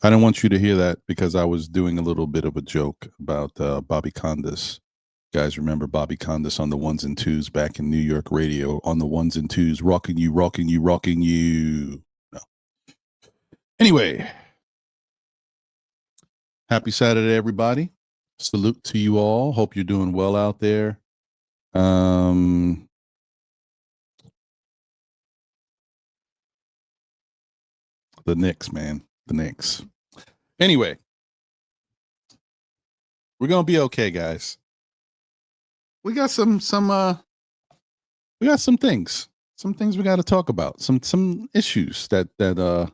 I don't want you to hear that because I was doing a little bit of a joke about Bobby Condas. Guys, remember Bobby Condas on the ones and twos back in New York radio on the ones and twos, rocking you, rocking you, rocking you. No. Anyway, happy Saturday, everybody. Salute to you all. Hope you're doing well out there. The Knicks, man. The Knicks. Anyway, we're gonna be okay, guys. We got some things. Some things we got to talk about. Some issues that are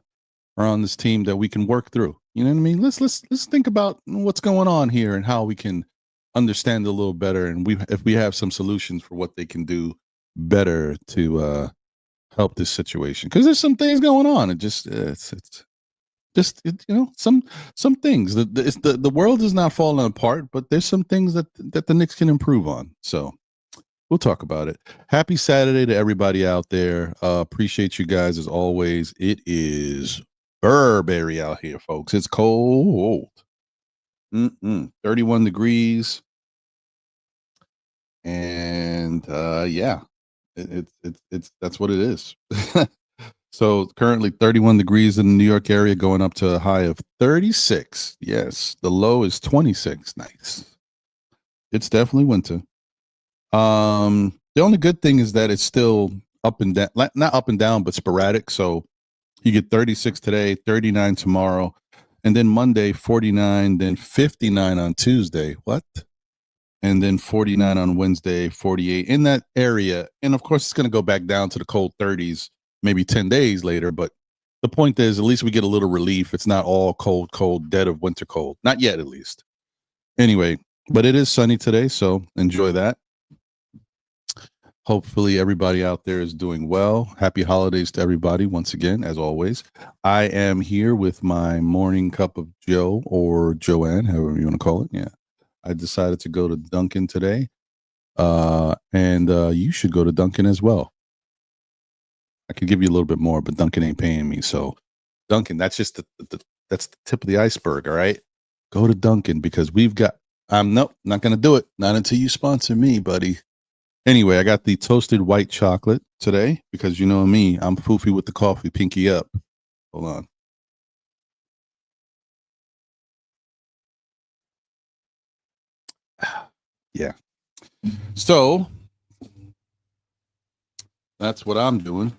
on this team that we can work through. You know what I mean? Let's think about what's going on here and how we can understand a little better, and if we have some solutions for what they can do better to help this situation, because there's some things going on. It just some things. The world is not falling apart, but there's some things that the Knicks can improve on. So we'll talk about it. Happy Saturday to everybody out there. Appreciate you guys as always. It is Burberry out here, folks. It's cold. 31 degrees. And yeah, it's that's what it is. So currently 31 degrees in the New York area, going up to a high of 36. Yes, the low is 26. Nice. It's definitely winter. The only good thing is that it's still up and down, not up and down, but sporadic. So you get 36 today, 39 tomorrow, and then Monday 49, then 59 on Tuesday. What? And then 49 on Wednesday, 48 in that area. And of course, it's going to go back down to the cold 30s, maybe 10 days later. But the point is, at least we get a little relief. It's not all cold, dead of winter cold. Not yet, at least. Anyway, but it is sunny today, so enjoy that. Hopefully everybody out there is doing well. Happy holidays to everybody once again, as always. I am here with my morning cup of Joe, or Joanne, however you want to call it. Yeah. I decided to go to Dunkin' today, and you should go to Dunkin' as well. I could give you a little bit more, but Dunkin' ain't paying me. So Dunkin', that's just that's the tip of the iceberg, all right? Go to Dunkin' because we've got, nope, not going to do it. Not until you sponsor me, buddy. Anyway, I got the toasted white chocolate today because you know me, I'm foofy with the coffee, pinky up. Hold on. Yeah. So that's what I'm doing.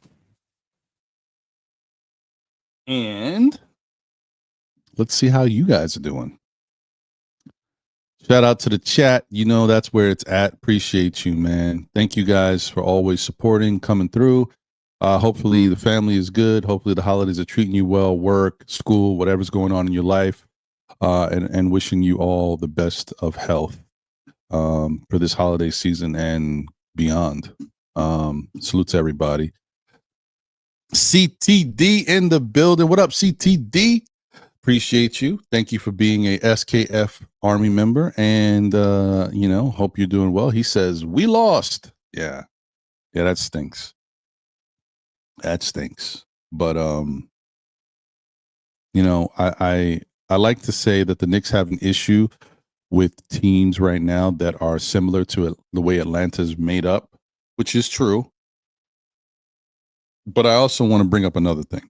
And let's see how you guys are doing. Shout out to the chat. You know, that's where it's at. Appreciate you, man. Thank you guys for always supporting, coming through. Hopefully the family is good. Hopefully the holidays are treating you well, work, school, whatever's going on in your life. And wishing you all the best of health for this holiday season and beyond. Salute to everybody. CTD in the building. What up, CTD? Appreciate you. Thank you for being a SKF Army member. And, hope you're doing well. He says, we lost. Yeah. Yeah, that stinks. That stinks. But, I like to say that the Knicks have an issue with teams right now that are similar to the way Atlanta's made up, which is true. But I also want to bring up another thing.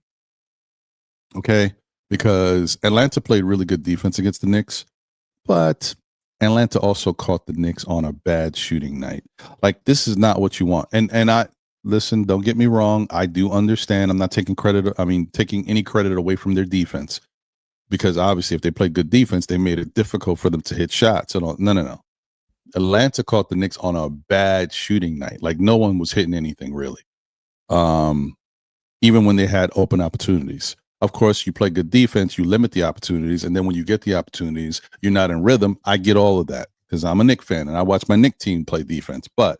Okay? Because Atlanta played really good defense against the Knicks, but Atlanta also caught the Knicks on a bad shooting night. Like, this is not what you want. And I listen, don't get me wrong. I do understand. I'm not taking taking any credit away from their defense, because obviously if they play good defense, they made it difficult for them to hit shots. No. Atlanta caught the Knicks on a bad shooting night. Like, no one was hitting anything really. Even when they had open opportunities. Of course, you play good defense, you limit the opportunities, and then when you get the opportunities, you're not in rhythm. I get all of that because I'm a Knicks fan and I watch my Knicks team play defense. But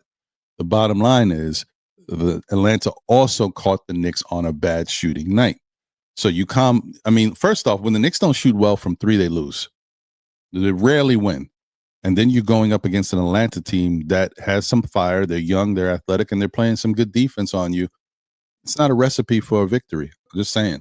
the bottom line is Atlanta also caught the Knicks on a bad shooting night. So first off, when the Knicks don't shoot well from three, they lose. They rarely win. And then you're going up against an Atlanta team that has some fire. They're young, they're athletic, and they're playing some good defense on you. It's not a recipe for a victory. I'm just saying.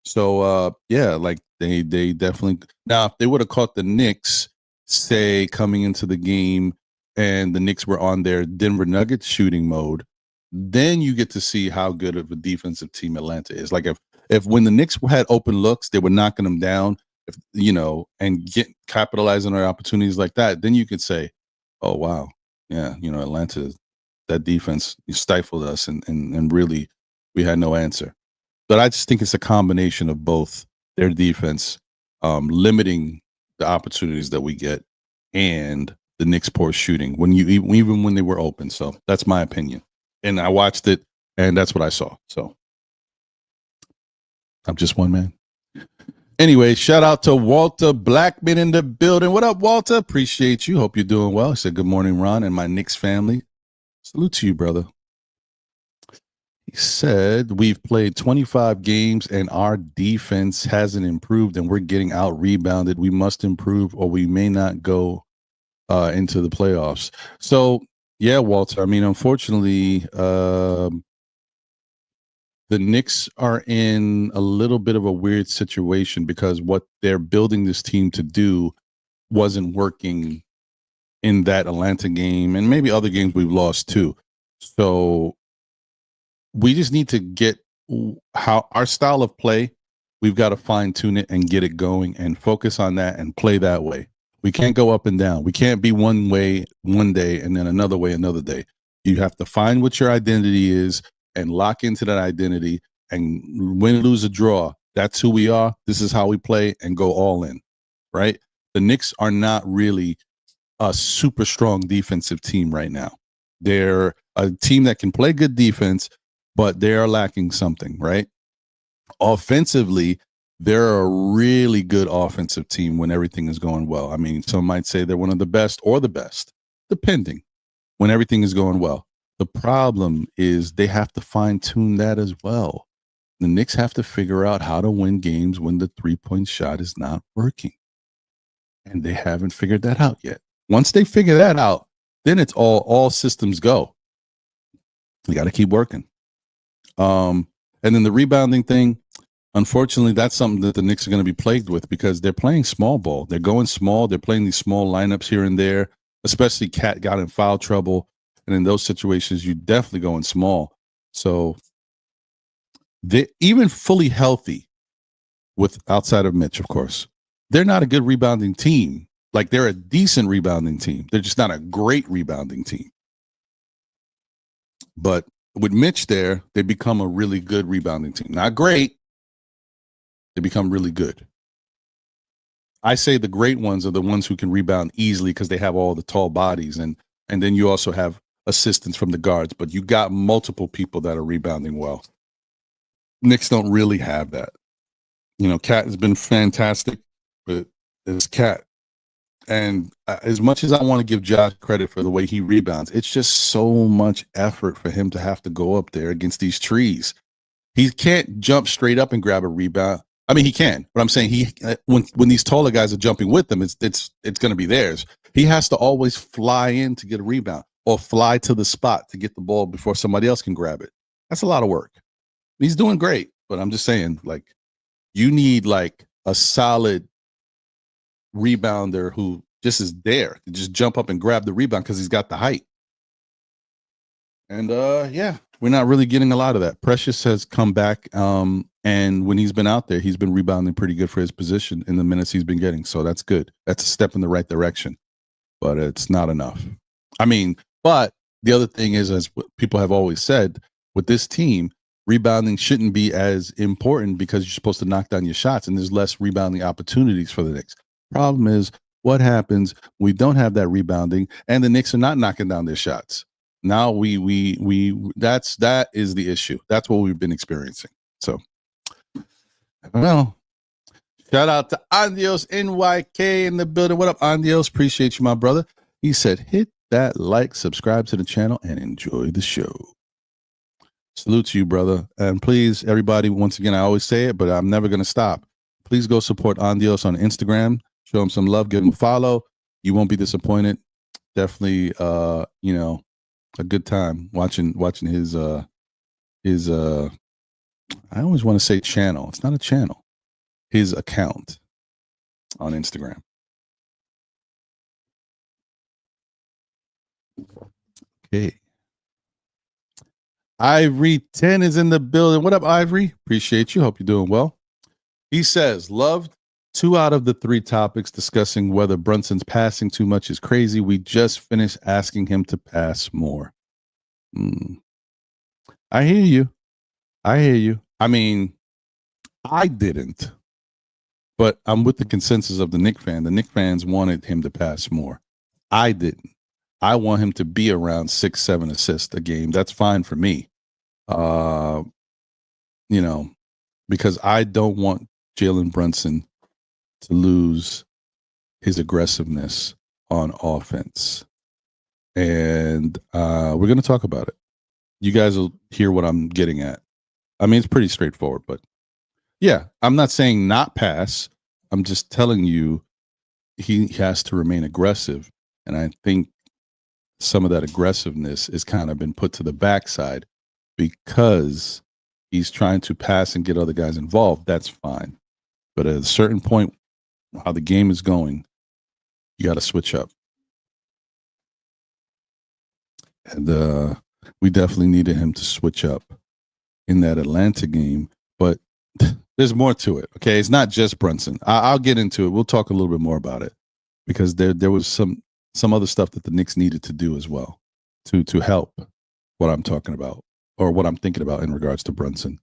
So yeah, like they definitely, now if they would have caught the Knicks, say, coming into the game and the Knicks were on their Denver Nuggets shooting mode, then you get to see how good of a defensive team Atlanta is. Like if when the Knicks had open looks, they were knocking them down, if and capitalizing on their opportunities like that, then you could say, oh wow, yeah, Atlanta, that defense stifled us, and really we had no answer. But I just think it's a combination of both their defense limiting the opportunities that we get and the Knicks' poor shooting even when they were open. So that's my opinion. And I watched it, and that's what I saw. So I'm just one man. Anyway, shout out to Walter Blackman in the building. What up, Walter? Appreciate you. Hope you're doing well. He said, good morning, Ron, and my Knicks family. Salute to you, brother. He said, we've played 25 games and our defense hasn't improved and we're getting out rebounded. We must improve or we may not go into the playoffs. So, yeah, Walter, I mean, unfortunately, the Knicks are in a little bit of a weird situation because what they're building this team to do wasn't working in that Atlanta game and maybe other games we've lost too. So we just need to get how our style of play, we've got to fine tune it and get it going and focus on that and play that way. We can't go up and down. We can't be one way one day and then another way another day. You have to find what your identity is and lock into that identity, and win, lose, or draw. That's who we are. This is how we play, and go all in, right? The Knicks are not really a super strong defensive team right now. They're a team that can play good defense, but they are lacking something, right? Offensively, they're a really good offensive team when everything is going well. I mean, some might say they're one of the best or the best, depending, when everything is going well. The problem is they have to fine-tune that as well. The Knicks have to figure out how to win games when the three-point shot is not working. And they haven't figured that out yet. Once they figure that out, then it's all systems go. You got to keep working. And then the rebounding thing, unfortunately, that's something that the Knicks are going to be plagued with because they're playing small ball. They're going small. They're playing these small lineups here and there, especially Cat got in foul trouble. And in those situations, you definitely go in small. So they, even fully healthy, with outside of Mitch, of course, they're not a good rebounding team. Like, they're a decent rebounding team. They're just not a great rebounding team. But with Mitch there, they become a really good rebounding team. Not great. They become really good. I say the great ones are the ones who can rebound easily because they have all the tall bodies. And then you also have assistance from the guards. But you got multiple people that are rebounding well. Knicks don't really have that. Cat has been fantastic, but it's Cat. And as much as I want to give Josh credit for the way he rebounds, it's just so much effort for him to have to go up there against these trees. He can't jump straight up and grab a rebound. I mean, he can, but I'm saying when these taller guys are jumping with him, it's going to be theirs. He has to always fly in to get a rebound or fly to the spot to get the ball before somebody else can grab it. That's a lot of work. He's doing great, but I'm just saying, like, you need like a solid rebounder who just is there to just jump up and grab the rebound because he's got the height. And yeah, we're not really getting a lot of that. Precious has come back, and when he's been out there, he's been rebounding pretty good for his position in the minutes he's been getting. So that's good. That's a step in the right direction, but it's not enough. I mean, but the other thing is, as people have always said, with this team, rebounding shouldn't be as important because you're supposed to knock down your shots, and there's less rebounding opportunities for the Knicks. Problem is, what happens? We don't have that rebounding, and the Knicks are not knocking down their shots. Now that is the issue. That's what we've been experiencing. So, I don't know. Shout out to Andios NYK in the building. What up, Andios? Appreciate you, my brother. He said, hit that like, subscribe to the channel, and enjoy the show. Salute to you, brother. And please, everybody, once again, I always say it, but I'm never going to stop. Please go support Andios on Instagram. Show him some love. Give him a follow. You won't be disappointed. Definitely, a good time watching his I always want to say channel. It's not a channel. his account on Instagram. Okay. Ivory 10 is in the building. What up, Ivory? Appreciate you. Hope you're doing well. He says, loved 2 out of the 3 topics discussing whether Brunson's passing too much is crazy. We just finished asking him to pass more. I hear you. I mean, I didn't, but I'm with the consensus of the Knicks fan. The Knicks fans wanted him to pass more. I didn't. I want him to be around 6-7 assists a game. That's fine for me. Because I don't want Jalen Brunson to lose his aggressiveness on offense. And we're going to talk about it. You guys will hear what I'm getting at. I mean, it's pretty straightforward, but yeah, I'm not saying not pass. I'm just telling you he has to remain aggressive. And I think some of that aggressiveness has kind of been put to the backside because he's trying to pass and get other guys involved. That's fine. But at a certain point, how the game is going, you got to switch up. And we definitely needed him to switch up in that Atlanta game. But there's more to it. Okay, it's not just Brunson. I'll get into it. We'll talk a little bit more about it because there was some other stuff that the Knicks needed to do as well to help what I'm talking about or what I'm thinking about in regards to Brunson.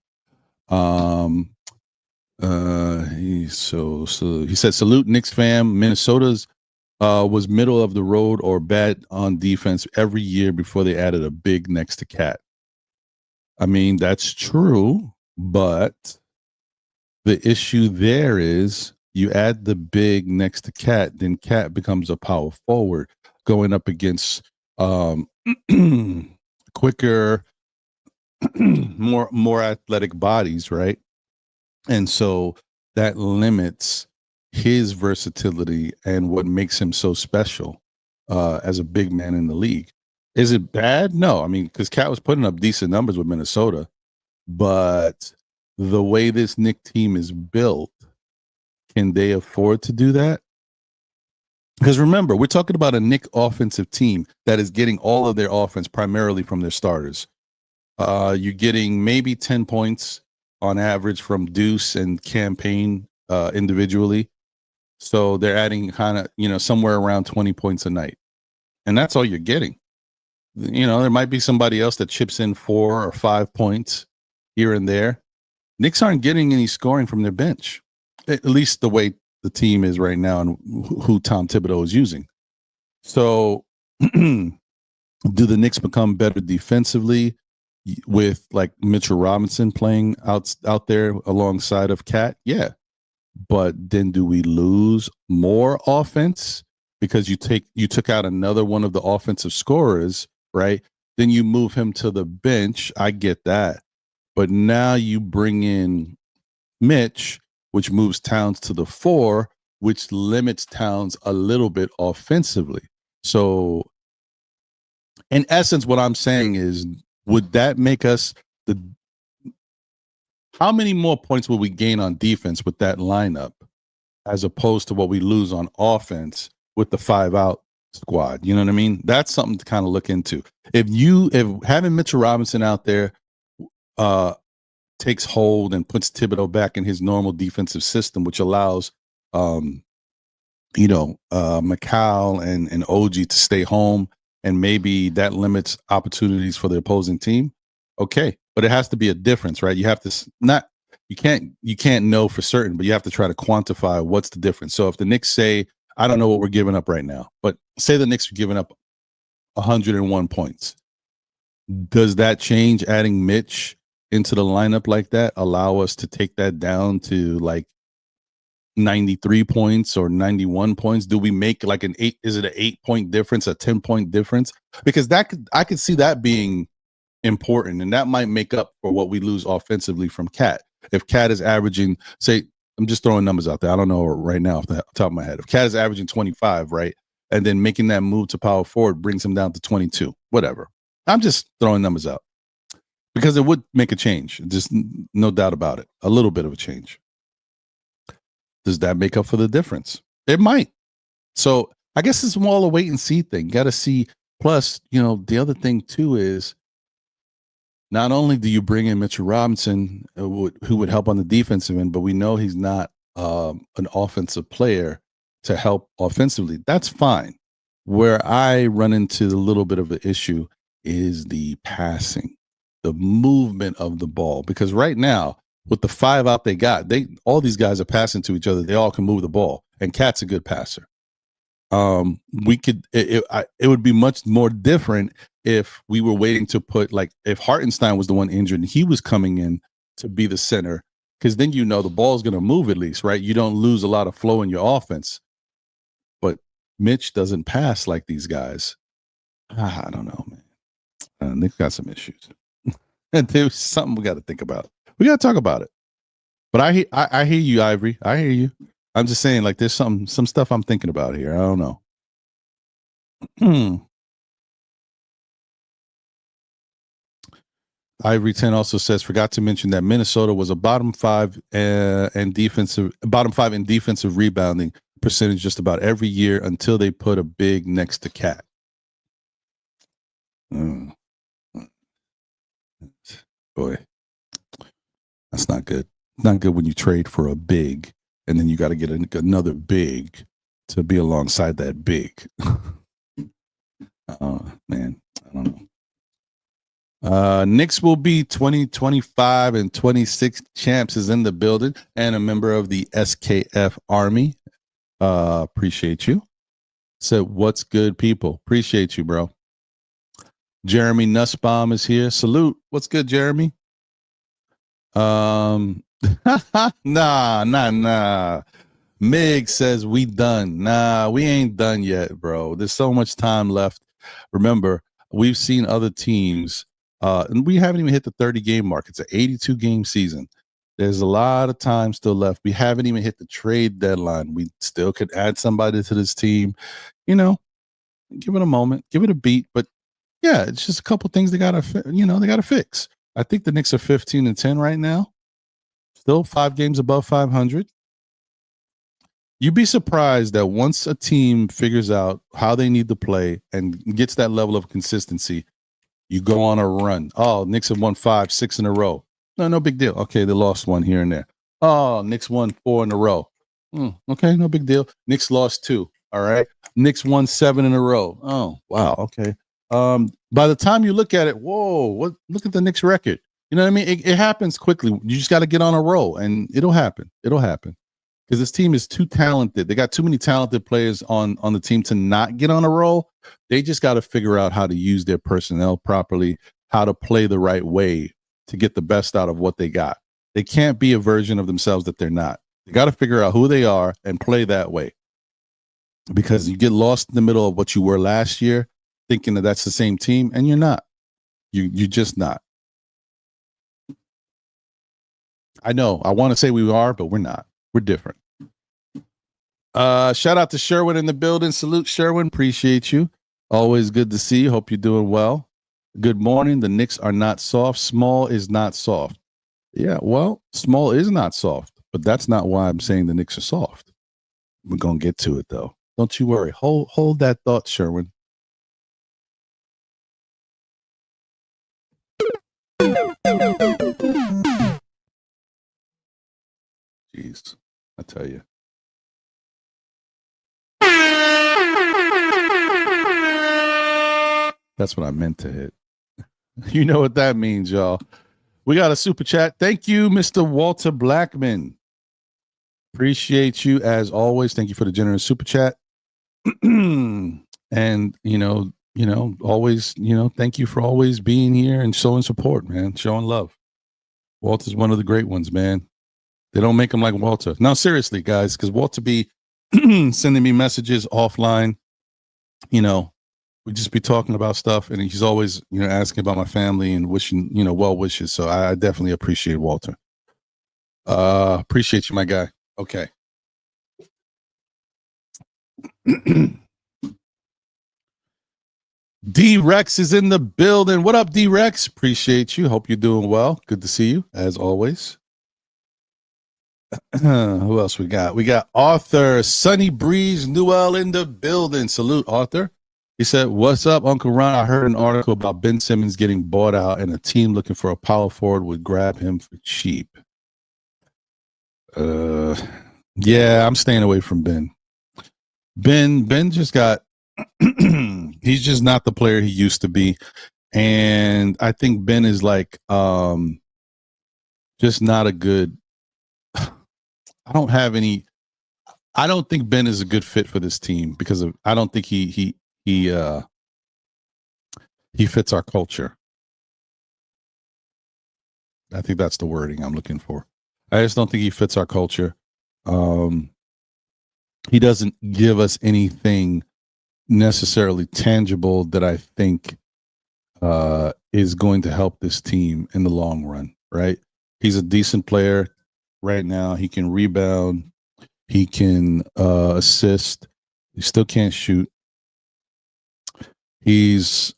He said, salute Knicks fam. Minnesota's was middle of the road or bad on defense every year before they added a big next to Cat. I mean, that's true, but the issue there is you add the big next to Cat, then Cat becomes a power forward going up against quicker, more athletic bodies, right? And so that limits his versatility and what makes him so special as a big man in the league. Is it bad? No. I mean, because Cat was putting up decent numbers with Minnesota, but the way this Knicks team is built, can they afford to do that? Because remember, we're talking about a Knicks offensive team that is getting all of their offense primarily from their starters. You're getting maybe 10 points on average from Deuce and Campaign individually. So they're adding kind of, somewhere around 20 points a night. And that's all you're getting. There might be somebody else that chips in 4 or 5 points here and there. Knicks aren't getting any scoring from their bench, at least the way the team is right now and who Tom Thibodeau is using. So do the Knicks become better defensively with like Mitchell Robinson playing out there alongside of Cat? Yeah. But then do we lose more offense because you took out another one of the offensive scorers, right? Then you move him to the bench. I get that. But now you bring in Mitch, which moves Towns to the 4, which limits Towns a little bit offensively. So in essence, what I'm saying is, would that make us how many more points will we gain on defense with that lineup as opposed to what we lose on offense with the 5-out squad? You know what I mean? That's something to kind of look into. If having Mitchell Robinson out there takes hold and puts Thibodeau back in his normal defensive system, which allows Mikal and OG to stay home, and maybe that limits opportunities for the opposing team. Okay, but it has to be a difference, right? You have to you can't know for certain, but you have to try to quantify what's the difference. So if the Knicks say, I don't know what we're giving up right now, but say the Knicks are giving up 101 points. Does that change adding Mitch into the lineup like that allow us to take that down to like 93 points or 91 points? Do we make like an 8? Is it an 8-point difference, a 10-point difference? Because I could see that being important, and that might make up for what we lose offensively from Cat. If Cat is averaging, say, I'm just throwing numbers out there, I don't know right now off the top of my head. If Cat is averaging 25, right, and then making that move to power forward brings him down to 22, whatever. I'm just throwing numbers out because it would make a change. Just no doubt about it. A little bit of a change. Does that make up for the difference? It might. So I guess it's more a wait and see thing. Got to see. Plus, the other thing too is not only do you bring in Mitchell Robinson, who would help on the defensive end, but we know he's not an offensive player to help offensively. That's fine. Where I run into a little bit of an issue is the passing, the movement of the ball. Because right now, with the 5 out they got, all these guys are passing to each other. They all can move the ball, and Cat's a good passer. It would be much more different if we were waiting to put, like, if Hartenstein was the one injured and he was coming in to be the center, because then the ball's going to move at least, right? You don't lose a lot of flow in your offense. But Mitch doesn't pass like these guys. I don't know, man. Nick's got some issues. And there's something we got to think about. We got to talk about it. But I hear you, Ivory. I hear you. I'm just saying, like, there's some stuff I'm thinking about here. I don't know. Ivory 10 also says, forgot to mention that Minnesota was a bottom 5 in defensive rebounding percentage just about every year until they put a big next to Cat. Boy, that's not good. Not good when you trade for a big and then you got to get another big to be alongside that big. Man, I don't know. Knicks will be 2025 and 26 champs is in the building and a member of the SKF Army. Appreciate you. So what's good, people? Appreciate you, bro. Jeremy Nussbaum is here. Salute. What's good, Jeremy? Nah. Mig says we done. Nah, we ain't done yet, bro. There's so much time left. Remember, we've seen other teams, and we haven't even hit the 30-game mark. It's an 82-game season. There's a lot of time still left. We haven't even hit the trade deadline. We still could add somebody to this team. Give it a moment, give it a beat. But yeah, it's just a couple things they gotta fix. I think the Knicks are 15-10 right now. Still 5 games above 500. You'd be surprised that once a team figures out how they need to play and gets that level of consistency, you go on a run. Oh, Knicks have won 5, 6 in a row. No big deal. Okay, they lost 1 here and there. Oh, Knicks won 4 in a row. Okay, no big deal. Knicks lost 2. All right. Knicks won 7 in a row. Oh, wow. Okay. By the time you look at it, whoa, look at the Knicks record. You know what I mean? It happens quickly. You just got to get on a roll, and it'll happen. It'll happen. Because this team is too talented. They got too many talented players on the team to not get on a roll. They just got to figure out how to use their personnel properly, how to play the right way to get the best out of what they got. They can't be a version of themselves that they're not. They got to figure out who they are and play that way. Because you get lost in the middle of what you were last year, thinking that that's the same team, and you're not. You're just not. I know. I want to say we are, but we're not. We're different. Shout out to Sherwin in the building. Salute, Sherwin. Appreciate you. Always good to see you. Hope you're doing well. Good morning. The Knicks are not soft. Small is not soft. Yeah, well, small is not soft, but that's not why I'm saying the Knicks are soft. We're going to get to it, though. Don't you worry. Hold that thought, Sherwin. Jeez, I tell you. That's what I meant to hit. You know what that means, y'all. We got a super chat. Thank you, Mr. Walter Blackman. Appreciate you as always. Thank you for the generous super chat. And always, thank you for always being here and showing support, man. Showing love. Walter's one of the great ones, man. They don't make him like Walter. Now, seriously, guys, because Walter be sending me messages offline. We just be talking about stuff, and he's always, asking about my family and wishing, well wishes. So I definitely appreciate Walter. Appreciate you, my guy. Okay. D-Rex is in the building. What up, D-Rex? Appreciate you. Hope you're doing well. Good to see you, as always. Who else we got? We got Arthur Sunny Breeze Newell in the building. Salute, Arthur. He said, "What's up, Uncle Ron? I heard an article about Ben Simmons getting bought out, and a team looking for a power forward would grab him for cheap." Yeah, I'm staying away from Ben. Ben just got. He's just not the player he used to be, and I think Ben is like just not a good. I don't have any. I don't think Ben is a good fit for this team because of. I don't think he fits our culture. I think that's the wording I'm looking for. I just don't think he fits our culture. He doesn't give us anything necessarily tangible that I think is going to help this team in the long run, right? He's a decent player right now. He can rebound. He can assist. He still can't shoot. He's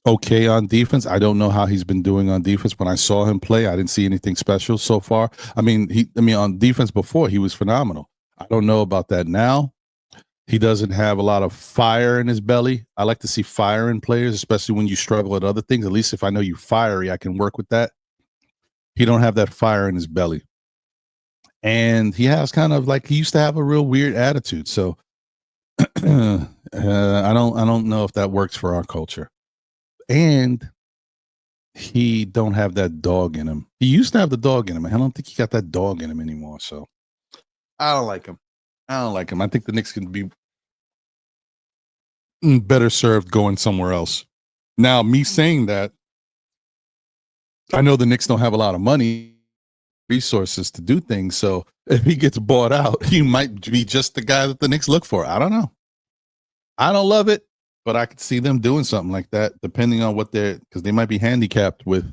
okay on defense. I don't know how he's been doing on defense. When I saw him play, I didn't see anything special so far. I mean, on defense before, he was phenomenal. I don't know about that now. He doesn't have a lot of fire in his belly. I like to see fire in players, especially when you struggle at other things. At least if I know you're fiery, I can work with that. He don't have that fire in his belly. And he has kind of like, he used to have a real weird attitude. So I don't know if that works for our culture. And he don't have that dog in him. He used to have the dog in him. I don't think he got that dog in him anymore. So I don't like him. I think the Knicks can be better served going somewhere else. Now, me saying that, I know the Knicks don't have a lot of money, resources to do things. So if he gets bought out, he might be just the guy that the Knicks look for. I don't know. I don't love it, but I could see them doing something like that, depending on what because they might be handicapped with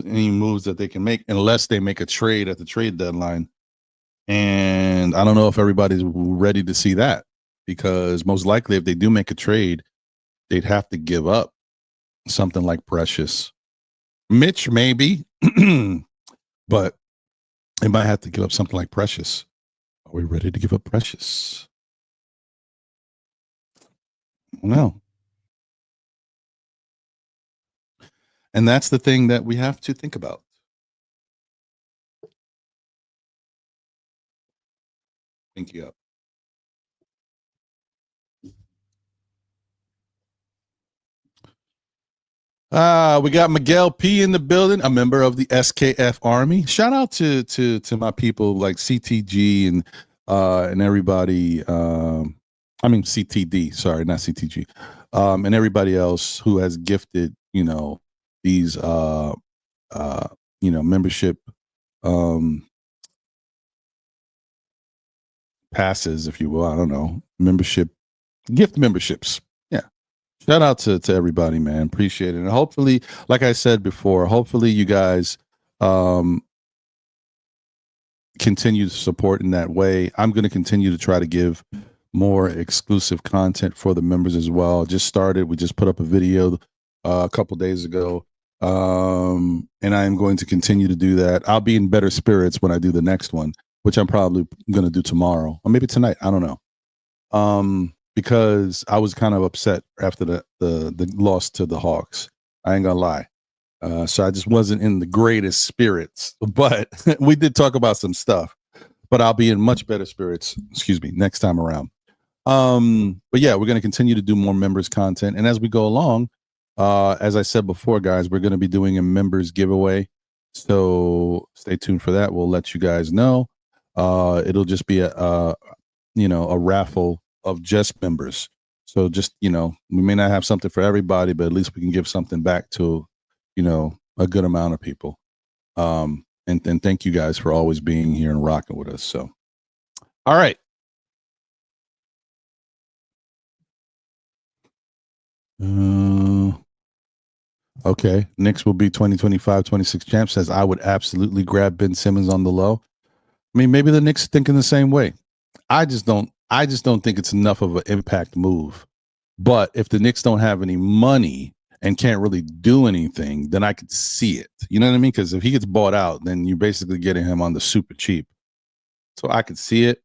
any moves that they can make, unless they make a trade at the trade deadline. And I don't know if everybody's ready to see that, because most likely if they do make a trade, they'd have to give up something like Precious. Mitch, maybe, but they might have to give up something like Precious. Are we ready to give up Precious? No. And that's the thing that we have to think about. Thank you. We got Miguel P in the building, a member of the SKF Army. Shout out to my people like CTG and everybody. I mean CTD, sorry, not CTG, and everybody else who has gifted these membership passes, if you will. I don't know, gift memberships. Yeah. Shout out to everybody, man. Appreciate it. And hopefully, like I said before, hopefully you guys continue to support in that way. I'm going to continue to try to give more exclusive content for the members as well. Just started. We just put up a video a couple days ago. And I am going to continue to do that. I'll be in better spirits when I do the next one, which I'm probably going to do tomorrow or maybe tonight. I don't know. Because I was kind of upset after the loss to the Hawks. I ain't gonna lie. So I just wasn't in the greatest spirits, but we did talk about some stuff, but I'll be in much better spirits, next time around. But yeah, we're going to continue to do more members content. And as we go along, as I said before, guys, we're going to be doing a members giveaway. So stay tuned for that. We'll let you guys know. It'll just be a raffle of just members. So just, we may not have something for everybody, but at least we can give something back to, a good amount of people. And thank you guys for always being here and rocking with us. So, all right. Okay. Knicks will be 2025-26 champs. Says I would absolutely grab Ben Simmons on the low. I mean, maybe the Knicks thinking the same way. I just don't think it's enough of an impact move. But if the Knicks don't have any money and can't really do anything, then I could see it. You know what I mean? Because if he gets bought out, then you're basically getting him on the super cheap. so I could see it.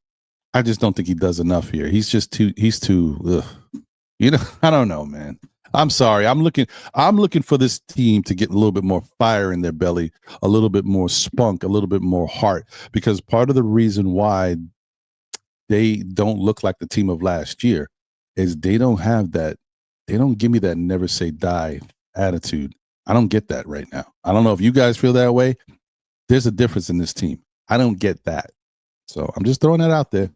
I just don't think he does enough here. He's too. Ugh. You know, I don't know, man. I'm sorry. I'm looking for this team to get a little bit more fire in their belly, a little bit more spunk, a little bit more heart. Because part of the reason why they don't look like the team of last year is they don't have that. They don't give me that never say die attitude. I don't get that right now. I don't know if you guys feel that way. There's a difference in this team. I don't get that. So I'm just throwing that out there.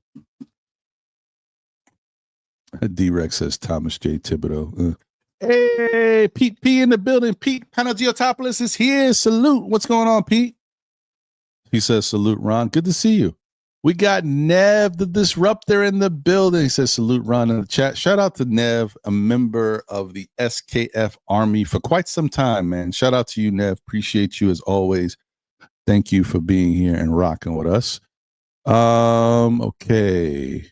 D-Rex says Thomas J. Thibodeau. Hey, Pete P in the building. Pete Panagiotopoulos is here. Salute. What's going on, Pete? He says, salute, Ron. Good to see you. We got Nev, the disruptor, in the building. He says, salute, Ron, in the chat. Shout out to Nev, a member of the SKF Army for quite some time, man. Shout out to you, Nev. Appreciate you as always. Thank you for being here and rocking with us. Okay.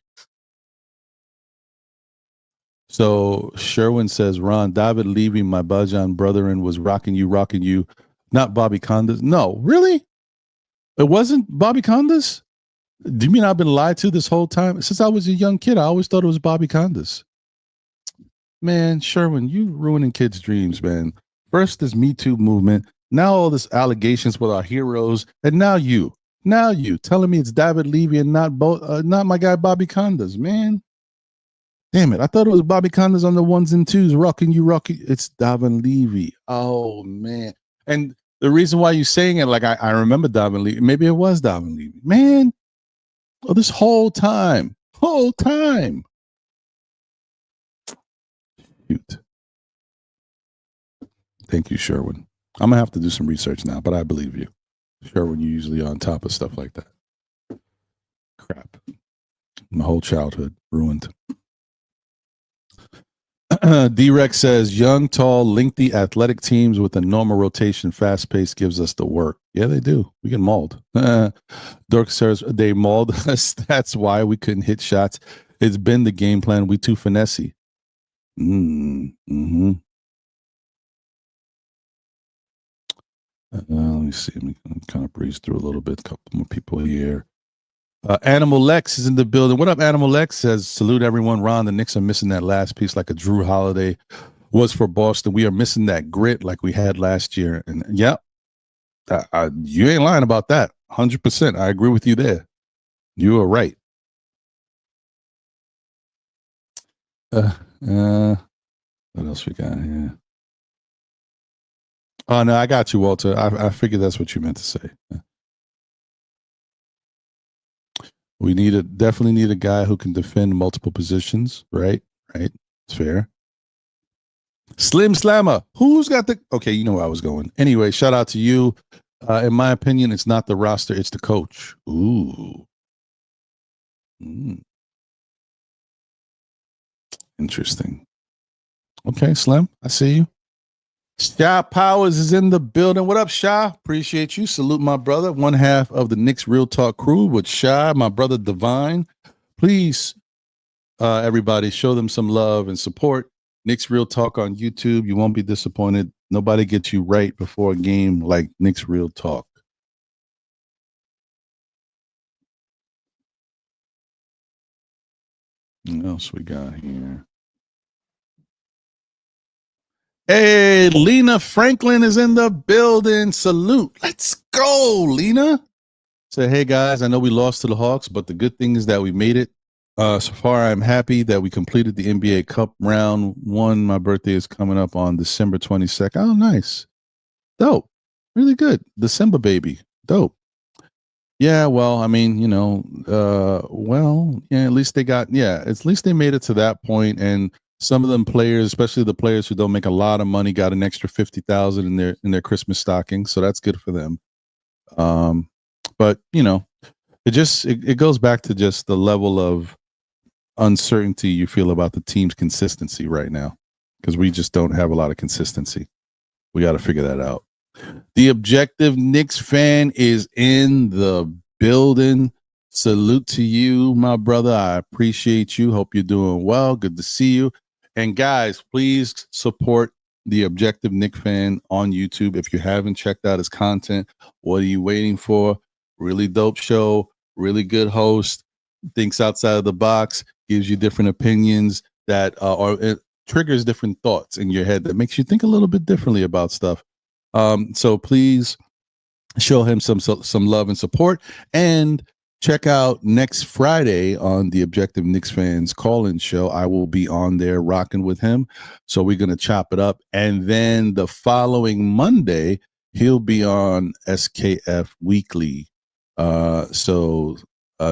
So Sherwin says, Ron, David Levy, my Bajan brother-in, was rocking you. Not Bobby Condas. No, really? It wasn't Bobby Condas? Do you mean I've been lied to this whole time? Since I was a young kid, I always thought it was Bobby Condas. Man, Sherwin, you ruining kids' dreams, man. First, this Me Too movement. Now all this allegations with our heroes. And now you telling me it's David Levy and not my guy Bobby Condas, man. Damn it. I thought it was Bobby Condas on the ones and twos. Rocking you. It's Davin Levy. Oh, man. And the reason why you're saying it, like I remember Davin Levy. Maybe it was Davin Levy. Man, this whole time. Shoot. Thank you, Sherwin. I'm going to have to do some research now, but I believe you. Sherwin, you're usually on top of stuff like that. Crap. My whole childhood ruined. D-Rex says, young, tall, lengthy, athletic teams with a normal rotation, fast pace gives us the work. Yeah, they do. We get mauled. Dirk says, they mauled us. That's why we couldn't hit shots. It's been the game plan. We too finessey. Mm-hmm. Let me see. Let me kind of breeze through a little bit. A couple more people here. Animal Lex is in the building. What up, Animal Lex? Says, salute everyone. Ron, the Knicks are missing that last piece like a Drew Holiday was for Boston. We are missing that grit like we had last year. And yeah, you ain't lying about that. 100%. I agree with you there. You are right. What else we got here? Oh, no, I got you, Walter. I figured that's what you meant to say. We definitely need a guy who can defend multiple positions, right? Right. It's fair. Slim Slammer. Who's got the... Okay, you know where I was going. Anyway, shout out to you. In my opinion, it's not the roster, it's the coach. Ooh. Interesting. Okay, Slim, I see you. Sha Powers is in the building. What up, Sha? Appreciate you. Salute my brother, one half of the Knicks Real Talk crew with Sha, my brother Divine. Please, everybody, show them some love and support. Knicks Real Talk on YouTube. You won't be disappointed. Nobody gets you right before a game like Knicks Real Talk. What else we got here? Hey, Lena Franklin is in the building. Salute. Let's go, Lena. Say, hey, guys, I know we lost to the Hawks, but the good thing is that we made it. So far, I'm happy that we completed the NBA Cup round one. My birthday is coming up on December 22nd. Oh, nice. Dope. Really good. December, baby. Dope. Yeah, well, I mean, at least they made it to that point. And some of them players, especially the players who don't make a lot of money, got an extra $50,000 in their Christmas stocking. So that's good for them. But it goes back to just the level of uncertainty you feel about the team's consistency right now, because we just don't have a lot of consistency. We got to figure that out. The Objective Knicks fan is in the building. Salute to you, my brother. I appreciate you. Hope you're doing well. Good to see you. And guys, please support the Objective Knicks fan on YouTube. If you haven't checked out his content, what are you waiting for? Really dope show. really good host, thinks outside of the box, gives you different opinions that it triggers different thoughts in your head that makes you think a little bit differently about stuff. So please show him some love and support, and check out next Friday on the Objective Knicks Fans call-in show. I will be on there rocking with him. So we're going to chop it up. And then the following Monday, he'll be on SKF Weekly. So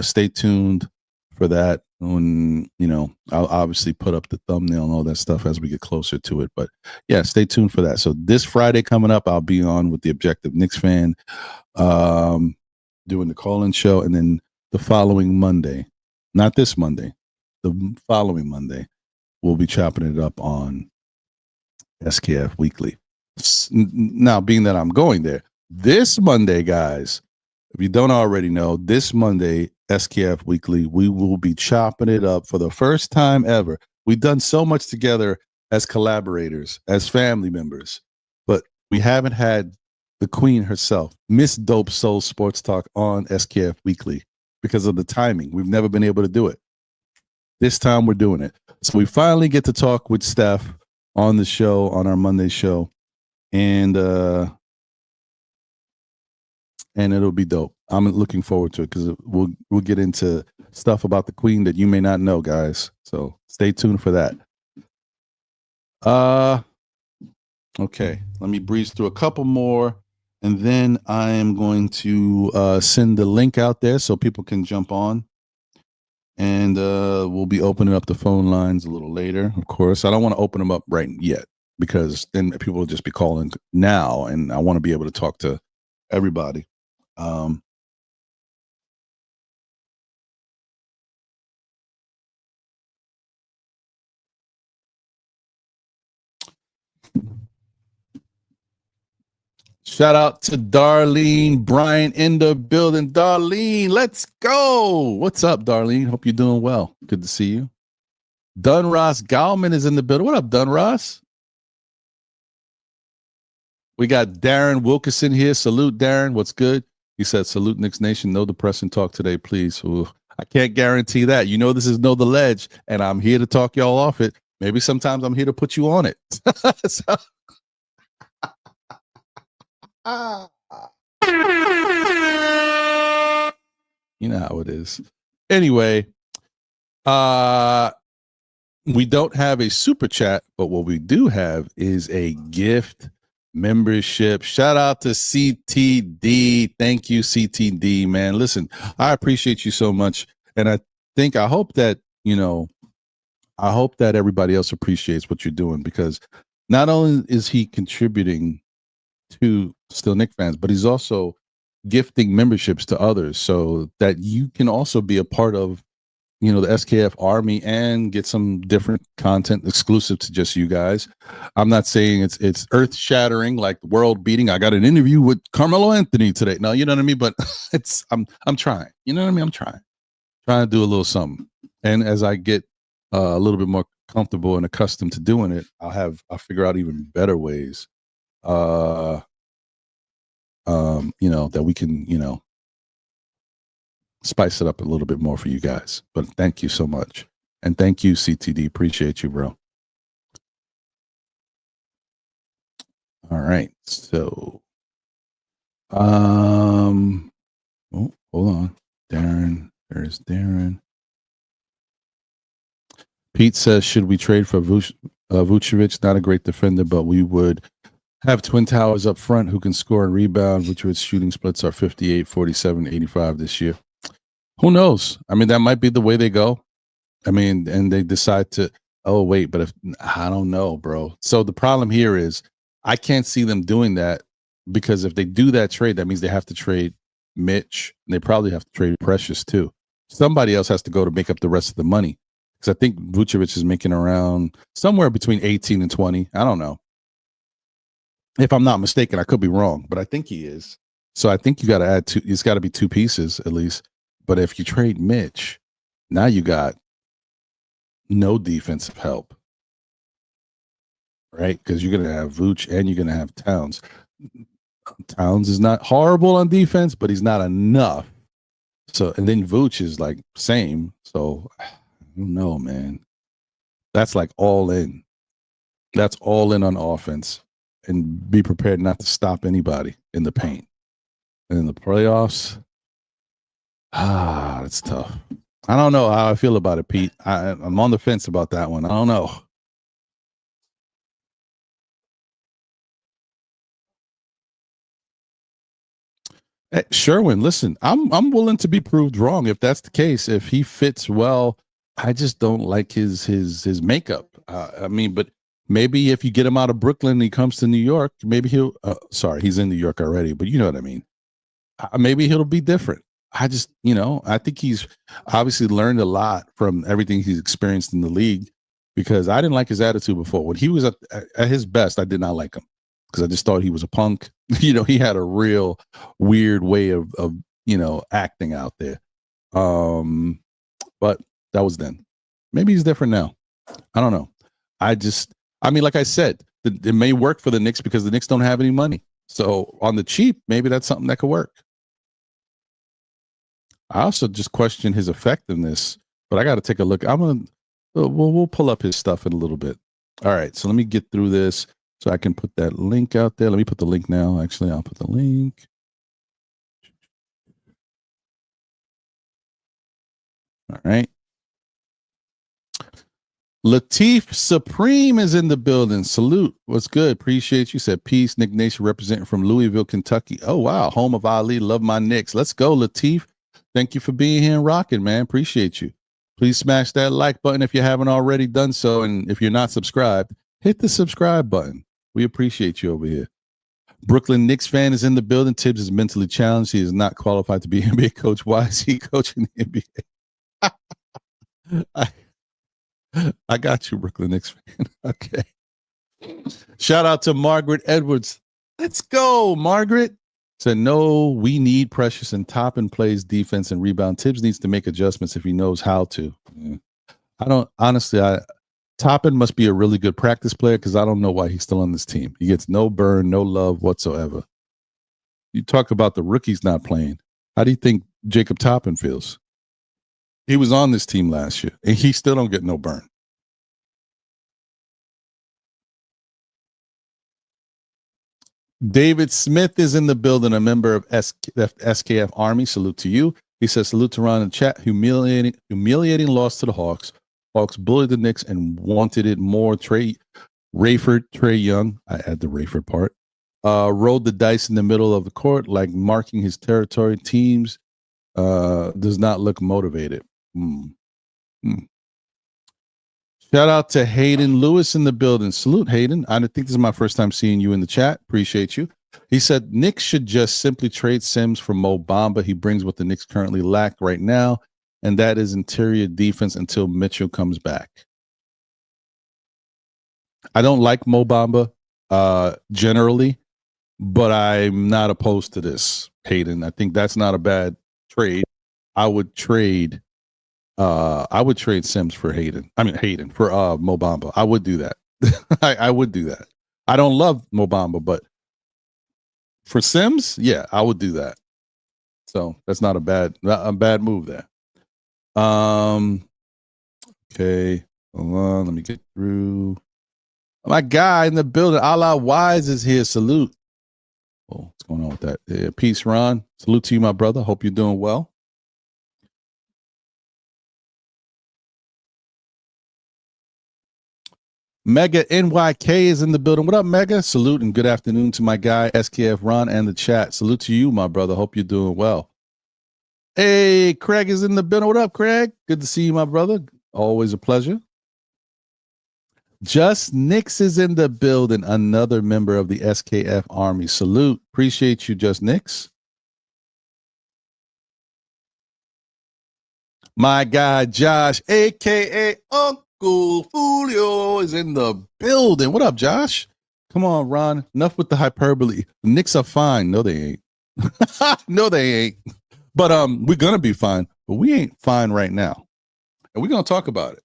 stay tuned for that. When, I'll obviously put up the thumbnail and all that stuff as we get closer to it. But yeah, stay tuned for that. So this Friday coming up, I'll be on with the Objective Knicks Fan, doing the call-in show. And then the following Monday, not this Monday, the following Monday, we'll be chopping it up on SKF Weekly. Now, being that I'm going there, this Monday, guys, if you don't already know, this Monday, SKF Weekly, we will be chopping it up for the first time ever. We've done so much together as collaborators, as family members, but we haven't had the queen herself, Miss Dope Soul Sports Talk, on SKF Weekly because of the timing. We've never been able to do it. This time we're doing it. So we finally get to talk with Steph on the show, on our Monday show, and it'll be dope. I'm looking forward to it because we'll get into stuff about the queen that you may not know, guys. So stay tuned for that. Okay, let me breeze through a couple more, and then I am going to send the link out there so people can jump on. And we'll be opening up the phone lines a little later, of course. I don't want to open them up right yet because then people will just be calling now, and I want to be able to talk to everybody. Shout out to Darlene Bryant in the building. Darlene, let's go. What's up, Darlene? Hope you're doing well. Good to see you. Dunross Gauman is in the building. What up, Dunross? We got Darren Wilkerson here. Salute, Darren. What's good? He said, salute, Knicks Nation. No depressing talk today, please. Ooh, I can't guarantee that. You know this is Know the Ledge, and I'm here to talk y'all off it. Maybe sometimes I'm here to put you on it. So, you know how it is. Anyway, we don't have a super chat, but what we do have is a gift membership. Shout out to CTD. Thank you, CTD, man. Listen, I appreciate you so much. And I hope that, I hope that everybody else appreciates what you're doing, because not only is he contributing to Still Knicks Fans, but he's also gifting memberships to others so that you can also be a part of, the SKF army and get some different content exclusive to just you guys. I'm not saying it's earth shattering, like world beating. I got an interview with Carmelo Anthony today. No, you know what I mean? But I'm trying, you know what I mean? I'm trying to do a little something. And as I get a little bit more comfortable and accustomed to doing it, I'll figure out even better ways, that we can, spice it up a little bit more for you guys. But thank you so much. And thank you, CTD. Appreciate you, bro. All right. So, hold on. Darren. There's Darren. Pete says, should we trade for Vucevic? Not a great defender, but we would have twin towers up front who can score and rebound. Vucevic's shooting splits are 58, 47, 85 this year. Who knows? I mean, that might be the way they go. I mean, and they decide to, but I don't know, bro. So the problem here is I can't see them doing that, because if they do that trade, that means they have to trade Mitch, and they probably have to trade Precious too. Somebody else has to go to make up the rest of the money, because I think Vucevic is making around somewhere between 18 and 20. I don't know. If I'm not mistaken, I could be wrong, but I think he is. So I think you got to add two. It's got to be two pieces at least. But if you trade Mitch, now you got no defensive help, right? Because you're going to have Vooch and you're going to have Towns. Towns is not horrible on defense, but he's not enough So, and then Vooch is like same. So, I don't know, man. That's like all in. That's all in on offense, and be prepared not to stop anybody in the paint. And in the playoffs, it's tough. I don't know how I feel about it, Pete. I'm on the fence about that one. I don't know. Hey, Sherwin, listen, I'm willing to be proved wrong if that's the case. If he fits well, I just don't like his makeup. I mean, but maybe if you get him out of Brooklyn and he comes to New York, maybe he'll. Sorry, he's in New York already, but you know what I mean. Maybe he'll be different. I just, I think he's obviously learned a lot from everything he's experienced in the league, because I didn't like his attitude before. When he was at his best, I did not like him because I just thought he was a punk. He had a real weird way of acting out there. But that was then. Maybe he's different now. I don't know. I mean, like I said, it may work for the Knicks because the Knicks don't have any money. So on the cheap, maybe that's something that could work. I also just question his effectiveness, but I got to take a look. We'll pull up his stuff in a little bit. All right, so let me get through this so I can put that link out there. Let me put the link now. Actually, I'll put the link. All right. Latif Supreme is in the building. Salute. What's good? Appreciate you. Said peace. Nick Nation representing from Louisville, Kentucky. Oh, wow. Home of Ali. Love my Knicks. Let's go, Latif. Thank you for being here and rocking, man. Appreciate you. Please smash that like button if you haven't already done so. And if you're not subscribed, hit the subscribe button. We appreciate you over here. Brooklyn Knicks fan is in the building. Tibbs is mentally challenged. He is not qualified to be an NBA coach. Why is he coaching the NBA? I got you, Brooklyn Knicks fan. Okay. Shout out to Margaret Edwards. Let's go, Margaret. Said, no, we need Precious and Toppin plays defense and rebound. Tibbs needs to make adjustments if he knows how to. Yeah. Toppin must be a really good practice player because I don't know why he's still on this team. He gets no burn, no love whatsoever. You talk about the rookies not playing. How do you think Jacob Toppin feels? He was on this team last year, and he still don't get no burn. David Smith is in the building, a member of SKF Army. Salute to you. He says, salute to Ron in chat. Humiliating loss to the Hawks. Hawks bullied the Knicks and wanted it more. Trae Young, I add the Rayford part, rolled the dice in the middle of the court, like marking his territory. Teams does not look motivated. Shout out to Hayden Lewis in the building. Salute, Hayden. I think this is my first time seeing you in the chat. Appreciate you. He said Knicks should just simply trade Sims for Mo Bamba. He brings what the Knicks currently lack right now, and that is interior defense until Mitchell comes back. I don't like Mo Bamba generally, but I'm not opposed to this, Hayden. I think that's not a bad trade. I would trade Sims for Hayden for Mo Bamba. I would do that. I would do that. I don't love Mo Bamba, but for Sims, yeah, I would do that. So that's not a bad move there. Okay, hold on, let me get through. My guy in the building, Allah Wise is here. Salute. Oh, what's going on with that? Yeah, peace, Ron. Salute to you, my brother. Hope you're doing well. Mega NYK is in the building. What up, Mega? Salute and good afternoon to my guy, SKF Ron, and the chat. Salute to you, my brother. Hope you're doing well. Hey, Craig is in the building. What up, Craig? Good to see you, my brother. Always a pleasure. Just Knicks is in the building. Another member of the SKF Army. Salute. Appreciate you, Just Knicks. My guy, Josh, a.k.a. Uncle Julio, is in the building. What up, Josh? Come on, Ron. Enough with the hyperbole. The Knicks are fine. No, they ain't. No, they ain't. But we're going to be fine. But we ain't fine right now. And we're going to talk about it.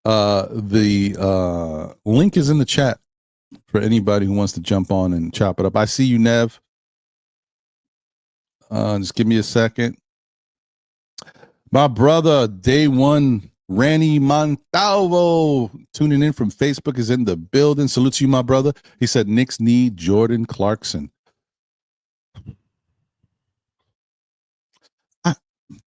The link is in the chat for anybody who wants to jump on and chop it up. I see you, Nev. Just give me a second. My brother, day one, Randy Montalvo, tuning in from Facebook, is in the building. Salute to you, my brother. He said Knicks need Jordan Clarkson.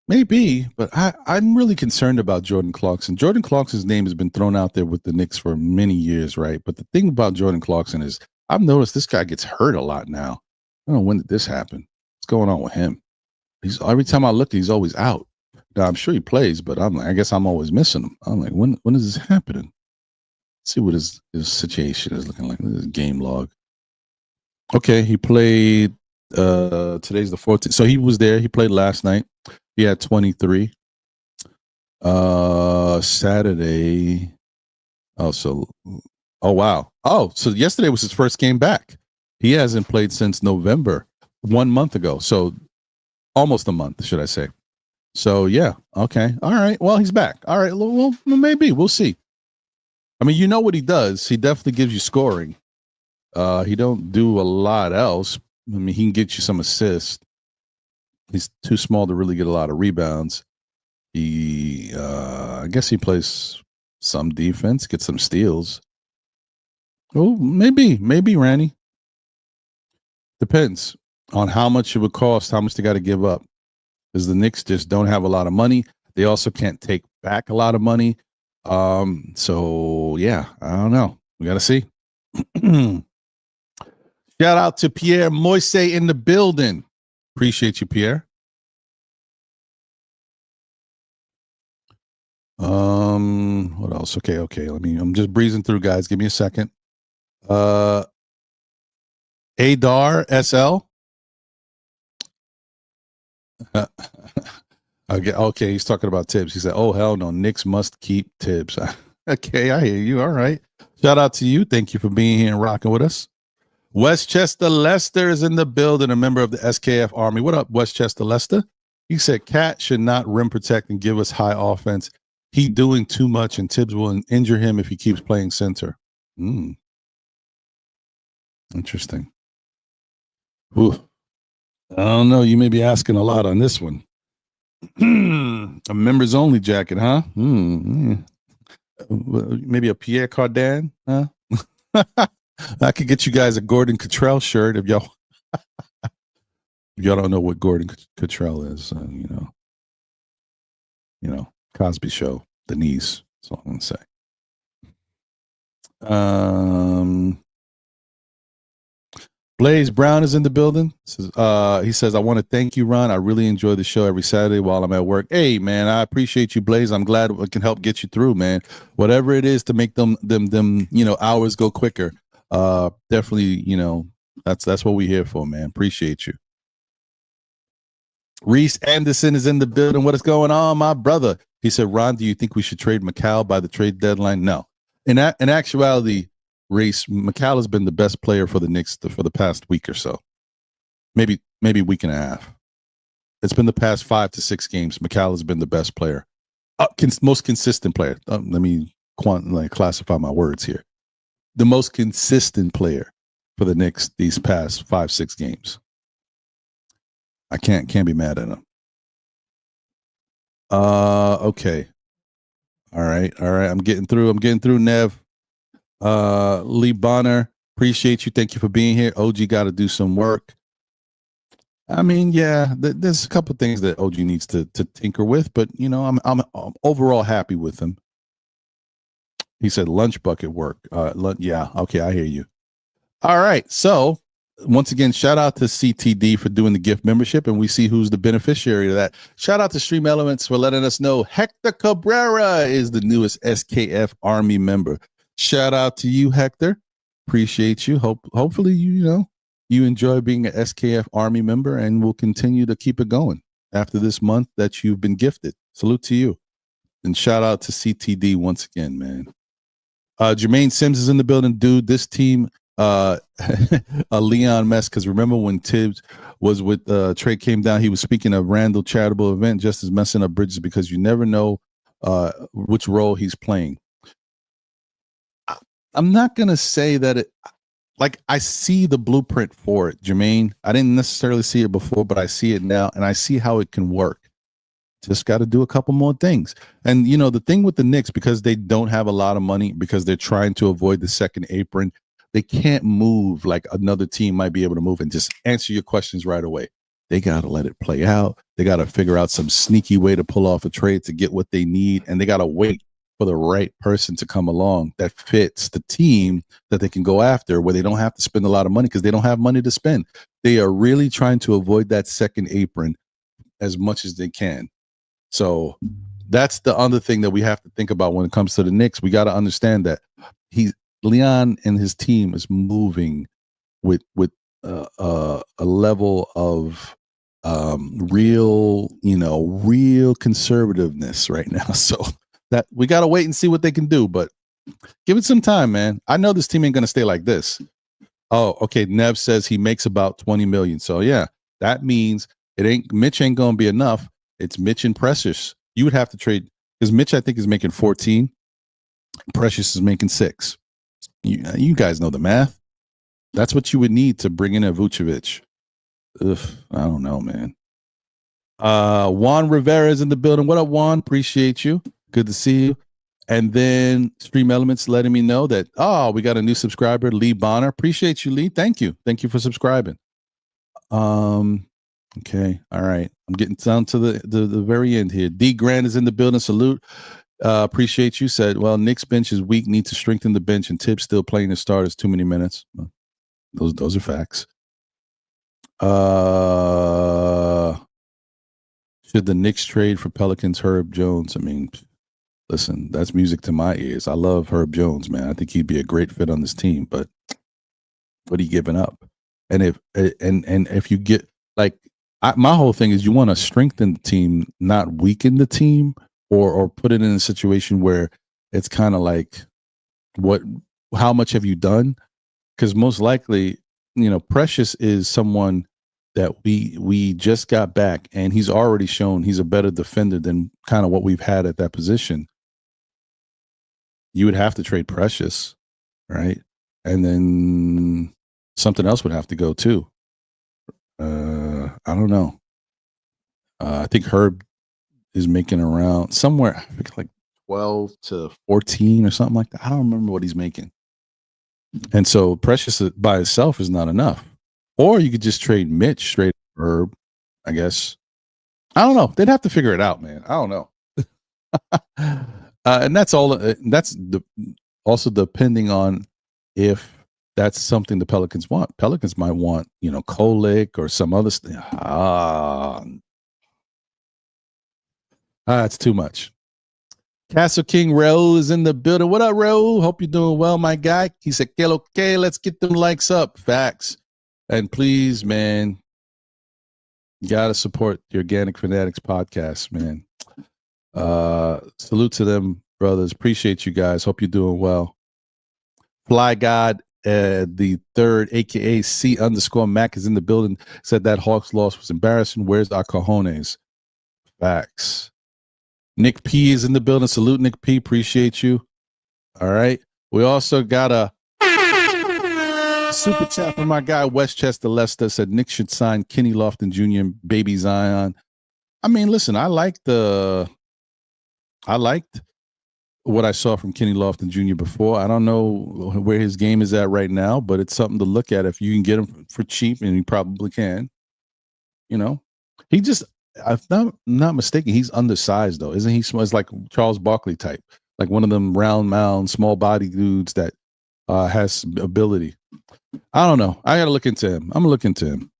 Maybe, but I'm really concerned about Jordan Clarkson. Jordan Clarkson's name has been thrown out there with the Knicks for many years, right? But the thing about Jordan Clarkson is I've noticed this guy gets hurt a lot now. I don't know, when did this happen? What's going on with him? Every time I look, he's always out. Now, I'm sure he plays, but I guess I'm always missing him. I'm like, when is this happening? Let's see what his situation is looking like. This is game log. Okay, he played today's the 14th. So he was there. He played last night. He had 23. Saturday. Oh wow. Oh, so yesterday was his first game back. He hasn't played since November, 1 month ago. So almost a month, should I say. So yeah. Okay. All right. Well, he's back. All right. Well, maybe we'll see. I mean, you know what he does. He definitely gives you scoring. He don't do a lot else. I mean, he can get you some assists. He's too small to really get a lot of rebounds. I guess he plays some defense, get some steals. Oh, maybe, Randy. Depends on how much it would cost, how much they got to give up. Because the Knicks just don't have a lot of money. They also can't take back a lot of money. So yeah, I don't know. We got to see. Shout out to Pierre Moise in the building. Appreciate you, Pierre. What else? Okay. I'm just breezing through, guys. Give me a second. Adar SL. Okay, he's talking about Tibbs. He said, "Oh hell no, Knicks must keep Tibbs." Okay, I hear you. All right. Shout out to you. Thank you for being here and rocking with us. Westchester Lester is in the building, a member of the SKF Army. What up, Westchester Lester? He said, Cat should not rim protect and give us high offense. He's doing too much, and Tibbs will injure him if he keeps playing center. Interesting. Ooh. I don't know. You may be asking a lot on this one. A members only jacket, huh? Maybe a Pierre Cardin, huh? I could get you guys a Gordon Cottrell shirt if y'all don't know what Gordon Cottrell is. Cosby Show, Denise. That's all I'm gonna say. Blaze Brown is in the building. He says, "I want to thank you, Ron. I really enjoy the show every Saturday while I'm at work." Hey, man, I appreciate you, Blaze. I'm glad I can help get you through, man. Whatever it is to make them hours go quicker. Definitely, that's what we're here for, man. Appreciate you. Reese Anderson is in the building. What is going on, my brother? He said, "Ron, do you think we should trade Mikal by the trade deadline?" No. In actuality, Reese, Mikal has been the best player for the Knicks for the past week or so. Maybe week and a half. It's been the past 5 to 6 games. Mikal has been the best player. Most consistent player. Let me classify my words here. The most consistent player for the Knicks these past 5-6 games. I can't be mad at him. Okay. All right. I'm getting through, Nev. Lee Bonner, appreciate you. Thank you for being here. OG got to do some work. I mean, yeah, there's a couple things that OG needs to tinker with, but I'm overall happy with him. He said lunch bucket work. Yeah, okay, I hear you. All right, so once again, shout out to CTD for doing the gift membership, and we see who's the beneficiary of that. Shout out to Stream Elements for letting us know Hector Cabrera is the newest SKF Army member. Shout out to you, Hector. Appreciate you. Hopefully, you enjoy being an SKF Army member, and we'll continue to keep it going after this month that you've been gifted. Salute to you. And shout out to CTD once again, man. Jermaine Sims is in the building. Dude, this team, a Leon mess, because remember when Tibbs was with Trae came down, he was speaking of Randall charitable event just as messing up Bridges because you never know which role he's playing. I'm not going to say that like I see the blueprint for it, Jermaine. I didn't necessarily see it before, but I see it now, and I see how it can work. Just got to do a couple more things. And you know, the thing with the Knicks, because they don't have a lot of money, because they're trying to avoid the second apron, they can't move like another team might be able to move and just answer your questions right away. They got to let it play out. They got to figure out some sneaky way to pull off a trade to get what they need, and they got to wait for the right person to come along that fits the team that they can go after, where they don't have to spend a lot of money because they don't have money to spend. They are really trying to avoid that second apron as much as they can. So that's the other thing that we have to think about when it comes to the Knicks. We got to understand that Leon and his team is moving with a level of real conservativeness right now. So that we got to wait and see what they can do, but give it some time, man. I know this team ain't going to stay like this. Oh, okay. Nev says he makes about 20 million. So yeah, that means Mitch ain't going to be enough. It's Mitch and Precious. You would have to trade, because Mitch, I think, is making 14. Precious is making 6. You guys know the math. That's what you would need to bring in a Vucevic. Ugh, I don't know, man. Juan Rivera is in the building. What up, Juan? Appreciate you. Good to see you. And then Stream Elements letting me know that, we got a new subscriber, Lee Bonner. Appreciate you, Lee. Thank you. Thank you for subscribing. Okay. All right. I'm getting down to the very end here. D Grant is in the building. Salute. Appreciate you. Said, well, Knicks bench is weak. Need to strengthen the bench, and Tibbs still playing the starters too many minutes. Those are facts. Should the Knicks trade for Pelicans Herb Jones? I mean, listen, that's music to my ears. I love Herb Jones, man. I think he'd be a great fit on this team, but what are you giving up? And if you get like, my whole thing is you want to strengthen the team, not weaken the team, or put it in a situation where it's kind of like, how much have you done? Because most likely, Precious is someone that we just got back, and he's already shown he's a better defender than kind of what we've had at that position. You would have to trade Precious, right? And then something else would have to go too. I don't know. I think Herb is making around somewhere, I think like 12 to 14 or something like that. I don't remember what he's making. And so Precious by itself is not enough. Or you could just trade Mitch straight Herb, I guess. I don't know. They'd have to figure it out, man. I don't know. And that's all. That's also depending on if that's something the Pelicans want. Pelicans might want, Kolick or some other thing. It's too much. Castle King Raul is in the building. What up, Raul? Hope you're doing well, my guy. He said, okay, let's get them likes up. Facts. And please, man, you got to support the Organic Fanatics podcast, man. Salute to them, brothers. Appreciate you guys. Hope you're doing well. Fly God, the third, aka C_Mac, is in the building. Said that Hawks loss was embarrassing. Where's our cojones? Facts. Nick P is in the building. Salute, Nick P. Appreciate you. All right. We also got a super chat from my guy Westchester Lester. Said Nick should sign Kenny Lofton Jr. and Baby Zion. I mean, listen, I liked what I saw from Kenny Lofton Jr. before. I don't know where his game is at right now, but it's something to look at if you can get him for cheap, and you probably can. He just, if I'm not mistaken, he's undersized though, isn't he? It's like Charles Barkley type, like one of them round mound, small body dudes that has ability. I don't know. I got to look into him. I'm gonna look into him.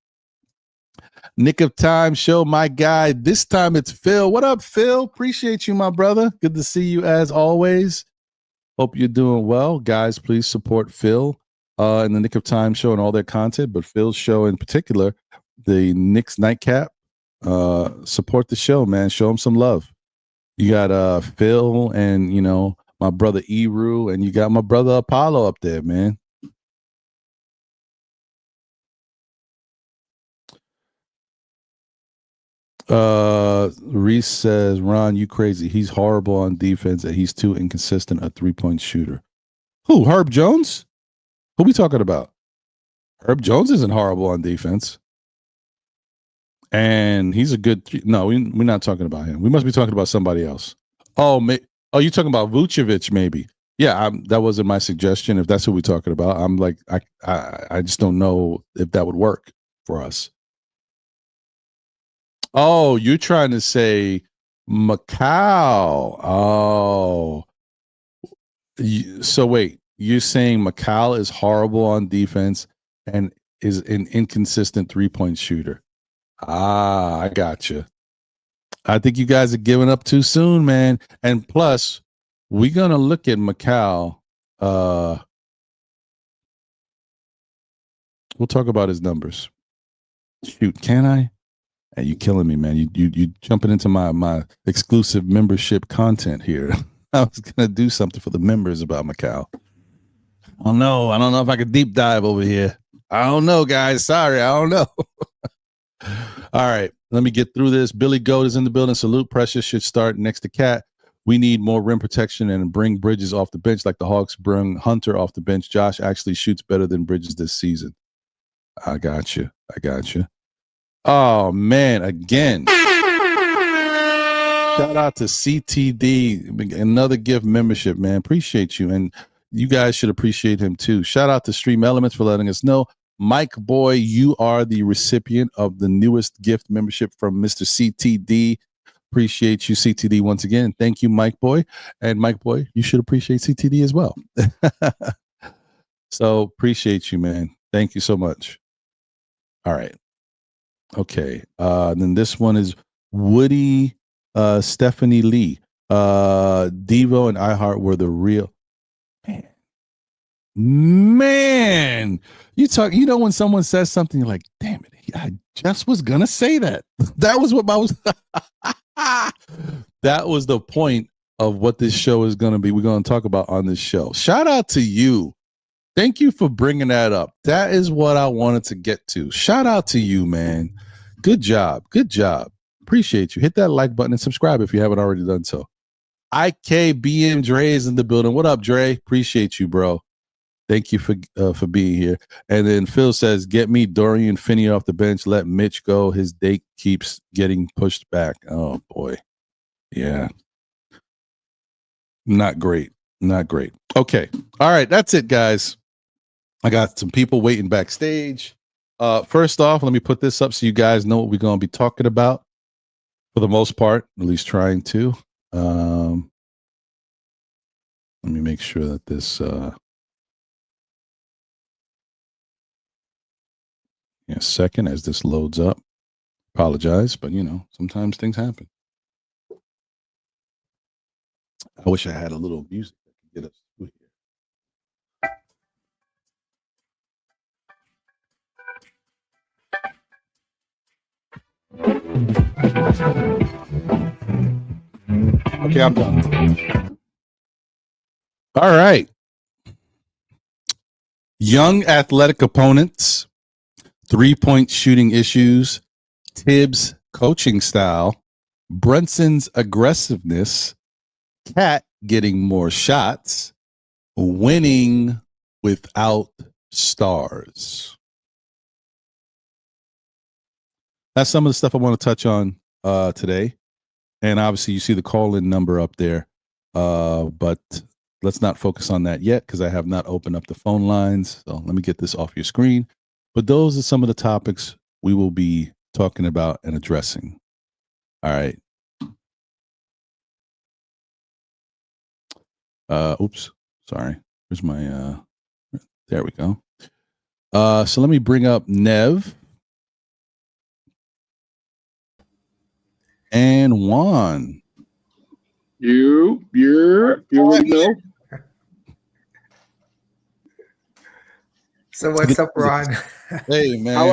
Nick of Time show, my guy. This time it's Phil. What up, Phil? Appreciate you, my brother. Good to see you as always. Hope you're doing well. Guys, please support Phil and the Nick of Time show and all their content, but Phil's show in particular, the Knicks Nightcap. Support the show, man. Show him some love. You got Phil and, my brother Eru, and you got my brother Apollo up there, man. Reese says, Ron, you crazy. He's horrible on defense and he's too inconsistent a 3-point shooter. Who? Herb Jones? Who we talking about? Herb Jones isn't horrible on defense. And he's a good no, we're not talking about him. We must be talking about somebody else. Oh, you're talking about Vucevic, maybe. Yeah, that wasn't my suggestion. If that's who we're talking about, I'm like, I just don't know if that would work for us. Oh, you're trying to say Mikal. Oh. So wait, you're saying Mikal is horrible on defense and is an inconsistent 3-point shooter. I got you. I think you guys are giving up too soon, man. And plus, we're going to look at Mikal. We'll talk about his numbers. Shoot, can I? Hey, you killing me, man. You jumping into my exclusive membership content here. I was going to do something for the members about Mikal. I don't know if I could deep dive over here. I don't know, guys. Sorry, I don't know. All right, let me get through this. Billy Goat is in the building. Salute. Precious should start next to Cat. We need more rim protection and bring Bridges off the bench like the Hawks bring Hunter off the bench. Josh actually shoots better than Bridges this season. I got you. Oh, man, again. Shout out to CTD. Another gift membership, man. Appreciate you. And you guys should appreciate him, too. Shout out to Stream Elements for letting us know. Mike Boy, you are the recipient of the newest gift membership from Mr. CTD. Appreciate you, CTD, once again. Thank you, Mike Boy. And Mike Boy, you should appreciate CTD as well. So appreciate you, man. Thank you so much. All right. Okay. Then this one is Woody Stephanie Lee. Devo and iHeart were the real. Man, you know when someone says something, you're like, damn it, I just was gonna say that. That was what that was the point of what this show is gonna be. We're gonna talk about on this show. Shout out to you. Thank you for bringing that up. That is what I wanted to get to. Shout out to you, man. Good job. Appreciate you. Hit that like button and subscribe if you haven't already done so. IKBM Dre is in the building. What up, Dre? Appreciate you, bro. Thank you for being here. And then Phil says, get me Dorian Finney off the bench. Let Mitch go. His date keeps getting pushed back. Oh, boy. Yeah. Not great. Okay. All right. That's it, guys. I got some people waiting backstage. First off, let me put this up so you guys know what we're going to be talking about for the most part, at least trying to. Let me make sure that this... a second as this loads up. Apologize, but sometimes things happen. I wish I had a little music that could get us through here. Okay, I'm done. All right. Young athletic opponents. 3-point shooting issues, Tibbs' coaching style, Brunson's aggressiveness, Cat getting more shots, winning without stars. That's some of the stuff I want to touch on today. And obviously you see the call-in number up there, but let's not focus on that yet because I have not opened up the phone lines. So let me get this off your screen. But those are some of the topics we will be talking about and addressing. All right. Oops. Sorry. Where's my there we go. So let me bring up Nev and Juan. You already know. So what's up, Ron? Hey, man. How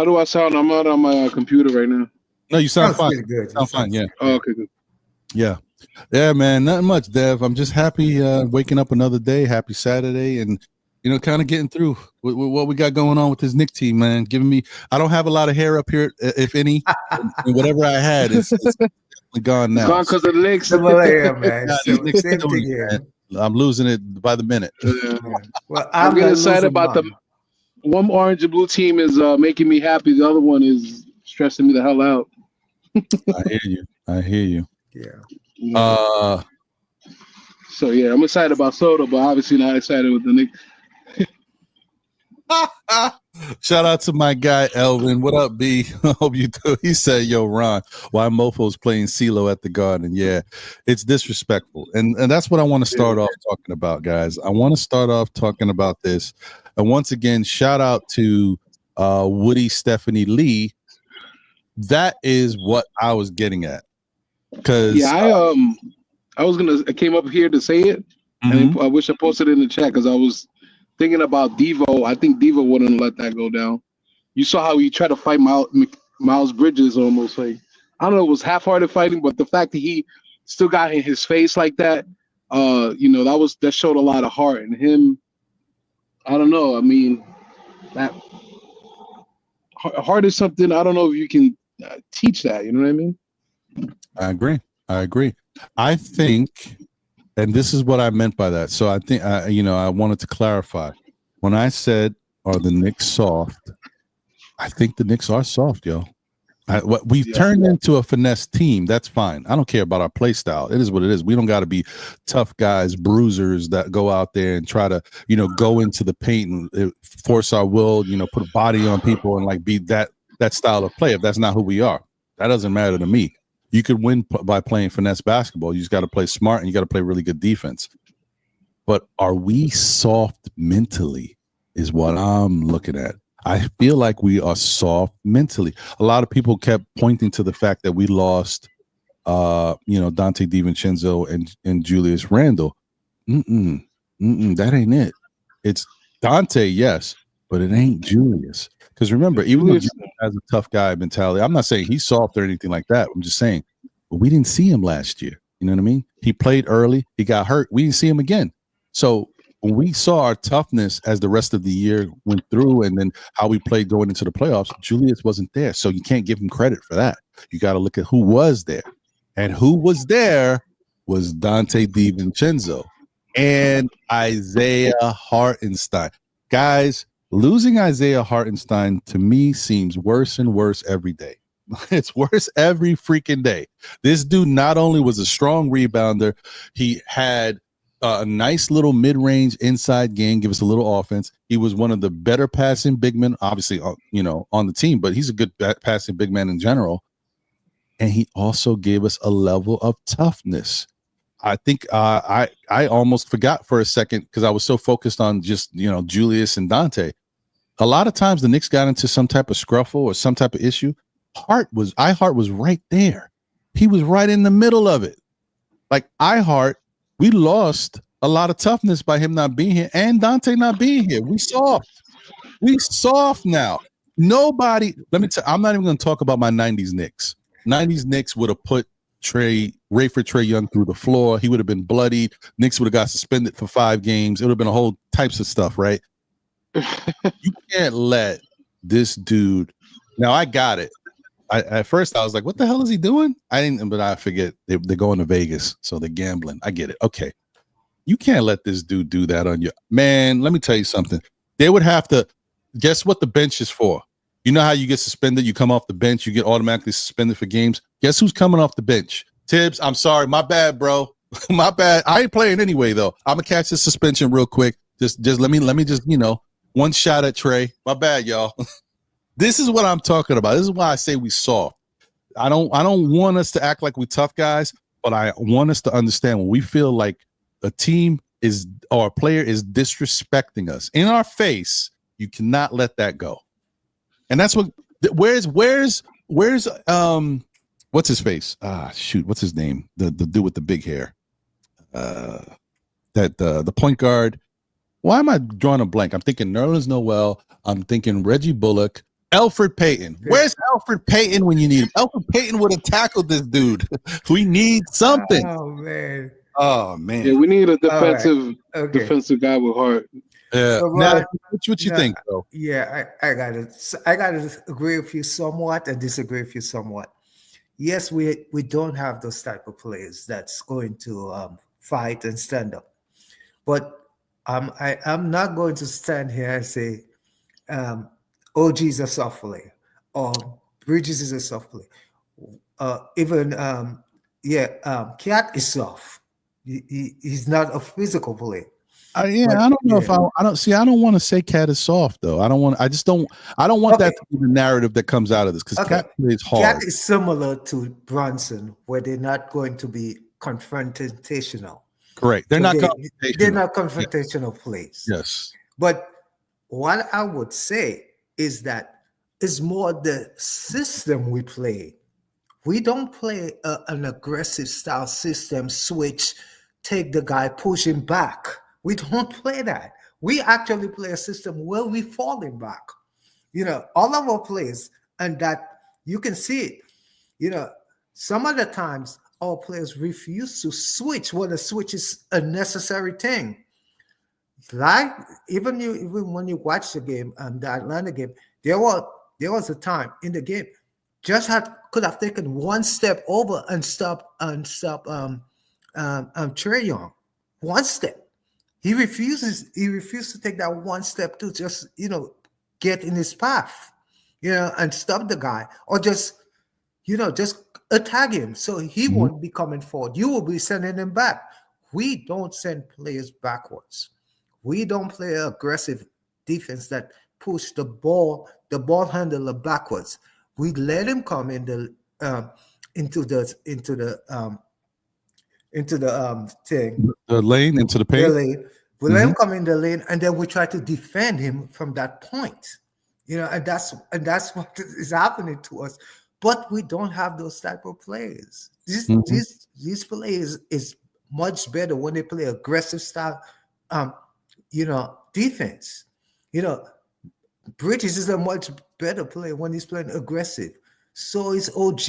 do I sound? I'm out on my computer right now. No, you sound fine. Really good. Sound fine, yeah. Oh, okay, good. Yeah, man. Nothing much, Dev. I'm just happy waking up another day. Happy Saturday, and kind of getting through with what we got going on with this Knicks team, man. I don't have a lot of hair up here, if any. And whatever I had is gone now. Gone because of the Knicks. I'm losing it by the minute. Well, I'm getting excited about them. one orange and blue team is making me happy. The other one is stressing me the hell out. I hear you. I hear you. Yeah. Uh, So yeah, I'm excited about Soto, but obviously not excited with the Knicks. Shout out to my guy Elvin. What up, B? Hope you do. He said, "Yo, Ron, why Mofo's playing CeeLo at the Garden?" Yeah, it's disrespectful, and that's what I want to start off talking about, guys. I want to start off talking about this, and once again, shout out to Woody Stephanie Lee. That is what I was getting at, because Yeah, I came up here to say it, and I wish I posted it in the chat because I was thinking about Devo. I think Devo wouldn't let that go down. You saw how he tried to fight Miles Bridges almost like I don't know, it was half-hearted fighting, but the fact that he still got in his face like that, that showed a lot of heart in him. I don't know. I mean, that heart is something I don't know if you can teach that. You know what I mean? I agree. I agree. I think, and this is what I meant by that. So I think, I wanted to clarify. When I said, "Are the Knicks soft?" I think the Knicks are soft, yo. We've turned into a finesse team. That's fine. I don't care about our play style. It is what it is. We don't got to be tough guys, bruisers that go out there and try to, go into the paint and force our will, put a body on people and like be that style of play. If that's not who we are, that doesn't matter to me. You could win by playing finesse basketball. You just got to play smart and you got to play really good defense. But are we soft mentally is what I'm looking at. I feel like we are soft mentally. A lot of people kept pointing to the fact that we lost, Dante DiVincenzo and Julius Randle. That ain't it. It's Dante, yes, but it ain't Julius. Because remember, even though Julius has a tough guy mentality, I'm not saying he's soft or anything like that. I'm just saying, but we didn't see him last year. You know what I mean? He played early. He got hurt. We didn't see him again. So when we saw our toughness as the rest of the year went through and then how we played going into the playoffs, Julius wasn't there. So you can't give him credit for that. You got to look at who was there. And who was there was Dante DiVincenzo and Isaiah Hartenstein. Guys, losing Isaiah Hartenstein to me seems worse and worse every day. It's worse every freaking day. This dude not only was a strong rebounder, he had a nice little mid-range inside game, give us a little offense. He was one of the better passing big men, obviously, on the team, but he's a good passing big man in general. And he also gave us a level of toughness. I think I almost forgot for a second because I was so focused on just, Julius and Dante. A lot of times the Knicks got into some type of scruffle or some type of issue. Hart was right there. He was right in the middle of it. Like we lost a lot of toughness by him not being here and Dante not being here. We soft now. Nobody, let me tell you, I'm not even going to talk about my 90s Knicks. 90s Knicks would have put Trae Young through the floor. He would have been bloodied. Knicks would have got suspended for 5 games. It would have been a whole types of stuff, right? You can't let this dude. Now I got it. At first I was like, what the hell is he doing? I didn't, but I forget they're going to Vegas, so they're gambling. I get it. Okay. You can't let this dude do that on you. Man, let me tell you something. They would have to guess what the bench is for. You know how you get suspended, you come off the bench, you get automatically suspended for games. Guess who's coming off the bench? Tibbs, I'm sorry. My bad, bro. My bad. I ain't playing anyway, though. I'm gonna catch this suspension real quick. Just let me just, one shot at Trae. My bad, y'all. This is what I'm talking about. This is why I say we soft. I don't want us to act like we tough guys, but I want us to understand when we feel like a team is or a player is disrespecting us in our face, you cannot let that go. And that's what where's what's his face? What's his name? The dude with the big hair. The point guard. Why am I drawing a blank? I'm thinking Nerlens Noel. I'm thinking Reggie Bullock. Elfrid Payton. Where's Elfrid Payton when you need him? Elfrid Payton would have tackled this dude. We need something. Oh man. Yeah, we need a defensive guy with heart. Yeah. So, now, what you think, though? Yeah, I gotta agree with you somewhat and disagree with you somewhat. Yes, we don't have those type of players that's going to fight and stand up. But I'm not going to stand here and say OG is a soft player, or Bridges is a soft player. Even Cat is soft. He's not a physical player. Yeah, But, I don't know if I don't see. I don't want to say Cat is soft though. I don't want. I just don't. I don't want that to be the narrative that comes out of this because Cat plays hard. Cat is similar to Brunson, where they're not going to be confrontational. Correct. They're not. They're not confrontational plays. Yes. But what I would say is that it's more the system we play. We don't play an aggressive style system, switch, take the guy, push him back. We don't play that. We actually play a system where we falling back. All of our plays, and that you can see it. Some of the times our players refuse to switch when a switch is a necessary thing. Like even when you watch the game, the Atlanta game, there was a time in the game could have taken one step over and stop Trae Young. One step. He refused to take that one step to just get in his path, and stop the guy, or just attack him so he won't be coming forward. You will be sending him back. We don't send players backwards. We don't play aggressive defense that push the ball handler backwards. We let him come into the thing, the lane, into the paint. We let him come in the lane, and then we try to defend him from that point. And that's what is happening to us. But we don't have those type of players. These players is much better when they play aggressive style, defense. Bridges is a much better player when he's playing aggressive. So is OG.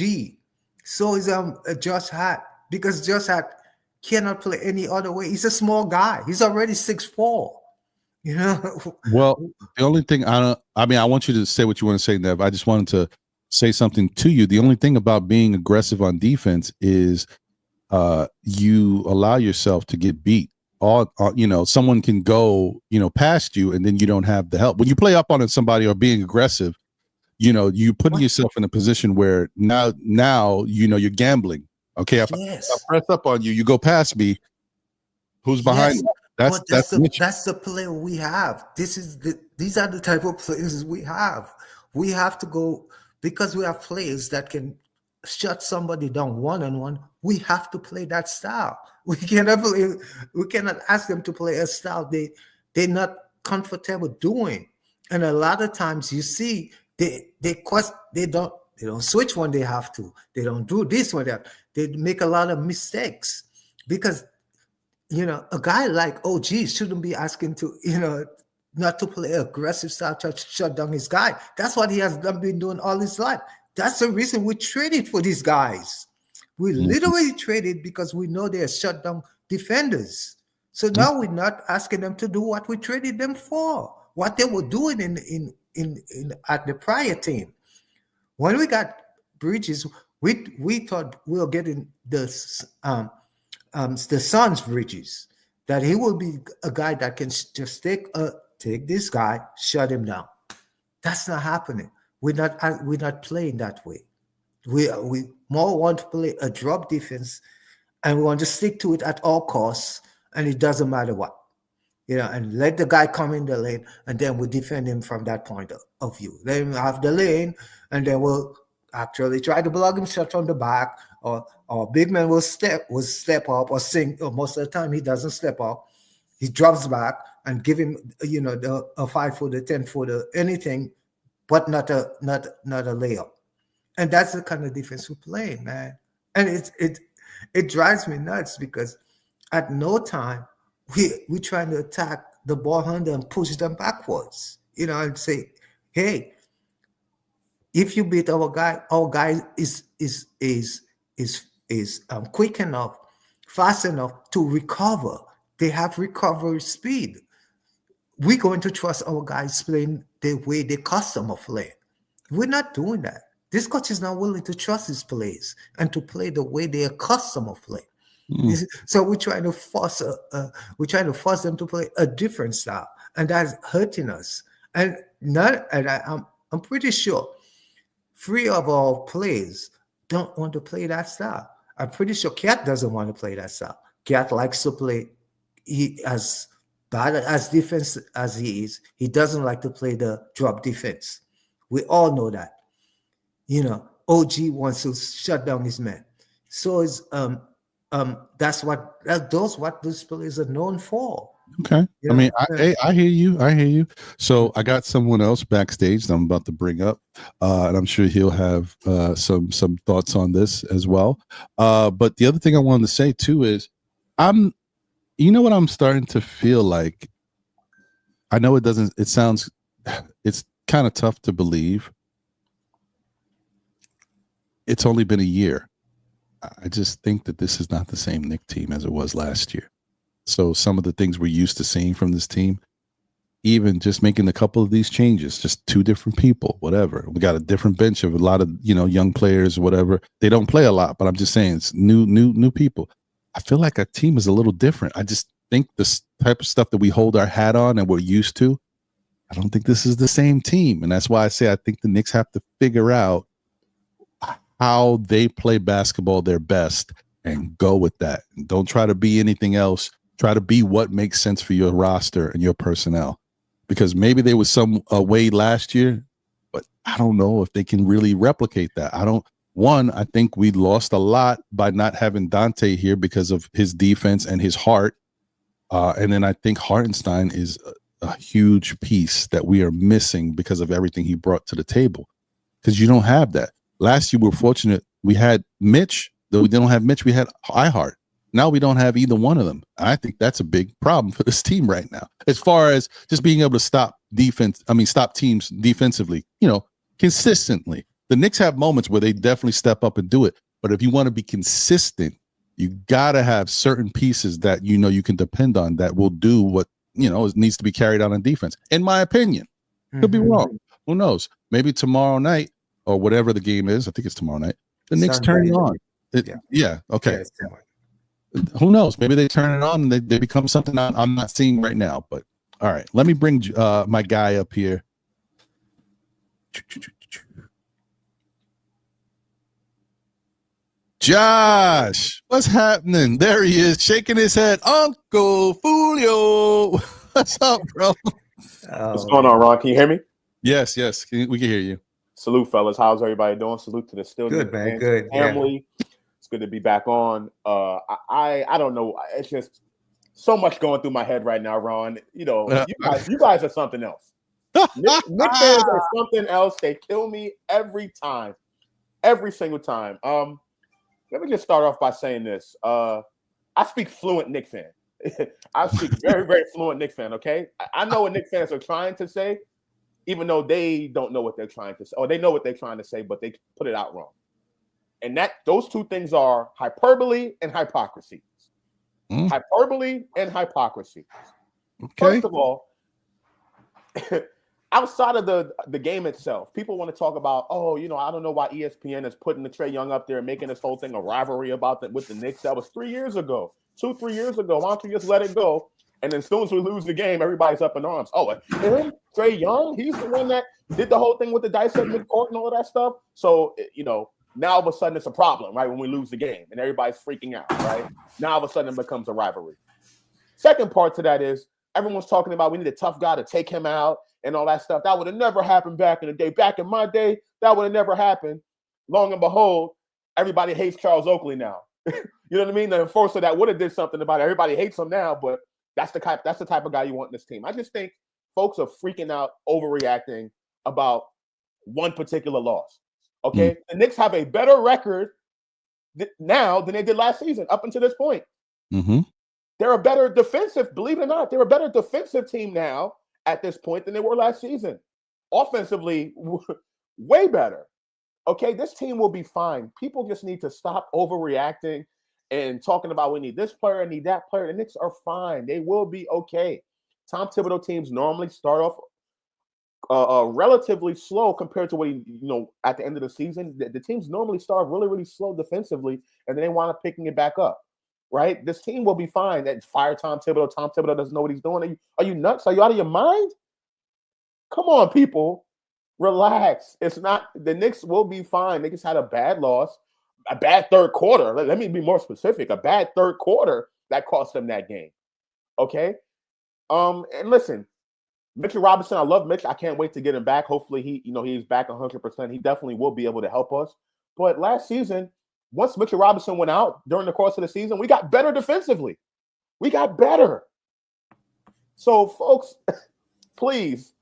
So is Josh Hart, because Josh Hart cannot play any other way. He's a small guy. He's already 6'4". Well, the only thing I want you to say what you want to say, Nev. I just wanted to say something to you. The only thing about being aggressive on defense is you allow yourself to get beat. Someone can go, past you, and then you don't have the help. When you play up on somebody or being aggressive, you put yourself in a position where now you're gambling. Okay, if I press up on you, you go past me. Who's behind me? That's the player we have. These are the type of players we have. We have to go, because we have players that can shut somebody down one-on-one. We have to play that style. We cannot ask them to play a style they're not comfortable doing. And a lot of times you see they don't switch when they have to. They don't do this when they make a lot of mistakes, because a guy like OG shouldn't be asking to not to play aggressive style to shut down his guy. That's what he has been doing all his life. That's the reason we traded for these guys. We literally traded because we know they're shut down defenders. So now we're not asking them to do what we traded them for, what they were doing in at the prior team. When we got Bridges, we thought we were getting the Suns Bridges, that he will be a guy that can just take this guy, shut him down. That's not happening. We're not playing that way. We more want to play a drop defense, and we want to stick to it at all costs, and it doesn't matter what. And let the guy come in the lane, and then we defend him from that point of view. Let him have the lane, and then we'll actually try to block him shot on the back, or big man will step up or sink. Or most of the time he doesn't step up. He drops back and give him a 5-footer, 10-footer, anything, but not a layup. And that's the kind of defense we're playing, man. And it drives me nuts, because at no time we trying to attack the ball handler and push them backwards. And say, hey, if you beat our guy is quick enough, fast enough to recover. They have recovery speed. We're going to trust our guys playing the way they custom play. We're not doing that. This coach is not willing to trust his players and to play the way they are custom play. So we're trying to force them to play a different style, and that's hurting us. And I'm pretty sure 3 of our players don't want to play that style. I'm pretty sure Cat doesn't want to play that style. Cat likes to play. He as bad as defense as he is, he doesn't like to play the drop defense. We all know that. OG wants to shut down his man. So it's what those players are known for. Okay. I mean, I hear you. I hear you. So I got someone else backstage that I'm about to bring up, and I'm sure he'll have some thoughts on this as well. But the other thing I wanted to say too is, what I'm starting to feel like. I know it doesn't. It sounds. It's kind of tough to believe. It's only been a year. I just think that this is not the same Knicks team as it was last year. So some of the things we're used to seeing from this team, even just making a couple of these changes, just 2 different people, whatever. We got a different bench of a lot of, young players, whatever. They don't play a lot, but I'm just saying it's new people. I feel like our team is a little different. I just think this type of stuff that we hold our hat on and we're used to, I don't think this is the same team. And that's why I say I think the Knicks have to figure out how they play basketball their best and go with that. And don't try to be anything else. Try to be what makes sense for your roster and your personnel, because maybe there was some way last year, but I don't know if they can really replicate that. I think we lost a lot by not having Dante here because of his defense and his heart. And then I think Hartenstein is a huge piece that we are missing because of everything he brought to the table, because you don't have that. Last year, we were fortunate. We had Mitch. Though we didn't have Mitch, we had iHeart. Now we don't have either one of them. I think that's a big problem for this team right now, as far as just being able to stop teams defensively, consistently. The Knicks have moments where they definitely step up and do it. But if you want to be consistent, you got to have certain pieces that, you can depend on that will do what, needs to be carried out on defense. In my opinion, could be wrong. Who knows? Maybe tomorrow night or whatever the game is. I think it's tomorrow night. The Knicks turn it on. Yeah. Okay. Yeah, who knows? Maybe they turn it on and they become something I'm not seeing right now. But all right, let me bring my guy up here. Josh, what's happening? There he is, shaking his head. Uncle Julio, what's up, bro? What's going on, Ron? Can you hear me? Yes, we can hear you. Salute, fellas. How's everybody doing? Salute to the Still good, man. Good family. Yeah. It's good to be back on. I don't know. It's just so much going through my head right now, Ron. You guys are something else. Knicks fans are something else. They kill me every time, every single time. Let me just start off by saying this. I speak fluent Knicks fan. I speak very, very fluent Knicks fan. Okay, I know what Knicks fans are trying to say, even though they don't know what they're trying to say, or they know what they're trying to say, but they put it out wrong. And those 2 things are hyperbole and hypocrisy. Hyperbole and hypocrisy. Okay. First of all, outside of the game itself, people want to talk about, I don't know why ESPN is putting the Trae Young up there and making this whole thing a rivalry with the Knicks. That was 3 years ago, 2-3 years ago. Why don't you just let it go? And then as soon as we lose the game, everybody's up in arms. Oh, him, Trae Young, he's the one that did the whole thing with the dissect midcourt and all of that stuff. So, now all of a sudden it's a problem, right? When we lose the game and everybody's freaking out, right? Now all of a sudden it becomes a rivalry. Second part to that is everyone's talking about we need a tough guy to take him out and all that stuff. That would have never happened back in the day. Back in my day, that would have never happened. Long and behold, everybody hates Charles Oakley now. You know what I mean? The enforcer that would have did something about it. Everybody hates him now, but that's the type of guy you want in this team. I just think folks are freaking out, overreacting about one particular loss. Okay, the Knicks have a better record now than they did last season up until this point. They're a better defensive, believe it or not, they're a better defensive team now at this point than they were last season. Offensively, way better. Okay, this team will be fine. People just need to stop overreacting and talking about we need this player, need that player. The Knicks are fine. They will be okay. Tom Thibodeau teams normally start off relatively slow compared to what at the end of the season. The teams normally start really, really slow defensively, and then they wind up picking it back up. Right? This team will be fine. That fire Tom Thibodeau. Tom Thibodeau doesn't know what he's doing. Are you nuts? Are you out of your mind? Come on, people. Relax. It's not the Knicks will be fine. They just had a bad loss, a bad third quarter. Let me be more specific. A bad third quarter that cost them that game. Okay. And listen, Mitchell Robinson, I love Mitch. I can't wait to get him back. Hopefully he's back 100%. He definitely will be able to help us. But last season, once Mitchell Robinson went out during the course of the season, we got better defensively. We got better. So, folks, please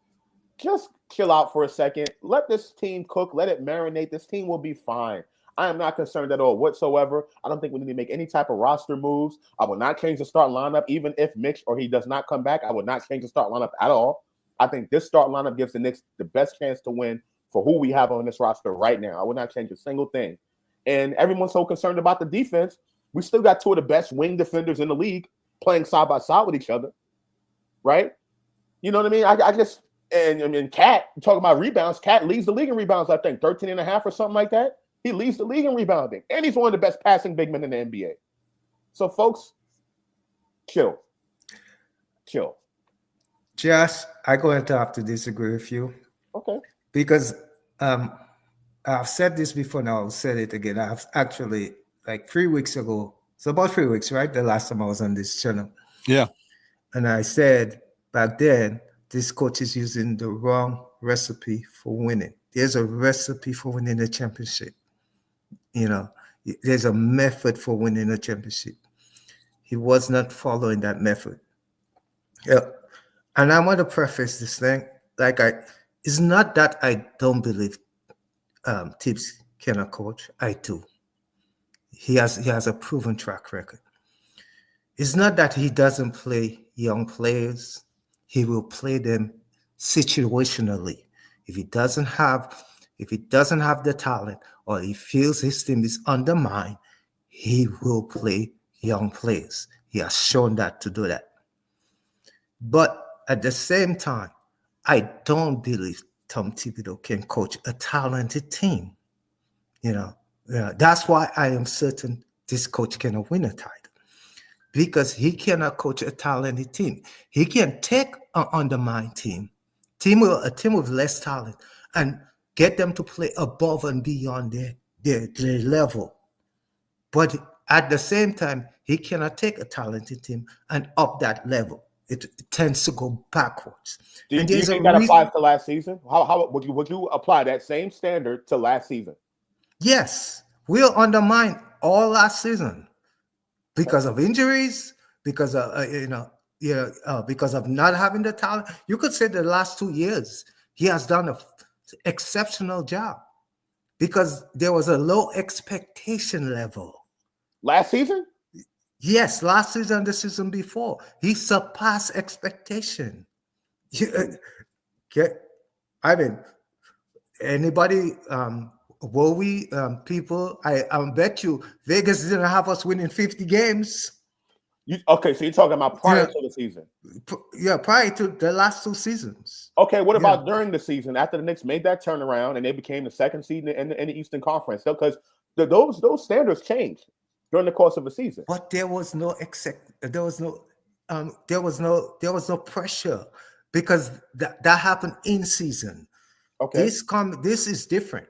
just chill out for a second. Let this team cook. Let it marinate. This team will be fine. I am not concerned at all whatsoever. I don't think we need to make any type of roster moves. I will not change the start lineup, even if Mitch or he does not come back. I would not change the start lineup at all. I think this start lineup gives the Knicks the best chance to win for who we have on this roster right now. I would not change a single thing. And everyone's so concerned about the defense. We still got two of the best wing defenders in the league playing side by side with each other, right? You know what I mean? I just and Cat, talking about rebounds, Cat leads the league in rebounds, I think 13 and a half or something like that. He leads the league in rebounding, and he's one of the best passing big men in the NBA. So, folks, chill. Josh, I'm going to have to disagree with you. Okay. Because I've said this before, now I'll say it again. I've actually, like 3 weeks ago, so about 3 weeks, right? The last time I was on this channel. Yeah. And I said back then, this coach is using the wrong recipe for winning. There's a recipe for winning a championship. You know, there's a method for winning a championship. He was not following that method. Yeah. And I want to preface this thing. It's not that I don't believe Tibbs cannot coach. I do. He has a proven track record. It's not that he doesn't play young players. He will play them situationally. If he doesn't have the talent, or he feels his team is undermined, he will play young players. He has shown that to do that. But at the same time, I don't believe Tom Thibodeau can coach a talented team. That's why I am certain this coach cannot win a title, because he cannot coach a talented team. He can take an undermined team a team with less talent, and get them to play above and beyond their level. But at the same time, he cannot take a talented team and up that level. It tends to go backwards. Do you think that applies to last season? How would you apply that same standard to last season? Yes, we'll undermine all last season because of injuries, because of because of not having the talent. You could say the last 2 years he has done an exceptional job because there was a low expectation level. Last season? Yes, last season, the season before, he surpassed expectation. I mean, anybody, people, I bet you Vegas didn't have us winning 50 games. Okay, so you're talking about prior to the season? Yeah, prior to the last 2 seasons. Okay, what about during the season after the Knicks made that turnaround and they became the second seed in the Eastern Conference? Because those standards changed during the course of a season. But there was no pressure because that happened in season. Okay, this is different.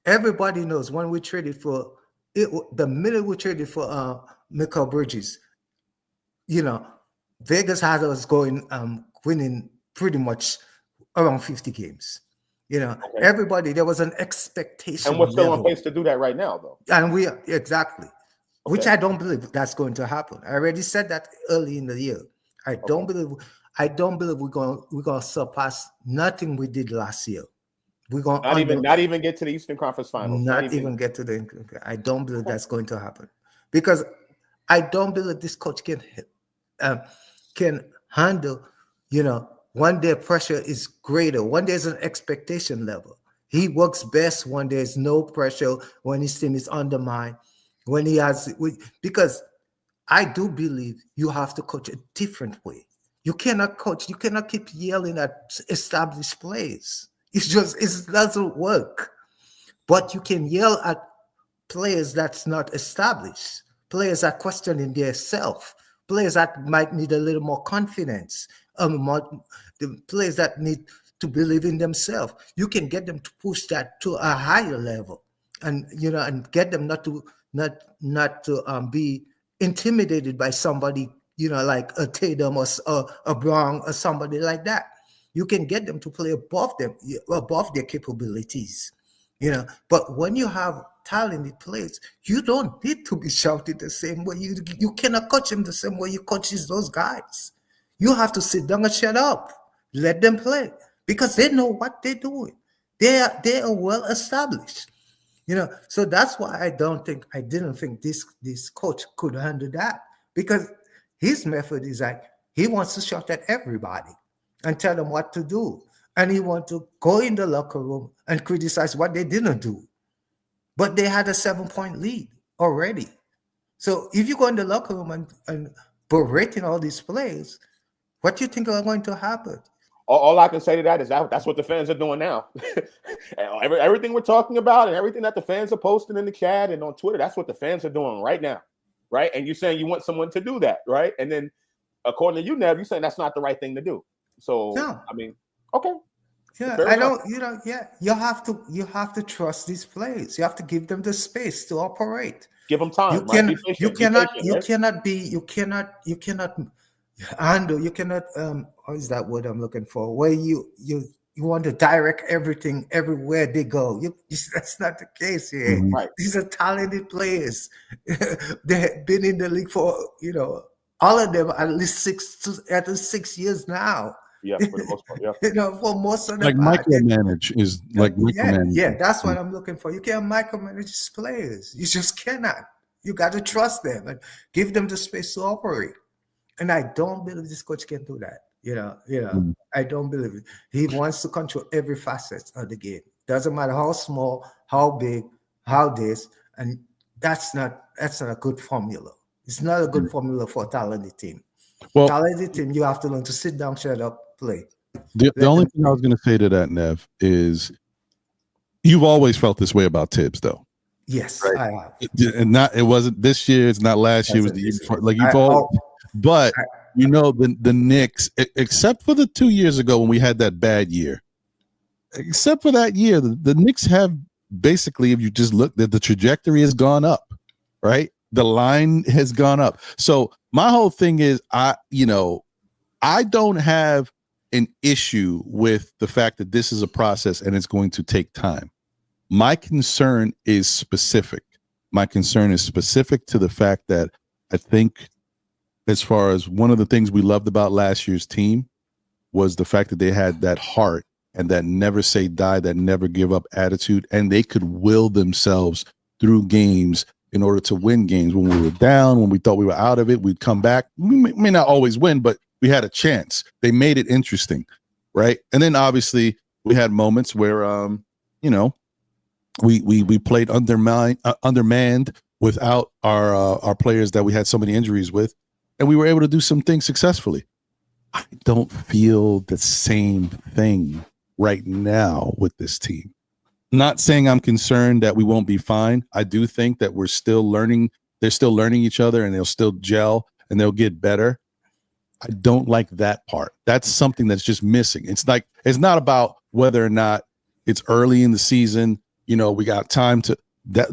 Everybody knows when we traded for it, the minute we traded for Mikal Bridges, Vegas had us going winning pretty much around 50 games. Everybody, there was an expectation. And we're still on pace to do that right now, though. And we exactly, which I don't believe that's going to happen. I already said that early in the year. I don't believe we're going to surpass nothing we did last year. We're going not even get to the Eastern Conference Finals. Not even get to the. I don't believe that's going to happen because I don't believe this coach can handle. When their pressure is greater, when there's an expectation level. He works best when there's no pressure, when his team is undermined, because I do believe you have to coach a different way. You cannot keep yelling at established plays. It doesn't work. But you can yell at players that's not established, players that are questioning their self, players that might need a little more confidence, the players that need to believe in themselves. You can get them to push that to a higher level, and and get them not to be intimidated by somebody, like a Tatum or a Brown or somebody like that. You can get them to play above their capabilities, But when you have talented players, you don't need to be shouted the same way. You cannot coach them the same way you coach those guys. You have to sit down and shut up. Let them play because they know what they're doing. They are well established. So that's why I didn't think this coach could handle that, because his method is like he wants to shout at everybody and tell them what to do. And he wants to go in the locker room and criticize what they didn't do. But they had a 7-point lead already. So if you go in the locker room and berating all these players, what do you think are going to happen? All I can say to that is that's what the fans are doing now. Everything we're talking about and everything that the fans are posting in the chat and on Twitter, that's what the fans are doing right now, right? And you're saying you want someone to do that, right? And then according to you, Nev, you're saying that's not the right thing to do. So, no. I mean, okay. Yeah, I don't, you have to trust these players. You have to give them the space to operate. Give them time. You cannot handle, you cannot, what is that word I'm looking for? Where you want to direct everything everywhere they go. That's not the case here. Mm-hmm. Right. These are talented players. They have been in the league for, all of them at least 6 years now. Yeah, for the most part, yeah. For most of them. Like micromanage is like micromanage. Yeah, that's what I'm looking for. You can't micromanage these players. You just cannot. You got to trust them and give them the space to operate. And I don't believe this coach can do that. I don't believe it. He wants to control every facet of the game. Doesn't matter how small, how big, how this, and that's not a good formula. It's not a good formula for a talented team. Well, talented team, you have to learn to sit down, shut up, play. The only thing I was going to say to that, Nev, is you've always felt this way about Tibbs, though. Yes, right? I have. It wasn't this year. It's not last year. It was the year before. Like you've always, but the Knicks, except for the 2 years ago when we had that bad year, except for that year, the Knicks have basically, if you just look, the trajectory has gone up, right? The line has gone up. So my whole thing is, I don't have an issue with the fact that this is a process and it's going to take time. My concern is specific. My concern is specific to the fact that I think, as far as one of the things we loved about last year's team was the fact that they had that heart and that never say die, that never give up attitude, and they could will themselves through games in order to win games. When we were down, when we thought we were out of it, we'd come back. We may not always win, but we had a chance. They made it interesting, right? And then obviously we had moments where, we played undermanned without our players that we had so many injuries with, and we were able to do some things successfully. I don't feel the same thing right now with this team. Not saying I'm concerned that we won't be fine. I do think that we're still learning. They're still learning each other, and they'll still gel and they'll get better. I don't like that part. That's something that's just missing. It's not about whether or not it's early in the season. We got time to that.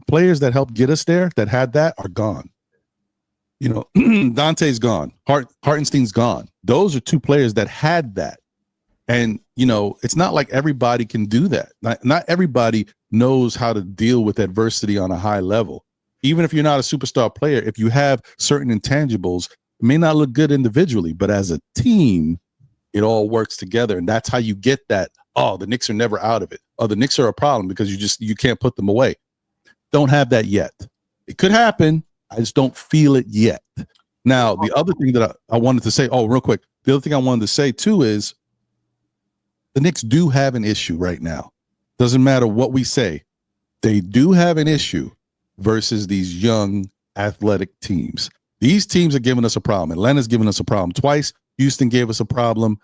Players that helped get us there, that had that, are gone. Dante's gone. Hartenstein's gone. Those are two players that had that. And, it's not like everybody can do that. Not everybody knows how to deal with adversity on a high level. Even if you're not a superstar player, if you have certain intangibles, it may not look good individually, but as a team, it all works together. And that's how you get that. Oh, the Knicks are never out of it. Oh, the Knicks are a problem because you can't put them away. Don't have that yet. It could happen. I just don't feel it yet. Now, the other thing that I wanted to say, real quick, the other thing I wanted to say too is the Knicks do have an issue right now. Doesn't matter what we say. They do have an issue versus these young athletic teams. These teams are giving us a problem. Atlanta's given us a problem twice. Houston gave us a problem.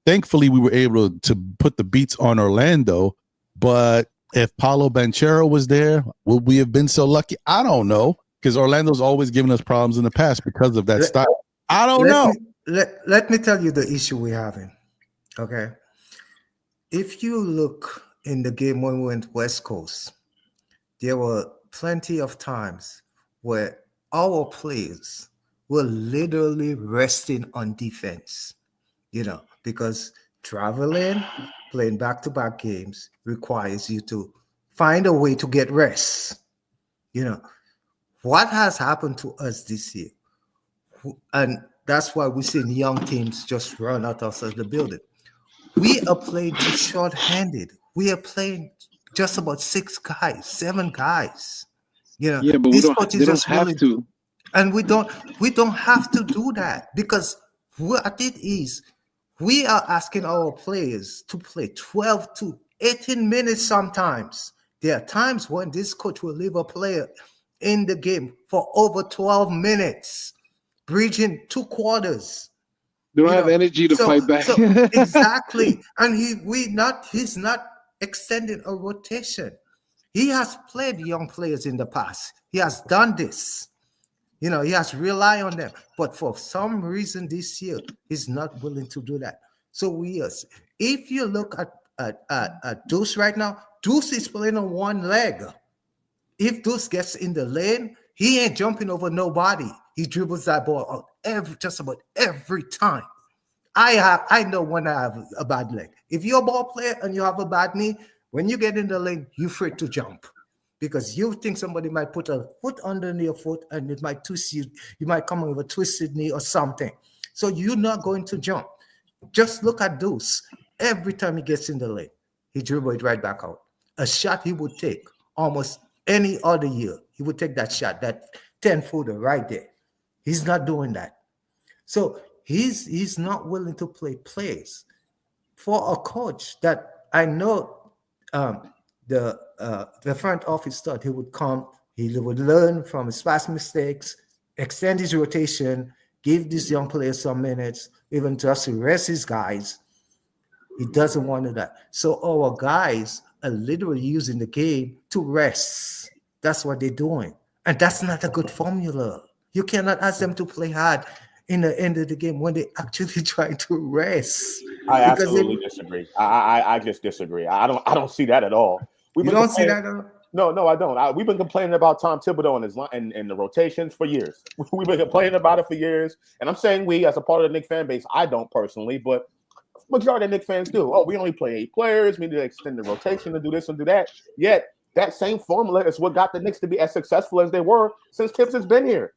Thankfully, we were able to put the beats on Orlando. But if Paolo Banchero was there, would we have been so lucky? I don't know, because Orlando's always given us problems in the past because of that style. I don't know. Let me tell you the issue we're having. Okay. If you look in the game when we went West Coast, there were plenty of times where our players were literally resting on defense, because traveling, playing back-to-back games requires you to find a way to get rest. What has happened to us this year? And that's why we're seeing young teams just run out of the building. We are playing too short-handed. We are playing just about 6 guys, 7 guys. Yeah, but this they don't have to. And we don't have to do that, because what it is, we are asking our players to play 12 to 18 minutes sometimes. There are times when this coach will leave a player in the game for over 12 minutes, bridging 2 quarters. They don't have energy to fight back. Exactly. And he's not extending a rotation. He has played young players in the past. He has done this. He has relied on them. But for some reason this year, he's not willing to do that. So if you look at Deuce right now, Deuce is playing on one leg. If Deuce gets in the lane, he ain't jumping over nobody. He dribbles that ball out just about every time. I know when I have a bad leg. If you're a ball player and you have a bad knee, when you get in the lane, you're afraid to jump, because you think somebody might put a foot under your foot and it might twist you. You might come with a twisted knee or something. So you're not going to jump. Just look at Deuce. Every time he gets in the lane, he dribbles it right back out. A shot he would take almost any other year. He would take that shot, that 10-footer right there. He's not doing that. So he's not willing to play plays. For a coach that I know the front office thought he would come, he would learn from his past mistakes, extend his rotation, give these young players some minutes, even just to rest his guys. He doesn't want to do that. So our guys are literally using the game to rest. That's what they're doing. And that's not a good formula. You cannot ask them to play hard in the end of the game when they actually trying to rest. I absolutely disagree. I just disagree. I don't see that at all. You don't see that at all? No, I don't. We've been complaining about Tom Thibodeau and his and the rotations for years. We've been complaining about it for years. And I'm saying we, as a part of the Knicks fan base, I don't personally, but majority of Knicks fans do. Oh, we only play 8 players. We need to extend the rotation to do this and do that. Yet that same formula is what got the Knicks to be as successful as they were since Tibbs has been here.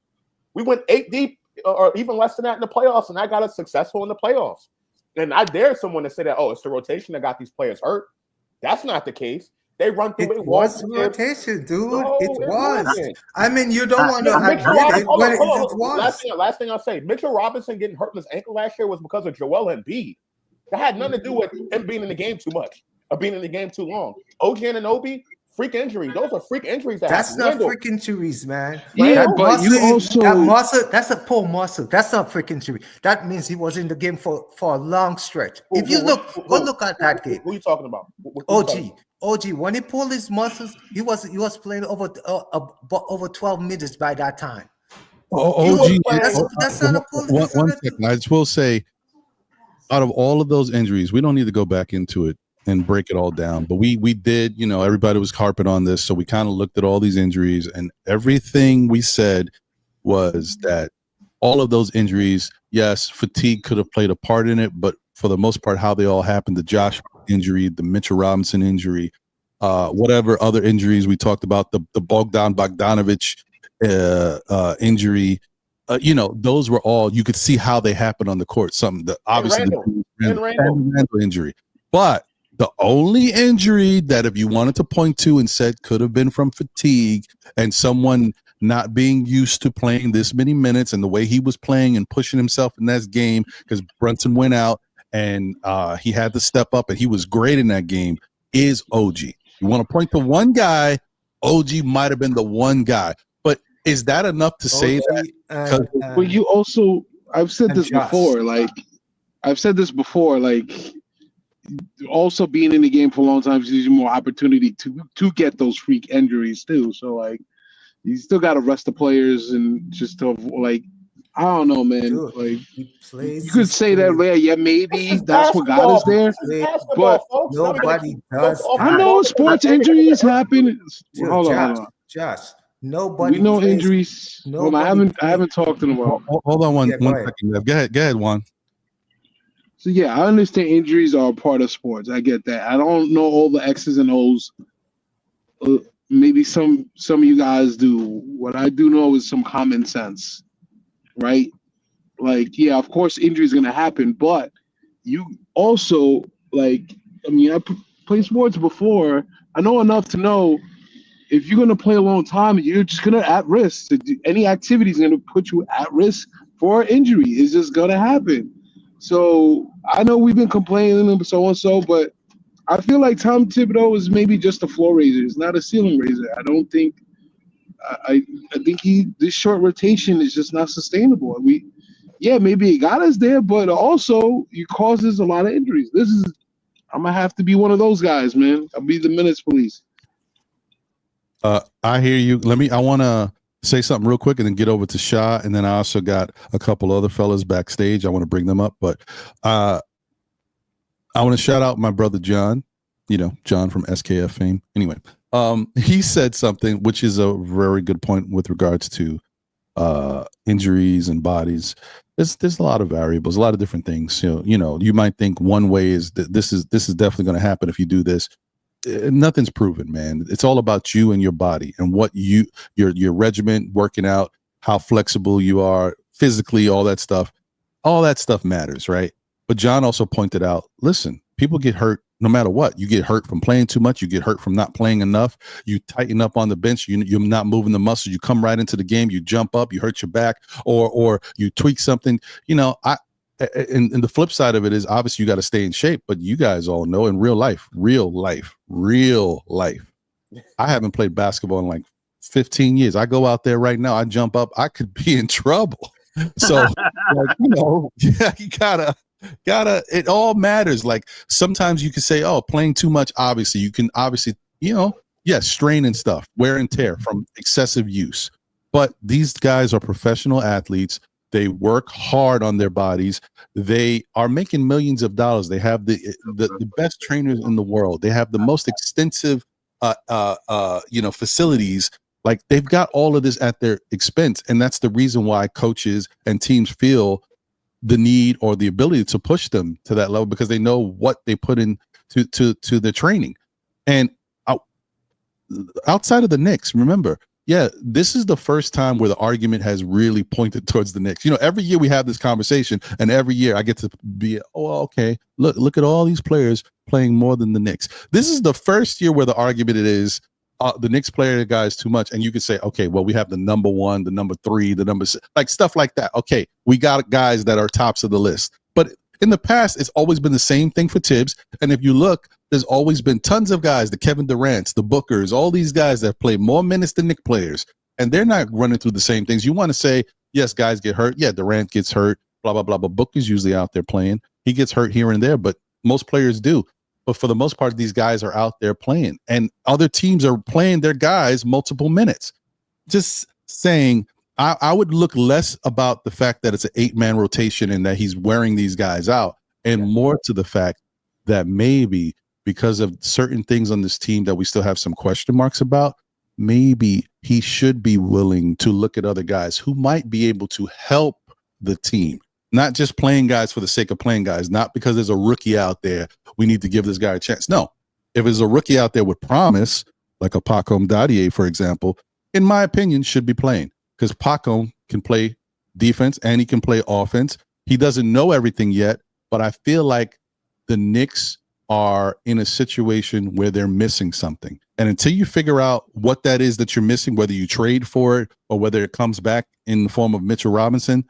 We went 8 deep or even less than that in the playoffs, and that got us successful in the playoffs. And I dare someone to say that, oh, it's the rotation that got these players hurt. That's not the case. They run through it. It was rotation, dude. No, it was. Wasn't. I mean, you don't want to admit it, hold but it on. was. Last thing I'll say, Mitchell Robinson getting hurt in his ankle last year was because of Joel Embiid. That had nothing to do with him being in the game too much or being in the game too long. OG Anunoby, freak injury. Those are freak injuries. That's not freak injuries, man. Yeah, but you also that muscle. That's a pull muscle. That's not freak injury. That means he was in the game for a long stretch. If you look at that game. Who are you talking about? OG, when he pulled his muscles, he was playing over 12 minutes by that time. OG, that's not a pull. One second. I just will say, out of all of those injuries, we don't need to go back into it and break it all down. But we did, everybody was harping on this. So we kind of looked at all these injuries, and everything we said was that all of those injuries, yes, fatigue could have played a part in it, but for the most part, how they all happened, the Josh injury, the Mitchell Robinson injury, whatever other injuries we talked about, the Bogdanovich injury, those were all, you could see how they happened on the court. Something that obviously Randall injury, but the only injury that if you wanted to point to and said could have been from fatigue and someone not being used to playing this many minutes and the way he was playing and pushing himself in that game, because Brunson went out and he had to step up and he was great in that game, is OG. You want to point to one guy, OG might have been the one guy. But is that enough to say that? But you also, I've said this before, also being in the game for a long time gives you more opportunity to get those freak injuries too. So you still got to rest the players and just to I don't know, man. Dude, Like he plays you could his say that, game. yeah, maybe This is that's what got us basketball. there. This is But basketball, folks. Now we gotta Nobody keep does folks off I that. the know ball because sports they're gonna injuries get hurt. happen. Dude, Hold on. Josh, We nobody know plays. injuries. Hold on, Nobody I haven't talked in a while. Hold on one Yeah, go ahead. second. Go ahead, Juan. So yeah, I understand injuries are a part of sports. I get that. I don't know all the X's and O's. Maybe some of you guys do. What I do know is some common sense, right? Like, yeah, of course, injury is gonna happen, but you also like. I mean, I played sports before. I know enough to know if you're gonna play a long time, you're just gonna at risk. Any activity is gonna put you at risk for injury. It's just gonna happen. So I know we've been complaining and so and so, but I feel like Tom Thibodeau is maybe just a floor raiser. It's not a ceiling raiser. I don't think. I think this short rotation is just not sustainable. Maybe it got us there, but also it causes a lot of injuries. I'm gonna have to be one of those guys, man. I'll be the minutes police. I hear you. I want to say something real quick and then get over to Shah. And then I also got a couple other fellas backstage. I want to bring them up, but I want to shout out my brother, John, John from SKF fame. Anyway, he said something, which is a very good point with regards to injuries and bodies. There's a lot of variables, a lot of different things. You might think one way is that this is definitely going to happen if you do this. Nothing's proven, man. It's all about you and your body and what your regimen, working out, how flexible you are physically, all that stuff matters, right? But John also pointed out, listen, people get hurt no matter what. You get hurt from playing too much. You get hurt from not playing enough. You tighten up on the bench. You're not moving the muscles. You come right into the game. You jump up. You hurt your back, or you tweak something. And the flip side of it is obviously you got to stay in shape. But you guys all know in real life, I haven't played basketball in like 15 years. I go out there right now. I jump up. I could be in trouble. So, you gotta. It all matters. Like sometimes you can say, oh, playing too much. Obviously, you can strain and stuff, wear and tear from excessive use. But these guys are professional athletes. They work hard on their bodies. They are making millions of dollars. They have the best trainers in the world. They have the most extensive, facilities. Like they've got all of this at their expense, and that's the reason why coaches and teams feel the need or the ability to push them to that level, because they know what they put in to their training. And outside of the Knicks, remember, this is the first time where the argument has really pointed towards the Knicks. Every year we have this conversation, and every year I get to be, okay, look at all these players playing more than the Knicks. This is the first year where the argument is the Knicks player guy is too much, and you can say, okay, well, we have the number 1, the number 3, the number 6, like stuff like that. Okay, we got guys that are tops of the list, but in the past, it's always been the same thing for Tibbs. And if you look, there's always been tons of guys, the Kevin Durant's, the Bookers, all these guys that play more minutes than Knicks players, and they're not running through the same things. You want to say, yes, guys get hurt. Yeah, Durant gets hurt, blah, blah, blah, but Booker's usually out there playing. He gets hurt here and there, but most players do. But for the most part, these guys are out there playing, and other teams are playing their guys multiple minutes. Just saying, I would look less about the fact that it's an 8-man rotation and that he's wearing these guys out, and more to the fact that maybe because of certain things on this team that we still have some question marks about, maybe he should be willing to look at other guys who might be able to help the team. Not just playing guys for the sake of playing guys, not because there's a rookie out there, we need to give this guy a chance. No, if there's a rookie out there with promise, like a Paco Dadier, for example, in my opinion, should be playing, because Paco can play defense and he can play offense. He doesn't know everything yet, but I feel like the Knicks are in a situation where they're missing something. And until you figure out what that is that you're missing, whether you trade for it or whether it comes back in the form of Mitchell Robinson,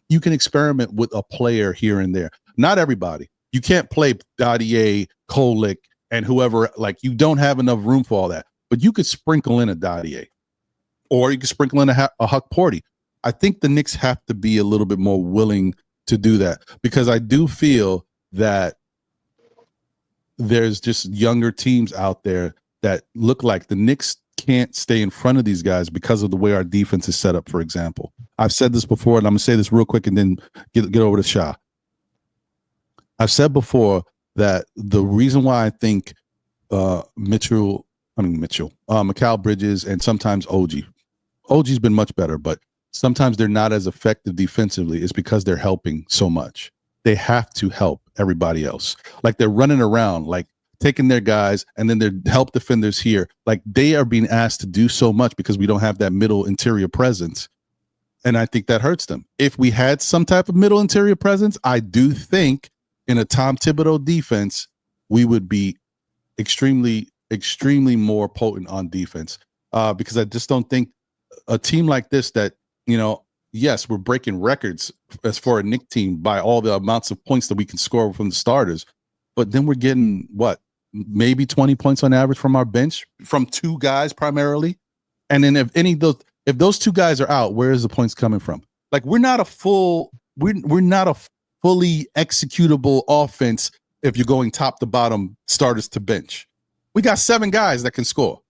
you can experiment with a player here and there. Not everybody. You can't play Dadier, Kolek, and whoever. Like, you don't have enough room for all that. But you could sprinkle in a Dadier, or you could sprinkle in a Huck Porty. I think the Knicks have to be a little bit more willing to do that, because I do feel that there's just younger teams out there that look like the Knicks can't stay in front of these guys because of the way our defense is set up, for example. I've said this before, and I'm gonna say this real quick, and then get over to Sha. I've said before that the reason why I think Mikal Bridges, and sometimes OG's been much better, but sometimes they're not as effective defensively is because they're helping so much. They have to help everybody else. Like they're running around, like taking their guys, and then their help defenders here. Like they are being asked to do so much because we don't have that middle interior presence. And I think that hurts them. If we had some type of middle interior presence, I do think in a Tom Thibodeau defense, we would be extremely, extremely more potent on defense. Because I just don't think a team like this that, yes, we're breaking records as for a Knicks team by all the amounts of points that we can score from the starters. But then we're getting maybe 20 points on average from our bench from two guys primarily. And then if those two guys are out, where is the points coming from? Like we're not a fully executable offense if you're going top to bottom, starters to bench. We got 7 guys that can score.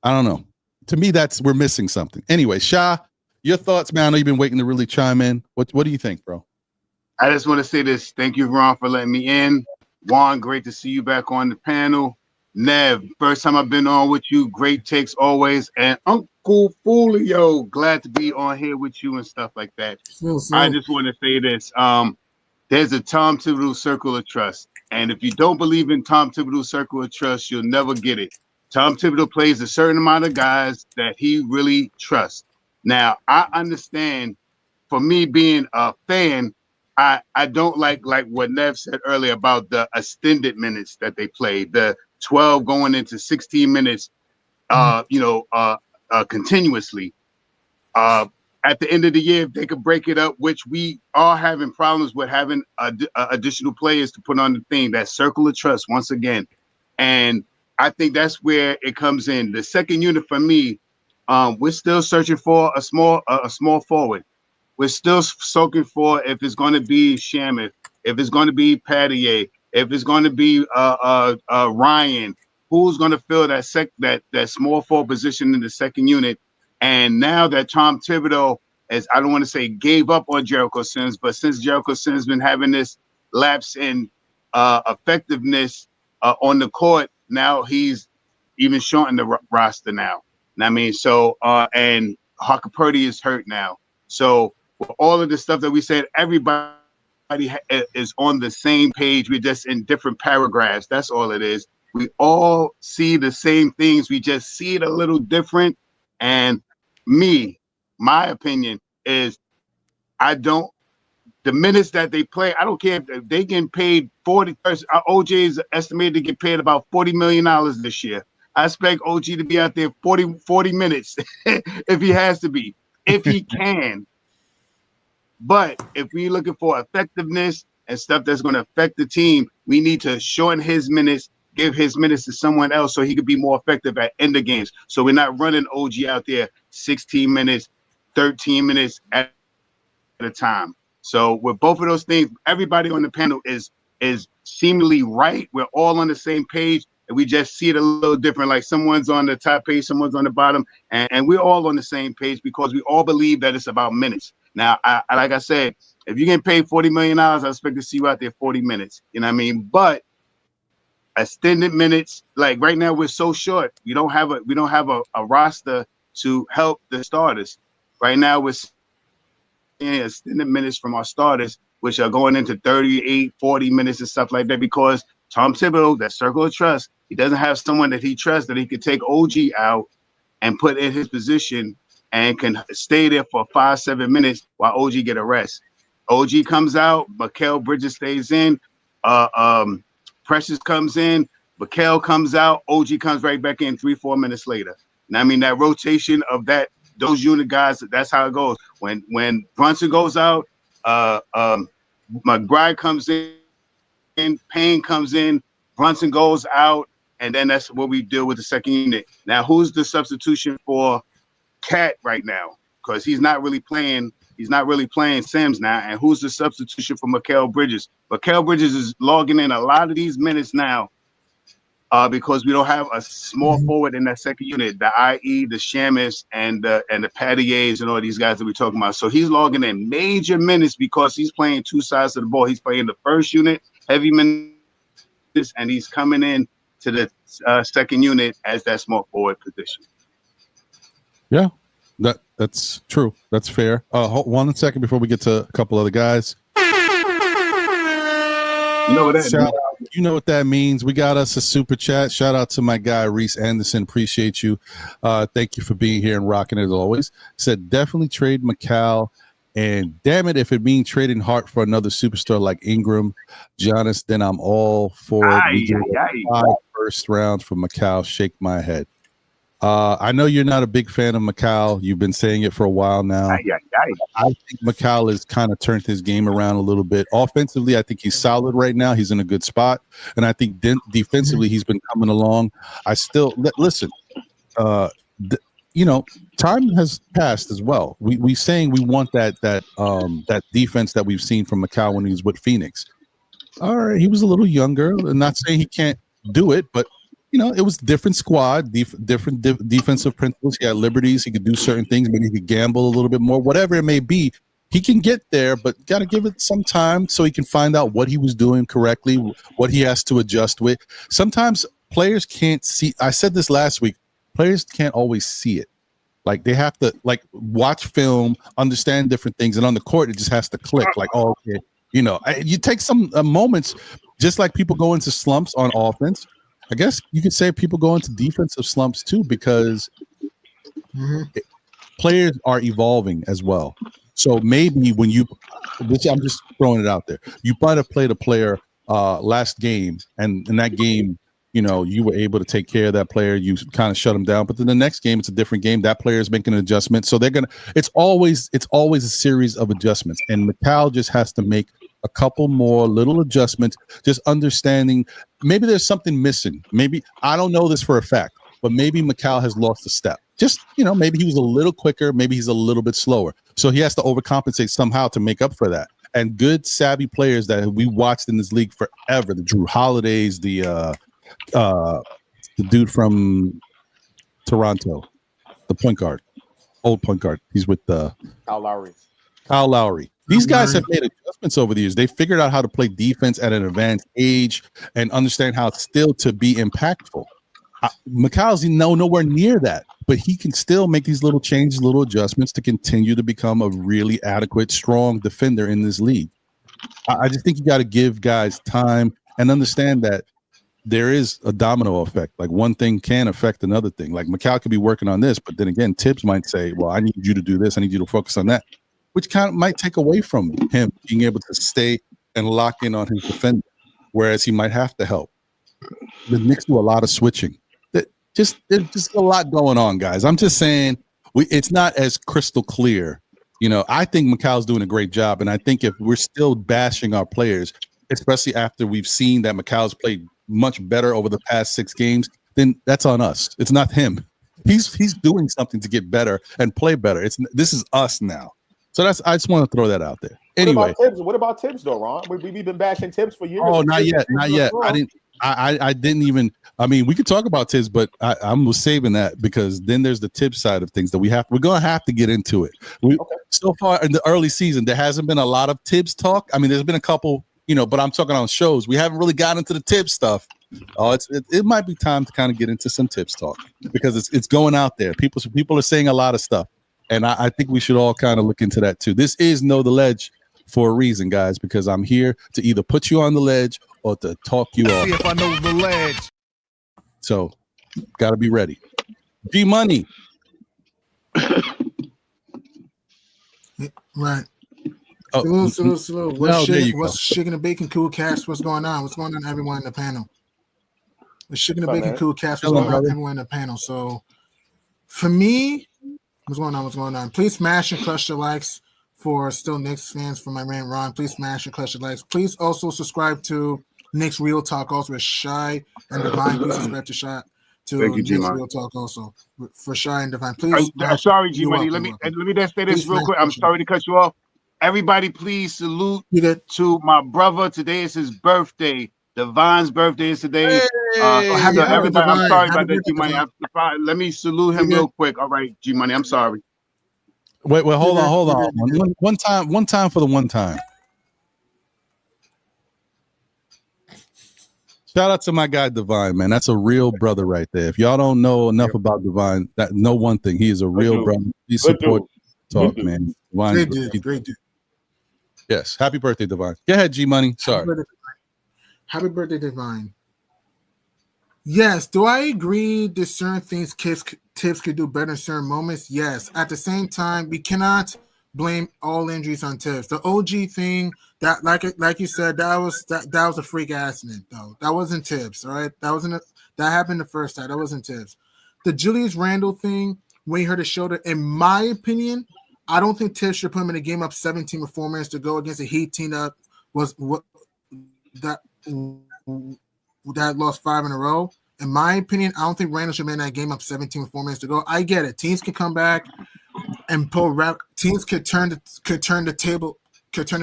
I don't know. To me, we're missing something. Anyway, Sha, your thoughts, man. I know you've been waiting to really chime in. What do you think, bro? I just want to say this. Thank you, Ron, for letting me in. Juan, great to see you back on the panel. Nev, first time I've been on with you. Great takes always. And Uncle Folio, glad to be on here with you and stuff like that. I just want to say this. There's a Tom Thibodeau circle of trust. And if you don't believe in Tom Thibodeau's circle of trust, you'll never get it. Tom Thibodeau plays a certain amount of guys that he really trusts. Now, I understand, for me being a fan, I don't like what Nev said earlier about the extended minutes that they played, the 12 going into 16 minutes, continuously. At the end of the year, if they could break it up, which we are having problems with having additional players to put on the thing, that circle of trust once again. And I think that's where it comes in. The second unit for me, we're still searching for a small forward. We're still searching for if it's going to be Shamet, if it's going to be Pattier, if it's going to be Ryan, who's going to fill that small forward position in the second unit. And now that Tom Thibodeau, as I don't want to say gave up on Jericho Sims, but since Jericho Sims been having this lapse in effectiveness on the court, now he's even shortened the roster now. I mean, so and Harker Purdy is hurt now. So with all of the stuff that we said, everybody is on the same page. We're just in different paragraphs. That's all it is. We all see the same things. We just see it a little different. And my opinion is the minutes that they play, I don't care if they getting paid OJ is estimated to get paid about $40 million this year. I expect OG to be out there 40 minutes if he has to be, if he can. But if we're looking for effectiveness and stuff that's going to affect the team, we need to shorten his minutes, give his minutes to someone else so he could be more effective at end of games. So we're not running OG out there 16 minutes, 13 minutes at a time. So with both of those things, everybody on the panel is seemingly right. We're all on the same page, and we just see it a little different. Like someone's on the top page, someone's on the bottom, and we're all on the same page because we all believe that it's about minutes. Now, like I said, if you're getting paid $40 million, I expect to see you out there 40 minutes. You know what I mean? But extended minutes, like right now, we're so short. We don't have a roster to help the starters. Right now, we're seeing extended minutes from our starters, which are going into 38, 40 minutes and stuff like that, because Tom Thibodeau, that circle of trust, he doesn't have someone that he trusts that he could take OG out and put in his position and can stay there for 5-7 minutes while OG get a rest. OG comes out, Mikal Bridges stays in, Precious comes in, Mikal comes out, OG comes right back in 3-4 minutes later. And I mean, that rotation of those unit guys, that's how it goes. When Brunson goes out, McBride comes in, Payne comes in, Brunson goes out, and then that's what we deal with the second unit. Now, who's the substitution for Cat right now? Because he's not really playing Sims now. And who's the substitution for Mikal Bridges? Mikal Bridges is logging in a lot of these minutes now because we don't have a small forward in that second unit, the IE, the Shamus, and the Patiers and all these guys that we're talking about. So he's logging in major minutes because he's playing two sides of the ball. He's playing the first unit, heavy minutes, and he's coming in to the second unit as that small forward position. Yeah, that's true. That's fair. Hold 1 second before we get to a couple other guys. You know what that means? You know what that means. We got us a super chat. Shout out to my guy Reese Anderson. Appreciate you. Thank you for being here and rocking it as always. Said definitely trade Mikal, and damn it, if it means trading Hart for another superstar like Ingram, Giannis, then I'm all for it. We get 5 first rounds for Mikal. Shake my head. I know you're not a big fan of Mikal. You've been saying it for a while now. I think Mikal has kind of turned his game around a little bit. Offensively, I think he's solid right now. He's in a good spot. And I think defensively, he's been coming along. I still listen. You know, time has passed as well. We saying we want that defense that we've seen from Mikal when he was with Phoenix. All right, he was a little younger. I'm not saying he can't do it, but you know, it was different squad, different defensive principles. He had liberties. He could do certain things. Maybe he could gamble a little bit more. Whatever it may be, he can get there, but got to give it some time so he can find out what he was doing correctly, what he has to adjust with. Sometimes players can't see. I said this last week. Players can't always see it. Like they have to watch film, understand different things, and on the court it just has to click. Like, oh, okay, you know, you take some moments, just like people go into slumps on offense. I guess you could say people go into defensive slumps too because players are evolving as well. So maybe when I'm just throwing it out there, you might have played a player last game, and in that game, you know, you were able to take care of that player. You kind of shut him down, but then the next game, it's a different game. That player is making an adjustment, so it's always a series of adjustments, and Mikal just has to make a couple more little adjustments, just understanding maybe there's something missing. Maybe I don't know this for a fact, but maybe Mikal has lost a step. Just, you know, maybe he was a little quicker, maybe he's a little bit slower. So he has to overcompensate somehow to make up for that. And good, savvy players that we watched in this league forever, the Drew Holidays, the dude from Toronto, the point guard, old point guard. He's with Kyle Lowry. These guys have made adjustments over the years. They figured out how to play defense at an advanced age and understand how still to be impactful. Mikal's nowhere near that, but he can still make these little changes, little adjustments to continue to become a really adequate, strong defender in this league. I just think you got to give guys time and understand that there is a domino effect. Like one thing can affect another thing. Like Mikal could be working on this, but then again, Tibbs might say, well, I need you to do this. I need you to focus on that, which kind of might take away from him being able to stay and lock in on his defender, whereas he might have to help. The Knicks do a lot of switching. There's just a lot going on, guys. I'm just saying it's not as crystal clear. You know, I think Mikal's doing a great job, and I think if we're still bashing our players, especially after we've seen that Mikal's played much better over the past 6 games, then that's on us. It's not him. He's doing something to get better and play better. This is us now. So I just want to throw that out there. Anyway, what about Tibbs though, Ron? We've been bashing Tibbs for years. Oh, not yet. I didn't even. I mean, we could talk about Tibbs, but I'm saving that because then there's the Tibbs side of things that we're gonna have to get into it. So far in the early season, there hasn't been a lot of Tibbs talk. I mean, there's been a couple, you know, but I'm talking on shows. We haven't really gotten into the Tibbs stuff. It might be time to kind of get into some Tibbs talk because it's going out there. People are saying a lot of stuff, and I think we should all kind of look into that too. This is Know the Ledge for a reason, guys, because I'm here to either put you on the ledge or to talk you off. See if I know the ledge. So, got to be ready. G Money. Right. Oh, Salute. What's shaking the bacon cool cast? What's going on? What's going on, everyone in the panel? What's shaking the bacon cool cast? What's going on, everyone in the panel? So, for me, what's going on? Please smash and crush the likes for Still Knicks fans, for my man Ron. Please smash and crush the likes. Please also subscribe to Knicks Real Talk also with Shy and Divine. Please subscribe to Knicks Real Talk also for Shy and Divine. Please. Sorry, G Money. Let me just say this real quick. I'm sorry to cut you off. Everybody, please salute to my brother. Today is his birthday. Divine's birthday is today. happy So birthday, everybody, I'm Divine. sorry Happy about that, birthday, G-Money. Divine. Let me salute him real quick. All right, G-Money, I'm sorry. Wait, hold on. One time for the one time. Shout out to my guy Divine, man. That's a real brother right there. If y'all don't know enough about Divine, that know one thing. He is a real brother. He supports talk, man. Great dude. Yes. Happy birthday, Divine. Go ahead, G Money. Sorry. Happy birthday, Divine. Yes. Do I agree that certain things Tibbs could do better in certain moments? Yes. At the same time, we cannot blame all injuries on Tibbs. The OG thing, that like you said, that was a freak accident though. That wasn't Tibbs, all right? That happened the first time. That wasn't Tibbs. The Julius Randle thing, when he hurt his shoulder, in my opinion, I don't think Tibbs should put him in a game up 17 with 4 minutes to go against a Heat team that lost 5 in a row. In my opinion, I don't think Randle should be in that game up 17 with 4 minutes to go. I get it. Teams can come back and teams could turn the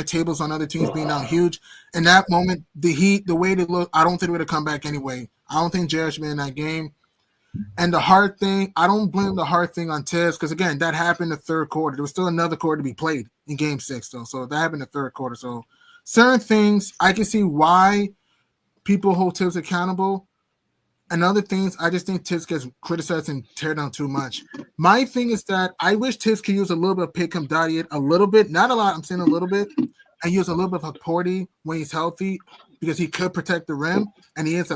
tables on other teams being out huge. In that moment, the Heat, the way they look, I don't think they would have come back anyway. I don't think Jared should be in that game. And the hard thing, I don't blame the hard thing on Tibbs because, again, that happened in the third quarter. There was still another quarter to be played in Game 6, though. So that happened in the third quarter. So certain things, I can see why people hold Tibbs accountable. And other things, I just think Tibbs gets criticized and tear down too much. My thing is that I wish Tibbs could use a little bit of pick-em Dadiet, a little bit, not a lot, I'm saying a little bit, and use a little bit of Porty when he's healthy because he could protect the rim. And he is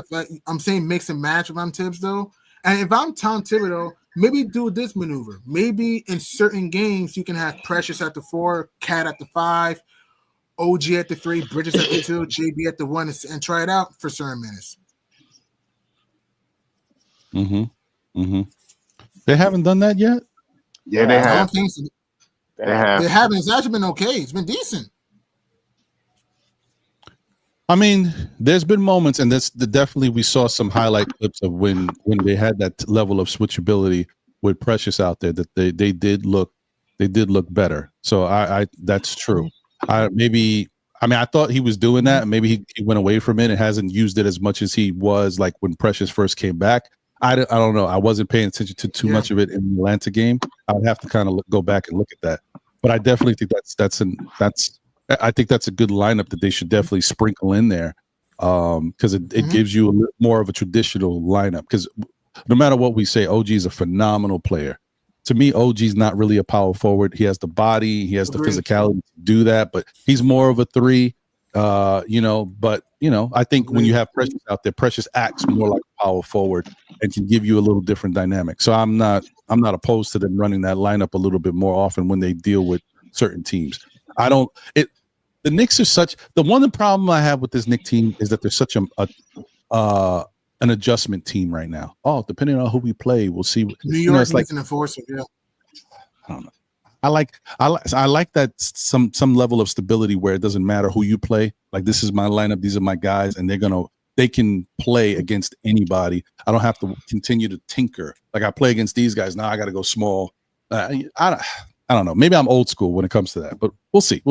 I'm saying mix and match if I'm Tibbs, though. And if I'm Tom Thibodeau, maybe do this maneuver. Maybe in certain games, you can have Precious at the 4, Cat at the 5, OG at the 3, Bridges at the 2, JB at the 1, and try it out for certain minutes. They haven't done that yet? Yeah, they have. I don't think so. They have. They haven't. It's actually been okay. It's been decent. I mean, there's been moments, and definitely we saw some highlight clips of when they had that level of switchability with Precious out there that they did look better. So I that's true. I thought he was doing that. Maybe he went away from it and hasn't used it as much as he was like when Precious first came back. I don't know. I wasn't paying attention to too much of it in the Atlanta game. I would have to kind of go back and look at that. But I definitely think I think that's a good lineup that they should definitely sprinkle in there because it gives you a little more of a traditional lineup. Because no matter what we say, OG is a phenomenal player. To me, OG's not really a power forward. He has the body, he has the physicality to do that, but he's more of a 3. But I think when you have Precious out there, Precious acts more like a power forward and can give you a little different dynamic. So I'm not opposed to them running that lineup a little bit more often when they deal with certain teams. The Knicks are the problem I have with this Knicks team is that they're such an adjustment team right now. Oh, depending on who we play, we'll see. New York is like an enforcer. Yeah, I don't know. I like that some level of stability where it doesn't matter who you play. Like, this is my lineup, these are my guys, and they can play against anybody. I don't have to continue to tinker. Like, I play against these guys now, I got to go small. I don't know. Maybe I'm old school when it comes to that, but we'll see.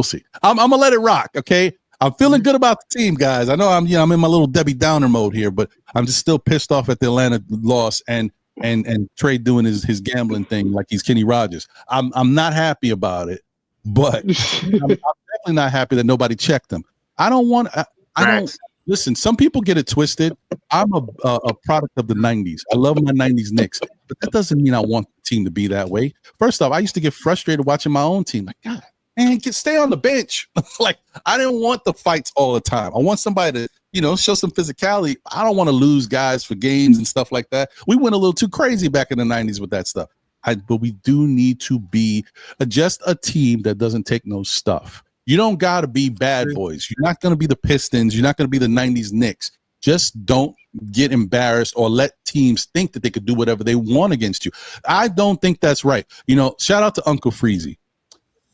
I'm gonna let it rock. Okay, I'm feeling good about the team, guys. I know I'm in my little Debbie Downer mode here, but I'm just still pissed off at the Atlanta loss and Trae doing his gambling thing like he's Kenny Rogers. I'm not happy about it, but I'm definitely not happy that nobody checked him. I don't listen. Some people get it twisted. I'm a product of the 90s. I love my 90s Knicks, but that doesn't mean I want the team to be that way. First off, I used to get frustrated watching my own team. Like, God, man, stay on the bench. Like, I didn't want the fights all the time. I want somebody to show some physicality. I don't want to lose guys for games and stuff like that. We went a little too crazy back in the 90s with that stuff. But we do need to be just a team that doesn't take no stuff. You don't got to be bad boys. You're not going to be the Pistons. You're not going to be the 90s Knicks. Just don't get embarrassed or let teams think that they could do whatever they want against you. I don't think that's right. Shout out to Uncle Freezy.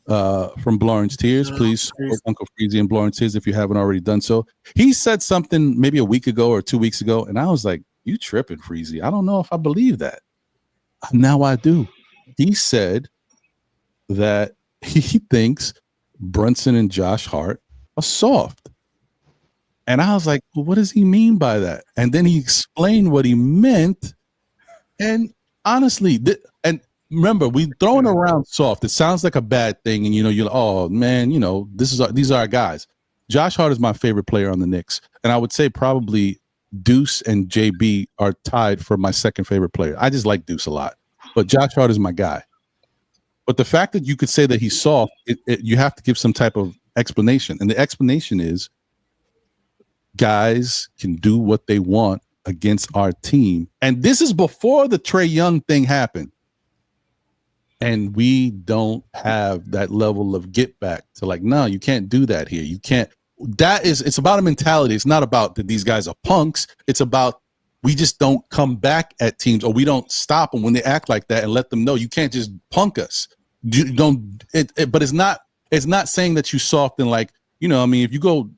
From Blorence Tears, please support Uncle Freezy and Blorence Tears if you haven't already done so. He said something maybe a week ago or 2 weeks ago, and I was like, "You tripping, Freezy? I don't know if I believe that." Now I do. He said that he thinks Brunson and Josh Hart are soft. And I was like, well, what does he mean by that? And then he explained what he meant. And honestly, and remember, we throwing around soft. It sounds like a bad thing. And, you're like, oh, man, these are our guys. Josh Hart is my favorite player on the Knicks. And I would say probably Deuce and JB are tied for my second favorite player. I just like Deuce a lot. But Josh Hart is my guy. But the fact that you could say that he's soft, you have to give some type of explanation. And the explanation is guys can do what they want against our team. And this is before the Trae Young thing happened. And we don't have that level of get back to like, no, you can't do that here. You can't. It's about a mentality. It's not about that these guys are punks. It's about we just don't come back at teams, or we don't stop them when they act like that and let them know you can't just punk us. But it's not saying that you soft and like, if you go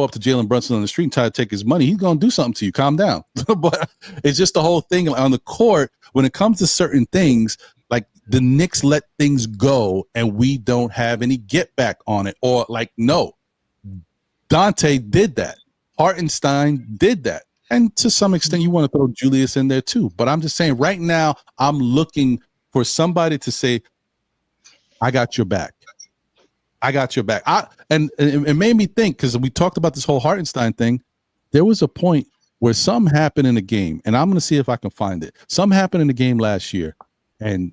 up to Jalen Brunson on the street and try to take his money, he's going to do something to you. Calm down. But it's just the whole thing on the court. When it comes to certain things, like the Knicks let things go and we don't have any get back on it. Or like, no, Dante did that. Hartenstein did that. And to some extent, you want to throw Julius in there too. But I'm just saying right now, I'm looking for somebody to say, I got your back. I got your back. And it made me think, because we talked about this whole Hartenstein thing. There was a point where something happened in a game, and I'm going to see if I can find it. Something happened in the game last year, and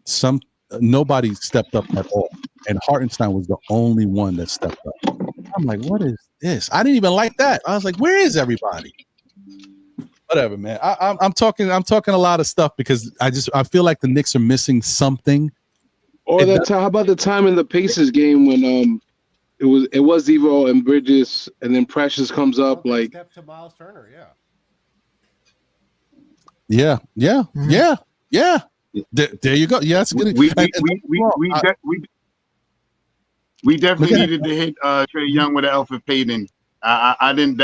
nobody stepped up at all. And Hartenstein was the only one that stepped up. I'm like, what is this? I didn't even like that. I was like, where is everybody? Whatever, man. I'm talking a lot of stuff because I feel like the Knicks are missing something. Or how about the time in the Pacers game when it was Devo and Bridges, and then Precious comes up like step to Miles Turner, yeah. There you go. Yeah, that's good. We definitely needed to hit Trae Young with an Alfred Payton. I didn't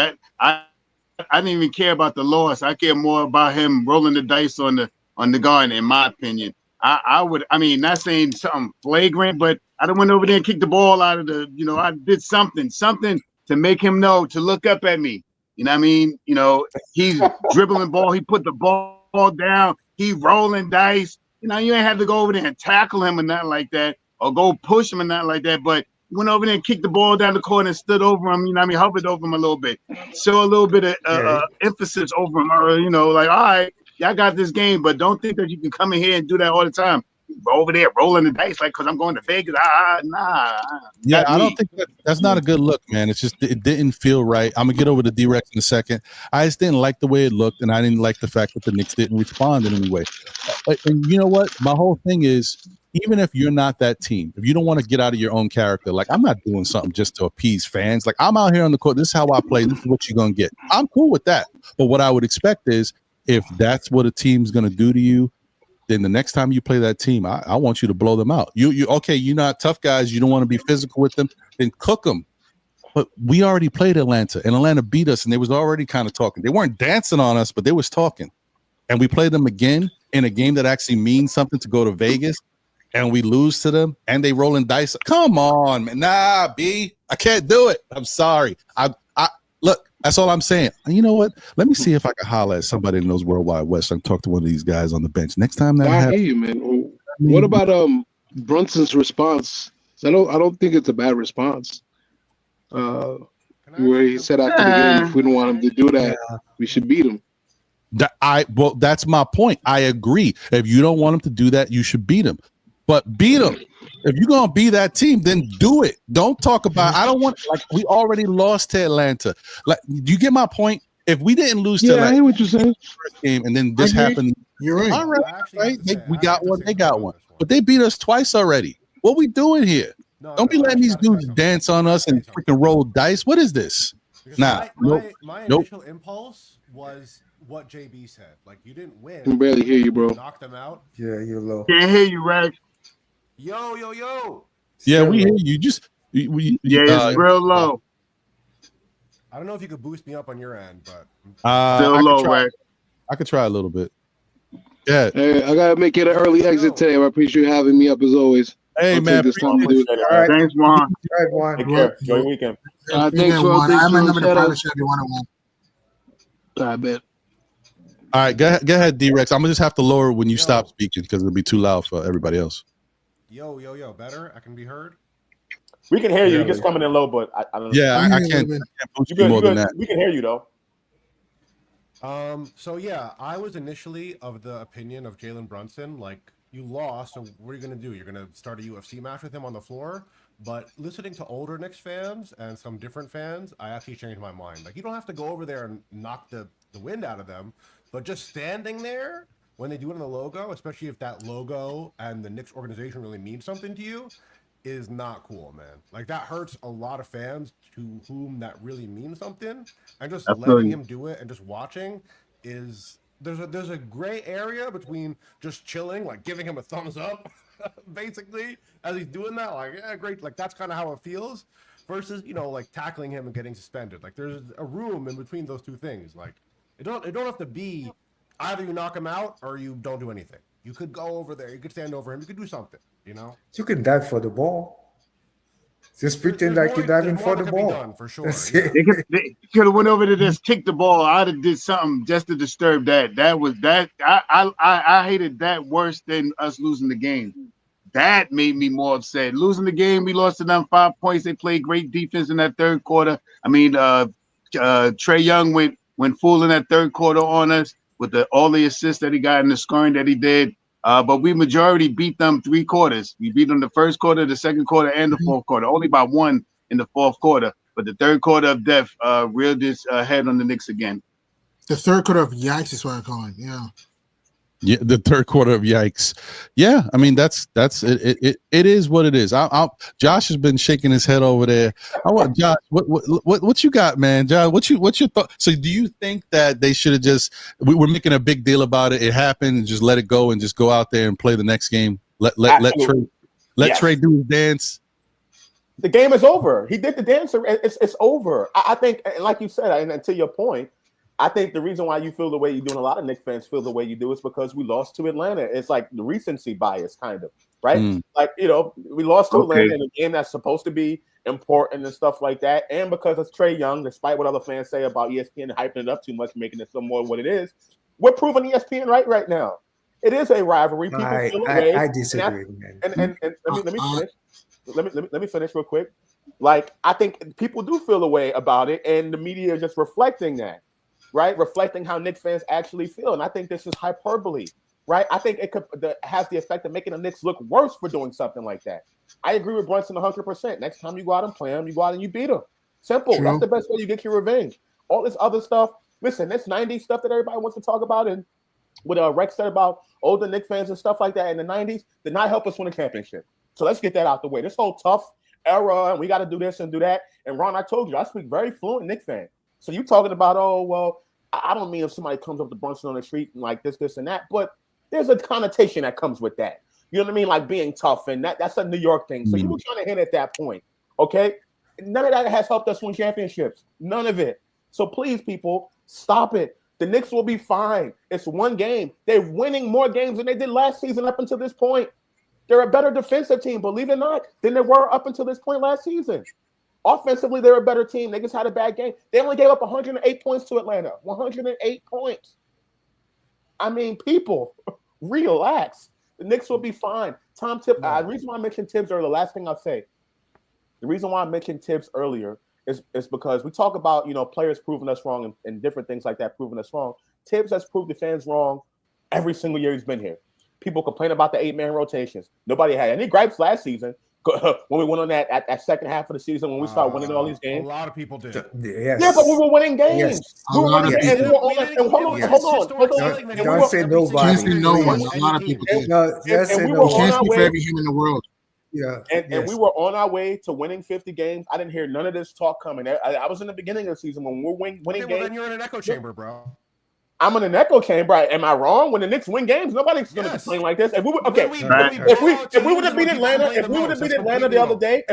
even care about the loss. I care more about him rolling the dice on the Garden, in my opinion. I mean, not saying something flagrant, but I went over there and kicked the ball out of I did something to make him know to look up at me. You know what I mean? He's dribbling ball. He put the ball down. He rolling dice. You ain't have to go over there and tackle him or nothing like that, or go push him or nothing like that. But you went over there and kicked the ball down the court and stood over him. Hovered over him a little bit. Show a little bit of emphasis over him. Like, all right. I got this game, but don't think that you can come in here and do that all the time. Over there rolling the dice like, because I'm going to Vegas. Nah. Yeah, I don't think that's not a good look, man. It's just it didn't feel right. I'm gonna get over to D-Rex in a second. I just didn't like the way it looked, and I didn't like the fact that the Knicks didn't respond in any way. And you know what? My whole thing is, even if you're not that team, if you don't want to get out of your own character, like I'm not doing something just to appease fans. Like I'm out here on the court. This is how I play. This is what you're gonna get. I'm cool with that. But what I would expect is, if that's what a team's going to do to you, then the next time you play that team, I want you to blow them out. Okay, you're not tough guys. You don't want to be physical with them. Then cook them. But we already played Atlanta, and Atlanta beat us, and they was already kind of talking. They weren't dancing on us, but they was talking. And we played them again in a game that actually means something to go to Vegas, and we lose to them, and they rolling dice. Come on, man. Nah, B, I can't do it. I'm sorry. Look. That's all I'm saying. You know what? Let me see if I can holler at somebody in those World Wide West and talk to one of these guys on the bench next time. That I hear you, man. What about Brunson's response? I don't think it's a bad response. Where he said after the game, if we don't want him to do that, we should beat him. That's my point. I agree. If you don't want him to do that, you should beat him. But beat him. If you're gonna be that team, then do it. Don't talk about. I don't want, like, we already lost to Atlanta. Like, do you get my point? If we didn't lose to Atlanta, I hear what you're saying. First game, and then this happened. You're right. All right. We got one. They got one. But they beat us twice already. What we doing here? Don't be letting these dudes dance on us and freaking roll dice. What is this? My initial impulse was what JB said. Like, you didn't win. I can barely hear you, bro. Knock them out. Yeah, you're low. Can't hear you, Rag. Yo. Yeah, we hear you. It's real low. I don't know if you could boost me up on your end, but still low, Rag. I could try a little bit. Yeah. Hey, I gotta make it an early exit today. I appreciate you having me up as always. Hey, man. All right. Thanks, Juan. All right, Juan. Take care. Enjoy your weekend. Thanks, I remember the partnership you want to win. I bet. All right, go ahead, D-Rex. I'm gonna just have to lower when you stop speaking because it'll be too loud for everybody else. Yo, better? I can be heard? We can hear you. You're just coming in low, but I don't know. Yeah, I can't boost you more than that. We can hear you, though. So, yeah, I was initially of the opinion of Jalen Brunson, like, you lost, so what are you going to do? You're going to start a UFC match with him on the floor? But listening to older Knicks fans and some different fans, I actually changed my mind. Like, you don't have to go over there and knock the wind out of them, but just standing there when they do it on the logo, especially if that logo and the Knicks organization really means something to you, is not cool, man. Like, that hurts a lot of fans to whom that really means something. And just letting him do it and just watching is... There's a gray area between just chilling, like giving him a thumbs up, basically, as he's doing that. Like, yeah, great. Like, that's kind of how it feels. Versus, you know, like tackling him and getting suspended. Like, there's a room in between those two things. Like, it don't have to be either you knock him out or you don't do anything. You could go over there. You could stand over him. You could do something. You know. You can dive for the ball. Just pretend like you're diving for the ball. Done, for sure. Yeah. They could have went over to just kick the ball. I'd have did something just to disturb that. I hated that worse than us losing the game. That made me more upset. Losing the game, we lost to them 5 points. They played great defense in that third quarter. I mean, Trae Young went full in that third quarter on us with all the assists that he got and the scoring that he did. But we majority beat them 3 quarters. We beat them the first quarter, the second quarter, and the fourth quarter. Only by 1 in the fourth quarter. But the third quarter of death reeled its head on the Knicks again. The third quarter of yikes is what I call it. Yeah. Yeah, the third quarter of yikes. Yeah, I mean that's it. It is what it is. Josh has been shaking his head over there. I want Josh. What you got, man? Josh, what's your thought? So, do you think that they should have just? We're making a big deal about it. It happened. And just let it go and just go out there and play the next game. Let Trae do his dance. The game is over. He did the dance. It's over. I think, like you said, and to your point. I think the reason why you feel the way you do, and a lot of Knicks fans feel the way you do, is because we lost to Atlanta. It's like the recency bias, kind of, right? Like, you know, we lost to Atlanta in a game that's supposed to be important and stuff like that. And because it's Trae Young, despite what other fans say about ESPN hyping it up too much, making it some more what it is, we're proving ESPN right now. It is a rivalry. People feel away. I disagree, man. And let me finish real quick. Like, I think people do feel a way about it, and the media is just reflecting that. Right, reflecting how Knicks fans actually feel, and I think this is hyperbole. Right, I think it has the effect of making the Knicks look worse for doing something like that. I agree with Brunson 100%. Next time you go out and play him, you go out and you beat him. Simple. True. That's the best way you get your revenge. All this other stuff. Listen, this 90s stuff that everybody wants to talk about, and what Rex said about older Knicks fans and stuff like that in the 90s did not help us win a championship. So let's get that out the way. This whole tough era, and we got to do this and do that. And Ron, I told you, I speak very fluent Knicks fan. So you talking about, oh, well, I don't mean if somebody comes up to Brunson on the street and like this, and that, but there's a connotation that comes with that. You know what I mean? Like being tough, and that's a New York thing. So you were trying to hint at that point, okay? None of that has helped us win championships. None of it. So please, people, stop it. The Knicks will be fine. It's one game. They're winning more games than they did last season up until this point. They're a better defensive team, believe it or not, than they were up until this point last season. Offensively, they're a better team. They just had a bad game. They only gave up 108 points to Atlanta. 108 points. I mean, people, relax. The Knicks will be fine. The reason why I mentioned Tibbs earlier, the last thing I'll say, the reason why I mentioned Tibbs earlier is because we talk about, you know, players proving us wrong and different things like that proving us wrong. Tibbs has proved the fans wrong every single year he's been here. People complain about the 8-man rotations. Nobody had any gripes last season. When we went on that second half of the season, when we started winning all these games. A lot of people did. Yes. Yeah, but we were winning games. Yes. We were winning games. Hold on. Don't say nobody. Can't say no one. A lot of people did. No, can't speak for every human in the world. Yeah. And we were on our way to winning 50 games. I didn't hear none of this talk coming. I was in the beginning of the season when we're winning games. Then you're in an echo chamber, bro. I'm in an echo chamber. Am I wrong? When the Knicks win games, nobody's going to complain like this. If we would have beat Atlanta, the other day,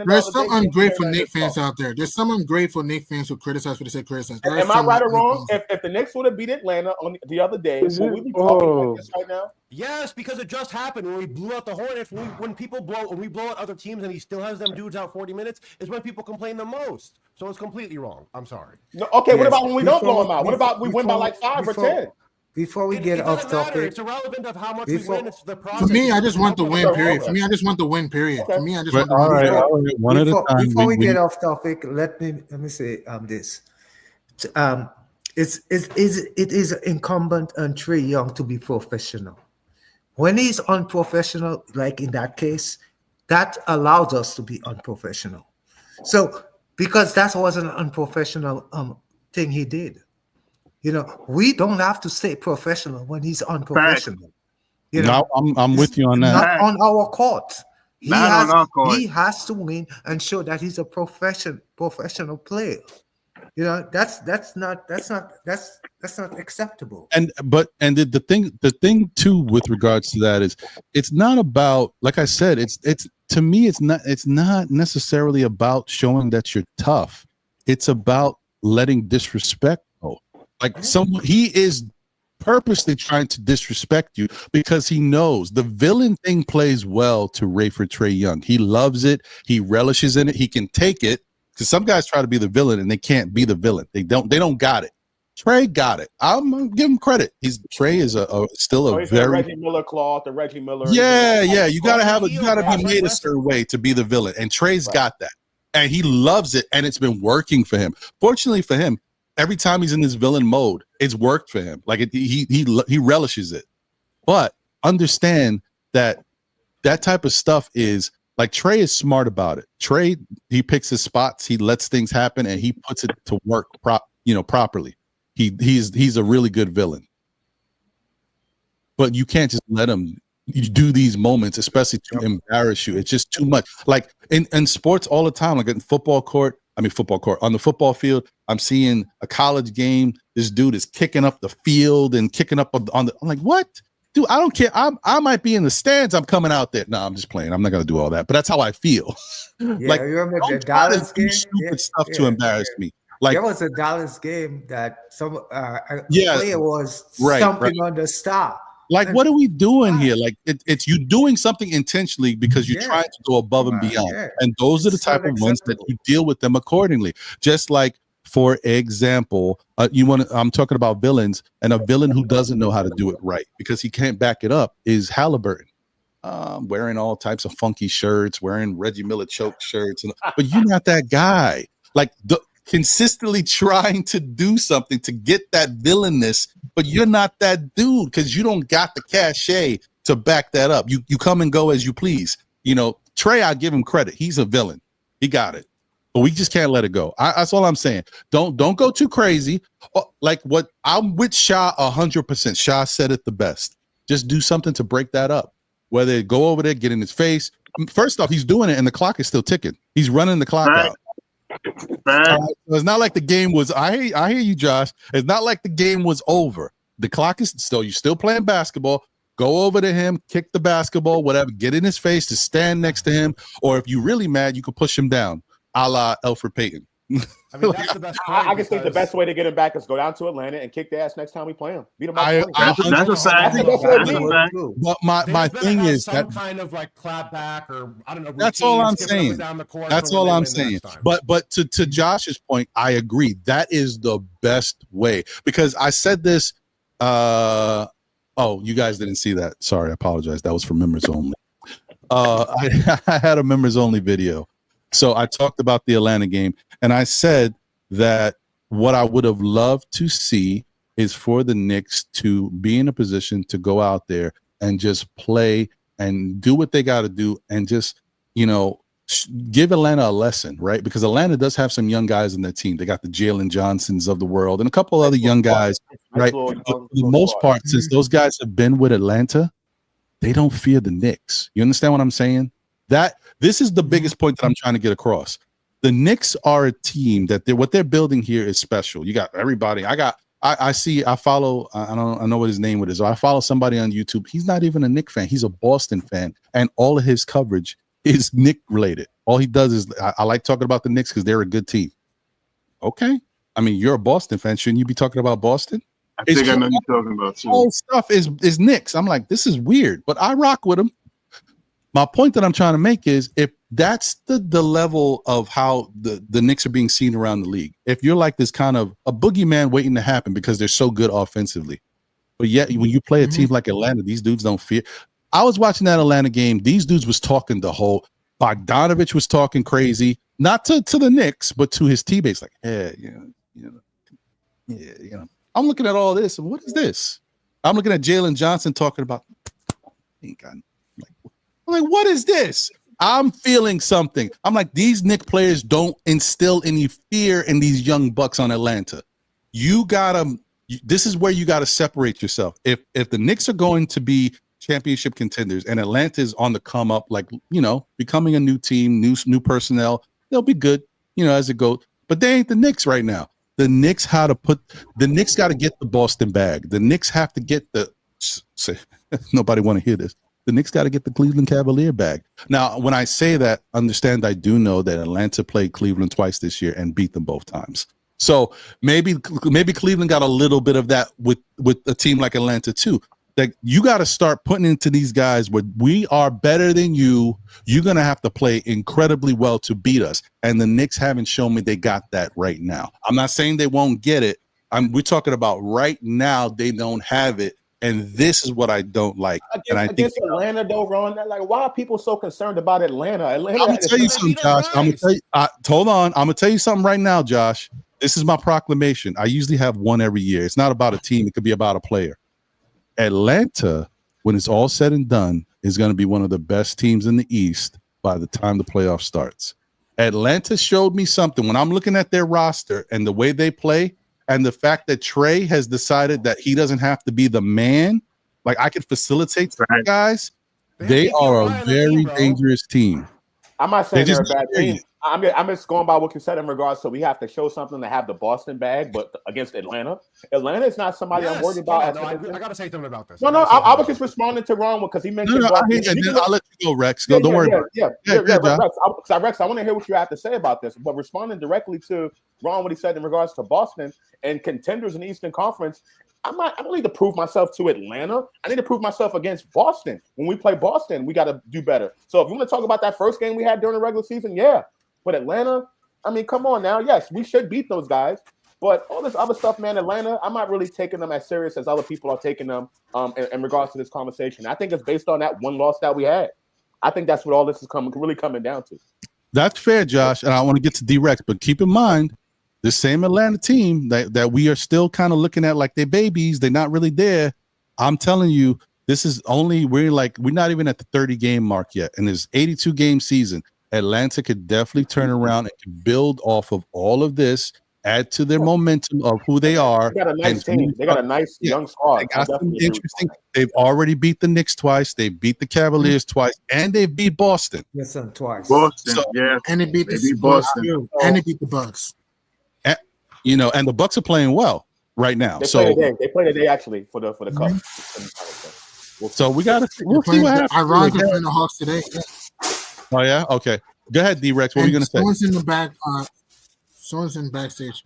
there's some ungrateful Knicks fans out there. There's some ungrateful Knicks fans who criticize for the sake of criticize. Am I right or wrong? If the Knicks would have beat Atlanta on the other day, would we be talking like this right now? Yes, because it just happened when we blew out the Hornets. When we blow out other teams and he still has them dudes out 40 minutes, is when people complain the most. So it's completely wrong. I'm sorry. No, okay, what about when we don't blow them out? What about we win by like 5 or 10? Before we get off topic, it's irrelevant of how much we win. It's the process. For me, I just want the win. Period. For me, I just want the win. Period. For me, I just want the all win. right, one at a time. Before we get off topic, let me say this. It is incumbent on Trae Young to be professional. When he's unprofessional, like in that case, that allows us to be unprofessional. So because that was an unprofessional thing he did. We don't have to stay professional when he's unprofessional. No, I'm with you on that. Not on our court. On our court. He has to win and show that he's a professional player. That's not acceptable. And the thing too with regards to that is it's not about, like I said, it's to me it's not necessarily about showing that you're tough. It's about letting disrespect go. Like he is purposely trying to disrespect you because he knows the villain thing plays well to Rayford Trae Young. He loves it. He relishes in it. He can take it. Because some guys try to be the villain and they can't be the villain. They don't got it. Trae got it. I'm gonna give him credit. Trae is still a very Reggie Miller cloth, the Reggie Miller. Yeah. You gotta be made a certain way to be the villain, and Trae's got that, and he loves it, and it's been working for him. Fortunately for him, every time he's in this villain mode, it's worked for him. Like he relishes it. But understand that type of stuff is. Like Trae is smart about it. Trae, he picks his spots, he lets things happen, and he puts it to work properly. He's a really good villain. But you can't just let him do these moments, especially to embarrass you. It's just too much. Like in sports all the time, like in football court, on the football field, I'm seeing a college game. This dude is kicking up the field and kicking up on the. I'm like, what? Dude, I don't care. I might be in the stands. I'm coming out there. No, I'm just playing. I'm not gonna do all that. But that's how I feel. Yeah, like, you remember the Dallas game? Stupid stuff to embarrass me. Like there was a Dallas game that some player was stomping on the star. Like, what are we doing here? Like, it's you doing something intentionally because you're trying to go above and beyond. And those are the type of ones that you deal with them accordingly. Just like, for example, I'm talking about villains, and a villain who doesn't know how to do it right because he can't back it up is Halliburton. Wearing all types of funky shirts, wearing Reggie Miller choke shirts, but you're not that guy. Like consistently trying to do something to get that villainness, but you're not that dude because you don't got the cachet to back that up. You come and go as you please. Trae, I give him credit. He's a villain. He got it. But we just can't let it go. That's all I'm saying. Don't go too crazy. Like what I'm with Sha 100%. Sha said it the best. Just do something to break that up. Whether go over there, get in his face. First off, he's doing it, and the clock is still ticking. He's running the clock out. So it's not like the game was. I hear you, Josh. It's not like the game was over. The clock is still. You're still playing basketball. Go over to him, kick the basketball, whatever. Get in his face to stand next to him, or if you're really mad, you can push him down. A la Elfrid Payton. I mean, that's the best. I just think the best way to get him back is go down to Atlanta and kick the ass next time we play him. Beat him by 20. That's a fact. But my thing is some kind of like clap back or I don't know. That's all I'm saying. That's all I'm saying. But to Josh's point, I agree. That is the best way because I said this. Oh, you guys didn't see that. Sorry, I apologize. That was for members only. I had a members only video. So I talked about the Atlanta game, and I said that what I would have loved to see is for the Knicks to be in a position to go out there and just play and do what they got to do and just, give Atlanta a lesson, right? Because Atlanta does have some young guys in their team. They got the Jalen Johnsons of the world and a couple other young guys, right? For the most part, since those guys have been with Atlanta, they don't fear the Knicks. You understand what I'm saying? This is the biggest point that I'm trying to get across. The Knicks are a team that what they're building here is special. You got everybody. I follow. I know what his name is. I follow somebody on YouTube. He's not even a Knicks fan. He's a Boston fan, and all of his coverage is Knicks related. All he does is I like talking about the Knicks because they're a good team. Okay, I mean you're a Boston fan. Shouldn't you be talking about Boston? I think I know you're talking about too. All stuff is Knicks. I'm like, this is weird, but I rock with them. My point that I'm trying to make is if that's the level of how the Knicks are being seen around the league, if you're like this kind of a boogeyman waiting to happen because they're so good offensively, but yet when you play a team like Atlanta, these dudes don't fear. I was watching that Atlanta game. These dudes was talking the whole Bogdanovich was talking crazy, not to the Knicks, but to his teammates. Like, I'm looking at all this, and what is this? I'm looking at Jalen Johnson talking about. I'm like, what is this? I'm feeling something. I'm like, these Knicks players don't instill any fear in these young bucks on Atlanta. You gotta. This is where you gotta separate yourself. If the Knicks are going to be championship contenders and Atlanta is on the come up, like becoming a new team, new personnel, they'll be good, as it goes. But they ain't the Knicks right now. The Knicks got to get the Boston bag. The Knicks have to get nobody want to hear this. The Knicks got to get the Cleveland Cavalier bag. Now, when I say that, understand I do know that Atlanta played Cleveland twice this year and beat them both times. So maybe Cleveland got a little bit of that with a team like Atlanta too. That you got to start putting into these guys where we are better than you. You're going to have to play incredibly well to beat us. And the Knicks haven't shown me they got that right now. I'm not saying they won't get it. We're talking about right now they don't have it. And this is what I don't like. Against Atlanta, though, Ron, like, why are people so concerned about Atlanta? I'm going to tell you something, Josh. Hold on. I'm going to tell you something right now, Josh. This is my proclamation. I usually have one every year. It's not about a team. It could be about a player. Atlanta, when it's all said and done, is going to be one of the best teams in the East by the time the playoff starts. Atlanta showed me something. When I'm looking at their roster and the way they play and the fact that Trae has decided that he doesn't have to be the man, like I could facilitate right. Guys, they are a very dangerous team. I'm not saying they're a bad team. I'm just going by what you said in regards to we have to show something to have the Boston bag, but against Atlanta is not somebody I'm worried about. I got to say something about this. No, I was just responding to Ron because he mentioned. I'll let you go, Rex. Don't worry. Rex, I want to hear what you have to say about this. But responding directly to Ron, what he said in regards to Boston and contenders in the Eastern Conference, I don't need to prove myself to Atlanta. I need to prove myself against Boston. When we play Boston, we got to do better. So if you want to talk about that first game we had during the regular season, yeah. But Atlanta, I mean, come on now. Yes, we should beat those guys. But all this other stuff, man, Atlanta, I'm not really taking them as serious as other people are taking them in regards to this conversation. I think it's based on that one loss that we had. I think that's what all this is really coming down to. That's fair, Josh. And I want to get to D-Rex, but keep in mind, the same Atlanta team that we are still kind of looking at like they're babies, they're not really there. I'm telling you, this is we're not even at the 30-game mark yet. And there's 82-game season. Atlanta could definitely turn around and can build off of all of this, add to their momentum of who they are. They got a nice team. They got a nice young squad. They got something interesting. They've already beat the Knicks twice. They beat the Cavaliers twice, and they beat Boston. Yes, twice. Boston, and they beat Boston, and they beat the Bucks. And the Bucks are playing well right now. They play today actually for the cup. So we'll see what happens. Ironically, playing the Hawks today. Oh yeah, okay. Go ahead, D-Rex. What are you gonna say? Someone's in the back. Someone's in backstage.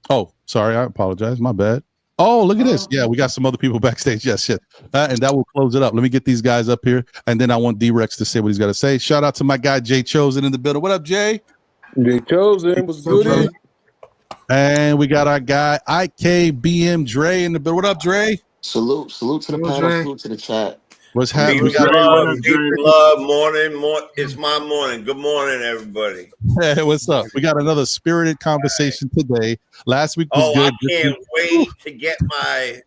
Oh, sorry. I apologize. My bad. Oh, look at this. Yeah, we got some other people backstage. Yes, shit. And that will close it up. Let me get these guys up here, and then I want D-Rex to say what he's got to say. Shout out to my guy Jay Chosen in the building. What up, Jay? Jay Chosen was good. And we got our guy IKBM Dre in the building. What up, Dre? Salute to the panel. Salute to the chat. What's happening? Morning. It's my morning. Good morning, everybody. Hey, what's up? We got another spirited conversation today. Last week was good. I can't wait to get my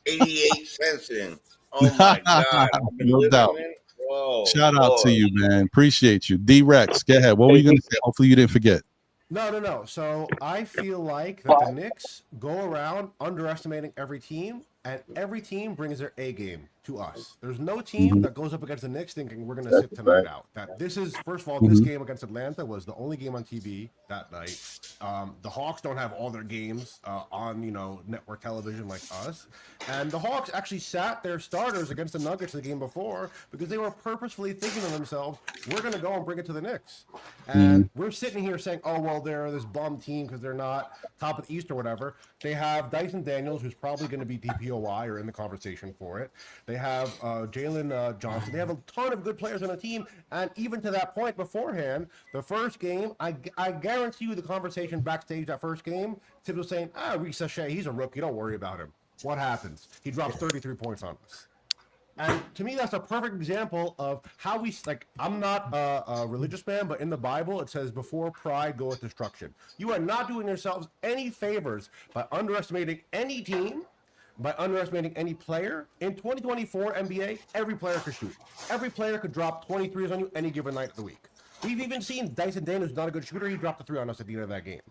88 cents in. Oh my God. No doubt. Whoa, shout out to you, man. Appreciate you. D-Rex, go ahead. What were you going to say? Hopefully you didn't forget. No. So I feel like that the Knicks go around underestimating every team, and every team brings their A game. to us. There's no team that goes up against the Knicks thinking we're going to sit tonight out. That this is, first of all, this game against Atlanta was the only game on TV that night. The Hawks don't have all their games on, network television like us. And the Hawks actually sat their starters against the Nuggets the game before because they were purposefully thinking to themselves, we're going to go and bring it to the Knicks. And we're sitting here saying, oh, well, they're this bum team because they're not top of the East or whatever. They have Dyson Daniels, who's probably going to be DPOY or in the conversation for it. They have Jalen Johnson. They have a ton of good players on the team. And even to that point beforehand, the first game, I guarantee you the conversation backstage that first game, Tibbs was saying, Risa Shea, he's a rookie. Don't worry about him. What happens? He drops 33 points on us. And to me, that's a perfect example of how we, I'm not a religious man, but in the Bible, it says, before pride goeth destruction. You are not doing yourselves any favors by underestimating any team, by underestimating any player. In 2024 NBA, every player could shoot. Every player could drop 23s on you any given night of the week. We've even seen Dyson Daniels, who's not a good shooter. He dropped a 3 on us at the end of that game.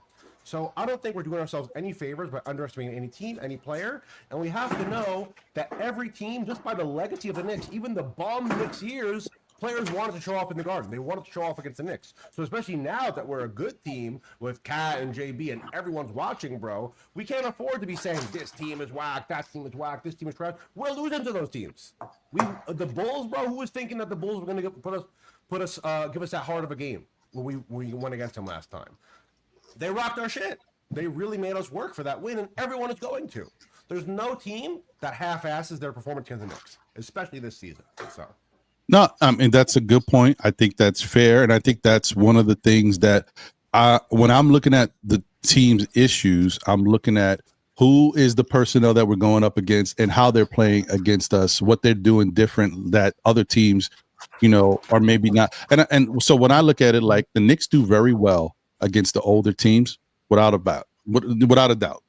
So I don't think we're doing ourselves any favors by underestimating any team, any player. And we have to know that every team, just by the legacy of the Knicks, even the bum Knicks years, players wanted to show off in the Garden. They wanted to show off against the Knicks. So especially now that we're a good team with Cat and JB and everyone's watching, bro, we can't afford to be saying this team is whack, that team is whack, this team is trash. We're losing to those teams. The Bulls, bro, who was thinking that the Bulls were going to give us that hard of a game when we went against them last time? They rocked our shit. They really made us work for that win, and everyone is going to. There's no team that half-asses their performance against the Knicks, especially this season. So, no, I mean, that's a good point. I think that's fair, and I think that's one of the things that when I'm looking at the team's issues, I'm looking at who is the personnel that we're going up against and how they're playing against us, what they're doing different that other teams, are maybe not. And so when I look at it, like the Knicks do very well against the older teams, without a doubt,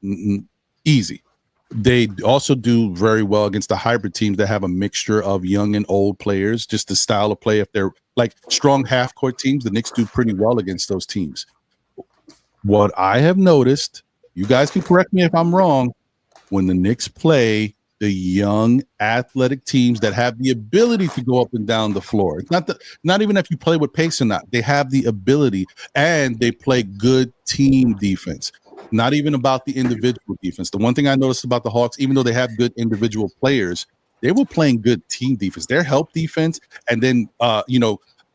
easy. They also do very well against the hybrid teams that have a mixture of young and old players, just the style of play. If they're like strong half-court teams, the Knicks do pretty well against those teams. What I have noticed, you guys can correct me if I'm wrong, when the Knicks play the young athletic teams that have the ability to go up and down the floor. It's not even if you play with pace or not. They have the ability and they play good team defense. Not even about the individual defense. The one thing I noticed about the Hawks, even though they have good individual players, they were playing good team defense. Their help defense and then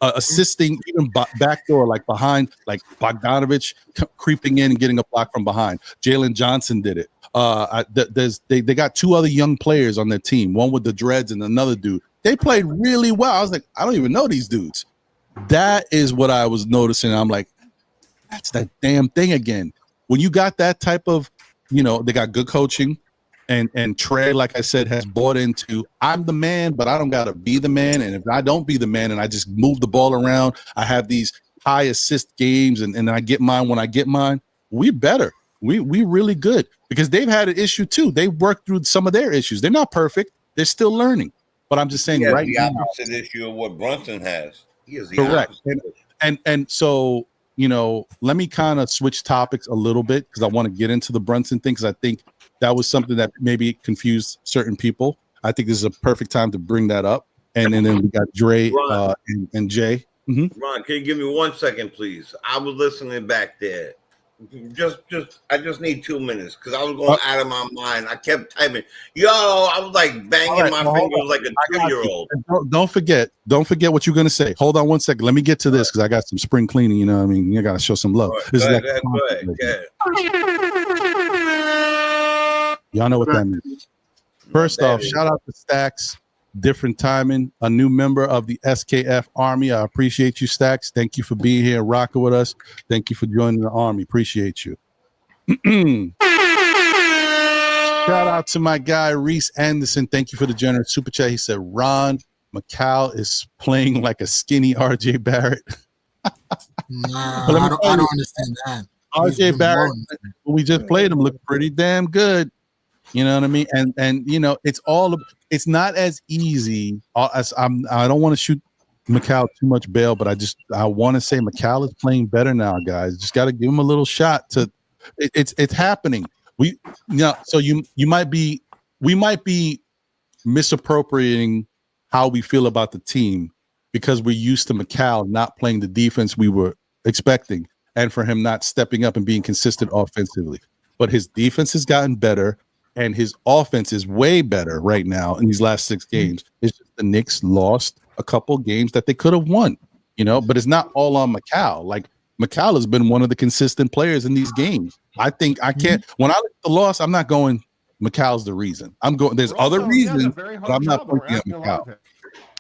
assisting even backdoor, like behind, like Bogdanovich creeping in and getting a block from behind. Jalen Johnson did it. They got 2 other young players on their team, one with the dreads and another dude. They played really well. I was like, I don't even know these dudes. That is what I was noticing. I'm like, that's that damn thing again. When you got that type of, they got good coaching, and Trae, like I said, has bought into, I'm the man, but I don't got to be the man. And if I don't be the man and I just move the ball around, I have these high assist games and I get mine when I get mine, we better. We really good because they've had an issue too. They worked through some of their issues. They're not perfect. They're still learning. But I'm just saying right now. The opposite issue of what Brunson has. He is the correct. opposite. And so, let me kind of switch topics a little bit because I want to get into the Brunson thing because I think that was something that maybe confused certain people. I think this is a perfect time to bring that up. And then we got Dre and Jay. Ron, can you give me 1 second, please? I was listening back there. I just need 2 minutes because I was going out of my mind. I kept typing, I was like banging my fingers like a 2-year-old. Don't forget what you're gonna say. Hold on 1 second. Let me get to this because I got some spring cleaning. You know what I mean? You gotta show some love. Go ahead. Y'all know what that means. First off, shout out to Stacks. Different timing, a new member of the SKF Army. I appreciate you, Stacks. Thank you for being here and rocking with us. Thank you for joining the Army. Appreciate you. Shout out to my guy, Reese Anderson. Thank you for the generous super chat. He said, Ron, Mikal is playing like a skinny RJ Barrett. Nah, I don't understand that. RJ Barrett, we just played him, looked pretty damn good. You know what I mean? And it's not as easy. I don't want to shoot Mikal too much bail, but I want to say Mikal is playing better now, guys. Just got to give him a little shot to. It's happening. We might be misappropriating how we feel about the team because we're used to Mikal not playing the defense we were expecting and for him not stepping up and being consistent offensively. But his defense has gotten better and his offense is way better right now in these last 6 games. It's just the Knicks lost a couple games that they could have won, but it's not all on Mikal. Like, Mikal has been one of the consistent players in these games. I think I can't, when I look at the loss, I'm not going, Mikal's the reason. I'm going, there's other reasons, but I'm not pointing at Mikal.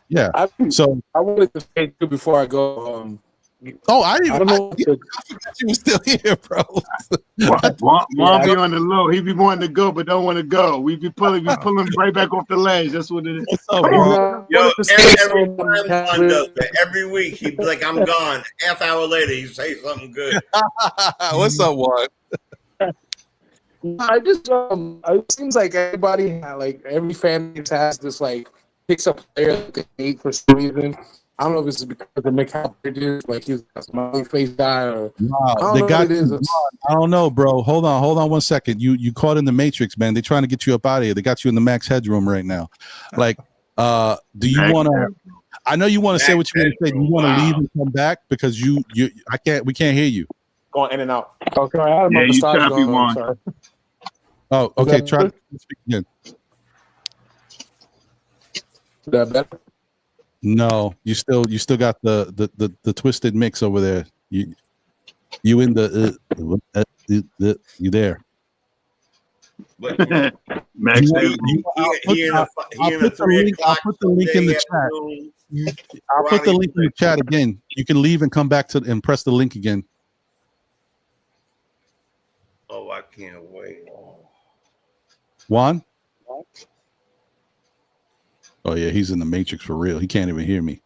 Yeah. So I wanted to say too before I go. I don't know. I forgot you were still here, bro. Juan be on the low. He be wanting to go, but don't want to go. We be pulling right back off the ledge. That's what it is. What's up, bro? Yo, every week he'd be like, "I'm gone." Half hour later, he say something good. What's up, Juan? I just it seems like everybody, like every fan base has this picks up player that they hate for some reason. I don't know if it's because of Mikal Bridges, like he's a smiley face guy, or I don't know, bro. Hold on 1 second. You caught in the Matrix, man. They're trying to get you up out of here. They got you in the max headroom right now. Like, do you want to? I know you want to say what you want to say. Do you want to leave and come back because we can't hear you. Going in and out. Okay, I had my massage going. Sorry. Oh, okay. Try to speak again. Is that better? No, you still got the twisted mix over there. You in the you there? But Max, I'll put the link in the chat. I'll put the link in the chat again. You can leave and come back and press the link again. Oh, I can't wait. Juan? Oh yeah, he's in the Matrix for real. He can't even hear me.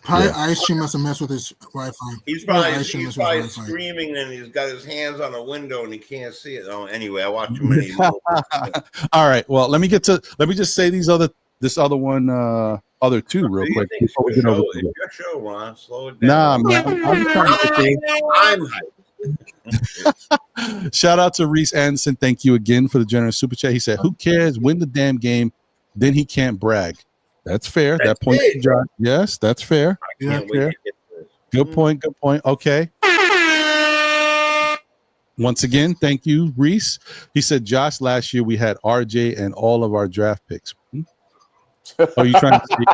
I stream must have messed with his Wi-Fi. He's probably screaming and he's got his hands on a window and he can't see it. Oh, anyway, I watch too many. All right. Well, let me just say this other one, other two real quick. It's your show, Ron. Slow it down. Nah, man. I'm hyped. Shout out to Reese Anderson. Thank you again for the generous super chat. He said, "Who cares? Win the damn game, then he can't brag." That's fair. That point, yes, that's fair. Yeah, fair. Good point. Good point. Okay. Once again, thank you, Reese. He said, "Josh, last year we had RJ and all of our draft picks." Are you trying to speak?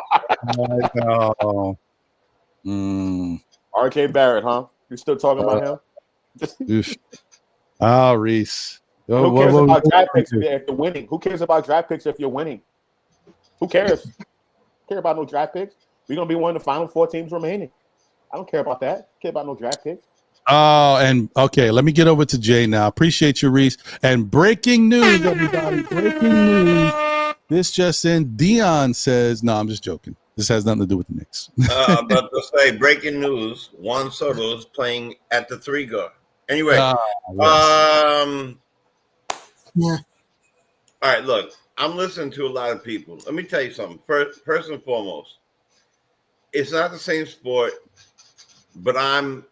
RK Barrett, huh? You still talking about him? Reese. Who cares about draft picks if you're winning? Who cares about draft picks if you're winning? Who cares? Care about no draft picks? We're gonna be one of the final 4 teams remaining. I don't care about that. Care about no draft picks. Oh, and okay, let me get over to Jay now. Appreciate you, Reese. And breaking news, everybody. Breaking news. This just in. Dion says, no, I'm just joking. This has nothing to do with the Knicks. About to say, breaking news. Juan Soto is playing at the 3 guard. Anyway, Yeah. All right, look, I'm listening to a lot of people. Let me tell you something. First and foremost, it's not the same sport, but I'm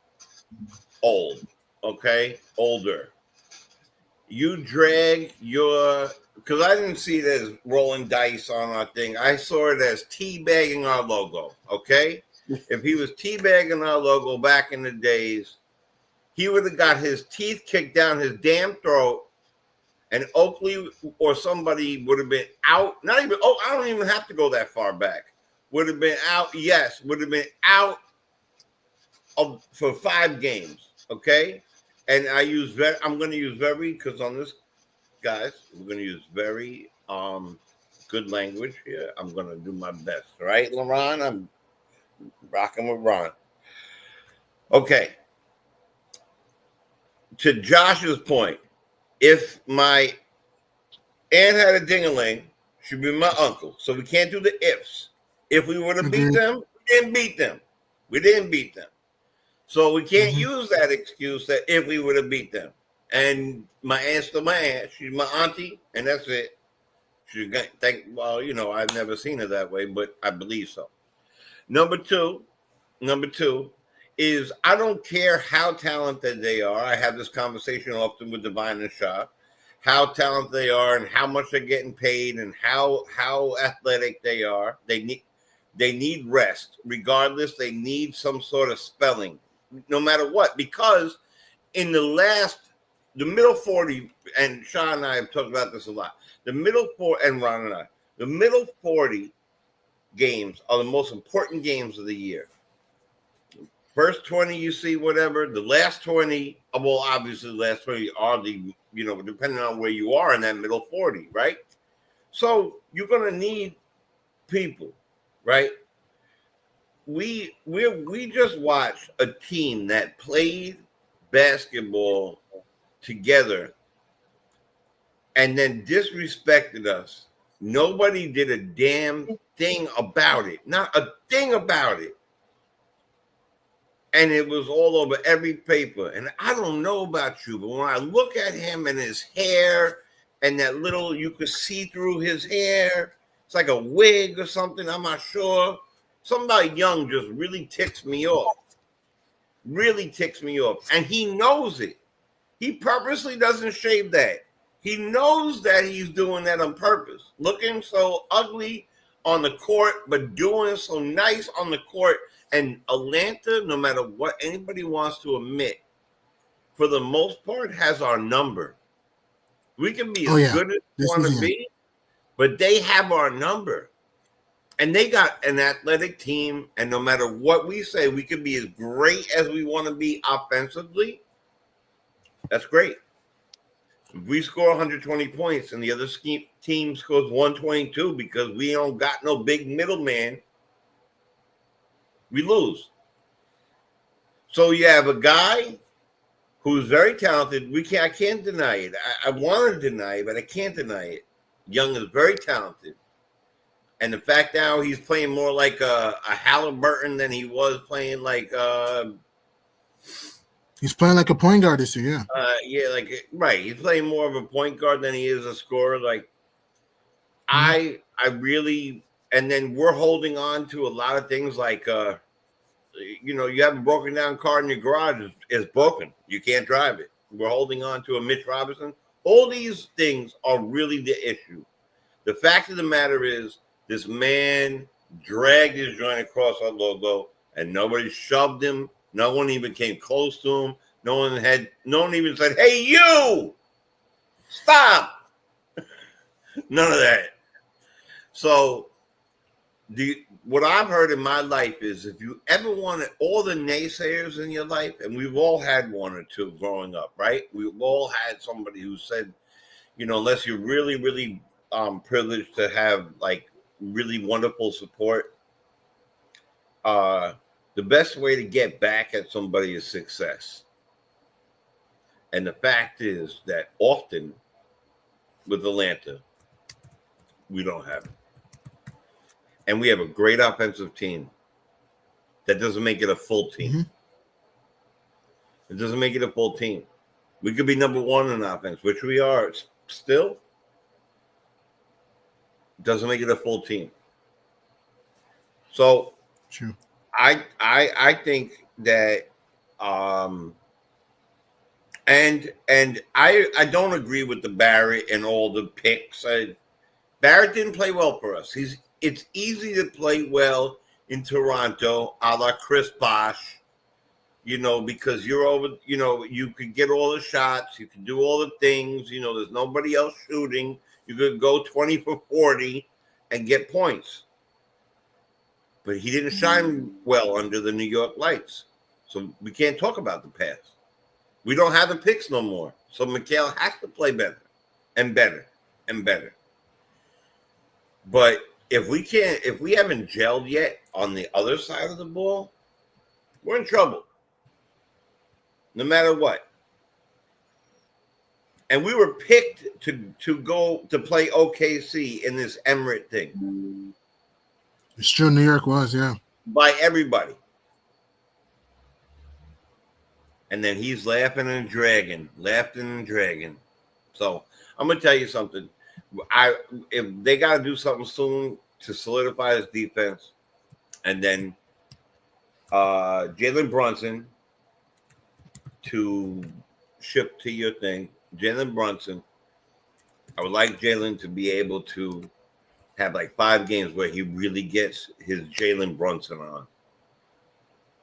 old, okay? Older. You drag because I didn't see it as rolling dice on our thing. I saw it as teabagging our logo, okay? If he was teabagging our logo back in the days, he would have got his teeth kicked down his damn throat, and Oakley or somebody would have been out. I don't even have to go that far back. Would have been out, yes, would have been out for 5 games, okay? And I'm going to use very, because on this, guys, we're going to use very good language here. I'm going to do my best, right, LeRon? I'm rocking with Ron. Okay. To Josh's point, if my aunt had a ding-a-ling, she'd be my uncle. So we can't do the ifs. If we would have beat them, we didn't beat them. We didn't beat them. So we can't use that excuse that if we would have beat them. And my aunt's still my aunt. She's my auntie, and that's it. I've never seen her that way, but I believe so. Number two is I don't care how talented they are. I have this conversation often with Divine and Shaw. how talented they are and how much they're getting paid and how athletic they are. They need rest. Regardless, they need some sort of spelling, no matter what, because in the middle 40, and Sean and I have talked about this a lot, and Ron and I, the middle 40 games are the most important games of the year. First 20, you see whatever. The last 20, well, obviously the last 20 are the, depending on where you are in that middle 40, right? So you're going to need people, right? We just watched a team that played basketball together and then disrespected us. Nobody did a damn thing about it. Not a thing about it. And it was all over every paper. And I don't know about you, but when I look at him and his hair and that little, you could see through his hair, it's like a wig or something, I'm not sure. Somebody young just really ticks me off. Really ticks me off. And he knows it. He purposely doesn't shave that. He knows that he's doing that on purpose. Looking so ugly on the court, but doing so nice on the court. And Atlanta, no matter what anybody wants to admit, for the most part, has our number. We can be as good as we want to be, but they have our number. And they got an athletic team, and no matter what we say, we can be as great as we want to be offensively. That's great. If we score 120 points and the other team scores 122 because we don't got no big middleman, we lose. So you have a guy who's very talented. I can't deny it. I want to deny it, but I can't deny it. Young is very talented. And the fact now he's playing more like a Halliburton than he was playing like he's playing like a point guard this year, right. He's playing more of a point guard than he is a scorer. Like I really. And then we're holding on to a lot of things like, you have a broken down car in your garage. It's broken. You can't drive it. We're holding on to a Mitch Robinson. All these things are really the issue. The fact of the matter is this man dragged his joint across our logo and nobody shoved him. No one even came close to him. No one even said, hey, you, stop. None of that. So, what I've heard in my life is if you ever wanted all the naysayers in your life, and we've all had one or two growing up, right? We've all had somebody who said, unless you're really, really privileged to have like really wonderful support, the best way to get back at somebody is success. And the fact is that often with Atlanta, we don't have it. And we have a great offensive team. That doesn't make it a full team. Mm-hmm. It doesn't make it a full team. We could be number one in offense, which we are still. Doesn't make it a full team. So true. I think that and I don't agree with the Barrett and all the picks. Barrett didn't play well for us. It's easy to play well in Toronto, a la Chris Bosh, because you're over, you could get all the shots, you can do all the things, there's nobody else shooting. You could go 20 for 40 and get points. But he didn't shine well under the New York Lights. So we can't talk about the past. We don't have the picks no more. So Mikal has to play better and better and better. But if we haven't gelled yet on the other side of the ball, we're in trouble. No matter what. And we were picked to go to play OKC in this Emirate thing. It's true, New York was, yeah. By everybody. And then he's laughing and dragging. So I'm going to tell you something. If they got to do something soon to solidify his defense, and then Jalen Brunson to ship to your thing, Jalen Brunson, I would like Jalen to be able to have like 5 games where he really gets his Jalen Brunson on.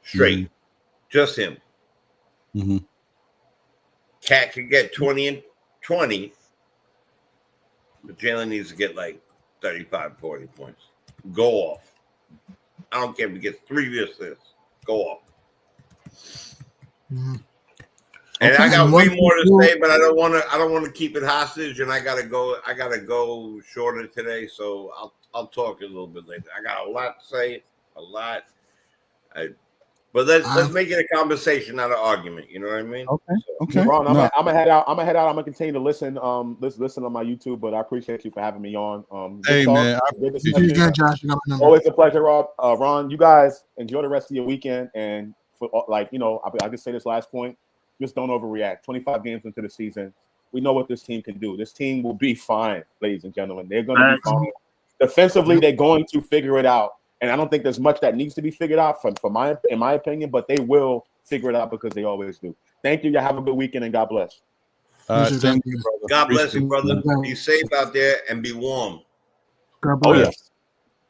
Straight. Mm-hmm. Just him. Mm-hmm. Cat can get 20 and 20, but Jalen needs to get like 35, 40 points. Go off. I don't care if he gets 3 assists. Go off. Mm-hmm. And Okay. I got way more to say, but I don't want to keep it hostage, and I gotta go shorter today, so I'll talk a little bit later. I got a lot to say, a lot. But let's make it a conversation, not an argument. You know what I mean? Okay. Ron, I'm gonna head out. I'm gonna continue to listen. Listen on my YouTube. But I appreciate you for having me on. Hey man, good, Josh. Always a pleasure, Rob. Ron, you guys enjoy the rest of your weekend. And for, I just say this last point: just don't overreact. 25 games into the season, we know what this team can do. This team will be fine, ladies and gentlemen. They're going to be fine. Defensively, they're going to figure it out. And I don't think there's much that needs to be figured out in my opinion, but they will figure it out because they always do. Thank you. Y'all have a good weekend and God bless. Thank you, brother. God bless you, brother. Be safe out there and be warm. God bless.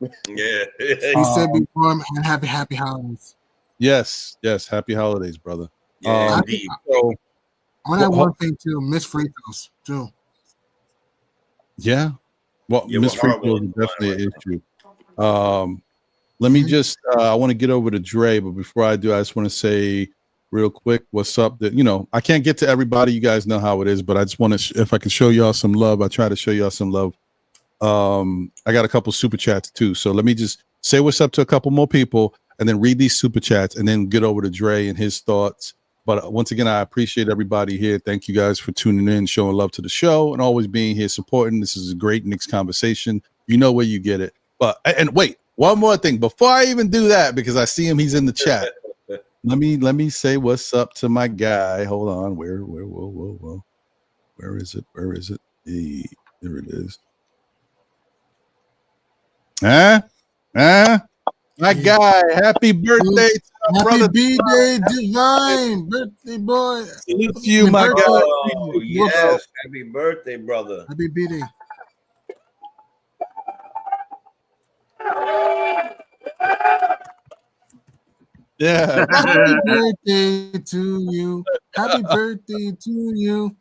Yeah. He said be warm and happy holidays. Yes. Happy holidays, brother. Yeah, indeed. So, on that one thing too, miss free throws too. Yeah. Well, miss free throws is definitely an issue. Let me just I want to get over to Dre, but before I do, I just want to say real quick what's up. That I can't get to everybody. You guys know how it is, but I just want to if I can show y'all some love, I try to show y'all some love. I got a couple super chats too. So let me just say what's up to a couple more people and then read these super chats and then get over to Dre and his thoughts. But once again, I appreciate everybody here. Thank you guys for tuning in, showing love to the show, and always being here supporting. This is a great Knicks conversation. You know where you get it. But and wait, one more thing before I even do that, because I see him, he's in the chat. Let me say what's up to my guy. Hold on, whoa. Where is it? Hey, there it is. My guy, happy birthday to my brother. B-Day Divine, birthday boy. Salute to you, my guy. Oh, yes, happy birthday, brother. Happy B-Day. Yeah. Happy birthday to you. Happy birthday to you.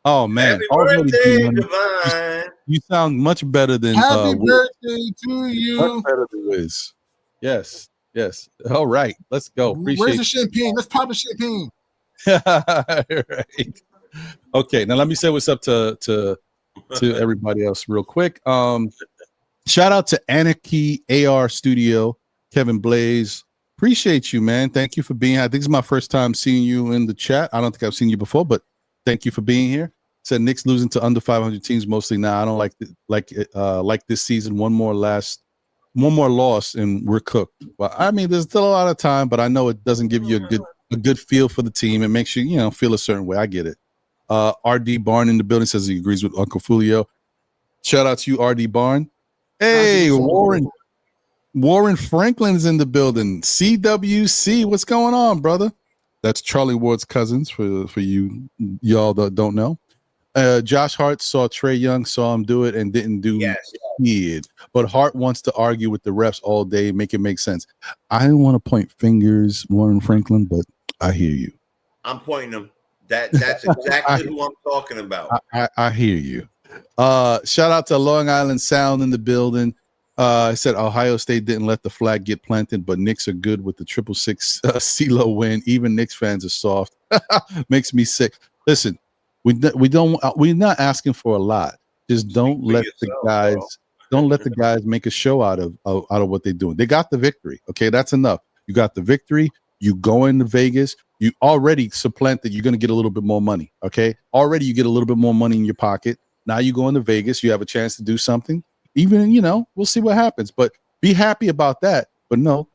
Oh man. Happy birthday, Divine. You sound much better than happy birthday to you. Much better than Wiz. Yes. All right, let's go. Appreciate. Where's the champagne? Let's pop the champagne. Right. Okay, now let me say what's up to everybody else real quick. Shout out to Anarchy AR Studio, Kevin Blaze. Appreciate you, man. Thank you for being here. I think it's my first time seeing you in the chat. I don't think I've seen you before, but thank you for being here. Said Knicks losing to under 500 teams mostly now. I don't like this season. One more loss and we're cooked. Well, I mean, there's still a lot of time, but I know it doesn't give you a good feel for the team. It makes you feel a certain way. I get it. RD Barn in the building says he agrees with Uncle Fulio. Shout out to you, RD Barn. Hey, Warren Franklin's in the building. CWC, what's going on, brother? That's Charlie Ward's cousins for y'all that don't know. Josh Hart saw Trae Young, saw him do it and didn't do it. But Hart wants to argue with the refs all day, make it make sense. I don't want to point fingers, Warren Franklin, but I hear you. I'm pointing them. That's exactly who I'm talking about. I hear you. Shout out to Long Island Sound in the building. I said Ohio State didn't let the flag get planted, but Knicks are good with the 666 CeeLo win. Even Knicks fans are soft. Makes me sick. Listen, we're not asking for a lot. Just don't let the guys make a show out of what they're doing. They got the victory. Okay, that's enough. You got the victory. You go into Vegas. You already supplanted. You're going to get a little bit more money. Okay, already you get a little bit more money in your pocket. Now you go into Vegas. You have a chance to do something. Even, we'll see what happens, but be happy about that. But no,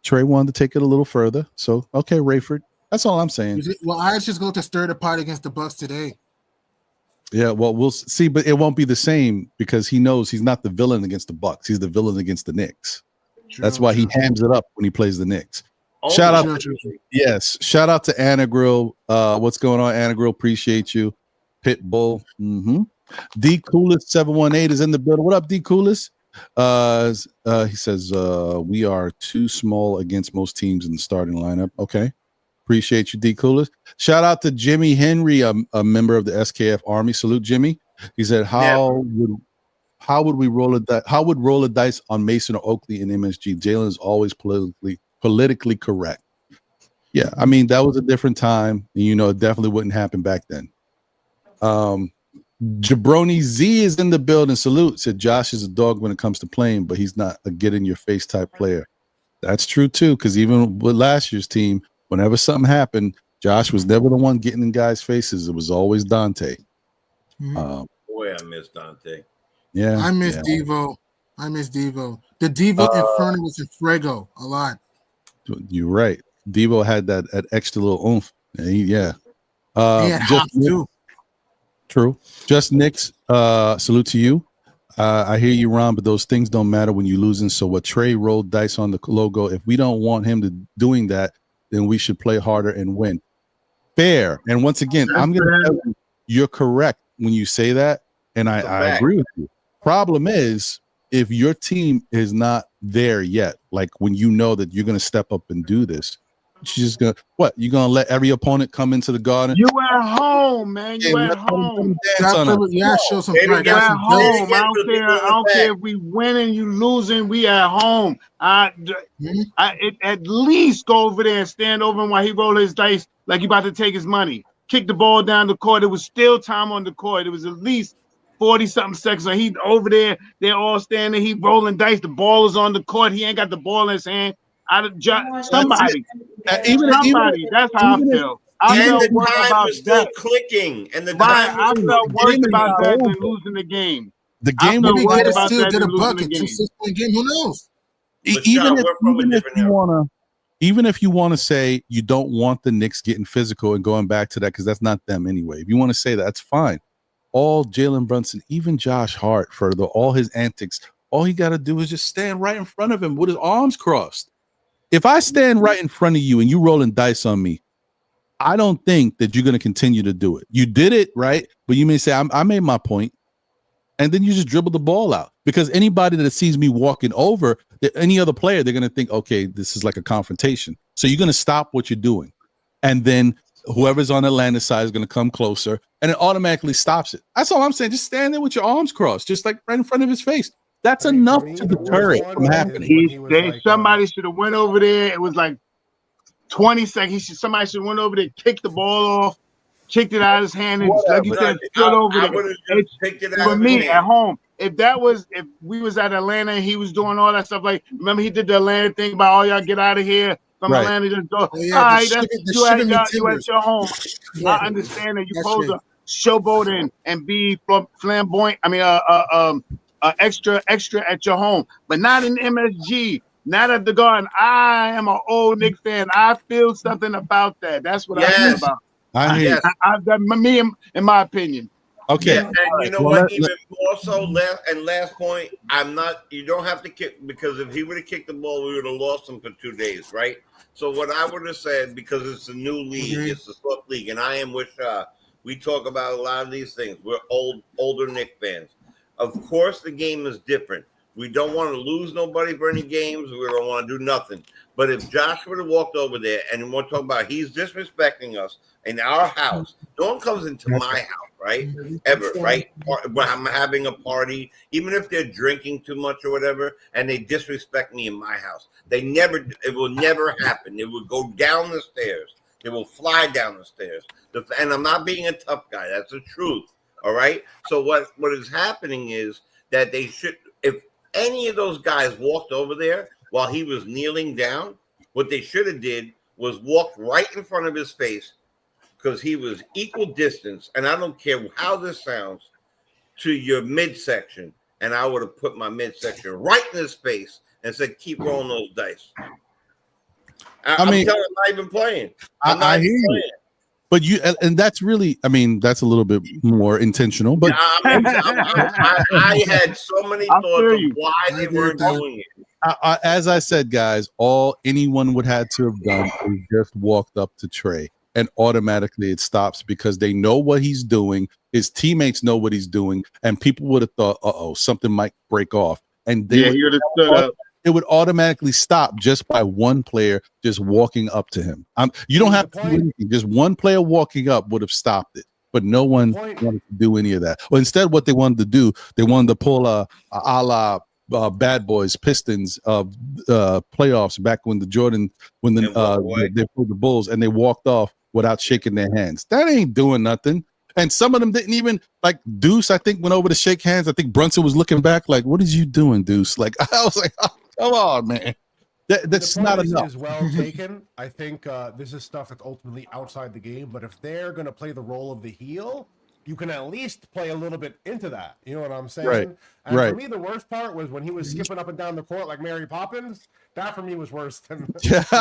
Trae wanted to take it a little further. So, okay, Rayford, that's all I'm saying. Well, I just go to stir the pot against the Bucks today. Yeah, well, we'll see, but it won't be the same because he knows he's not the villain against the Bucks. He's the villain against the Knicks. That's why he hams it up when he plays the Knicks. Shout out to Anna Grill. What's going on, Anna Grill? Appreciate you. Pitbull. D Coolest 718 is in the building. What up, D Coolest? He says we are too small against most teams in the starting lineup. Okay, appreciate you, D Coolest. Shout out to Jimmy Henry, a member of the SKF Army. Salute, Jimmy. He said, How would we roll a dice? How would roll a dice on Mason or Oakley in MSG? Jalen is always politically correct. Yeah, I mean that was a different time. You know, it definitely wouldn't happen back then. Jabroni Z is in the building. Salute. Said Josh is a dog when it comes to playing, but he's not a get in your face type player. That's true too, because even with last year's team, whenever something happened, Josh was never the one getting in guys' faces. It was always Dante. Boy, I miss Dante. Yeah, I miss Devo. I miss Devo. The Devo Inferno was in Fuego a lot. You're right. Devo had that extra little oomph. Yeah. True. Just Knicks. Salute to you. I hear you, Ron, but those things don't matter when you're losing. So what Trae rolled dice on the logo, if we don't want him to doing that, then we should play harder and win. Fair. And once again, I'm going to tell you, you're correct when you say that, and I agree with you. Problem is, if your team is not there yet, like when you know that you're going to step up and do this, you're just going to, what? You're going to let every opponent come into the garden? You at home, man. You at home. Show some pride. You at home. I don't care if we winning, you losing. We at home. At least go over there and stand over him while he roll his dice like he about to take his money. Kick the ball down the court. It was still time on the court. It was at least 40-something seconds. So he over there. They're all standing. He rolling dice. The ball is on the court. He ain't got the ball in his hand. Somebody. That's how I feel. I felt worse about that. Clicking, and the I felt worse about that than losing the game. The game would be good. Still get a bucket. 2-6-point game. Who knows? Even if you want to say you don't want the Knicks getting physical and going back to that, because that's not them anyway. If you want to say that, that's fine. All Jalen Brunson, even Josh Hart, for all his antics, all he got to do is just stand right in front of him with his arms crossed. If I stand right in front of you and you rolling dice on me, I don't think that you're going to continue to do it. You did it, right? But you may say, I made my point. And then you just dribble the ball out. Because anybody that sees me walking over any other player, they're going to think, okay, this is like a confrontation. So you're going to stop what you're doing. And then whoever's on Atlanta's side is going to come closer, and it automatically stops it. That's all I'm saying. Just stand there with your arms crossed, just like right in front of his face. That's enough to deter it from happening. Somebody should have went over there. It was like 20 seconds. Somebody should have went over there, kicked the ball off, kicked it out of his hand, and like you said, stood over there. For me at home, if we was at Atlanta and he was doing all that stuff, like remember he did the Atlanta thing about all y'all get out of here from Atlanta, just go. All right, you at your home. I understand that you're supposed to showboat and be flamboyant. I mean, extra at your home, but not in MSG, not at the Garden. I am an old Knicks fan. I feel something about that. That's what I feel about. Me, in my opinion. Okay. Yeah, and you know what? Even more so, last point, you don't have to kick, because if he would have kicked the ball, we would have lost him for 2 days, right? So what I would have said, because it's a new league, it's a soft league, and I am with we talk about a lot of these things. We're older Knicks fans. Of course, the game is different. We don't want to lose nobody for any games. We don't want to do nothing. But if Josh would have walked over there and we're talking about he's disrespecting us in our house, no one comes into my house, right? Ever, right? When I'm having a party, even if they're drinking too much or whatever, and they disrespect me in my house, it will never happen. It will go down the stairs. It will fly down the stairs. And I'm not being a tough guy. That's the truth. All right. So what is happening is that they should, if any of those guys walked over there while he was kneeling down, what they should have did was walked right in front of his face, because he was equal distance, and I don't care how this sounds, to your midsection, and I would have put my midsection right in his face and said, keep rolling those dice. I'm telling you, I'm not even playing. I hear you. But and that's really, I mean, that's a little bit more intentional. But I had so many thoughts of why they weren't doing it. As I said, guys, all anyone would have to have done is just walked up to Trae, and automatically it stops, because they know what he's doing. His teammates know what he's doing, and people would have thought, something might break off. And they he would have stood up. It would automatically stop just by one player just walking up to him. You don't have to do anything. Just one player walking up would have stopped it. But no one wanted to do any of that. Well, instead, what they wanted to do, they wanted to pull a la Bad Boys Pistons playoffs back when they pulled the Bulls and they walked off without shaking their hands. That ain't doing nothing. And some of them didn't even, like Deuce, I think, went over to shake hands. I think Brunson was looking back like, what is you doing, Deuce? Like, I was like, oh, come on, man. That's not enough. Is well taken. I think this is stuff that's ultimately outside the game. But if they're going to play the role of the heel, you can at least play a little bit into that. You know what I'm saying? Right. And for me, the worst part was when he was skipping up and down the court like Mary Poppins. That for me was worse than the dice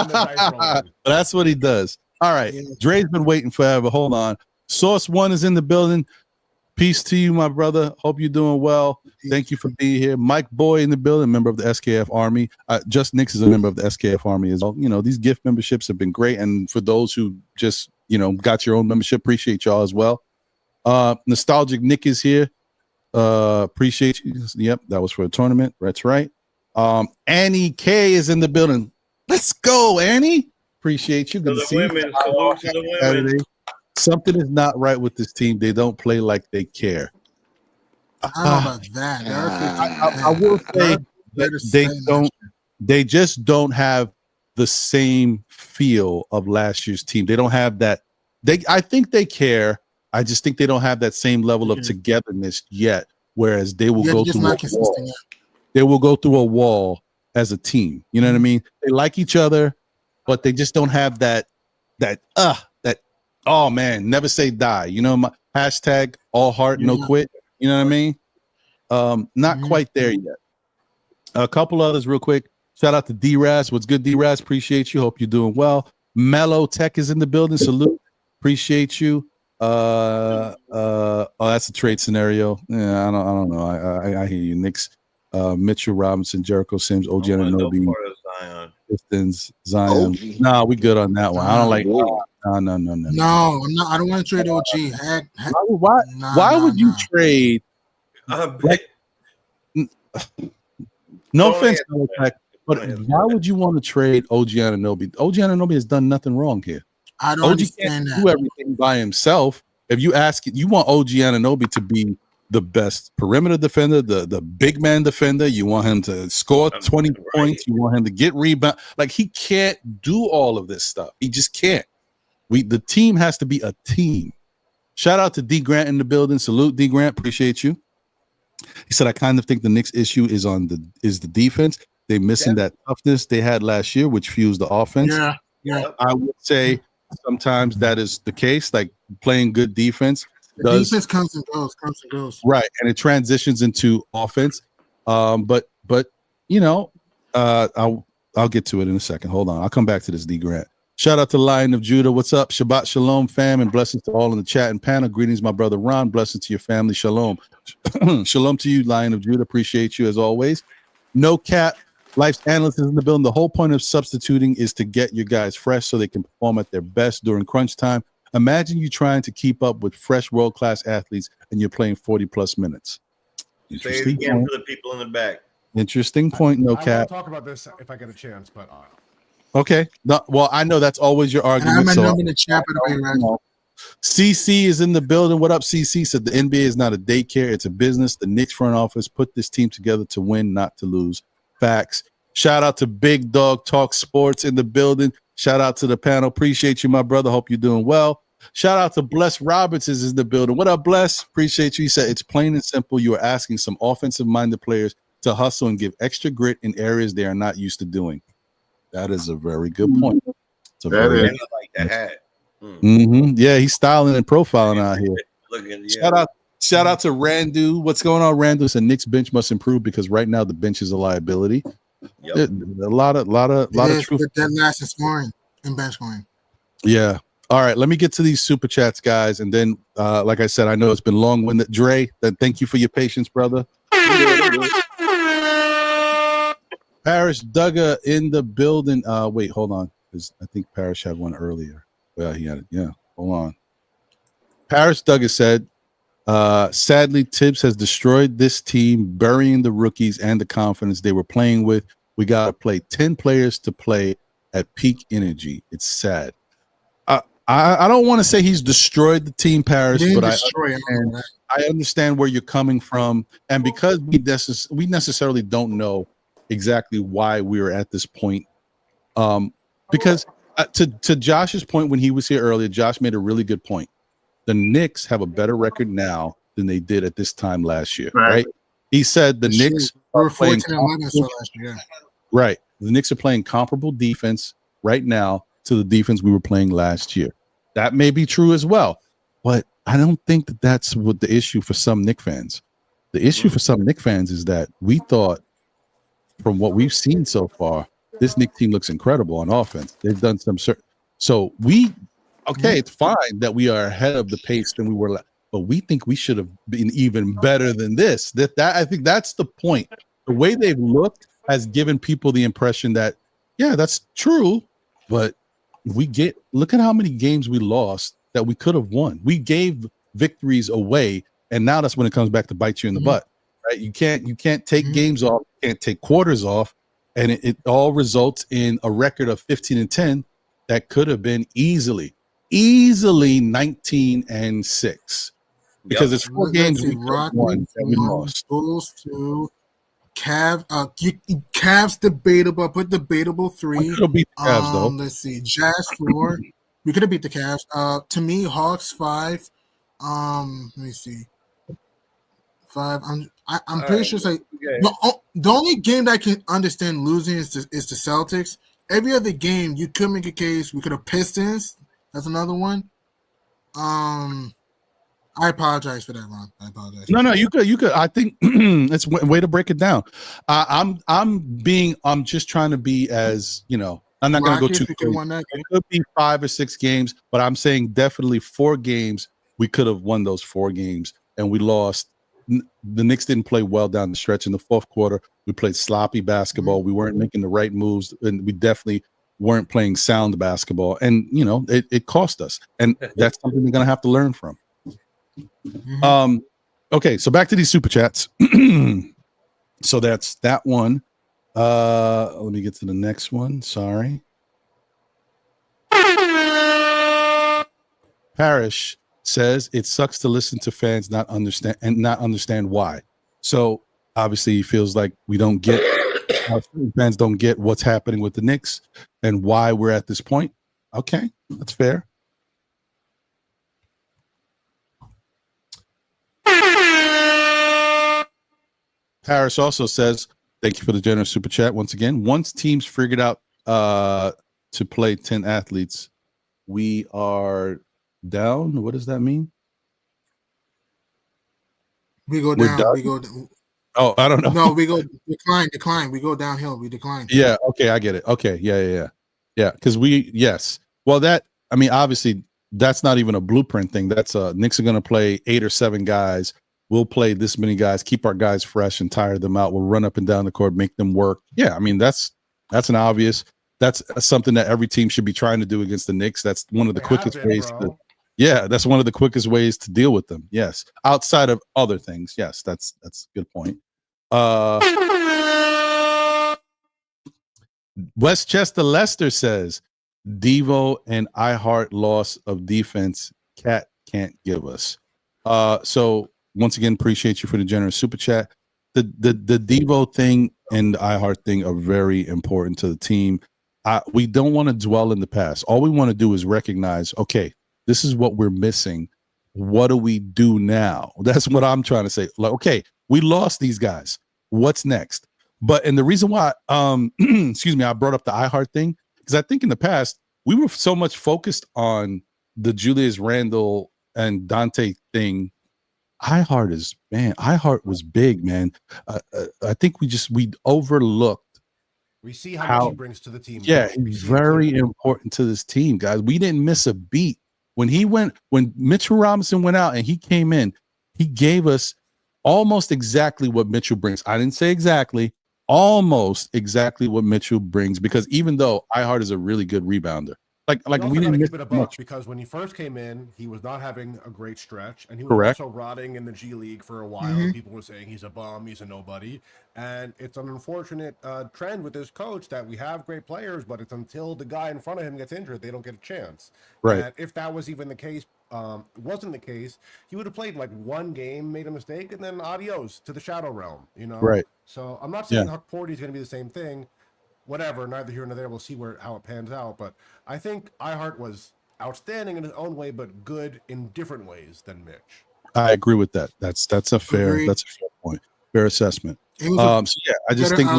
rolling. That's what he does. All right. Dre's been waiting forever. Hold on. Source One is in the building. Peace to you, my brother. Hope you're doing well. Thank you for being here. Mike Boy in the building, member of the SKF Army. Just Knicks is a member of the SKF Army as well. You know, these gift memberships have been great. And for those who just, got your own membership, appreciate y'all as well. Nostalgic Nick is here. Appreciate you. Yep, that was for a tournament. That's right. Annie K is in the building. Let's go, Annie. Appreciate you. Good to see you. Salute to the women. Something is not right with this team. They don't play like they care. I don't know about that. I will say that they just don't have the same feel of last year's team. They don't have that. I think they care. I just think they don't have that same level of togetherness yet. Whereas they will go through a wall. They will go through a wall as a team. You know what I mean? They like each other, but they just don't have that oh man, never say die. My hashtag all heart, no quit. You know what I mean? Not quite there yet. A couple others real quick. Shout out to D-Raz. What's good, D-Raz? Appreciate you. Hope you're doing well. Mellow Tech is in the building. Salute. Appreciate you. That's a trade scenario. Yeah, I don't know. I hear you. Knicks, Mitchell Robinson, Jericho Sims, OG Anunoby, Pistons, Zion. Nah, we good on that one. I don't like. No. I'm not. I don't want to trade OG. Why would you trade? No offense, but why would you want to trade OG Anunoby? OG Anunoby has done nothing wrong here. I don't understand that. Do everything by himself. If you ask, you want OG Anunoby to be the best perimeter defender, the big man defender. You want him to score 20 points. You want him to get rebound. Like, he can't do all of this stuff. He just can't. The team has to be a team. Shout out to D Grant in the building. Salute, D Grant. Appreciate you. He said, I kind of think the Knicks issue is the defense. They're missing that toughness they had last year, which fuels the offense. Yeah. I would say sometimes that is the case. Like, playing good defense. Defense comes and goes. Right, and it transitions into offense. But I'll get to it in a second. Hold on. I'll come back to this, D Grant. Shout out to Lion of Judah. What's up? Shabbat Shalom, fam, and blessings to all in the chat and panel. Greetings, my brother Ron. Blessings to your family. Shalom. Shalom to you, Lion of Judah. Appreciate you as always. No cap. Life's analyst is in the building. The whole point of substituting is to get your guys fresh so they can perform at their best during crunch time. Imagine you trying to keep up with fresh world-class athletes and you're playing 40-plus minutes. Say it again for the people in the back. Interesting point, no cap. I want to talk about this if I get a chance, but okay. Well, I know that's always your argument. I'm in the chat, CC is in the building. What up, CC? Said the NBA is not a daycare; it's a business. The Knicks front office put this team together to win, not to lose. Facts. Shout out to Big Dog Talk Sports in the building. Shout out to the panel. Appreciate you, my brother. Hope you're doing well. Shout out to Bless Robertson is in the building. What up, Bless? Appreciate you. He said it's plain and simple. You are asking some offensive-minded players to hustle and give extra grit in areas they are not used to doing. That is a very good point. It's a very like that hat. Yeah, he's styling and profiling out here. Shout out to Randu. What's going on, Randu? Said Knicks bench must improve because right now the bench is a liability. Yep. A lot of truth. That last in scoring and bench scoring. Yeah. All right, let me get to these super chats, guys, and then, like I said, I know it's been long-winded. Dre, thank you for your patience, brother. Parrish Duggar in the building. Wait, hold on, because I think Parrish had one earlier. Well, he had it. Yeah, hold on. Parrish Duggar said, Sadly, Tibbs has destroyed this team, burying the rookies and the confidence they were playing with. We got to play 10 players to play at peak energy. It's sad. I don't want to say he's destroyed the team, Paris, but I understand where you're coming from. And because we necessarily don't know exactly why we're at this point. Because to Josh's point when he was here earlier, Josh made a really good point. The Knicks have a better record now than they did at this time last year, right? He said the Knicks were 14-11 last year. Right. The Knicks are playing comparable defense right now to the defense we were playing last year. That may be true as well, but I don't think that that's what the issue for some Knicks fans. The issue for some Knicks fans is that we thought, from what we've seen so far, this Knicks team looks incredible on offense. They've done some certain. So it's fine that we are ahead of the pace than we were, but we think we should have been even better than this. That I think that's the point. The way they've looked has given people the impression that, yeah, that's true, but look at how many games we lost that we could have won. We gave victories away, and now that's when it comes back to bite you in the butt, right? You can't take games off, you can't take quarters off, and it all results in a record of 15-10 that could have been easily 19-6 because it's 4 games we won that we lost. Bulls 2, Cavs debatable. I put debatable 3. We could have beat the Cavs though. Let's see, Jazz 4. We could have beat the Cavs. To me, Hawks 5. Let me see, 5. I'm pretty sure it's like the only game that I can understand losing is the Celtics. Every other game you could make a case. We could have Pistons. That's another one. I apologize for that, Ron. I apologize. No, you could. I think it's a way to break it down. I'm just trying to be as, I'm not going to go too crazy. It could be 5 or 6 games, but I'm saying definitely 4 games. We could have won those 4 games, and we lost. The Knicks didn't play well down the stretch in the fourth quarter. We played sloppy basketball. We weren't making the right moves, and we definitely weren't playing sound basketball. And it cost us, and that's something we're going to have to learn from. Okay, so back to these super chats. So that's that one. Let me get to the next one. Sorry. Parrish says it sucks to listen to fans not understand why. So obviously he feels like we don't get fans don't get what's happening with the Knicks and why we're at this point. Okay, that's fair. Paris also says, thank you for the generous super chat once again. Once teams figured out to play 10 athletes, we are down. What does that mean? We go down. We go down. Oh, I don't know. No, we go decline. We go downhill. We decline. Yeah. Okay, I get it. Okay. Yeah. Because obviously that's not even a blueprint thing. That's Knicks are going to play 8 or 7 guys. We'll play this many guys, keep our guys fresh and tire them out. We'll run up and down the court, make them work. Yeah, I mean, that's an obvious. That's something that every team should be trying to do against the Knicks. That's one of the quickest ways that's one of the quickest ways to deal with them. Yes. Outside of other things. Yes, that's a good point. Westchester Lester says, Devo and iHeart loss of defense Cat can't give us. So once again, appreciate you for the generous super chat. The Devo thing and the iHeart thing are very important to the team. We don't want to dwell in the past. All we want to do is recognize, okay, this is what we're missing. What do we do now? That's what I'm trying to say. Like, okay, we lost these guys. What's next? And the reason why, excuse me, I brought up the iHeart thing, because I think in the past, we were so much focused on the Julius Randle and Dante thing. iHeart was big, man. I think we overlooked. We see how much he brings to the team. Yeah, he's very important to this team, guys. We didn't miss a beat. When Mitchell Robinson went out and he came in, he gave us almost exactly what Mitchell brings. I didn't say exactly, almost exactly what Mitchell brings, because even though iHeart is a really good rebounder, Like We also we got didn't to miss keep it a buck much. because when he first came in, he was not having a great stretch, and he was Correct. also rotting in the G League for a while. And people were saying he's a bum, he's a nobody, and it's an unfortunate trend with this coach that we have great players, but it's until the guy in front of him gets injured, they don't get a chance. Right. And if that was even the case, wasn't the case, he would have played like one game, made a mistake, and then adios to the shadow realm. You know. Right. So I'm not saying Huck Porty is going to be the same thing. Whatever, neither here nor there. We'll see how it pans out. But I think iHeart was outstanding in his own way, but good in different ways than Mitch. I agree with that. That's a fair point, fair assessment. So yeah, I just think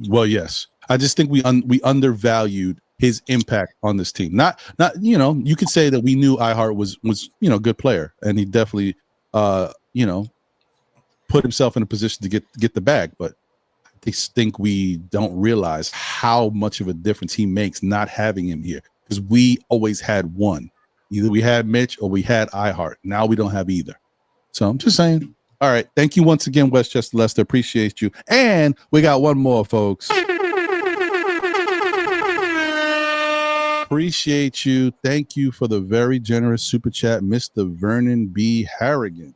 well, yes, I just think we undervalued his impact on this team. Not you could say that we knew iHeart was a good player, and he definitely put himself in a position to get the bag, but I think we don't realize how much of a difference he makes not having him here, because we always had one. Either we had Mitch or we had iHeart. Now we don't have either. So I'm just saying. All right. Thank you once again, Westchester Lester. Appreciate you. And we got one more, folks. Appreciate you. Thank you for the very generous super chat, Mr. Vernon B. Harrigan.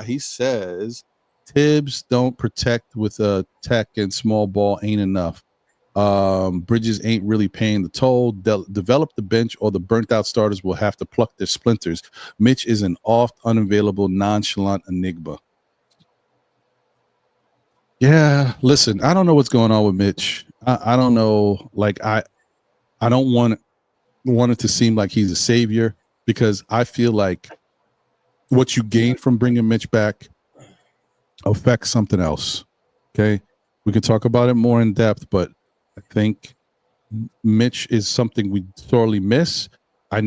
He says, Tibbs don't protect with a tech and small ball ain't enough. Bridges ain't really paying the toll. Develop the bench or the burnt out starters will have to pluck their splinters. Mitch is an oft unavailable, nonchalant enigma. Yeah, listen, I don't know what's going on with Mitch. I don't know. Like I don't want it to seem like he's a savior, because I feel like what you gain from bringing Mitch back affects something else. Okay, we can talk about it more in depth, but I think Mitch is something we sorely miss. I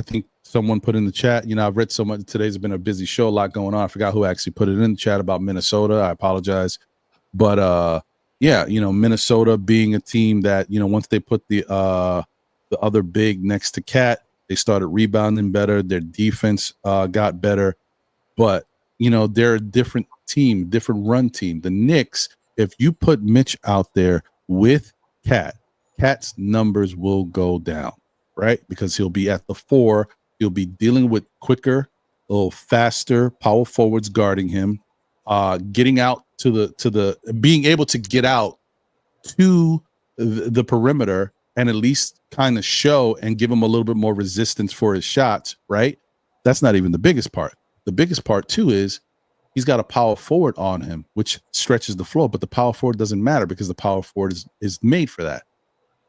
think someone put in the chat, I've read so much. Today's been a busy show, a lot going on. I forgot who actually put it in the chat about Minnesota. I apologize. But Minnesota being a team that, once they put the other big next to Cat, they started rebounding better. Their defense got better. But, they're a different team, different run team. The Knicks, if you put Mitch out there with Cat's numbers will go down, right? Because he'll be at the 4. He'll be dealing with quicker, a little faster power forwards guarding him, getting out to the being able to get out to the perimeter and at least kind of show and give him a little bit more resistance for his shots, right? That's not even the biggest part. The biggest part too is he's got a power forward on him, which stretches the floor, but the power forward doesn't matter because the power forward is made for that.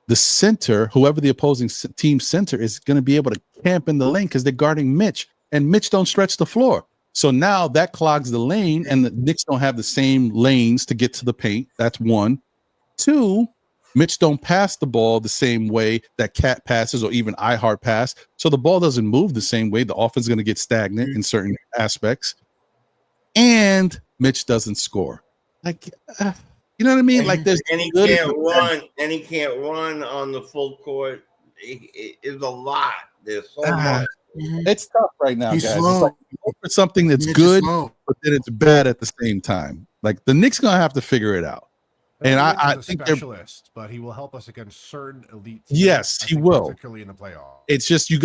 The center, whoever the opposing team center is, going to be able to camp in the lane because they're guarding Mitch, and Mitch don't stretch the floor. So now that clogs the lane, and the Knicks don't have the same lanes to get to the paint. That's one. Two, Mitch don't pass the ball the same way that Cat passes or even iHeart pass. So the ball doesn't move the same way. The offense is going to get stagnant in certain aspects. And Mitch doesn't score. Like, you know what I mean? Like there's and he can't run, and he can't run on the full court. It's a lot. There's so much. It's tough right now, He's guys. slow. It's like you go for something that's Mitch good, but then it's bad at the same time. Like the Knicks gonna have to figure it out. And I think they're specialist, but he will help us against certain elite teams. Yes, he will. Particularly in the playoffs. It's just you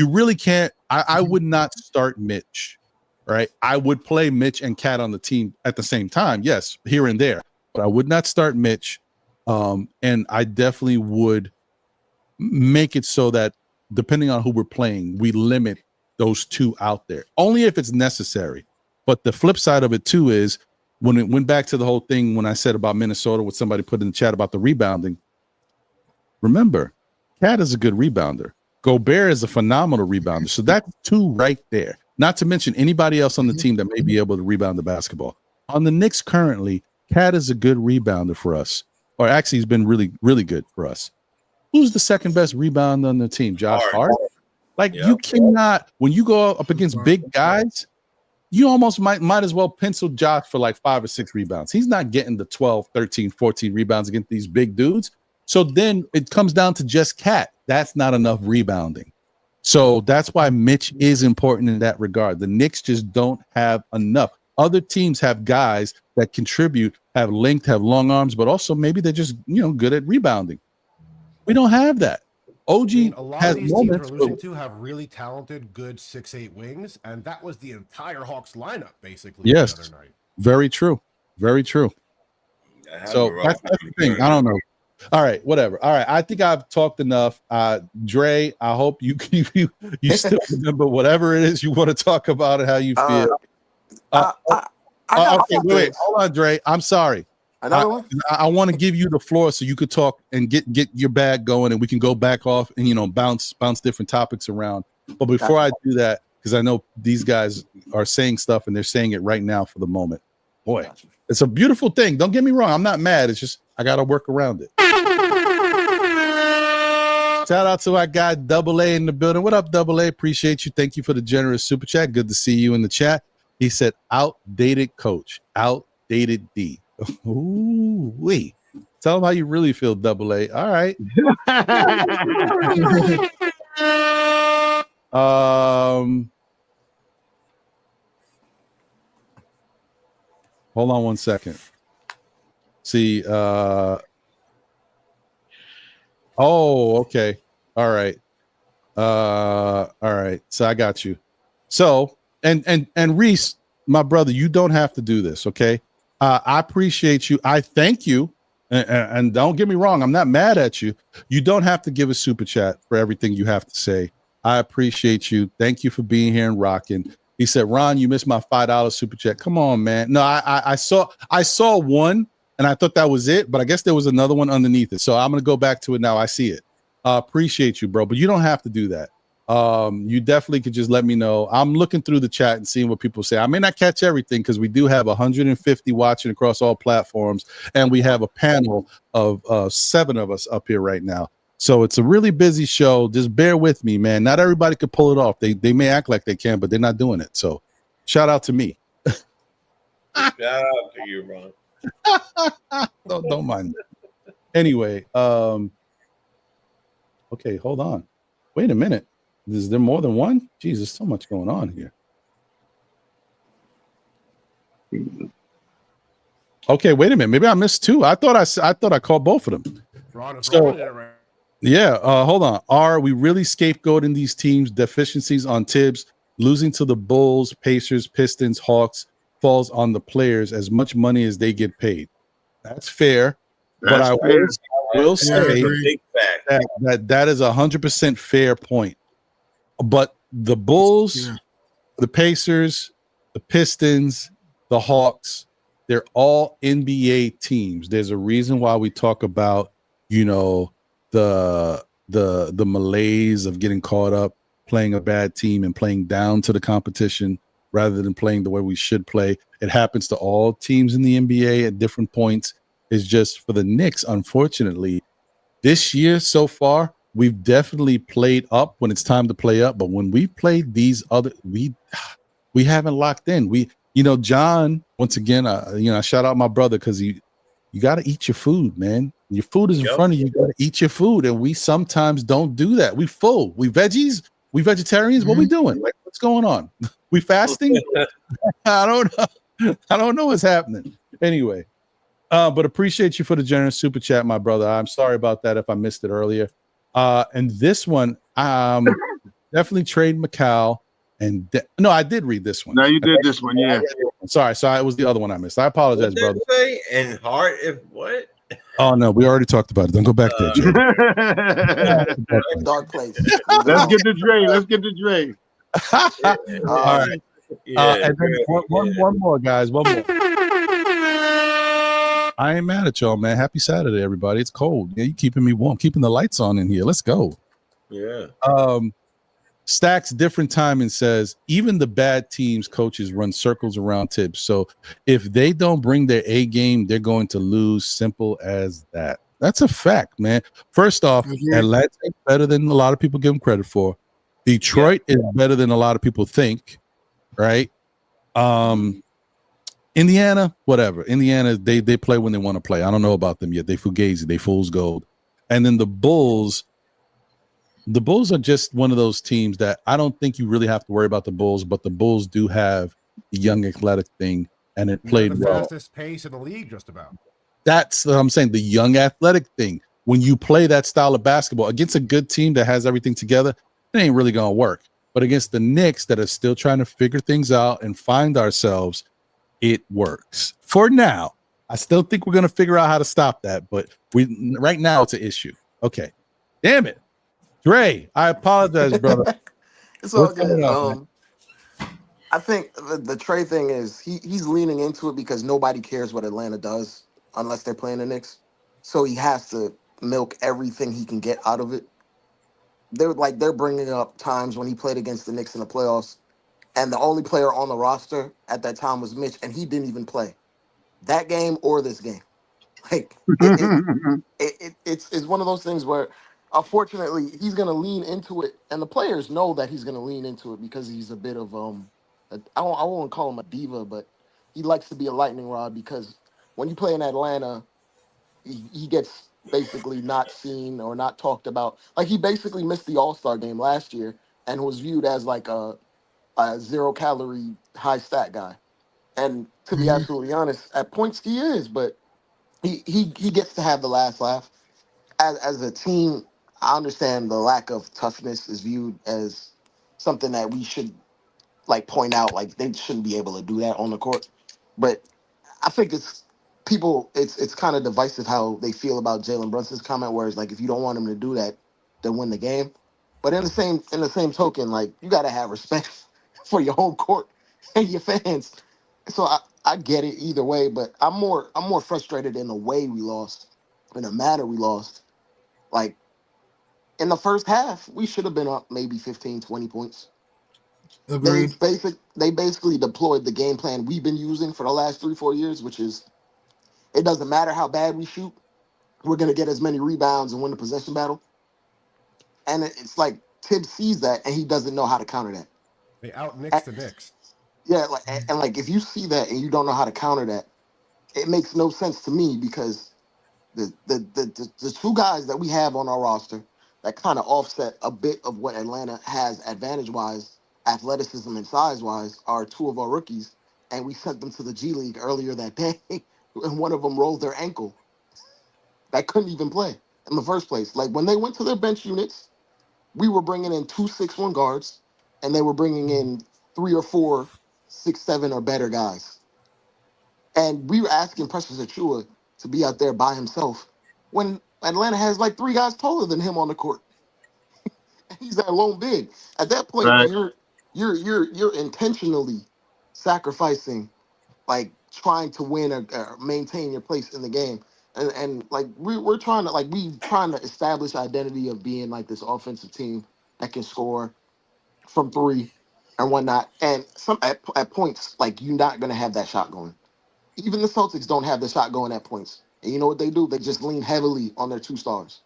really can't. I would not start Mitch, right? I would play Mitch and Cat on the team at the same time. Yes, here and there, but I would not start Mitch. And I definitely would make it so that depending on who we're playing, we limit those two out there only if it's necessary. But the flip side of it too is when it went back to the whole thing when I said about Minnesota, what somebody put in the chat about the rebounding. Remember, Cat is a good rebounder. Gobert is a phenomenal rebounder. So that's two right there. Not to mention anybody else on the team that may be able to rebound the basketball. On the Knicks currently, Cat is a good rebounder for us. Or actually, he's been really, really good for us. Who's the second best rebounder on the team? Josh Hart? Like you cannot, when you go up against big guys, you almost might as well pencil Josh for like 5 or 6 rebounds. He's not getting the 12, 13, 14 rebounds against these big dudes. So then it comes down to just Cat. That's not enough rebounding. So that's why Mitch is important in that regard. The Knicks just don't have enough. Other teams have guys that contribute, have length, have long arms, but also maybe they're just, good at rebounding. We don't have that. OG a lot has of these moments. teams we're losing to have really talented, good 6'8" wings, and that was the entire Hawks lineup basically Yes, the other night. very true. Very true. So that's the thing. I don't know. All right, whatever. All right, I think I've talked enough. Dre, I hope you still remember whatever it is you want to talk about and how you feel. Okay, wait, hold on, Dre. I'm sorry. I want to give you the floor so you could talk and get your bag going, and we can go back off and bounce different topics around. But before I do that, because I know these guys are saying stuff and they're saying it right now for the moment. Boy, it's a beautiful thing. Don't get me wrong. I'm not mad. It's just I got to work around it. Shout out to our guy Double A in the building. What up, Double A? Appreciate you. Thank you for the generous super chat. Good to see you in the chat. He said, outdated coach, outdated D. Ooh, wait. Tell him how you really feel, Double A. All right. Hold on one second. See, okay. All right. All right. So I got you. So, and Reese, my brother, you don't have to do this, okay? I appreciate you. I thank you. And don't get me wrong, I'm not mad at you. You don't have to give a super chat for everything you have to say. I appreciate you. Thank you for being here and rocking. He said, Ron, you missed my $5 super chat. Come on, man. No, I saw one and I thought that was it, but I guess there was another one underneath it. So I'm going to go back to it now. I see it. Appreciate you, bro, but you don't have to do that. You definitely could just let me know. I'm looking through the chat and seeing what people say. I may not catch everything because we do have 150 watching across all platforms, and we have a panel of 7 of us up here right now. So it's a really busy show. Just bear with me, man. Not everybody could pull it off. They may act like they can, but they're not doing it. So shout out to me. Shout out to you, Ron. Don't mind me. Anyway, okay, hold on. Wait a minute. Is there more than one? Jeez, there's so much going on here. Okay, wait a minute. Maybe I missed 2. I thought I called both of them. Yeah, hold on. Are we really scapegoating these teams' deficiencies on Tibbs? Losing to the Bulls, Pacers, Pistons, Hawks falls on the players as much money as they get paid. That's fair. But I will say that is 100% fair point. But the Bulls, the Pacers, the Pistons, the Hawks, they're all NBA teams. There's a reason why we talk about, the malaise of getting caught up playing a bad team and playing down to the competition rather than playing the way we should play. It happens to all teams in the NBA at different points. It's just for the Knicks, unfortunately, this year so far, we've definitely played up when it's time to play up. But when we played these other, we haven't locked in. John, once again, I shout out my brother because you got to eat your food, man. Your food is in front of you. You got to eat your food. And we sometimes don't do that. We full. We veggies. We vegetarians. Mm-hmm. What we doing? Like, what's going on? We fasting? I don't know what's happening. Anyway, but appreciate you for the generous super chat, my brother. I'm sorry about that if I missed it earlier. And this one, definitely trade Mikal. And no, I did read this one. No, you did this one, yeah. Sorry, it was the other one I missed. I apologize, brother. Say? And heart, if what? Oh no, we already talked about it. Don't go back there, Joe. Dark place. Let's get to Dre. All right. And then one more, guys. One more. I ain't mad at y'all, man. Happy Saturday, everybody. It's cold. Yeah, you keeping me warm, keeping the lights on in here. Let's go. Yeah. Stacks different timing says even the bad teams coaches run circles around Tibbs. So if they don't bring their A game, they're going to lose. Simple as that. That's a fact, man. First off, Atlanta is better than a lot of people give them credit for. Detroit is better than a lot of people think, right? Indiana, whatever. Indiana, they play when they want to play. I don't know about them yet. They fugazi, they fool's gold. And then the Bulls are just one of those teams that I don't think you really have to worry about the Bulls, but the Bulls do have the young athletic thing, and it played the well. Fastest pace in the league, just about. That's what I'm saying. The young athletic thing. when you play that style of basketball against a good team that has everything together, it ain't really going to work. But against the Knicks that are still trying to figure things out and find ourselves, it works. For now, I still think we're going to figure out how to stop that. But right now, it's an issue. Okay. Damn it. Trae, I apologize, brother. It's all good. I think the Trae thing is he's leaning into it because nobody cares what Atlanta does unless they're playing the Knicks. So he has to milk everything he can get out of it. They're bringing up times when he played against the Knicks in the playoffs, and the only player on the roster at that time was Mitch, and he didn't even play that game or this game. Like it's one of those things where, unfortunately, he's going to lean into it, and the players know that he's going to lean into it because he's a bit of I won't call him a diva, but he likes to be a lightning rod because when you play in Atlanta, he gets basically not seen or not talked about. Like he basically missed the All-Star game last year and was viewed as like a 0-calorie high stat guy. And to be absolutely honest, at points he is, but he gets to have the last laugh. As a team, I understand the lack of toughness is viewed as something that we should like point out. Like they shouldn't be able to do that on the court. But I think it's kind of divisive how they feel about Jalen Brunson's comment, where it's like if you don't want him to do that, then win the game. But in the same token, like you gotta have respect for your home court and your fans. So I get it either way, but I'm more frustrated in the way we lost, in the manner we lost. Like in the first half, we should have been up maybe 15, 20 points. Agreed. They basically deployed the game plan we've been using for the last 3-4 years, which is it doesn't matter how bad we shoot, we're gonna get as many rebounds and win the possession battle. And it's like Tibbs sees that and he doesn't know how to counter that. They out-Knicks the Knicks. Yeah, and like if you see that and you don't know how to counter that, it makes no sense to me because the two guys that we have on our roster that kind of offset a bit of what Atlanta has advantage-wise, athleticism and size-wise, are two of our rookies, and we sent them to the G League earlier that day, and one of them rolled their ankle. That couldn't even play in the first place. Like when they went to their bench units, we were bringing in 2 6'1" guards, and they were bringing in 3 or 4 6'7" or better guys. And we were asking Precious Achua to be out there by himself when Atlanta has like 3 guys taller than him on the court. And he's that lone big. At that point, Right. you're intentionally sacrificing, like trying to win or maintain your place in the game. And like we're trying to establish identity of being like this offensive team that can score from 3 and whatnot. And some at points, like you're not gonna have that shot going. Even the Celtics don't have the shot going at points. And you know what they do? They just lean heavily on their 2 stars.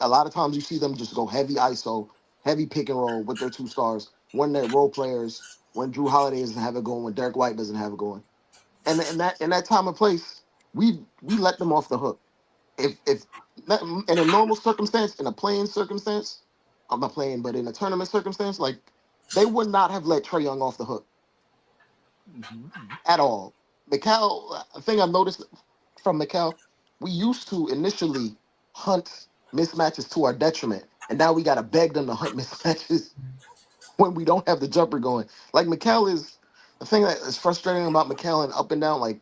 A lot of times you see them just go heavy ISO, heavy pick and roll with their 2 stars when they're role players, when Drew Holiday doesn't have it going, when Derek White doesn't have it going. And in that time and place, we let them off the hook. If in a normal circumstance, in a playing circumstance, I'm not playing, but in a tournament circumstance, like they would not have let Trae Young off the hook at all. Mikal, a thing I've noticed from Mikal, we used to initially hunt mismatches to our detriment, and now we got to beg them to hunt mismatches when we don't have the jumper going. Like Mikal is the thing that is frustrating about Mikal and up and down. Like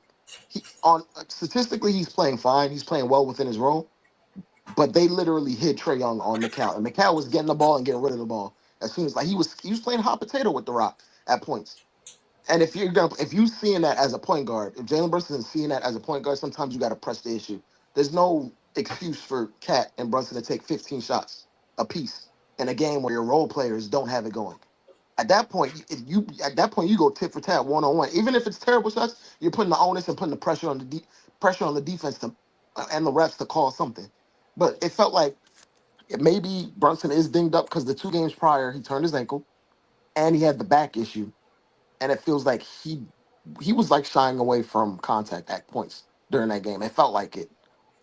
statistically, he's playing fine. He's playing well within his role, but they literally hit Trae Young on Mikal, and Mikal was getting the ball and getting rid of the ball as soon as like he was playing hot potato with the rock at points. And if you seeing that as a point guard, if Jalen Brunson is seeing that as a point guard, sometimes you got to press the issue. There's no excuse for Cat and Brunson to take 15 shots a piece in a game where your role players don't have it going. At that point, you go tit for tat 1-on-1. Even if it's terrible shots, you're putting the onus and putting the pressure on the defense and the refs to call something. But it felt like maybe Brunson is dinged up because the 2 games prior he turned his ankle and he had the back issue. And it feels like he was like shying away from contact at points during that game. It felt like it.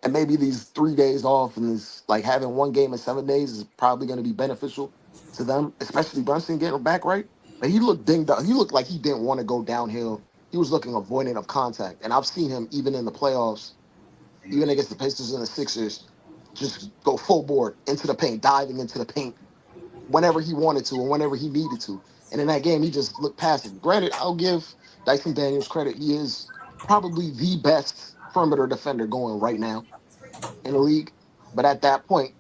And maybe these 3 days off and this like having 1 game in 7 days is probably going to be beneficial to them, especially Brunson getting back right. But he looked dinged up. He looked like he didn't want to go downhill. He was looking avoidant of contact. And I've seen him even in the playoffs, even against the Pacers and the Sixers, just go full board into the paint, diving into the paint whenever he wanted to and whenever he needed to. And in that game, he just looked passive. Granted, I'll give Dyson Daniels credit. He is probably the best perimeter defender going right now in the league. But at that point,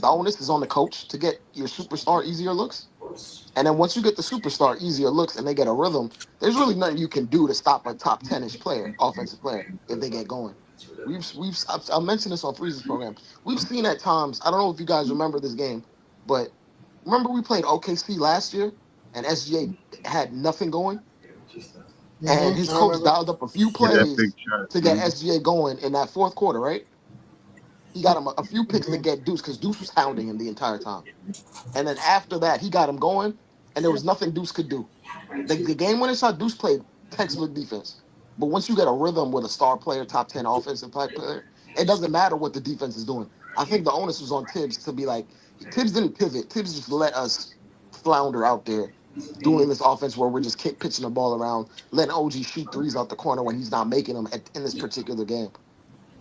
the onus is on the coach to get your superstar easier looks. And then once you get the superstar easier looks and they get a rhythm, there's really nothing you can do to stop a top 10-ish player, offensive player, if they get going. I'll mention this on Freeze's program. We've seen at times, I don't know if you guys remember this game, but remember we played OKC last year and SGA had nothing going? And his I coach remember. dialed up a few Yeah, that big plays shot. to get SGA going in that fourth quarter, right? He got him a few picks to get Deuce because Deuce was hounding him the entire time. And then after that, he got him going, and there was nothing Deuce could do. The game winning shot, Deuce played textbook defense. But once you get a rhythm with a star player, top 10 offensive type player, it doesn't matter what the defense is doing. I think the onus was on Tibbs to be like, Tibbs didn't pivot. Tibbs just let us flounder out there doing this offense where we're just pitching the ball around, letting OG shoot threes out the corner when he's not making them in this particular game.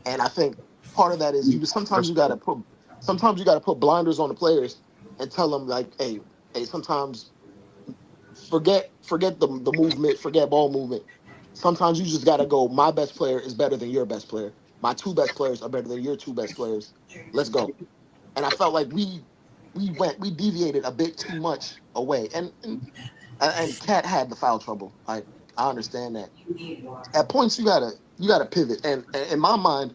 And I think part of that is sometimes you gotta put blinders on the players and tell them like, hey, sometimes forget the movement, forget ball movement. Sometimes you just gotta go. My best player is better than your best player. My two best players are better than your two best players. Let's go. And I felt like we deviated a bit too much away. And Cat had the foul trouble. I understand that. At points you gotta pivot. And in my mind,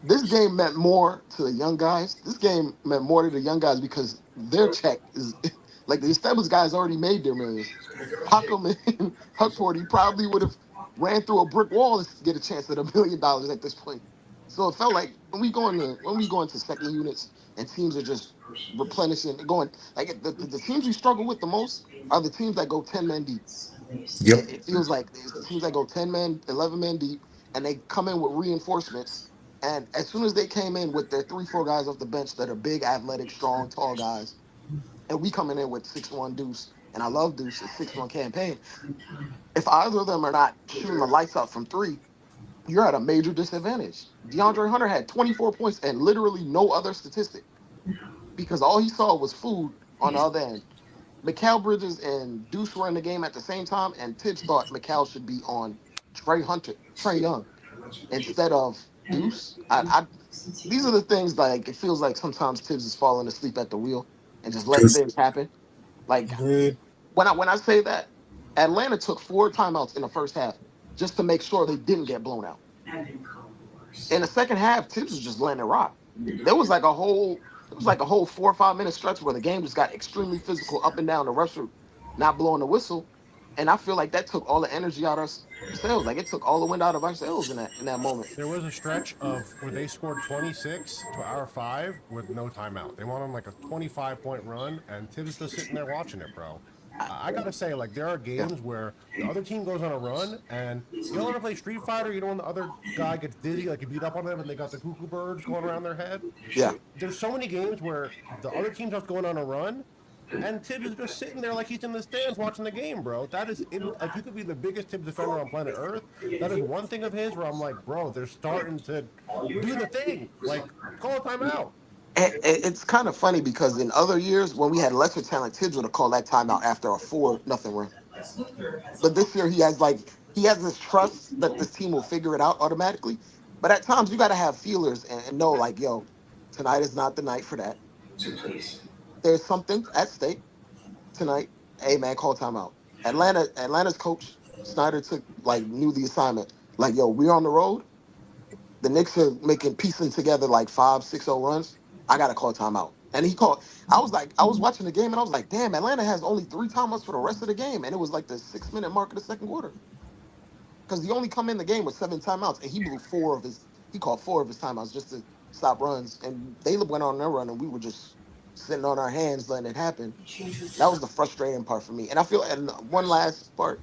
this game meant more to the young guys. This game meant more to the young guys because their check is like the established guys already made their millions. Hakim and Huckford, probably would have ran through a brick wall to get a chance at $1 million at this point. So it felt like when we go into second units and teams are just replenishing, going like the teams we struggle with the most are the teams that go 10 men deep. Yep. It feels like it's the teams that go 10 men, 11 men deep, and they come in with reinforcements. And as soon as they came in with their 3-4 guys off the bench that are big, athletic, strong, tall guys, and we coming in with 6'1" Deuce, and I love Deuce, it's 6'1" campaign. If either of them are not shooting the lights out from three, you're at a major disadvantage. DeAndre Hunter had 24 points and literally no other statistic because all he saw was food on the other end. Mikal Bridges and Deuce were in the game at the same time, and Tibbs thought Mikal should be on Trae Young instead of Deuce. These are the things like it feels like sometimes Tibbs is falling asleep at the wheel and just letting things happen. Like Agreed. when I say that, Atlanta took 4 timeouts in the first half just to make sure they didn't get blown out. In the second half, Tibbs was just letting it rock. There was like a whole 4 or 5 minute stretch where the game just got extremely physical up and down the rush route, not blowing the whistle. And I feel like that took all the energy out of ourselves. Like it took all the wind out of ourselves in that moment. There was a stretch of where they scored 26 to our 5 with no timeout. They went on like a 25-point run, and Tibbs just sitting there watching it, bro. I gotta say, like, there are games where the other team goes on a run, and you don't want to play Street Fighter. You know when the other guy gets dizzy, like you beat up on them, and they got the cuckoo birds going around their head. Yeah. There's so many games where the other team's just going on a run, and Tibbs is just sitting there like he's in the stands watching the game, bro. That is, like, you could be the biggest Tibbs defender on planet Earth. That is one thing of his where I'm like, bro, they're starting to do the thing. Like, call a timeout. It's kind of funny because in other years when we had lesser talent, Tibbs would have called that timeout after a 4-0 run. But this year he has this trust that this team will figure it out automatically. But at times you got to have feelers and know like, yo, tonight is not the night for that. There's something at stake tonight. Hey man, call timeout. Atlanta's coach Snyder knew the assignment. Like, yo, we're on the road. The Knicks are piecing together like 5-6-0 runs. I gotta call timeout. And he called. I was watching the game and I was like, damn, Atlanta has only 3 timeouts for the rest of the game. And it was like the 6-minute mark of the second quarter. Because he only come in the game with 7 timeouts and he called 4 of his timeouts just to stop runs. And they went on their run and we were just sitting on our hands letting it happen. That was the frustrating part for me. And I feel, and one last part,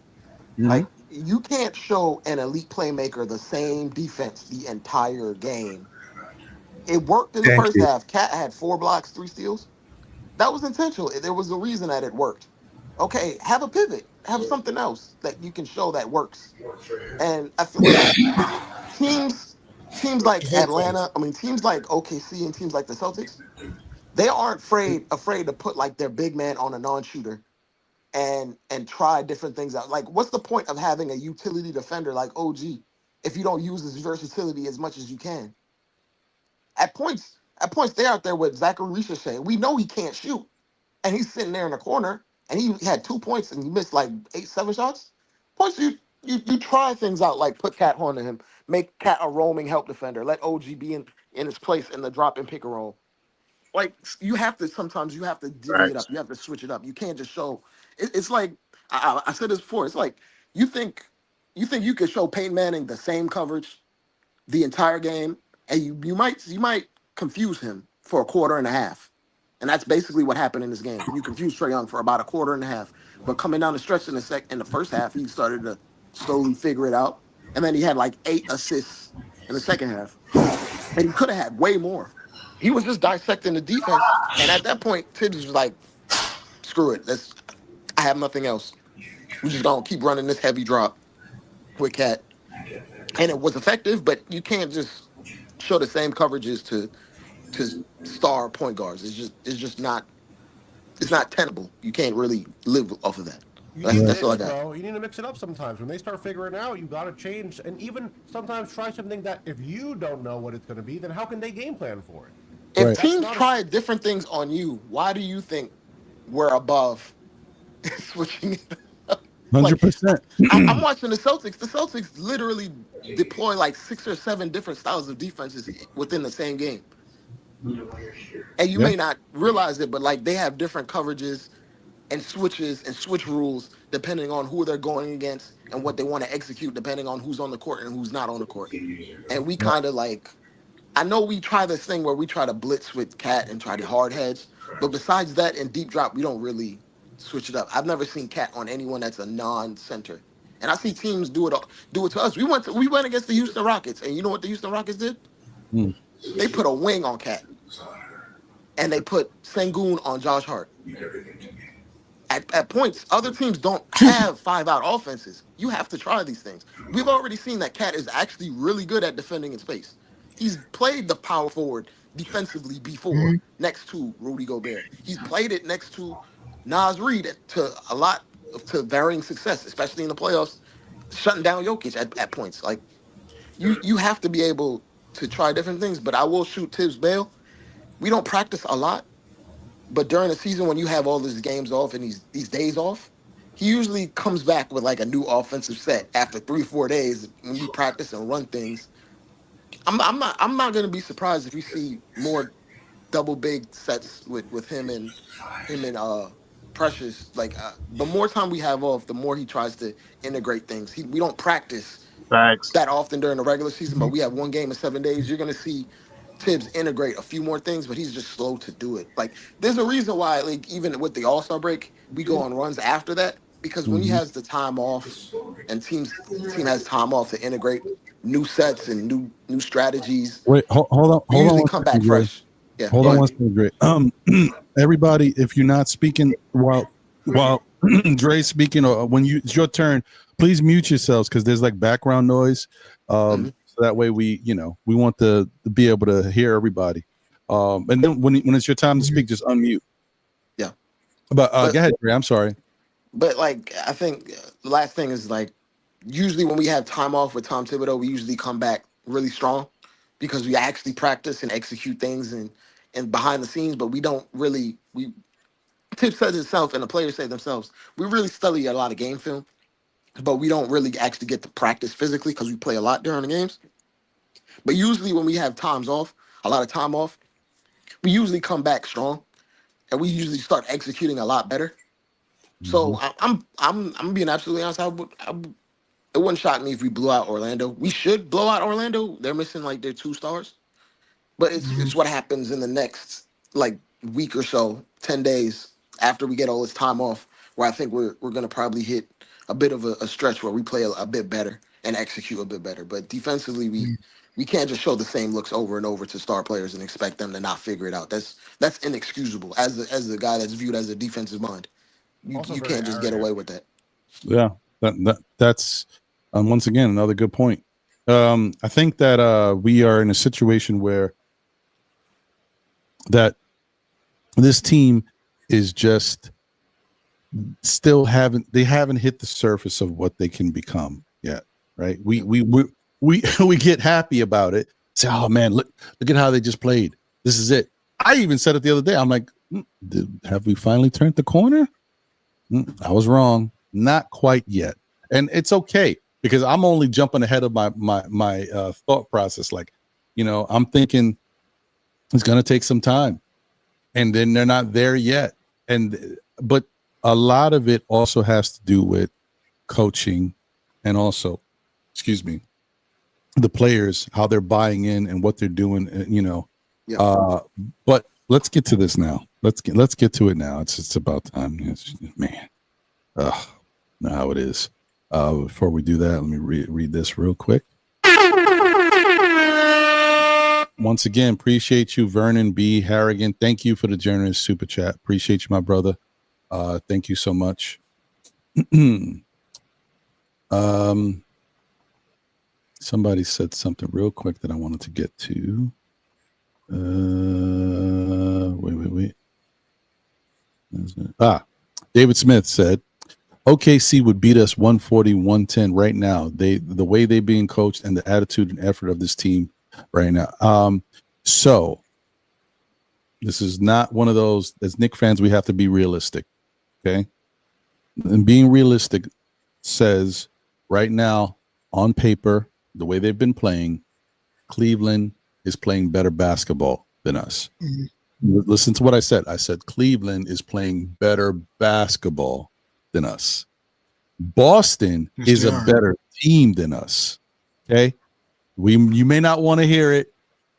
like you can't show an elite playmaker the same defense the entire game. It worked in the first half. Cat had 4 blocks, 3 steals. That was intentional. There was a reason that it worked. Okay, have a pivot. Have something else that you can show that works. And I feel like teams teams like Atlanta, teams like OKC and teams like the Celtics, they aren't afraid to put like their big man on a non-shooter and try different things out. Like, what's the point of having a utility defender like OG if you don't use his versatility as much as you can? At points, they're out there with Zachary Ricochet. We know he can't shoot, and he's sitting there in the corner, and he had 2 points and he missed like 8-7 shots. Points you try things out, like put Cat on to him, make Cat a roaming help defender, let OG be in his place in the drop and pick and roll. Like, sometimes you have to divvy it up. You have to switch it up. You can't just show. It's like I said this before. It's like you think you could show Peyton Manning the same coverage the entire game, and you might confuse him for a quarter and a half. And that's basically what happened in this game. You confused Trae Young for about a quarter and a half. But coming down the stretch in the first half, he started to slowly figure it out. And then he had like 8 assists in the second half. And he could have had way more. He was just dissecting the defense. And at that point, Tibbs was like, screw it. I have nothing else. We're just going to keep running this heavy drop with Cat. And it was effective, but you can't just show the same coverages to star point guards. It's just not tenable. You can't really live off of that. That's all I got. Bro, you need to mix it up sometimes. When they start figuring it out, you got to change, and even sometimes try something that if you don't know what it's going to be, then how can they game plan for it? If teams try different things on you, why do you think we're above switching it up? 100%. I'm watching the Celtics. The Celtics literally deploy like 6 or 7 different styles of defenses within the same game. And you may not realize it, but like they have different coverages and switches and switch rules depending on who they're going against and what they want to execute depending on who's on the court and who's not on the court. And we kind of like, I know we try this thing where we try to blitz with Cat and try to hard hedge, but besides that, in deep drop, we don't really switch it up. I've never seen Cat on anyone that's a non-center. And I see teams do it to us. We went against the Houston Rockets, and you know what the Houston Rockets did? They put a wing on Cat. And they put Sengun on Josh Hart. At points, other teams don't have 5-out offenses. You have to try these things. We've already seen that Cat is actually really good at defending in space. He's played the power forward defensively before next to Rudy Gobert. He's played it next to Naz Reid to varying success, especially in the playoffs, shutting down Jokic at points. Like you have to be able to try different things. But I will shoot Tibbs bail. We don't practice a lot, but during the season when you have all these games off and these days off, he usually comes back with like a new offensive set after 3-4 days when we practice and run things. I'm not gonna be surprised if we see more double big sets with him and Precious. Like the more time we have off, the more he tries to integrate things. We don't practice that often during the regular season, but we have one game in 7 days. You're gonna see Tibbs integrate a few more things, but he's just slow to do it. Like there's a reason why, like even with the All-Star break, we go on runs after that because when he has the time off and team has time off to integrate new sets and new strategies. Wait, hold on. We usually come back fresh. Yeah. Hold on one second, Dre. Everybody, if you're not speaking while Dre's speaking or when it's your turn, please mute yourselves because there's like background noise. So that way we want to be able to hear everybody. And then when it's your time to speak, just unmute. Yeah. But go ahead, Dre. I'm sorry. But like I think the last thing is like usually when we have time off with Tom Thibodeau, we usually come back really strong because we actually practice and execute things and behind the scenes, but we don't really Tip says himself and the players say themselves, we really study a lot of game film, but we don't really actually get to practice physically because we play a lot during the games. But usually when we have times off, a lot of time off, we usually come back strong and we usually start executing a lot better. So I'm being absolutely honest. It wouldn't shock me if we blew out Orlando. We should blow out Orlando. They're missing like their 2 stars. But it's what happens in the next like week or so, 10 days after we get all this time off, where I think we're gonna probably hit a bit of a stretch where we play a bit better and execute a bit better. But defensively, we can't just show the same looks over and over to star players and expect them to not figure it out. That's inexcusable. As the guy that's viewed as a defensive mind, you can't just get away with that. Yeah, that's once again another good point. I think that we are in a situation where that this team is just still haven't hit the surface of what they can become yet, right? We we get happy about it. Say, oh man, look at how they just played. This is it. I even said it the other day. I'm like, have we finally turned the corner? I was wrong. Not quite yet. And it's okay because I'm only jumping ahead of my thought process. Like, I'm thinking it's going to take some time, and then they're not there yet. But a lot of it also has to do with coaching, and also, the players, how they're buying in and what they're doing. Yeah. But let's get to this now. Let's get to it now. It's about time. Man, know how it is. Before we do that, let me read this real quick. Once again, appreciate you, Vernon B. Harrigan. Thank you for the generous super chat. Appreciate you, my brother. Thank you so much. Somebody said something real quick that I wanted to get to. Wait. David Smith said, OKC would beat us 140-110 right now. The way they're being coached and the attitude and effort of this team right now. So this is not one of those, as Knicks fans, we have to be realistic. Okay. And being realistic says right now on paper, the way they've been playing, Cleveland is playing better basketball than us. Mm-hmm. Listen to what I said. I said Cleveland is playing better basketball than us. Boston is a better team than us. Okay. You may not want to hear it.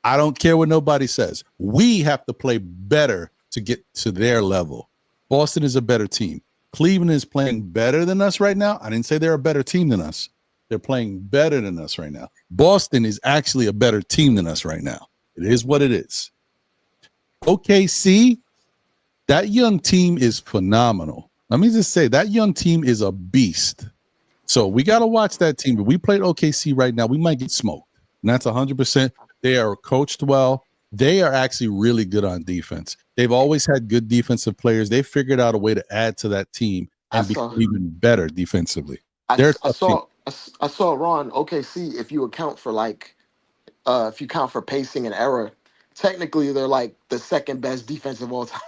I don't care what nobody says. We have to play better to get to their level. Boston is a better team. Cleveland is playing better than us right now. I didn't say they're a better team than us. They're playing better than us right now. Boston is actually a better team than us right now. It is what it is. OKC, that young team is phenomenal. Let me just say that young team is a beast. So we got to watch that team. If we played OKC right now, we might get smoked. And that's 100%. They are coached well. They are actually really good on defense. They've always had good defensive players. They figured out a way to add to that team and be even better defensively. I saw Ron, OKC, if you account for if you count for pacing and error, technically they're like the second best defense of all time.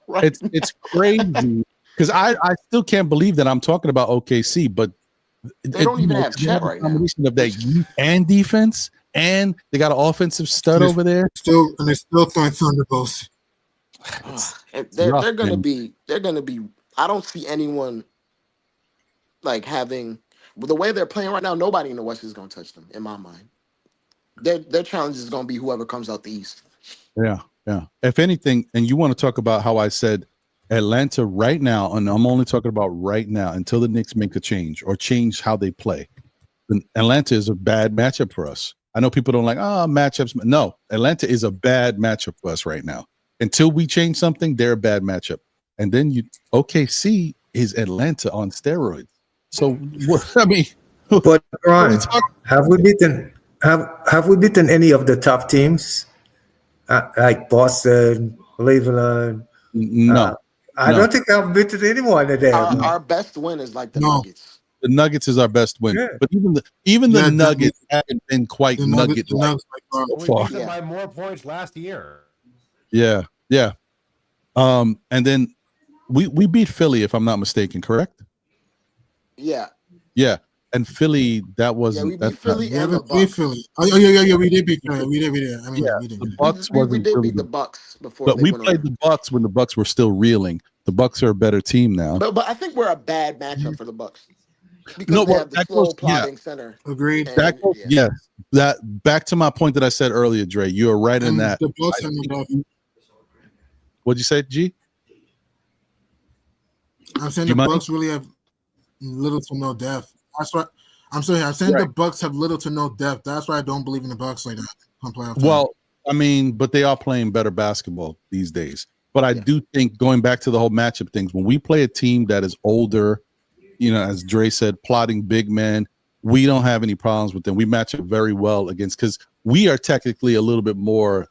Right? It's crazy because I still can't believe that I'm talking about OKC, but they don't even have Chet right now. Combination of that youth and defense, and they got an offensive stud over there. They're still throwing thunderbolts. They're gonna be. I don't see anyone having the way they're playing right now. Nobody in the West is gonna touch them, in my mind. Their challenge is gonna be whoever comes out the East. Yeah. If anything, and you want to talk about how I said Atlanta right now, and I'm only talking about right now until the Knicks make a change or change how they play. Then Atlanta is a bad matchup for us. I know people don't like matchups. No, Atlanta is a bad matchup for us right now. Until we change something, they're a bad matchup. And then OKC is Atlanta on steroids. So but Ron, have we beaten any of the top teams like Boston, Cleveland? No, I don't think I've beaten anyone today. Our best win is the Nuggets. The Nuggets is our best win, but even the Nuggets haven't been quite Nuggets so far. We beat them by more points last year. Yeah. And then we beat Philly, if I'm not mistaken, correct? Yeah. And Philly, that wasn't. We beat Philly and the Bucks. We did beat Philly. We did. The Bucks we did beat the Bucks before. But we played the Bucks when the Bucks were still reeling. The Bucks are a better team now. But I think we're a bad matchup for the Bucks. Because they have the slow plotting center. Agreed. Yes. That back to my point that I said earlier, Dre. You are right in that. The Bucks are what'd you say, G? I'm saying the Bucks really have little to no depth. That's what I'm saying. I'm saying the Bucks have little to no depth. That's why I don't believe in the Bucks like that on playoff time. Well, I mean, but they are playing better basketball these days. But I do think, going back to the whole matchup things, when we play a team that is older, as Dre said, plotting big men, we don't have any problems with them. We match up very well against, because we are technically a little bit more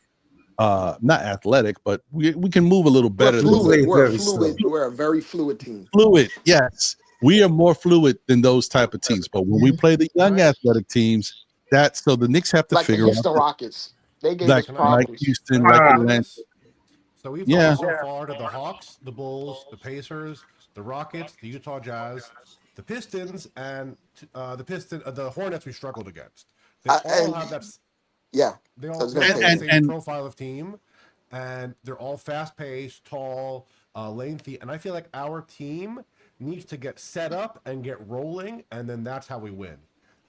not athletic, but we can move a little better. We're a very fluid team. Fluid, yes. We are more fluid than those type of teams. But when we play the young athletic teams, so the Knicks have to like figure the Houston out Rockets. They gave us problems. Like Houston, like Atlanta. So we've lost so far to the Hawks, the Bulls, the Pacers, the Rockets, the Utah Jazz, the Pistons, and the Hornets we struggled against. They all have that. Yeah. They all have the same profile of team, and they're all fast-paced, tall, lengthy. And I feel like our team needs to get set up and get rolling, and then that's how we win.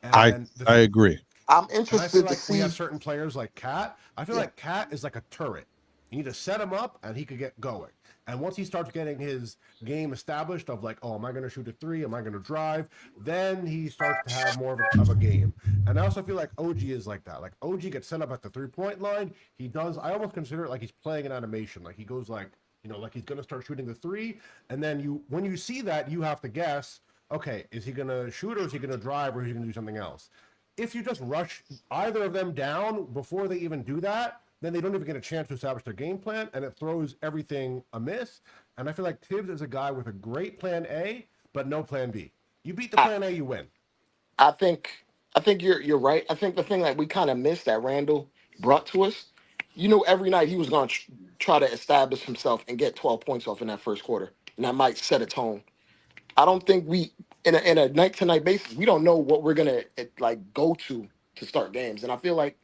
And I agree. I'm interested to see. We have certain players like Cat. I feel like Cat is like a turret. You need to set him up, and he could get going. And once he starts getting his game established of like, oh, am I going to shoot a three? Am I going to drive? Then he starts to have more of a game. And I also feel like OG is like that. Like OG gets set up at the 3-point line. He does. I almost consider it like he's playing an animation. Like he goes like, like he's going to start shooting the three. And then when you see that, you have to guess, okay, is he going to shoot, or is he going to drive, or is he going to do something else? If you just rush either of them down before they even do that, then they don't even get a chance to establish their game plan, and it throws everything amiss. And I feel like Tibbs is a guy with a great plan A, but no plan B. You beat the plan A, you win. I think you're right. I think the thing that we kind of missed that Randall brought to us, every night he was going to try to establish himself and get 12 points off in that first quarter, and that might set a tone. I don't think we, in a night-to-night basis, we don't know what we're going to go to start games. And I feel like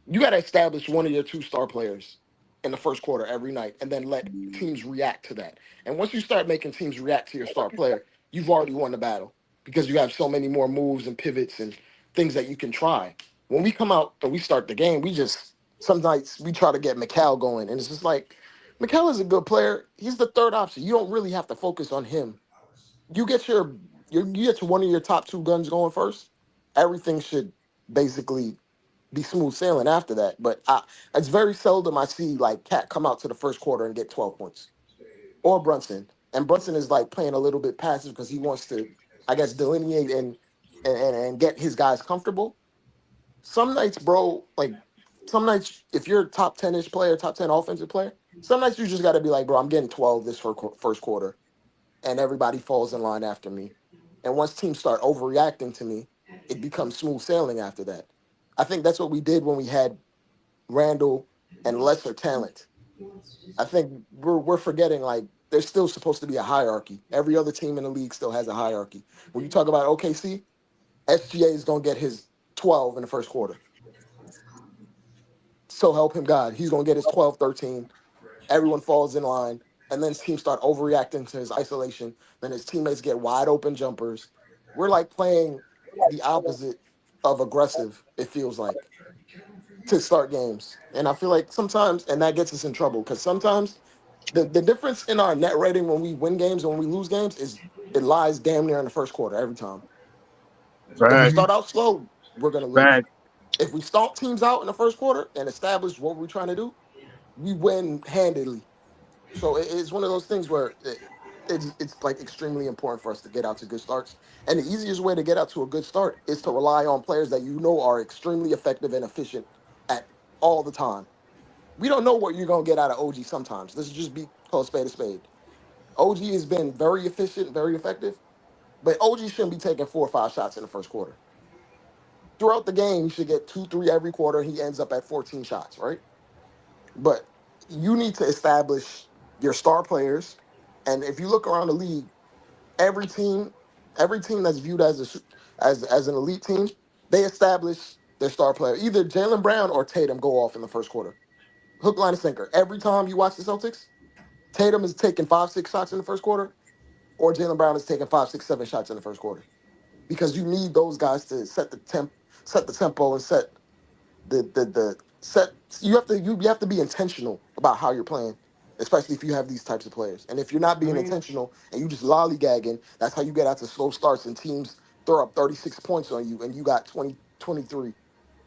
you got to establish one of your two star players in the first quarter every night, and then let teams react to that. And once you start making teams react to your star player, you've already won the battle, because you have so many more moves and pivots and things that you can try. When we come out and we start the game, some nights we try to get Mikal going, and it's just like, Mikal is a good player. He's the third option. You don't really have to focus on him. You get you get to one of your top two guns going first, everything should basically be smooth sailing after that. But it's very seldom I see like Cat come out to the first quarter and get 12 points, or Brunson. And Brunson is like playing a little bit passive because he wants to, I guess, delineate and get his guys comfortable. Some nights, bro, if you're a top 10-ish player, top 10 offensive player, some nights you just got to be like, bro, I'm getting 12 this first quarter, and everybody falls in line after me. And once teams start overreacting to me, it becomes smooth sailing after that. I think that's what we did when we had Randall and lesser talent. I think we're forgetting, like, there's still supposed to be a hierarchy. Every other team in the league still has a hierarchy. When you talk about OKC, SGA is going to get his 12 in the first quarter. So help him God. He's going to get his 12, 13. Everyone falls in line. And then his teams start overreacting to his isolation. Then his teammates get wide open jumpers. We're like playing the opposite of aggressive, it feels like, to start games. And I feel like sometimes, and that gets us in trouble, because sometimes the difference in our net rating when we win games and when we lose games is it lies damn near in the first quarter every time. Right. If we start out slow, we're going to lose. Right. If we stomp teams out in the first quarter and establish what we're trying to do, we win handedly. So it's one of those things where it's like extremely important for us to get out to good starts. And the easiest way to get out to a good start is to rely on players that you know are extremely effective and efficient at all the time. We don't know what you're going to get out of OG sometimes. Let's just be called spade a spade. OG has been very efficient, very effective, but OG shouldn't be taking 4 or 5 shots in the first quarter. Throughout the game, he should get 2, 3 every quarter. He ends up at 14 shots, right? But you need to establish your star players. And if you look around the league, every team that's viewed as an elite team, they establish their star player. Either Jalen Brown or Tatum go off in the first quarter. Hook, line, and sinker. Every time you watch the Celtics, Tatum is taking 5, 6 shots in the first quarter, or Jalen Brown is taking 5, 6, 7 shots in the first quarter. Because you need those guys to set the tempo and set the set. You have to be intentional about how you're playing, especially if you have these types of players. And if you're not being intentional and you just lollygagging, that's how you get out to slow starts and teams throw up 36 points on you and you got 20, 23.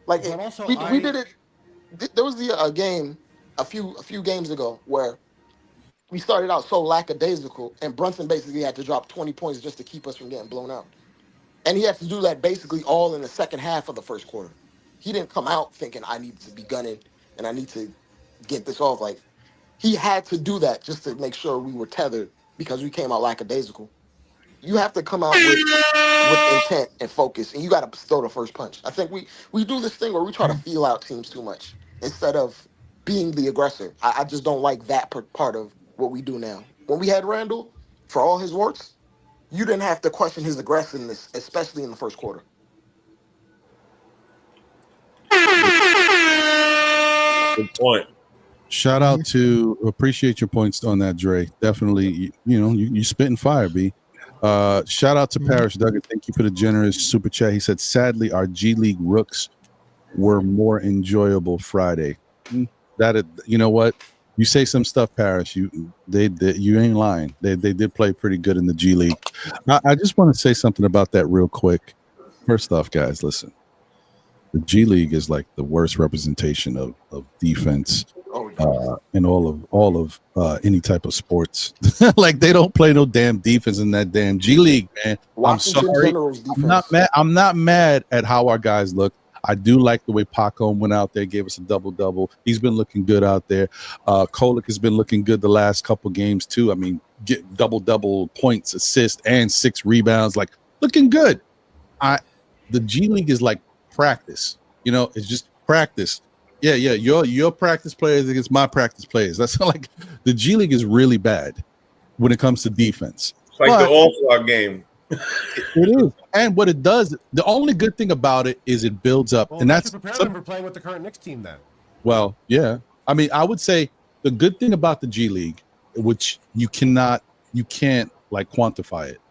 Like we did it. There was a game a few games ago where we started out so lackadaisical, and Brunson basically had to drop 20 points just to keep us from getting blown out. And he had to do that basically all in the second half of the first quarter. He didn't come out thinking I need to be gunning and I need to get this off. Like he had to do that just to make sure we were tethered because we came out lackadaisical. You have to come out with intent and focus, and you got to throw the first punch. I think we do this thing where we try to feel out teams too much instead of being the aggressor. I just don't like that part of what we do now. When we had Randall, for all his warts, you didn't have to question his aggressiveness, especially in the first quarter. Good point. Shout out to appreciate your points on that, Dre. Definitely, you spitting fire, B. Shout out to Parrish Duggan. Thank you for the generous super chat. He said, sadly, our G League rooks were more enjoyable Friday. You know what? You say some stuff, Parrish. You ain't lying. They did play pretty good in the G League. I just want to say something about that real quick. First off, guys, listen. The G League is like the worst representation of defense in all of any type of sports. Like they don't play no damn defense in that damn G League, man. Washington I'm sorry. I'm not mad at how our guys look. I do like the way Paco went out there, gave us a double-double. He's been looking good out there. Kolek has been looking good the last couple games too. I mean, get double points, assists, and 6 rebounds. Like looking good. The G League is like practice. It's just practice. Yeah. Your practice players against my practice players. That's like the G League is really bad when it comes to defense. It's like the All-Star game. It is. And what it does, the only good thing about it is it builds up. Well, and that's prepare them for playing with the current Knicks team then. Well, yeah. I mean, I would say the good thing about the G League, which you can't like quantify it,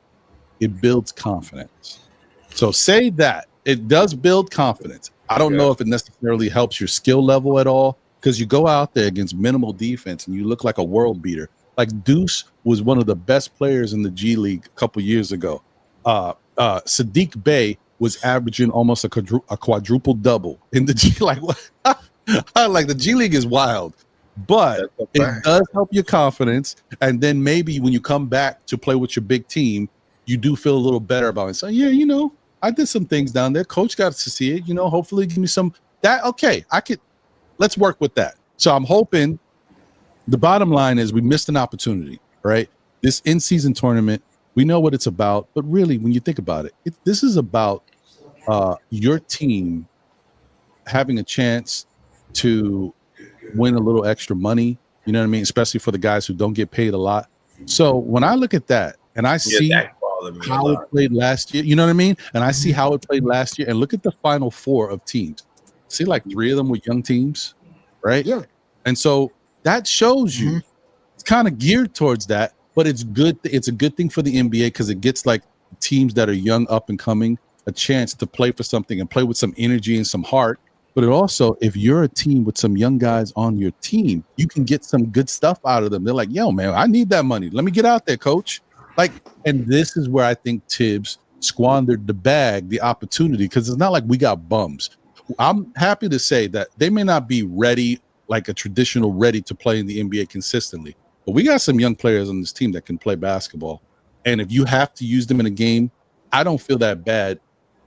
it builds confidence. So say that it does build confidence. I don't know if it necessarily helps your skill level at all because you go out there against minimal defense and you look like a world beater. Like Deuce was one of the best players in the G League a couple years ago. Sadiq Bey was averaging almost a quadruple double in the G. Like what? Like the G League is wild, but it does help your confidence. And then maybe when you come back to play with your big team, you do feel a little better about it. So yeah, I did some things down there. Coach got to see it. Hopefully give me some that. Okay, let's work with that. So I'm hoping. The bottom line is we missed an opportunity, right? This in-season tournament, we know what it's about, but really, when you think about it, this is about your team having a chance to win a little extra money. You know what I mean? Especially for the guys who don't get paid a lot. So when I look at that and I see how it played last year, you know what I mean? And I see how it played last year and look at the final 4 of teams. See, like 3 of them were young teams, right? Yeah. And so that shows you it's kind of geared towards that, but it's good. It's a good thing for the NBA because it gets like teams that are young, up and coming, a chance to play for something and play with some energy and some heart. But it also, if you're a team with some young guys on your team, you can get some good stuff out of them. They're like, yo, man, I need that money. Let me get out there, coach. Like, and this is where I think Tibbs squandered the opportunity, because it's not like we got bums. I'm happy to say that they may not be ready, like a traditional ready to play in the NBA consistently, but we got some young players on this team that can play basketball. And if you have to use them in a game, I don't feel that bad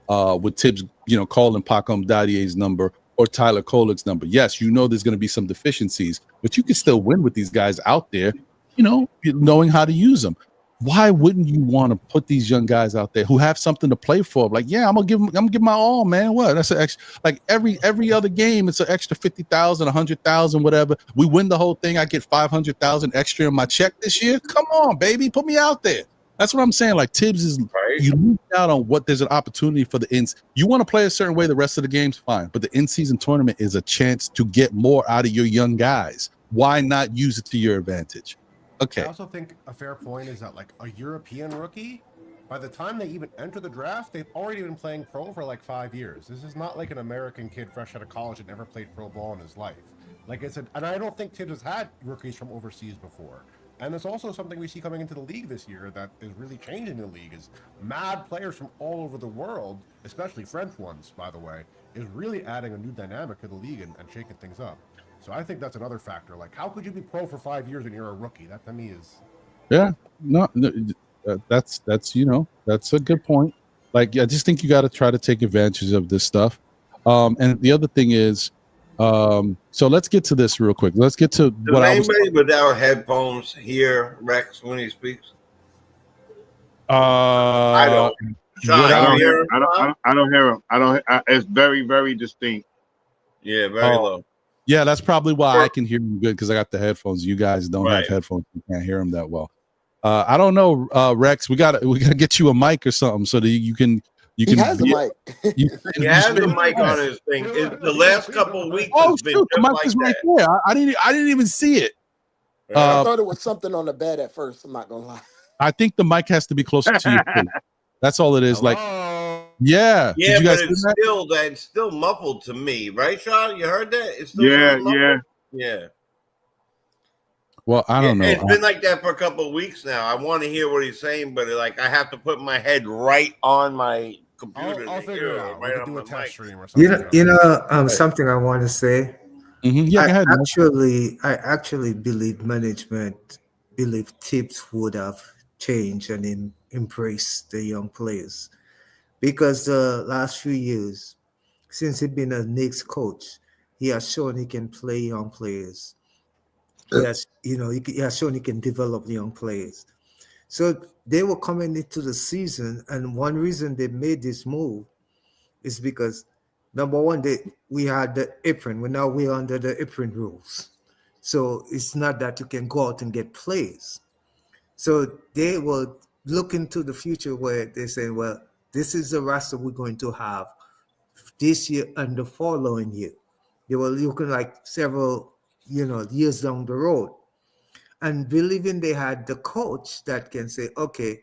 with Tibbs, calling Pacom Dadier's number or Tyler Kolek's number. Yes, there's going to be some deficiencies, but you can still win with these guys out there, knowing how to use them. Why wouldn't you want to put these young guys out there who have something to play for? Like, yeah, I'm gonna give my all, man. What? That's an extra. Like every other game, it's an extra 50,000, 100,000, whatever. We win the whole thing. I get 500,000 extra in my check this year. Come on, baby, put me out there. That's what I'm saying. Like Tibbs is you lose out on what there's an opportunity for the ends. You want to play a certain way the rest of the game's fine, but the in-season tournament is a chance to get more out of your young guys. Why not use it to your advantage? Okay. I also think a fair point is that like a European rookie, by the time they even enter the draft, they've already been playing pro for like 5 years. This is not like an American kid fresh out of college that never played pro ball in his life. Like and I don't think Tibbs has had rookies from overseas before. And it's also something we see coming into the league this year that is really changing the league is mad players from all over the world, especially French ones, by the way, is really adding a new dynamic to the league and shaking things up. So I think that's another factor. Like, how could you be pro for 5 years and you're a rookie? That to me is that's a good point. Like, I just think you got to try to take advantage of this stuff. And the other thing is, so let's get to this real quick. Let's get to Does anybody without headphones hear Rex when he speaks? I don't. Sean, I don't you hear hear him. him? I don't hear him. It's very, very distinct. Yeah, very low. Yeah, that's probably why I can hear him good because I got the headphones. You guys don't have Right. headphones. You can't hear him that well. I don't know, Rex. We gotta get you a mic or something so that you can. He has a mic. He has the mic on his thing. The last couple of weeks Oh has been shoot, the just mic like is right that. there. I didn't even see it. I thought it was something on the bed at first. I'm not gonna lie. I think the mic has to be closer to you. That's all it is. Hello? Like, yeah. Yeah, Did you guys but hear that? it's still muffled to me, right, Sean? You heard that? It's still Yeah, really muffled? yeah. Yeah. Well, I don't know. It's been like that for a couple of weeks now. I want to hear what he's saying, but like I have to put my head right on my computer. I'll figure it out. We Right could on do a my test mic. stream or something. Something I want to say. Yeah, go ahead. I actually believe management tips would have changed and embraced the young players, because the last few years, since he's been a Knicks coach, he has shown he can play young players. He has shown he can develop young players. So they were coming into the season, and one reason they made this move is because, number one, we had the apron. We're under the apron rules. So it's not that you can go out and get plays. So they were looking to the future where they say, well, this is the roster we're going to have this year and the following year. They were looking like several, years down the road, and believing they had the coach that can say, okay,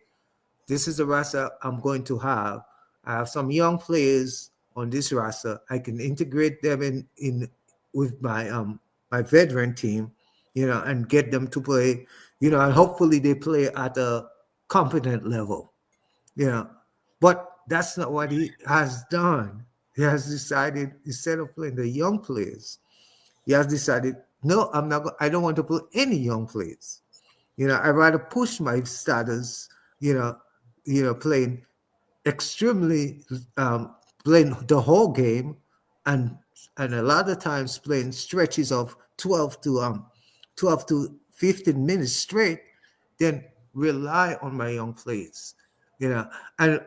this is the roster I'm going to have. I have some young players on this roster. I can integrate them in with my my veteran team, and get them to play, and hopefully they play at a competent level, But that's not what he has done. He has decided, instead of playing the young players, he has decided, no, I don't want to play any young players. I'd rather push my starters, playing extremely, playing the whole game, and a lot of times playing stretches of 12 to 15 minutes straight, then rely on my young players. And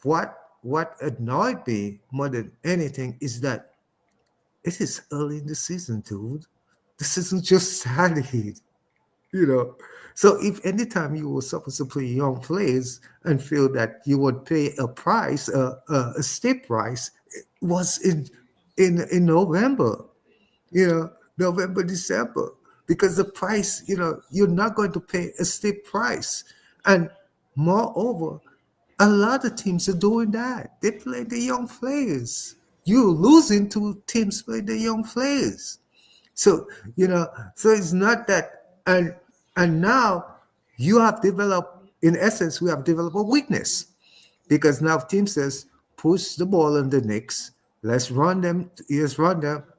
what annoyed me more than anything is that it is early in the season, dude. The season just started, So if anytime you were supposed to play young players and feel that you would pay a price, a steep price, it was in November, November, December, because the price, you're not going to pay a steep price. And moreover, a lot of teams are doing that. They play the young players. You're losing to teams play the young players. So, so it's not that, and now you have developed, in essence, we have developed a weakness, because now team says, push the ball on the Knicks, let's run them,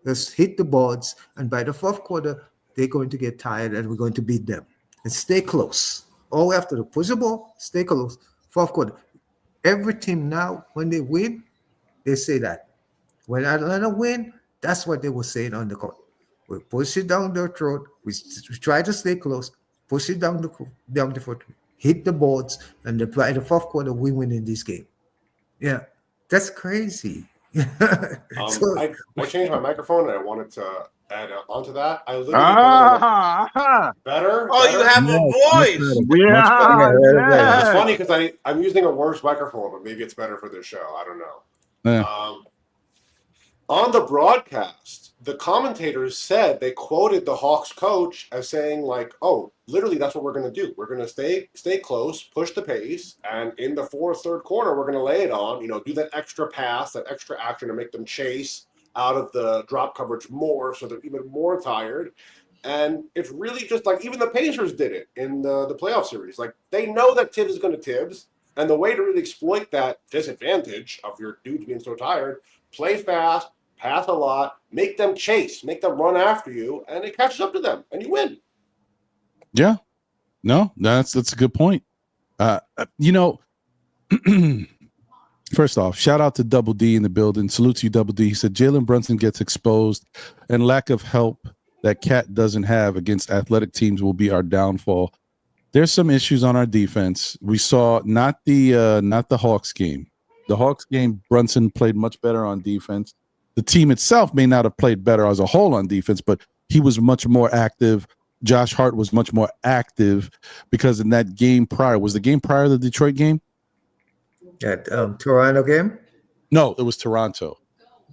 let's hit the boards, and by the fourth quarter, they're going to get tired and we're going to beat them. And stay close. All after the push the ball, stay close. Fourth quarter. Every team now, when they win, they say that. When Atlanta win, that's what they were saying on the court. We push it down their throat. We try to stay close. Push it down the foot. Hit the boards, and by the fourth quarter, we win in this game. Yeah, that's crazy. I changed my microphone and I wanted to add onto that. I literally better. Oh, better? you have a voice. Yeah. It's funny because I'm using a worse microphone, but maybe it's better for this show. I don't know. Yeah. On the broadcast, the commentators said, they quoted the Hawks coach as saying, like, oh, literally that's what we're going to do. We're going to stay close, push the pace, and in the third quarter, we're going to lay it on, do that extra pass, that extra action to make them chase out of the drop coverage more, so they're even more tired. And it's really just like, even the Pacers did it in the playoff series. Like, they know that Tibbs is going to Tibbs, and the way to really exploit that disadvantage of your dudes being so tired, play fast, pass a lot, make them chase, make them run after you, and it catches up to them, and you win. Yeah. No, that's a good point. First off, shout out to Double D in the building. Salute to you, Double D. He said Jalen Brunson gets exposed, and lack of help that Cat doesn't have against athletic teams will be our downfall. There's some issues on our defense. We saw not the Hawks game. The Hawks game, Brunson played much better on defense. The team itself may not have played better as a whole on defense, but he was much more active. Josh Hart was much more active because in that game prior, was the game prior to the Detroit game? That Toronto game? No, it was Toronto.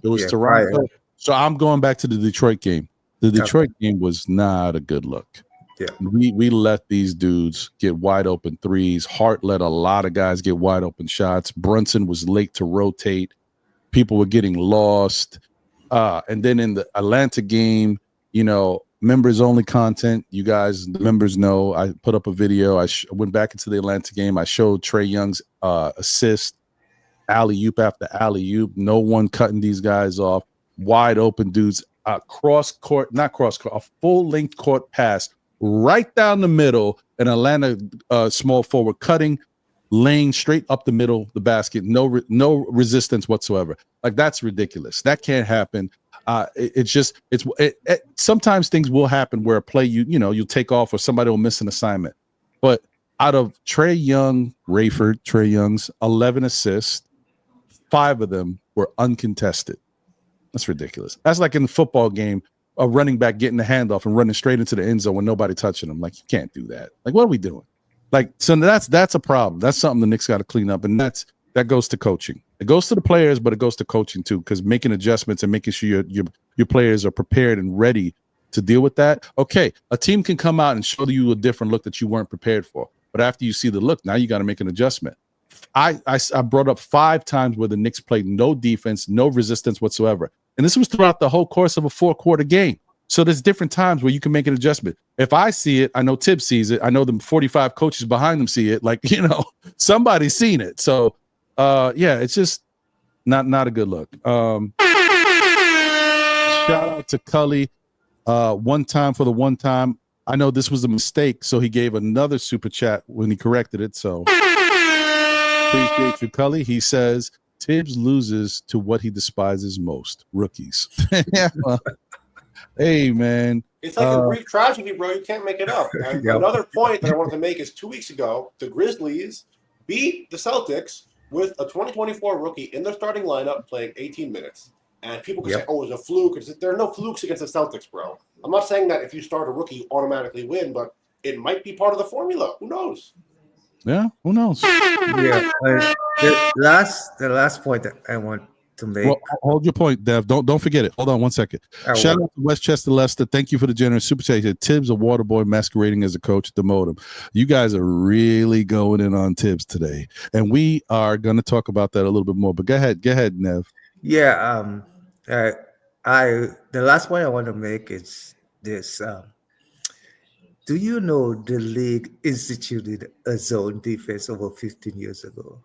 It was Toronto. Prior. So I'm going back to the Detroit game. The Detroit game was not a good look. Yeah, we let these dudes get wide open threes. Hart let a lot of guys get wide open shots. Brunson was late to rotate. People were getting lost. And then in the Atlanta game, members only content. You guys, the members know. I put up a video. I went back into the Atlanta game. I showed Trae Young's assist, alley-oop after alley-oop. No one cutting these guys off. Wide open dudes. A full-length court pass right down the middle. An Atlanta small forward cutting, laying straight up the middle, the basket. No resistance whatsoever. Like, that's ridiculous. That can't happen. Sometimes things will happen where a play you'll take off or somebody will miss an assignment. But out of Trae Young's 11 assists, 5 of them were uncontested. That's ridiculous. That's like in the football game, a running back getting the handoff and running straight into the end zone with nobody touching him. Like, you can't do that. Like, what are we doing? Like, so that's a problem. That's something the Knicks got to clean up, and that goes to coaching. It goes to the players, but it goes to coaching too, because making adjustments and making sure your players are prepared and ready to deal with that. Okay, a team can come out and show you a different look that you weren't prepared for, but after you see the look, now you got to make an adjustment. I brought up 5 times where the Knicks played no defense, no resistance whatsoever, and this was throughout the whole course of a 4-quarter game. So there's different times where you can make an adjustment. If I see it, I know Tibbs sees it. I know the 45 coaches behind them see it. Like, somebody's seen it. So, it's just not a good look. Shout out to Cully. One time for the one time. I know this was a mistake, so he gave another super chat when he corrected it. So appreciate you, Cully. He says Tibbs loses to what he despises most: rookies. Yeah, well, hey, man. It's like a Greek tragedy, bro. You can't make it up. Another point that I wanted to make is 2 weeks ago, the Grizzlies beat the Celtics with a 2024 rookie in their starting lineup playing 18 minutes. And people can say, oh, it was a fluke. There are no flukes against the Celtics, bro. I'm not saying that if you start a rookie, you automatically win, but it might be part of the formula. Who knows? Yeah, who knows? Yeah. The last point that I want to make. Well, hold your point, Dev. Don't forget it. Hold on 1 second. Shout out to Westchester Lester. Thank you for the generous super chat. Tibbs, a water boy masquerading as a coach, demote him. You guys are really going in on Tibbs today, and we are going to talk about that a little bit more. But go ahead, Nev. Yeah. The last point I want to make is this. Do you know the league instituted a zone defense over 15 years ago?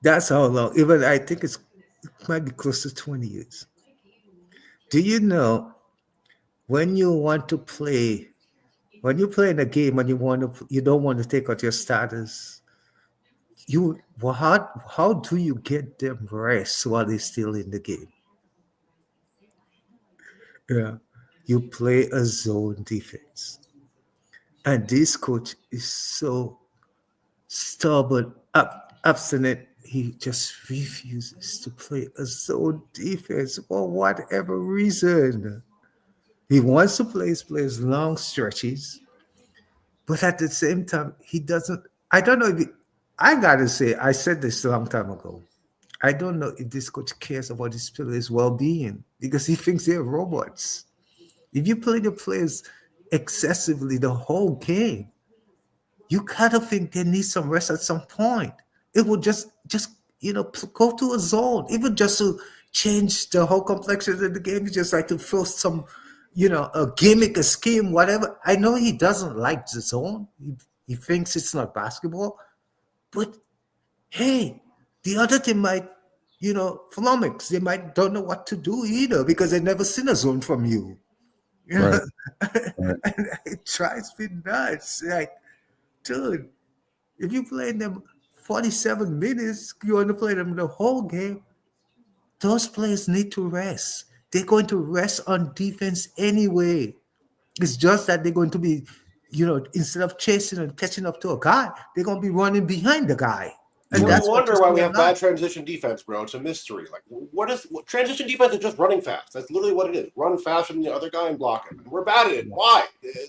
That's how long. Even I think it might be close to 20 years. Do you know when you want to play, when you play in a game and you don't want to take out your starters, how do you get them rest while they're still in the game? Yeah, you play a zone defense, and this coach is so stubborn, obstinate. He just refuses to play a zone defense for whatever reason. He wants to play his players long stretches, but at the same time, he doesn't. I don't know if I gotta say, I said this a long time ago. I don't know if this coach cares about his players' well-being because he thinks they're robots. If you play the players excessively the whole game, you gotta think they need some rest at some point. It will just go to a zone, even just to change the whole complexion of the game. It's just like to fill some, a gimmick, a scheme, whatever. I know he doesn't like the zone. He thinks it's not basketball. But hey, the other team might, flummox. They don't know what to do either because they've never seen a zone from you. Right. And it drives me nuts. Like, dude, if you play them 47 minutes, you want to play them the whole game. Those players need to rest. They're going to rest on defense anyway. It's just that they're going to be, instead of chasing and catching up to a guy, they're going to be running behind the guy. And Right. that's I what wonder you why see we a have lot. bad transition defense, bro. It's a mystery. Like, what transition defense is just running fast. That's literally what it is. Run faster than the other guy and block him. And we're bad at it. Why?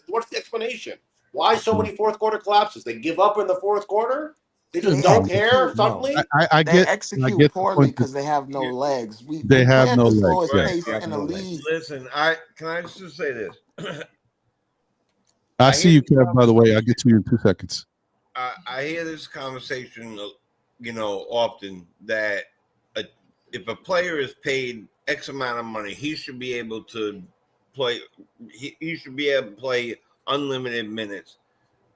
What's the explanation? Why so many fourth quarter collapses? They give up in the fourth quarter? They just don't care suddenly? I They get execute poorly the because they have no legs. they We have play at no the legs. slowest Yeah. pace Right. in the league. Listen, can I just say this? I see you, Kev. By the way, I'll get to you in 2 seconds. I hear this conversation, often that if a player is paid X amount of money, he should be able to play. He should be able to play unlimited minutes.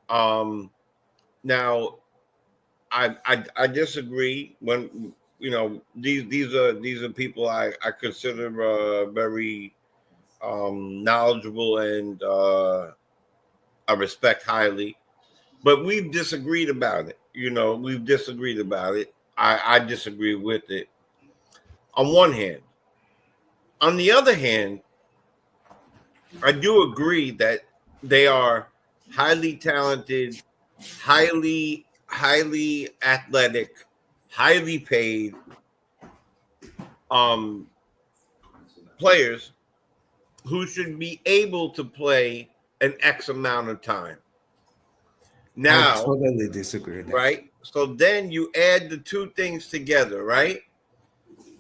Now, I disagree. When these are people I consider very knowledgeable and I respect highly. But we've disagreed about it. We've disagreed about it. I disagree with it on one hand. On the other hand, I do agree that they are highly talented, highly athletic, highly paid players who should be able to play an X amount of time. Now, I totally disagree with that. right? So then you add the two things together, right?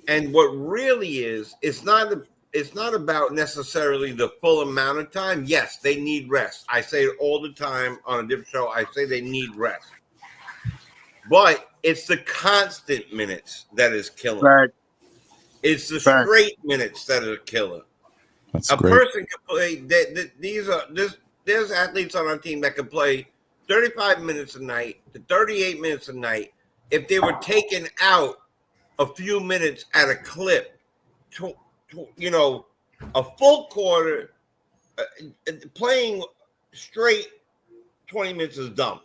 And what really is, it's not about necessarily the full amount of time. Yes, they need rest. I say it all the time on a different show. I say they need rest. But it's the constant minutes that is killing. Right. It's the straight minutes that are killing. That's a great. person can play. There's athletes on our team that can play 35 minutes a night to 38 minutes a night if they were taken out a few minutes at a clip. A full quarter playing straight 20 minutes is dumb.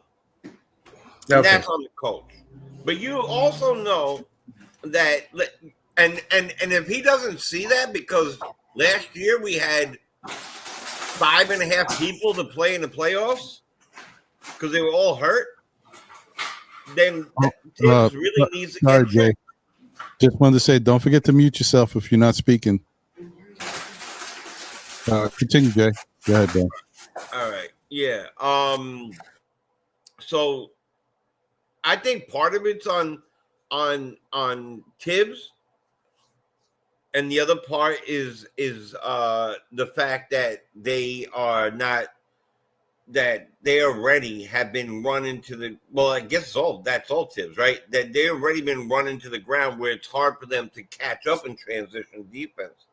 And that's on the coach. But you also know that, and if he doesn't see that, because last year we had 5.5 people to play in the playoffs because they were all hurt, then Tibbs really needs to sorry, get Jay. Just wanted to say, don't forget to mute yourself if you're not speaking. Continue, Jay. Go ahead, Ben. All right. Yeah. So I think part of it's on Tibbs, and the other part is the fact that they are not, that they already have been run into the, well, I guess that's all Tibbs, right? That they already been run into the ground where it's hard for them to catch up in transition defense.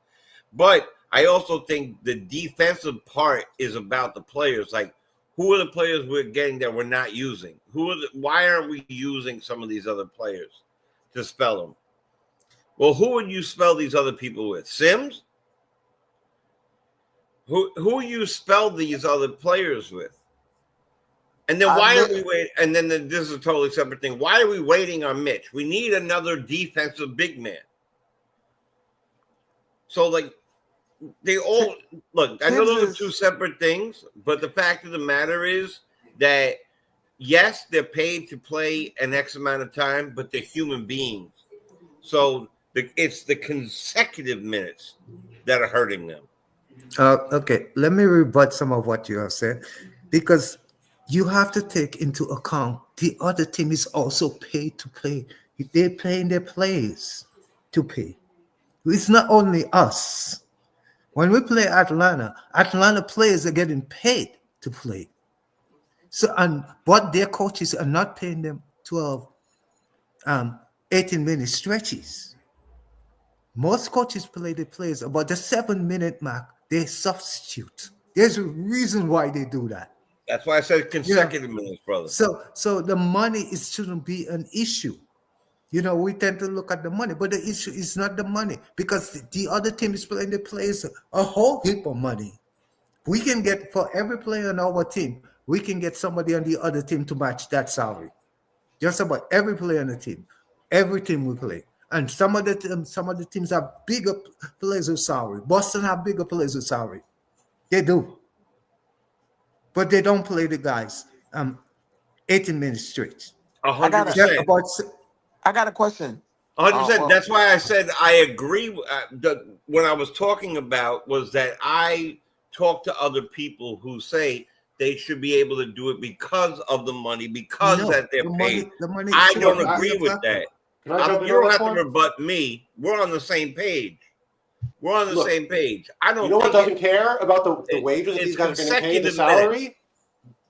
But I also think the defensive part is about the players. Like, who are the players we're getting that we're not using? Why aren't we using some of these other players to spell them? Well, who would you spell these other people with? Sims? Who you spell these other players with? And then why are we waiting? And then this is a totally separate thing. Why are we waiting on Mitch? We need another defensive big man. So, like, they all look. I know those are two separate things, but the fact of the matter is that yes, they're paid to play an X amount of time, but they're human beings. So it's the consecutive minutes that are hurting them. Okay, let me rebut some of what you have said, because you have to take into account the other team is also paid to play. They're playing their plays to pay. It's not only us. When we play Atlanta players are getting paid to play. So, but their coaches are not paying them 12, 18-minute stretches. Most coaches play the players about the 7-minute mark. They substitute. There's a reason why they do that. That's why I said consecutive minutes, brother. So the money shouldn't be an issue. We tend to look at the money, but the issue is not the money, because the other team is playing the players a whole heap of money. We can get, for every player on our team, we can get somebody on the other team to match that salary. Just about every player on the team. Every team we play. And some of the teams have bigger players with salary. Boston have bigger players with salary. They do. But they don't play the guys 18 minutes straight. 100%. I got a question. 100%. That's why I said I agree. What I was talking about was that I talk to other people who say they should be able to do it because of the money, because that they're paid. I don't agree with that. You don't have to rebut me. We're on the same page. We're on the same page. I don't. You know what doesn't care about the wages that these guys are getting paid, the salary?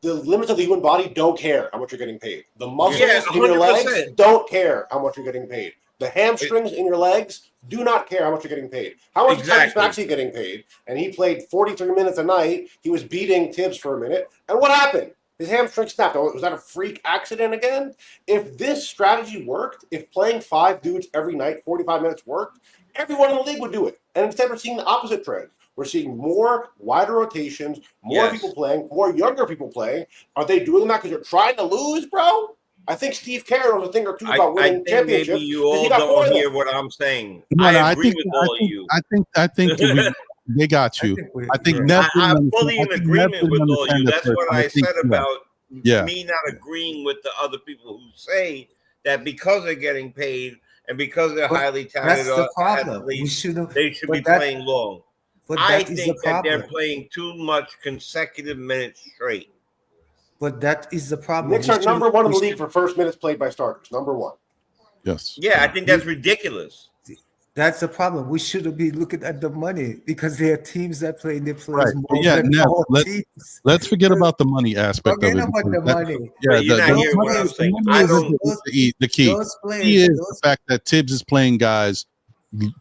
The limits of the human body don't care how much you're getting paid. The muscles in your legs don't care how much you're getting paid. The hamstrings in your legs do not care how much you're getting paid. How much is Maxey getting paid? And he played 43 minutes a night. He was beating Tibbs for a minute. And what happened? His hamstring snapped. Was that a freak accident again? If this strategy worked, if playing 5 dudes every night, 45 minutes worked, everyone in the league would do it. And instead we're seeing the opposite trend. We're seeing more wider rotations, more people playing, more younger people playing. Are they doing that because you're trying to lose, bro? I think Steve Kerr knows a thing or two about winning championships. Maybe you all don't hear what I'm saying. I agree with all of you. I think they got you. I think I'm fully in agreement with all of you. That's what I said about me not agreeing with the other people who say that because they're getting paid and because they're highly talented athletes, they should be playing long. I think that they're playing too much consecutive minutes straight. But that is the problem. Knicks are number one in the league for first minutes played by starters. Number one. Yes. Yeah, I think that's ridiculous. That's the problem. We shouldn't be looking at the money because there are teams that play in their players more than teams. Let's forget about the money aspect of it. About the money. Yeah, you're not hearing what I'm saying. The key is the fact that Tibbs is playing guys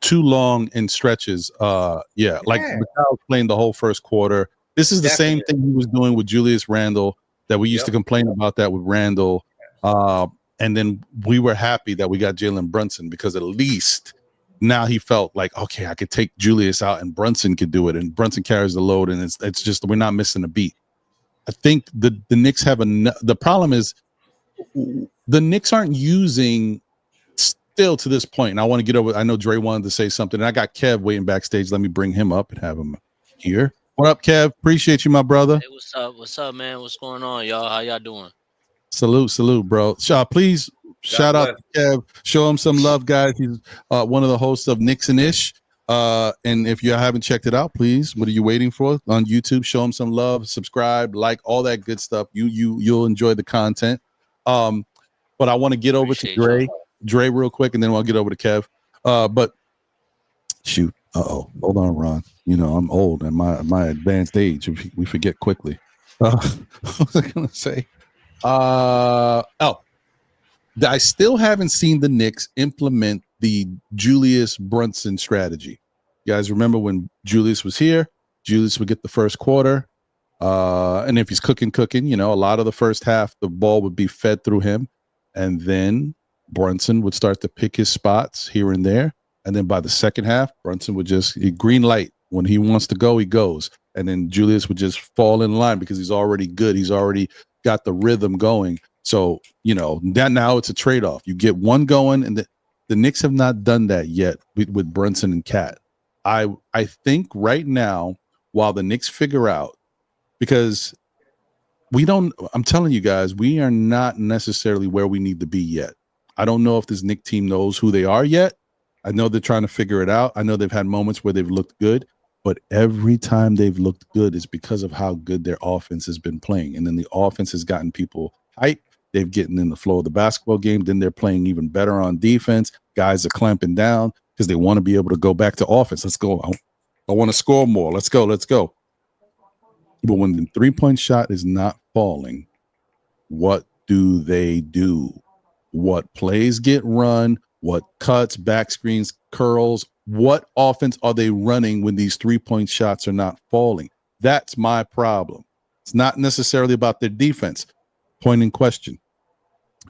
too long in stretches. Like Mikal playing the whole first quarter. This is the same thing he was doing with Julius Randle. That we used to complain about that with Randall. And then we were happy that we got Jalen Brunson because at least now he felt like, okay, I could take Julius out and Brunson could do it. And Brunson carries the load and it's just, we're not missing a beat. I think the Knicks have the problem is the Knicks aren't using still to this point. And I want to get over, I know Dre wanted to say something and I got Kev waiting backstage. Let me bring him up and have him here. What up, Kev? Appreciate you, my brother. Hey, what's up? What's up, man? What's going on, y'all? How y'all doing? Salute, bro. Please shout out to Kev. Show him some love, guys. He's one of the hosts of Knicks and Ish. And if you haven't checked it out, please, what are you waiting for? On YouTube, show him some love, subscribe, like all that good stuff. You'll enjoy the content. But I want to get over to Dre real quick, and then I'll get over to Kev. But shoot. Hold on, Ron. You know, I'm old and my advanced age, we forget quickly. What was I going to say? I still haven't seen the Knicks implement the Julius Brunson strategy. You guys remember when Julius was here? Julius would get the first quarter. And if he's cooking, you know, a lot of the first half, the ball would be fed through him. And then Brunson would start to pick his spots here and there. And then by the second half, Brunson would just green light. When he wants to go, he goes. And then Julius would just fall in line because he's already good. He's already got the rhythm going. So, you know, that now it's a trade-off. You get one going, and the Knicks have not done that yet with Brunson and Cat. I think right now, while the Knicks figure out, because I'm telling you guys, we are not necessarily where we need to be yet. I don't know if this Knicks team knows who they are yet. I know they're trying to figure it out. I know they've had moments where they've looked good, but every time they've looked good is because of how good their offense has been playing. And then the offense has gotten people hyped. They've gotten in the flow of the basketball game. Then they're playing even better on defense. Guys are clamping down because they want to be able to go back to offense. Let's go. I want to score more. Let's go. But when the three-point shot is not falling, what do they do? What plays get run? What cuts, back screens, curls, what offense are they running when these three-point shots are not falling? That's my problem. It's not necessarily about their defense. Point in question.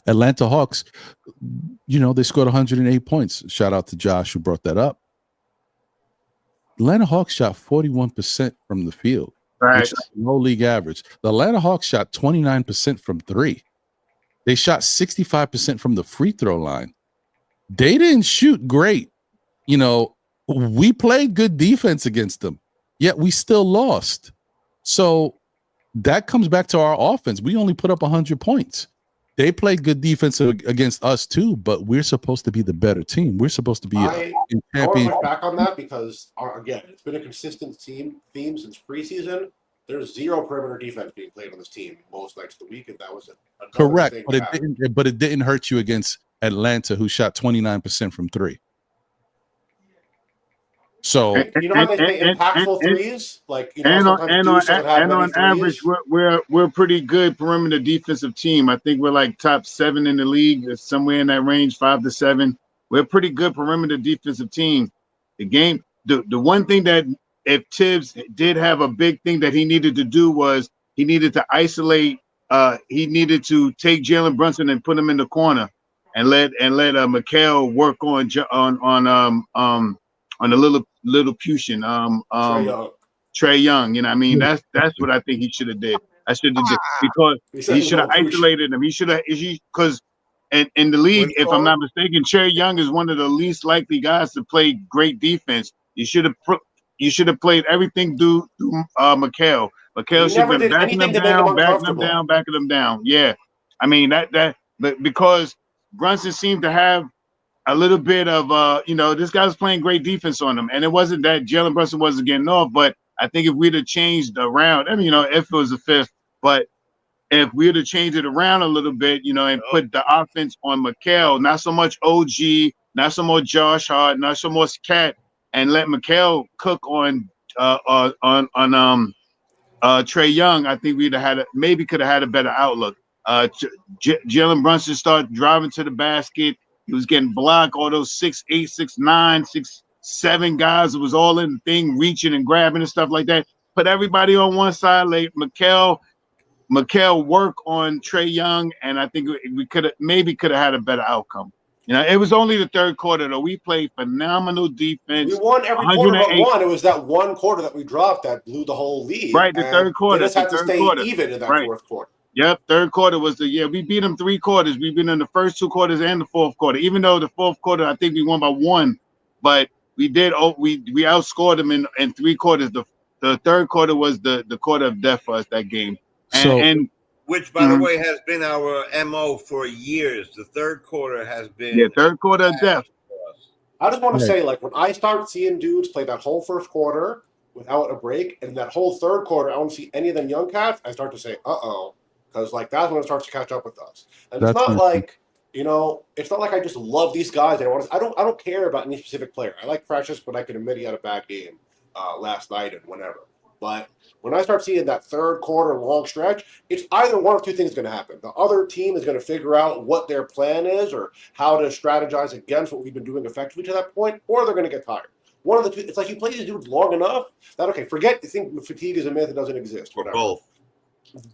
Atlanta Hawks, you know, they scored 108 points. Shout out to Josh who brought that up. Atlanta Hawks shot 41% from the field, which is low league average. The Atlanta Hawks shot 29% from three. They shot 65% from the free throw line. They didn't shoot great. You know, we played good defense against them, yet we still lost. So that comes back to our offense. We only put up 100 points. They played good defense against us too, but we're supposed to be the better team. We're supposed to be I want to push back on that because, again, it's been a consistent theme since preseason. There's zero perimeter defense being played on this team most nights of the week, and that was correct. But it didn't hurt you against Atlanta, who shot 29% from three. So you know how they say impactful threes, like and on average, we're a pretty good perimeter defensive team. I think we're like top 7 in the league, somewhere in that range, 5 to 7. We're a pretty good perimeter defensive team. The one thing that if Tibbs did have a big thing that he needed to do was he needed to isolate. He needed to take Jalen Brunson and put him in the corner, and let Mikal work on the little Pushin, Trae Young. You know, what I mean, that's what I think he should have did. Because he should have isolated him. Because in the league, if I'm not mistaken, Trae Young is one of the least likely guys to play great defense. You should have played everything through Mikal. Mikal should have been backing them down. Yeah, I mean but because Brunson seemed to have a little bit of this guy was playing great defense on him, and it wasn't that Jalen Brunson wasn't getting off, but I think if we'd have changed around, I mean, if it was a fifth, but if we'd have changed it around a little bit, and put the offense on Mikal, not so much OG, not so much Josh Hart, not so much Cat, and let Mikal cook on Trae Young, I think we'd have could have had a better outlook. Jalen Brunson started driving to the basket. He was getting blocked. All those 6'8", 6'9", 6'7" guys. It was all in the thing, reaching and grabbing and stuff like that. Put everybody on one side. Like Mikal work on Trae Young, and I think we could have had a better outcome. It was only the third quarter though. We played phenomenal defense. We won every quarter but one. It was that one quarter that we dropped that blew the whole lead. Right, the third quarter. They just had to stay even in that fourth quarter. Yep, third quarter was we beat them 3 quarters. We beat them the first 2 quarters and the fourth quarter. Even though the fourth quarter, I think we won by 1, but we outscored them in 3 quarters. The third quarter was the quarter of death for us that game. Which, by the way, has been our MO for years. The third quarter has been third quarter of death. I just want to say, like, when I start seeing dudes play that whole first quarter without a break, and that whole third quarter, I don't see any of them young cats, I start to say, because like that's when it starts to catch up with us. And it's not like, it's not like I just love these guys. I don't care about any specific player. I like Precious, but I can admit he had a bad game last night and whenever. But when I start seeing that third quarter long stretch, it's either one of 2 things going to happen. The other team is going to figure out what their plan is or how to strategize against what we've been doing effectively to that point, or they're going to get tired. One of the 2. It's like you play these dudes long enough that, forget you think fatigue is a myth that doesn't exist. Whatever. Both.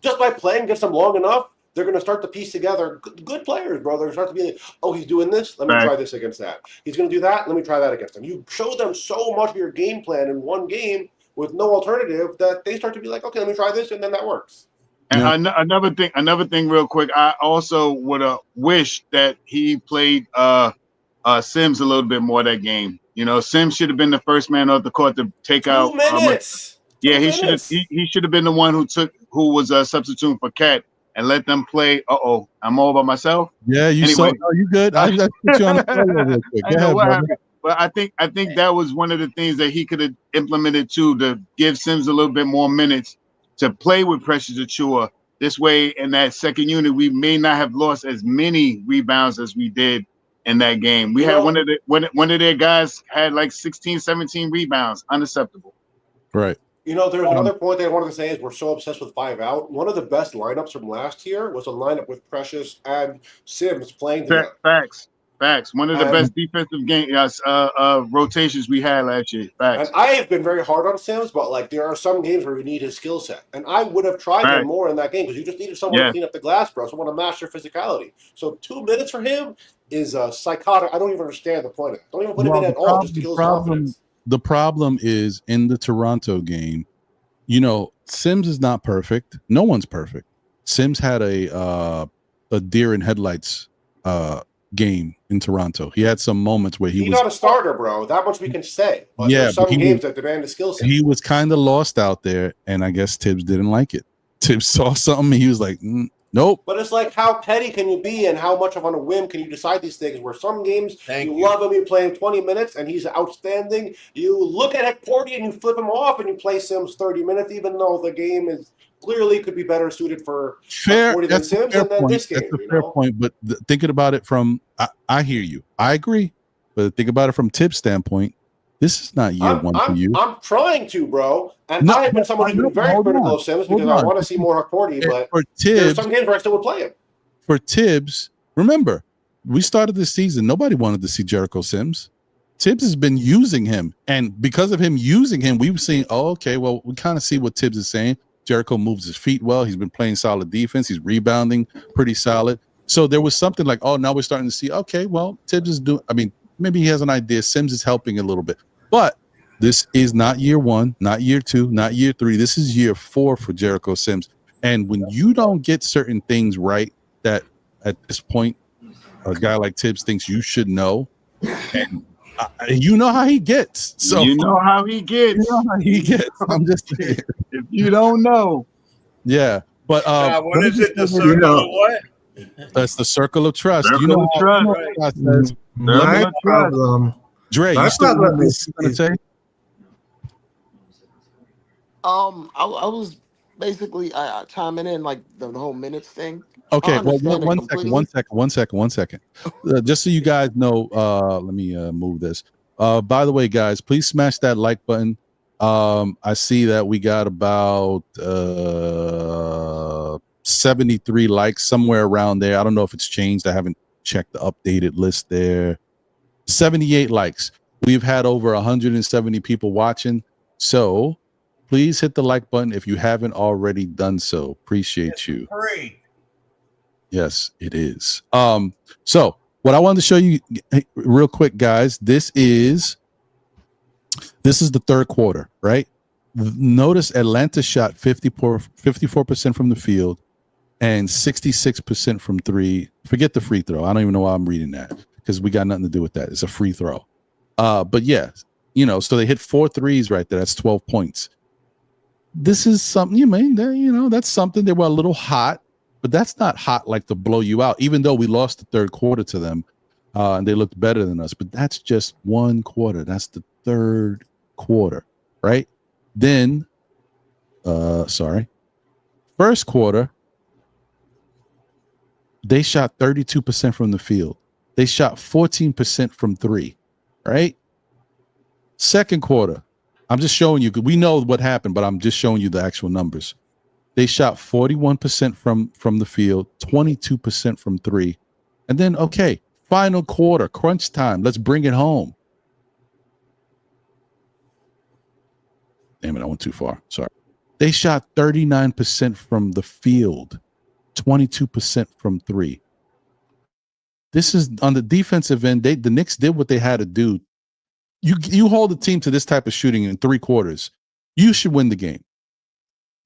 Just by playing against them long enough, they're going to start to piece together good players, bro. They're going to start to be like, oh, he's doing this. Let me try this against that. He's going to do that. Let me try that against him. You show them so much of your game plan in one game with no alternative that they start to be like, okay, let me try this, and then that works. And another thing, real quick. I also would have wished that he played Sims a little bit more that game. Sims should have been the first man off the court to take 2 minutes. He should have been the one who was substituting for Cat and let them play. I'm all by myself. Yeah, you good. I just put you on the phone real quick. I know what happened, but I think that was one of the things that he could have implemented too, to give Sims a little bit more minutes to play with Precious Achiuwa. This way, in that second unit, we may not have lost as many rebounds as we did in that game. We had one of their guys had like 16, 17 rebounds, unacceptable. Right. There's another point that I wanted to say is we're so obsessed with 5 out. One of the best lineups from last year was a lineup with Precious and Sims playing together. Facts. One of the best defensive rotations we had last year. Facts. And I have been very hard on Sims, but there are some games where we need his skill set. And I would have tried him more in that game because you just needed someone to clean up the glass, bro. Someone to master physicality. So 2 minutes for him is psychotic. I don't even understand the point of it. Don't even put him in at all just to kill his confidence. The problem is in the Toronto game, Sims is not perfect. No one's perfect. Sims had a a deer in headlights game in Toronto. He had some moments where He's was not a starter, bro. That much we can say. But there's some games that demand a skill set. He was kind of lost out there, and I guess Tibbs didn't like it. Tibbs saw something, and he was like, nope. But it's like, how petty can you be, and how much of on a whim can you decide these things? Where some games you love him, you play him 20 minutes, and he's outstanding. You look at Hectordy and you flip him off, and you play Sims 30 minutes, even though the game is clearly could be better suited for Hectordy than Sims, and then this game. That's a fair point, but thinking about it from, I hear you. I agree, but think about it from Tibbs' standpoint. This is not year one for you. I'm trying to, bro. And I have been someone who's been very critical of Sims because I want to see more Hectordy, but there's some games where I still would play him. For Tibbs, remember, we started this season. Nobody wanted to see Jericho Sims. Tibbs has been using him. And because of him using him, we've seen, okay, well, we kind of see what Tibbs is saying. Jericho moves his feet well. He's been playing solid defense. He's rebounding pretty solid. So there was something like, oh, now we're starting to see, okay, well, Tibbs is doing, maybe he has an idea. Sims is helping a little bit. But this is not year one, not year two, not year three. This is year 4 for Jericho Sims. And when you don't get certain things right that at this point, a guy like Tibbs thinks you should know, and you know how he gets. So you know how he gets. You know how he gets. I'm just saying. If you don't know. Yeah. But what is it? The circle of what? That's the circle of trust. Circle you know of trust. My problem. Dre, my you still problem gonna say? I was basically chiming in like the whole minutes thing. Okay, well, one second. Just so you guys know, let me move this. By the way, guys, please smash that like button. I see that we got about 73 likes, somewhere around there. I don't know if it's changed. I haven't checked the updated list there. 78 likes. We've had over 170 people watching. So please hit the like button if you haven't already done so. Appreciate you. Great. Yes, it is. So what I wanted to show you real quick, guys, this is the third quarter, right? Notice Atlanta shot 54% from the field and 66% from three. Forget the free throw. I don't even know why I'm reading that because we got nothing to do with that. It's a free throw. But yeah, so they hit 4 threes right there. That's 12 points. This is something that's something. They were a little hot, but that's not hot like to blow you out, even though we lost the third quarter to them and they looked better than us. But that's just one quarter. That's the third quarter, right? Then, first quarter, they shot 32% from the field. They shot 14% from three, right? Second quarter, I'm just showing you, because we know what happened, but I'm just showing you the actual numbers. They shot 41% from the field, 22% from three. And then, okay, final quarter, crunch time. Let's bring it home. Damn it, I went too far. Sorry. They shot 39% from the field, 22% from three. This is on the defensive end. The Knicks did what they had to do. You hold the team to this type of shooting in 3 quarters, you should win the game.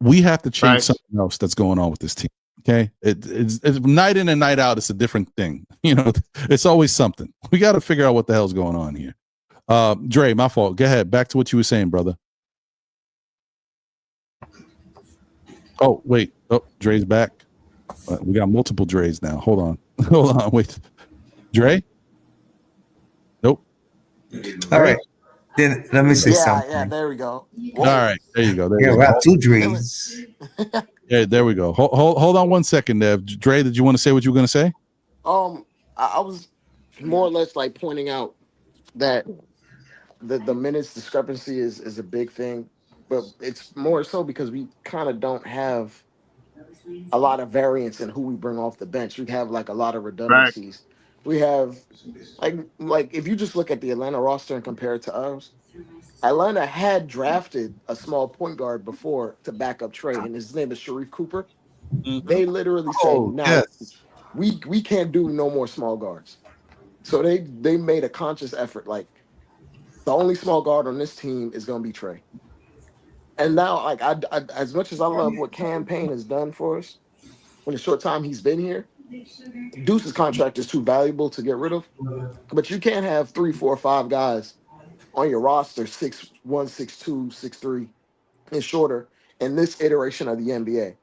We have to change something else that's going on with this team. Okay, it's night in and night out. It's a different thing. It's always something. We got to figure out what the hell's going on here. Dre, my fault. Go ahead. Back to what you were saying, brother. Oh, wait. Oh, Dre's back. We got multiple Dre's now. Hold on. Wait. Dre? Nope. All right. Then let me say something. Yeah, there we go. All right. There you go. We have 2 Dre's. Yeah, there we go. Hold on 1 second, Dev. Dre, did you want to say what you were going to say? I was more or less like pointing out that the minutes discrepancy is a big thing, but it's more so because we kind of don't have a lot of variance in who we bring off the bench. We have like a lot of redundancies. Right. We have like if you just look at the Atlanta roster and compare it to ours, Atlanta had drafted a small point guard before to back up Trae, and his name is Sharif Cooper. Mm-hmm. They literally said, we can't do no more small guards. So they made a conscious effort, like the only small guard on this team is going to be Trae. And now, like I as much as I love what Cam Payne has done for us, in the short time he's been here, Deuce's contract is too valuable to get rid of, but you can't have 3, 4, 5 guys on your roster 6'1", 6'2", 6'3", and shorter in this iteration of the NBA.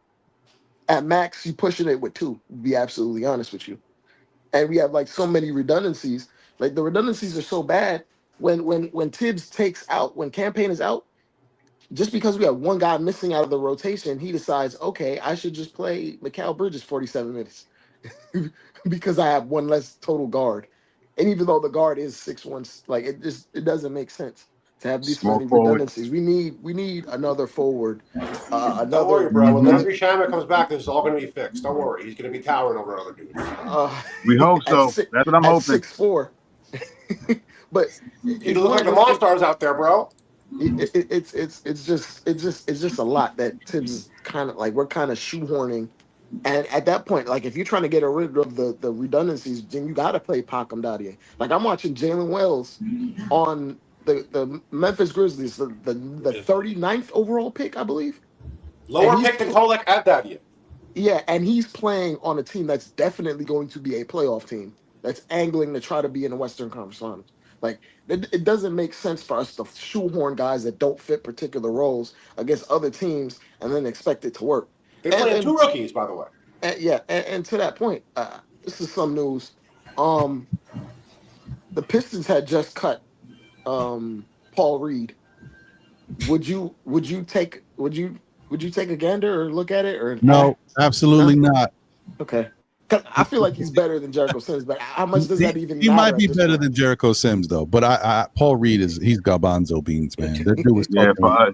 At max, you pushing it with 2. To be absolutely honest with you, and we have like so many redundancies. Like the redundancies are so bad when Tibbs takes out when Campaign is out. Just because we have one guy missing out of the rotation, he decides, okay, I should just play Mikal Bridges 47 minutes because I have one less total guard. And even though the guard is 6'1", like it doesn't make sense to have these many redundancies. We need another forward. Don't worry, bro. When Landry Shamet comes back, this is all going to be fixed. Don't worry. He's going to be towering over other dudes. We hope so. That's what I'm hoping. 6'4". But you look like the Monstars out there, bro. It's just a lot that Tibbs is kind of like we're kind of shoehorning, and at that point, like if you're trying to get rid of the redundancies, then you got to play Pacom Dadie. Like I'm watching Jalen Wells on the Memphis Grizzlies, the 39th overall pick, I believe. Lower pick than Kolek at Dadie. Yeah, and he's playing on a team that's definitely going to be a playoff team that's angling to try to be in the Western Conference Finals. Like, it doesn't make sense for us to shoehorn guys that don't fit particular roles against other teams and then expect it to work. They're playing 2 rookies, by the way. And to that point, this is some news. The Pistons had just cut Paul Reed. Would you take a gander or look at it or no? Absolutely not. Okay. I feel like he's better than Jericho Sims, but how much does that even matter? He might be better than Jericho Sims, though. But Paul Reed he's garbanzo beans, man. That dude was for us,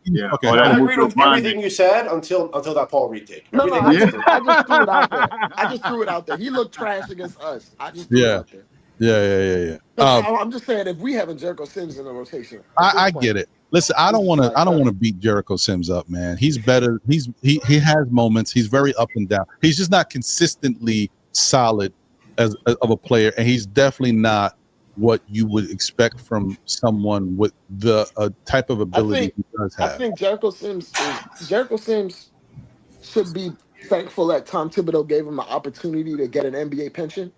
yeah. Okay. I agree with everything you said until that Paul Reed take. No, I just threw it out there. I just threw it out there. He looked trash against us. I just threw it out there. Yeah. I'm just saying, if we having Jericho Sims in the rotation, I get it. Listen, I don't want to beat Jericho Sims up, man. He's better. He has moments. He's very up and down. He's just not consistently solid of a player, and he's definitely not what you would expect from someone with the type of ability he does have. I think Jericho Sims should be thankful that Tom Thibodeau gave him an opportunity to get an NBA pension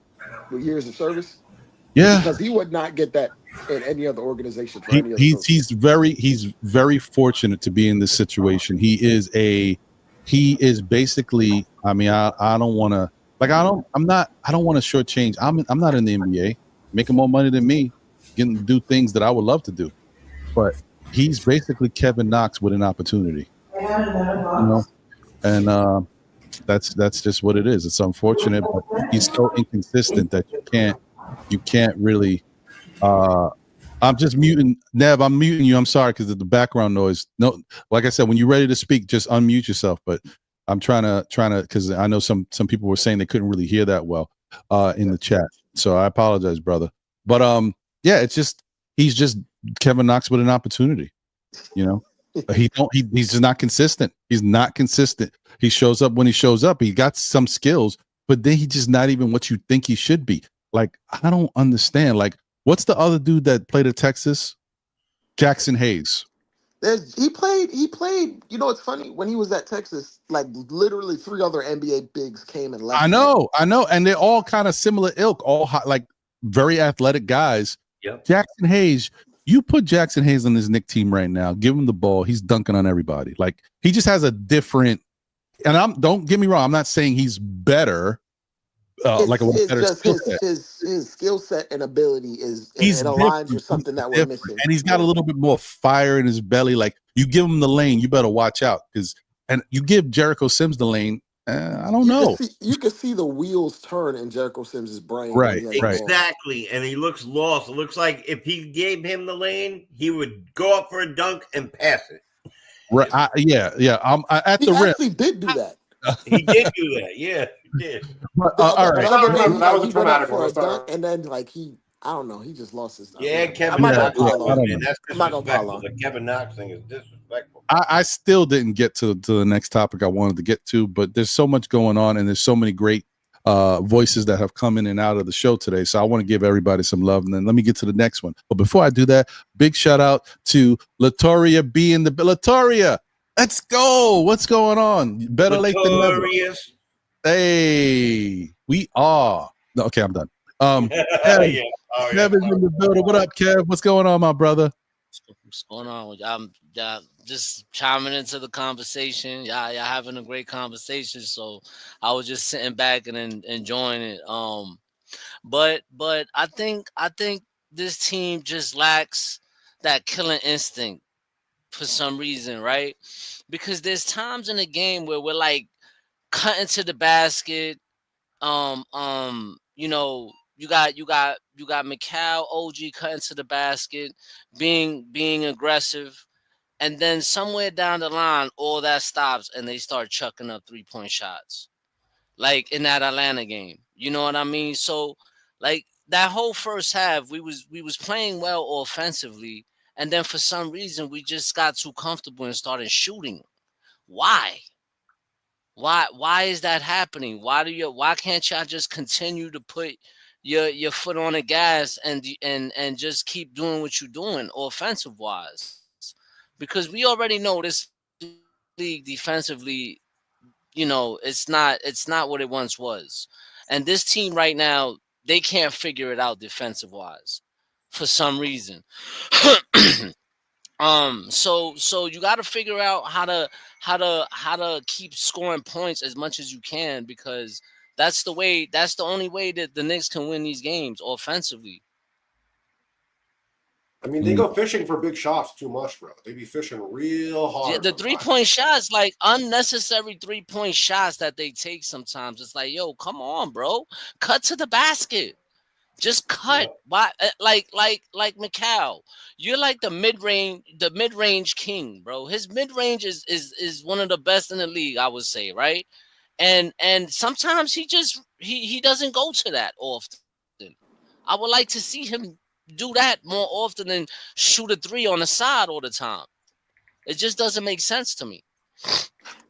with years of service. Yeah, because he would not get that in any other organization. He's very fortunate to be in this situation. He is basically. I mean, I don't want to I don't want to shortchange. I'm not in the NBA, making more money than me, getting to do things that I would love to do. But he's basically Kevin Knox with an opportunity, and that's just what it is. It's unfortunate, but he's so inconsistent that you can't really. I'm just muting Nev. I'm muting you. I'm sorry because of the background noise. No, like I said, when you're ready to speak, just unmute yourself. But I'm trying to because I know some people were saying they couldn't really hear that well in the chat. So I apologize, brother. But yeah, he's just Kevin Knox with an opportunity. He's just not consistent. He's not consistent. He shows up when he shows up. He got some skills, but then he's just not even what you think he should be. Like, I don't understand. Like, what's the other dude that played at Texas? Jackson Hayes. He played. You know, it's funny when he was at Texas. Like, literally 3 other NBA bigs came and left. I know, and they're all kind of similar ilk, all hot, like very athletic guys. Yep. Jackson Hayes. You put Jackson Hayes on this Knicks team right now. Give him the ball. He's dunking on everybody. Like, he just has a different. And don't get me wrong. I'm not saying he's better. His skill set and ability it aligns with something that we're missing, and he's got a little bit more fire in his belly. Like, you give him the lane, you better watch out and you give Jericho Sims the lane. I don't know. You can see the wheels turn in Jericho Sims's brain. Right. Exactly, and he looks lost. It looks like if he gave him the lane, he would go up for a dunk and pass it. Right. Yeah. At the rim. He actually did do that. He did do that. Yeah, he did. All right. That was a dramatic one. And then, like, I don't know. He just lost his. Yeah, Kevin Knox. That's disrespectful. The Kevin Knox thing is disrespectful. I still didn't get to the next topic I wanted to get to, but there's so much going on, and there's so many great voices that have come in and out of the show today. So I want to give everybody some love, and then let me get to the next one. But before I do that, big shout out to Latoria B in the Latoria. Let's go. What's going on? Better late than never. Hey, We are. No, okay, I'm done. Kev, Kevin's in the building. What up, Kev? What's going on, my brother? What's going on? I'm just chiming into the conversation. Y'all having a great conversation. So I was just sitting back and enjoying it. But I think this team just lacks that killing instinct for some reason, right? Because there's times in the game where we're like cutting to the basket. You know, you got Mikal OG cutting to the basket, being aggressive, and then somewhere down the line, all that stops and they start chucking up 3-point shots, like in that Atlanta game. You know what I mean? So, like that whole first half, we was playing well offensively, and then for some reason we just got too comfortable and started shooting. Why? Why is that happening? Why can't y'all just continue to put your foot on the gas and just keep doing what you're doing offensive wise? Because we already know this league defensively, you know, it's not what it once was. And this team right now, they can't figure it out defensive wise for some reason. So you got to figure out how to keep scoring points as much as you can, because that's the only way that the Knicks can win these games offensively. I mean, they go fishing for big shots too much, bro. They be fishing real hard. Yeah, the 3-point shots, like unnecessary 3-point shots that they take sometimes. It's like, yo, come on, bro, cut to the basket. Just cut. Why? Like Mikal, you're like the mid range king, bro. His mid range is one of the best in the league, I would say, right? And sometimes he doesn't go to that often. I would like to see him do that more often than shoot a 3 on the side all the time. It just doesn't make sense to me.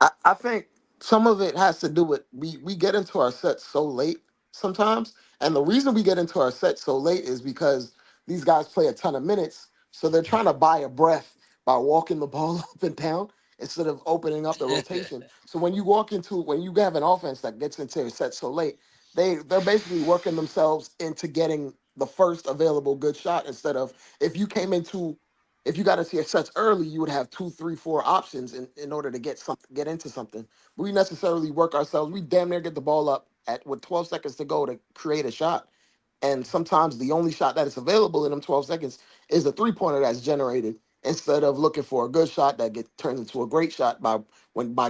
I think some of it has to do with we get into our sets so late sometimes. And the reason we get into our set so late is because these guys play a ton of minutes. So they're trying to buy a breath by walking the ball up and down instead of opening up the rotation. So when you have an offense that gets into a set so late, they're basically working themselves into getting the first available good shot, instead of if you got into your sets early, you would have 2, 3, 4 options in order to get into something. We necessarily work ourselves. We damn near get the ball up with 12 seconds to go to create a shot. And sometimes the only shot that is available in them 12 seconds is a 3-pointer that's generated, instead of looking for a good shot that turns into a great shot by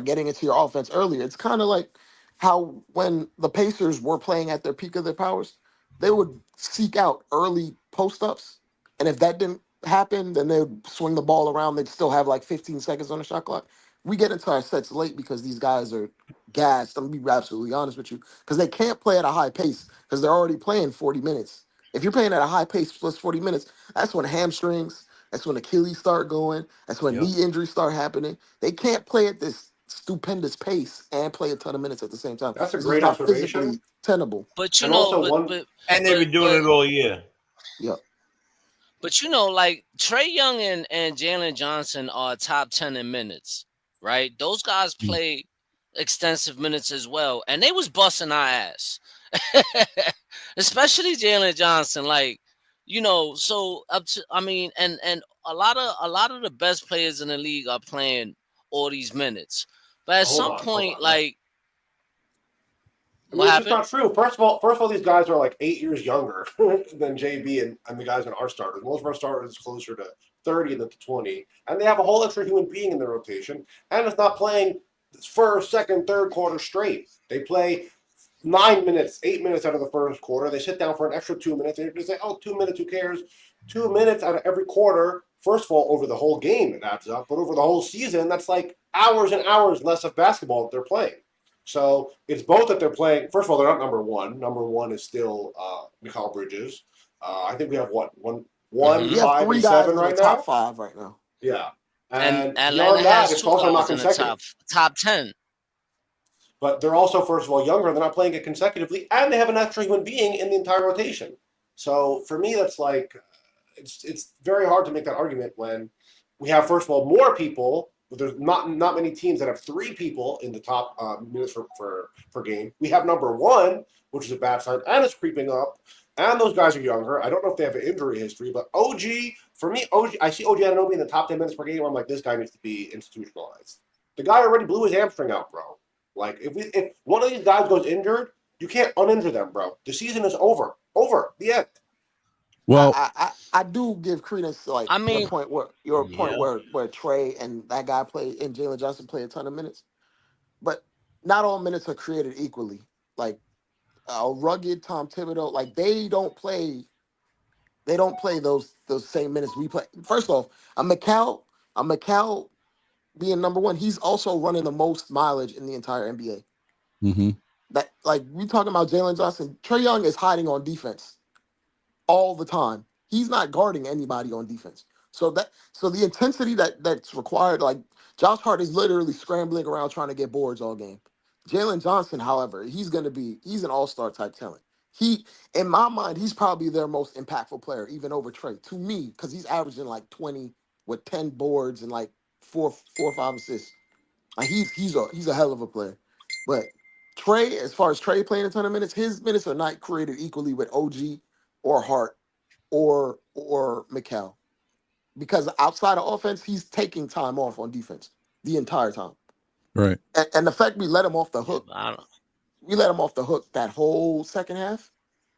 getting into your offense earlier. It's kind of like how when the Pacers were playing at their peak of their powers, they would seek out early post-ups. And if that didn't happen, then they would swing the ball around. They'd still have like 15 seconds on the shot clock. We get into our sets late because these guys are gassed. I'm going to be absolutely honest with you, because they can't play at a high pace because they're already playing 40 minutes. If you're playing at a high pace plus 40 minutes, that's when hamstrings, that's when Achilles start going, that's when knee injuries start happening. They can't play at this stupendous pace and play a ton of minutes at the same time. That's a great observation. Physically tenable. But they've been doing it all year. Yeah. But like Trae Young and Jalen Johnson are top 10 in minutes, right? Those guys play extensive minutes as well, and they was busting our ass, especially Jalen Johnson. Like, so and a lot of the best players in the league are playing all these minutes, but at some point, like. It's just not true. First of all, these guys are like 8 years younger than JB and the guys in our starters. Most of our starters is closer to 30 than to 20, and they have a whole extra human being in their rotation. And it's not playing first, second, third quarter straight. They play 9 minutes, 8 minutes out of the first quarter. They sit down for an extra 2 minutes. They say, "Oh, 2 minutes, who cares?" 2 minutes out of every quarter. First of all, over the whole game it adds up, but over the whole season, that's like hours and hours less of basketball that they're playing. So it's both that they're playing. First of all, they're not number one. Number one is still Mikal Bridges. I think we have one, 5, and 7 right now. Top 5 right now. Yeah, and beyond that, it's also not in the consecutive. top 10. But they're also, first of all, younger. They're not playing it consecutively, and they have an extra human being in the entire rotation. So for me, that's like it's very hard to make that argument when we have, first of all, more people There's not many teams that have 3 people in the top minutes per game. We have number 1, which is a bad sign, and it's creeping up. And those guys are younger. I don't know if they have an injury history, but OG, for me, I see OG Anunoby in the top 10 minutes per game. I'm like, this guy needs to be institutionalized. The guy already blew his hamstring out, bro. Like, if one of these guys goes injured, you can't uninjure them, bro. The season is over. Over. The end. Well, I do give credence to your point where Trae and that guy play and Jalen Johnson play a ton of minutes, but not all minutes are created equally. Like rugged Tom Thibodeau, like they don't play those same minutes we play. First off, Mikal being number 1, he's also running the most mileage in the entire NBA. Mm-hmm. That we talking about Jalen Johnson. Trae Young is hiding on defense all the time. He's not guarding anybody on defense. So the intensity that's required, like Josh Hart is literally scrambling around trying to get boards all game. Jalen Johnson, however, he's an all-star type talent. In my mind, he's probably their most impactful player, even over Trae, to me, because he's averaging like 20 with 10 boards and like 4 or 5 assists. Like he's a hell of a player. But Trae, as far as Trae playing a ton of minutes, his minutes are not created equally with OG or Hart or Mikal. Because outside of offense, he's taking time off on defense the entire time. Right. And the fact we let him off the hook, that whole second half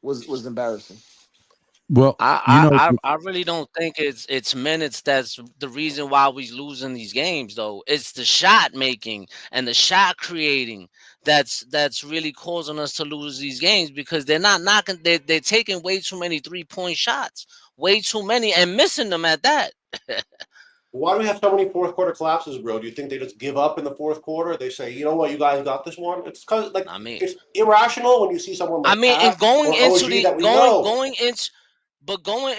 was embarrassing. Well, I really don't think it's minutes that's the reason why we're losing these games, though. It's the shot making and the shot creating that's really causing us to lose these games, because they're not knocking. They're taking way too many 3-point shots, way too many, and missing them at that. Why do we have so many fourth quarter collapses, bro? Do you think they just give up in the fourth quarter? They say, you know what, you guys got this one. It's because it's irrational when you see someone like and going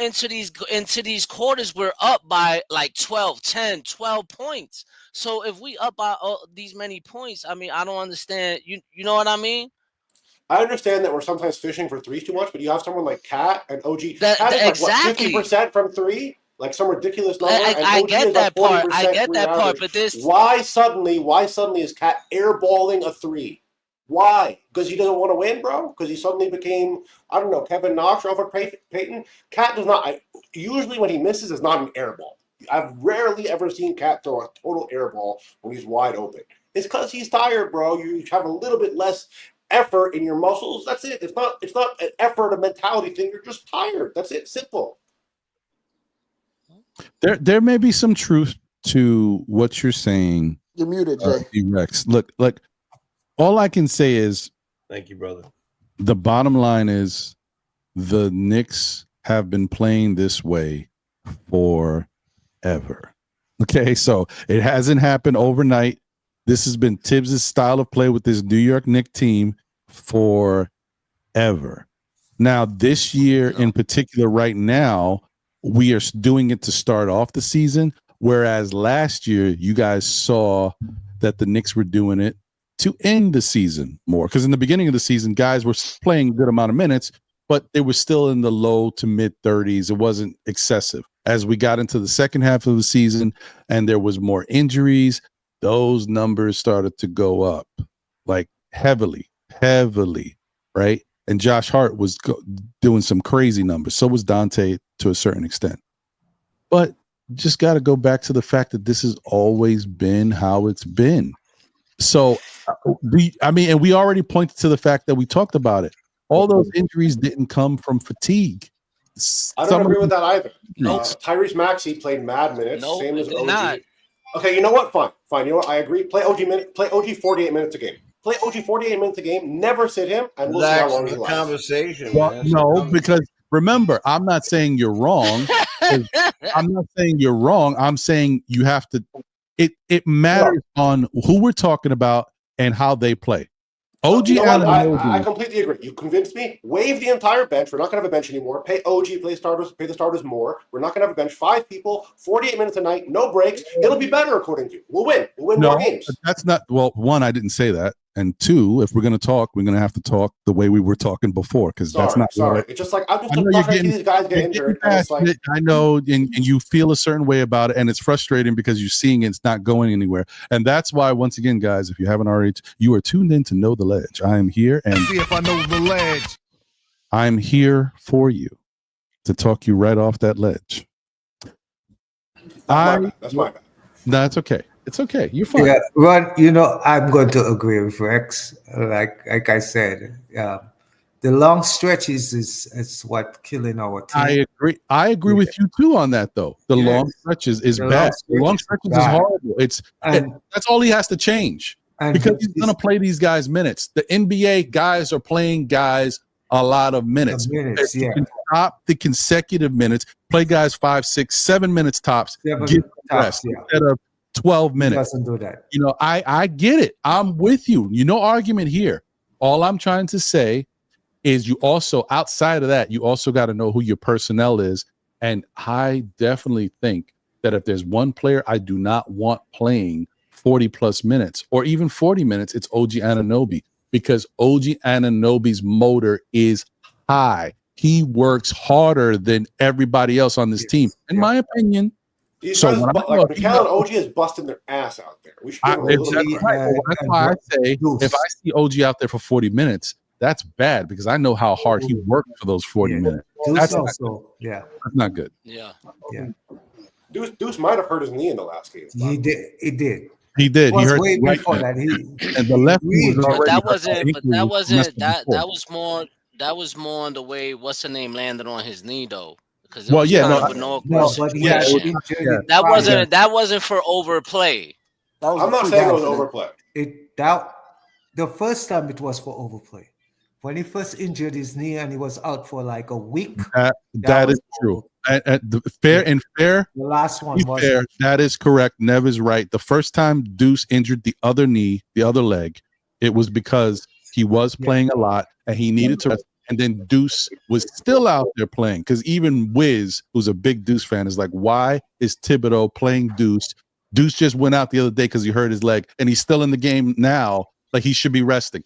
into these quarters, we're up by like 12 points. So if we up by these many points, I don't understand. You know what I mean? I understand that we're sometimes fishing for threes too much, but you have someone like Cat and OG. Cat is exactly. like 50% from 3, like some ridiculous number. I get that part. I get that part, but why suddenly is Cat airballing a 3? Why? Because he doesn't want to win, bro? Because he suddenly became, I don't know, Kevin Knox or Alfred Payton? Cat does not. Usually when he misses, it's not an air ball. I've rarely ever seen Cat throw a total air ball when he's wide open. It's because he's tired, bro. You have a little bit less effort in your muscles. That's it. It's not an effort, a mentality thing. You're just tired. That's it. Simple. There may be some truth to what you're saying. You're muted, Jay. Rex. Look, all I can say is, thank you, brother. The bottom line is the Knicks have been playing this way forever. Okay, so it hasn't happened overnight. This has been Tibbs' style of play with this New York Knicks team forever. Now, this year in particular, right now, we are doing it to start off the season, whereas last year you guys saw that the Knicks were doing it to end the season more, because in the beginning of the season, guys were playing a good amount of minutes, but they were still in the low to mid 30s. It wasn't excessive. As we got into the second half of the season and there was more injuries, those numbers started to go up like heavily, right? And Josh Hart was doing some crazy numbers. So was Dante to a certain extent. But just got to go back to the fact that this has always been how it's been. So, and we already pointed to the fact that we talked about it. All those injuries didn't come from fatigue. I don't agree with that either. Tyrese Maxey played mad minutes, same as OG. Not. Okay, you know what? Fine. You know what? I agree. Play OG 48 minutes a game. Play OG 48 minutes a game. Never sit him, and we'll see how long he lasts. Conversation. Well, no, because remember, I'm not saying you're wrong. I'm saying you have to. It matters on who we're talking about and how they play. OG, you know I completely agree. You convinced me. Waive the entire bench. We're not going to have a bench anymore. Pay OG, pay the starters more. We're not going to have a bench. 5 people, 48 minutes a night, no breaks. It'll be better according to you. We'll win. We'll win more games. That's not. Well, one, I didn't say that. And two, if we're going to talk, we're going to have to talk the way we were talking before, because that's not sorry. It's just like I'm just not trying to see these guys get injured. And it's like, I know, and you feel a certain way about it, and it's frustrating because you're seeing it's not going anywhere. And that's why, once again, guys, if you haven't already, you are tuned in to Know the Ledge. I am here, and see if I know the ledge. I'm here for you to talk you right off that ledge. That's my bad. No, it's okay. It's okay. You're fine. Yeah, Ron, you know, I'm going to agree with Rex. Like I said, the long stretches is what killing our team. I agree with you too on that, though. The long stretches is bad. The long stretches is horrible. That's all he has to change, because he's going to play these guys minutes. The NBA guys are playing guys a lot of minutes. If you can stop the consecutive minutes, play guys 5, 6, 7 minutes tops, get rest instead of 12 minutes. He doesn't do that. You know, I get it. I'm with you. No argument here. All I'm trying to say is, you also, outside of that, you also got to know who your personnel is. And I definitely think that if there's one player I do not want playing 40 plus minutes or even 40 minutes, it's OG Anunoby, because OG Anunoby's motor is high. He works harder than everybody else on this team, in my opinion. Mikal and OG is busting their ass out there. We should give them a little bit of credit. That's why I say, if I see OG out there for 40 minutes, that's bad, because I know how hard he worked for those 40 minutes. That's also, that's not good. Yeah. Deuce might have hurt his knee in the last game. He did. He did. He hurt way right before there. that. And the left was But already. that was more on the way. What's the name landed on his knee though? Because but he that wasn't for overplay. I'm not saying it was overplay. The first time it was for overplay. When he first injured his knee and he was out for like a week. That is true. Fair. The last one was fair. That is correct. Nev is right. The first time Deuce injured the other knee, the other leg, it was because he was playing a lot and he needed to rest. And then Deuce was still out there playing, because even Wiz, who's a big Deuce fan, is like, why is Thibodeau playing Deuce? Deuce just went out the other day because he hurt his leg, and he's still in the game now. Like, he should be resting.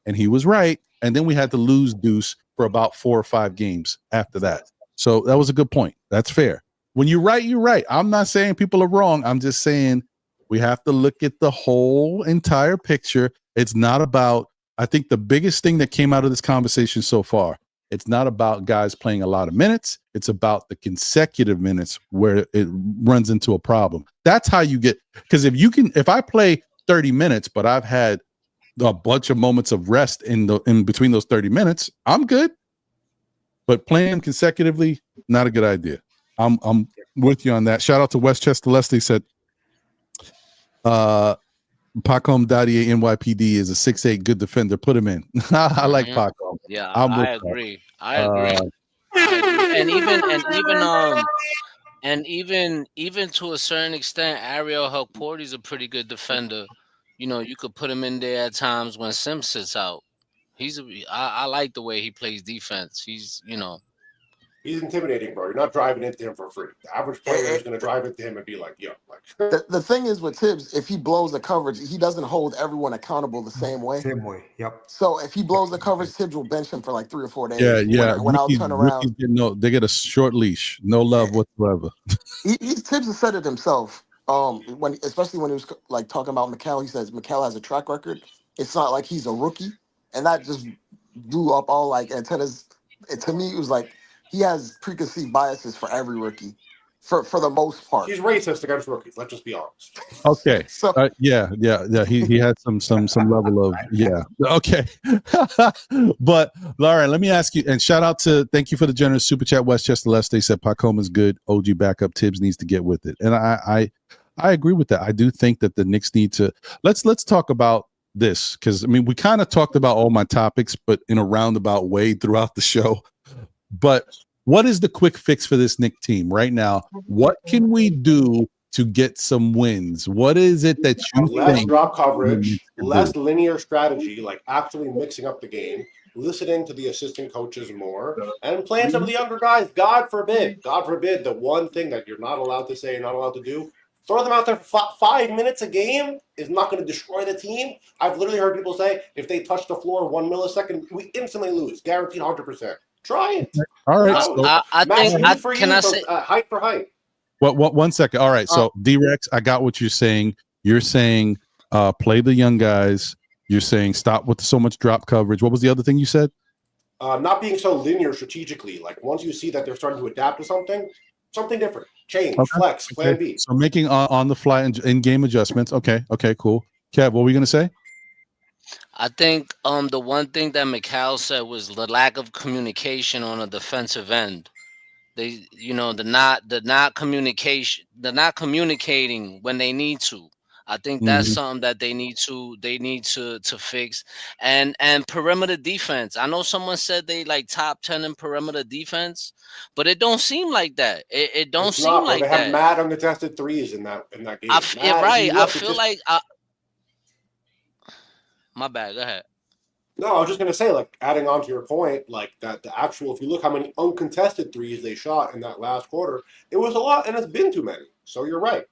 And he was right. And then we had to lose Deuce for about 4 or 5 games after that. So that was a good point. That's fair. When you're right, you're right. I'm not saying people are wrong. I'm just saying we have to look at the whole entire picture. It's not about, I think the biggest thing that came out of this conversation so far, it's not about guys playing a lot of minutes. It's about the consecutive minutes where it runs into a problem. That's how you get, because if I play 30 minutes, but I've had a bunch of moments of rest in between those 30 minutes, I'm good. But playing consecutively, not a good idea. I'm with you on that. Shout out to Westchester Leslie, said Pacom Dadier NYPD is a 6'8" good defender. Put him in. I like Pacom. Yeah, I agree. And even to a certain extent, Ariel Helporti is a pretty good defender. You know, you could put him in there at times when Sim sits out. I like the way he plays defense. He's intimidating, bro. You're not driving into him for free. The average player is going to drive into him and be like, yo. The thing is with Tibbs, if he blows the coverage, he doesn't hold everyone accountable the same way. Yep. So if he blows the coverage, Tibbs will bench him for like 3 or 4 days. Yeah. When I'll turn around. They get a short leash. No love whatsoever. Tibbs has said it himself. Especially when he was like talking about Mikal, he says Mikal has a track record. It's not like he's a rookie. And that just blew up all like antennas. To me, it was like he has preconceived biases for every rookie, for the most part. He's racist against rookies. Let's just be honest. Okay. So yeah. He had some level of Okay. But Lauren, let me ask you, and thank you for the generous super chat. Westchester Les, they said Pacom is good. OG backup. Tibbs needs to get with it, and I agree with that. I do think that the Knicks need to let's talk about this, because I mean we kind of talked about all my topics, but in a roundabout way throughout the show. But what is the quick fix for this Knicks team right now? What can we do to get some wins? What is it that you less think? Drop coverage, less linear strategy, like actually mixing up the game, listening to the assistant coaches more, and playing some of the younger guys. God forbid, the one thing that you're not allowed to say, you're not allowed to do, Throw them out there for 5 minutes a game is not going to destroy the team. I've literally heard people say if they touch the floor 1 millisecond, we instantly lose, guaranteed 100%. Try it. All right. I think. Can I say height for height? What? 1 second. All right. So D-Rex, I got what you're saying. You're saying play the young guys. You're saying stop with so much drop coverage. What was the other thing you said? Not being so linear strategically. Like once you see that they're starting to adapt to something different, change, flex, plan B. So making on the fly in-game adjustments. Okay, cool. Kev, what were you gonna say? I think the one thing that Mikal said was the lack of communication on a defensive end. They're not communicating when they need to. I think that's something that they need to fix. And perimeter defense. I know someone said they like top 10 in perimeter defense, but it don't seem like that. It don't seem like that. They have mad uncontested threes in that game. I feel like my bad. Go ahead. No, I was just gonna say, like, adding on to your point, like that the actual, if you look how many uncontested threes they shot in that last quarter, it was a lot, and it's been too many. So you're right.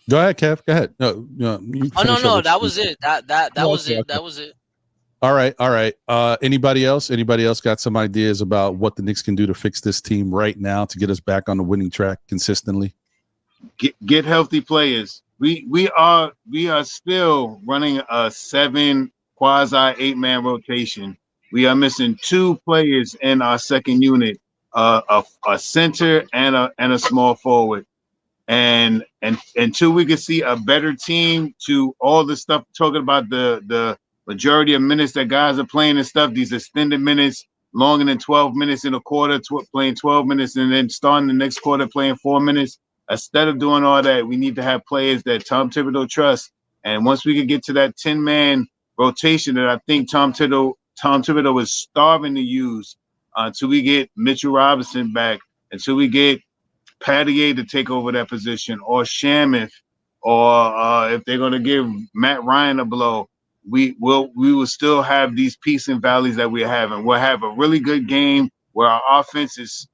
Go ahead, Kev. Go ahead. No. That was it. That was it. That was it. All right. Anybody else? Anybody else got some ideas about what the Knicks can do to fix this team right now to get us back on the winning track consistently? Get healthy players. We are still running a 7 quasi 8-man rotation. We are missing 2 players in our second unit, a center and a small forward. And until we can see a better team, to all the stuff talking about the majority of minutes that guys are playing and stuff, these extended minutes, longer than 12 minutes in a quarter, playing 12 minutes and then starting the next quarter playing 4 minutes. Instead of doing all that, we need to have players that Tom Thibodeau trusts. And once we can get to that 10-man rotation that I think Tom Thibodeau is starving to use until we get Mitchell Robinson back, until we get Pattier to take over that position, or Shamuth, or if they're going to give Matt Ryan a blow, we will still have these peaks and valleys that we're having. We'll have a really good game where our offense is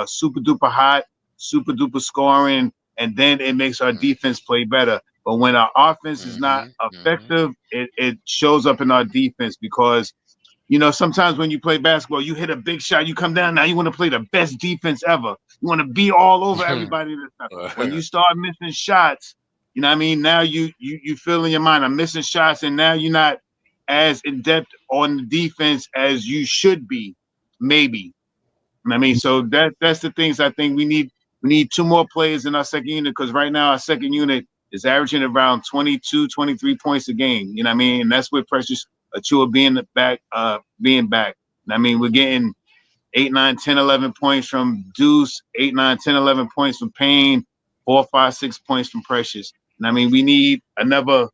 super duper hot, super duper scoring, and then it makes our defense play better. But when our offense is not effective, it shows up in our defense, because sometimes when you play basketball, you hit a big shot, you come down, now you want to play the best defense ever. You want to be all over everybody. When you start missing shots, you know what I mean? Now you feel in your mind, I'm missing shots, and now you're not as in depth on the defense as you should be, maybe. You know what I mean? So that's the things I think we need. We need 2 more players in our second unit, because right now our second unit is averaging around 22, 23 points a game. You know what I mean? And that's with Precious Achiuwa being back. I mean, we're getting 8, 9, 10, 11 points from Deuce, 8, 9, 10, 11 points from Payne, 4, 5, 6 points from Precious. And I mean, we need another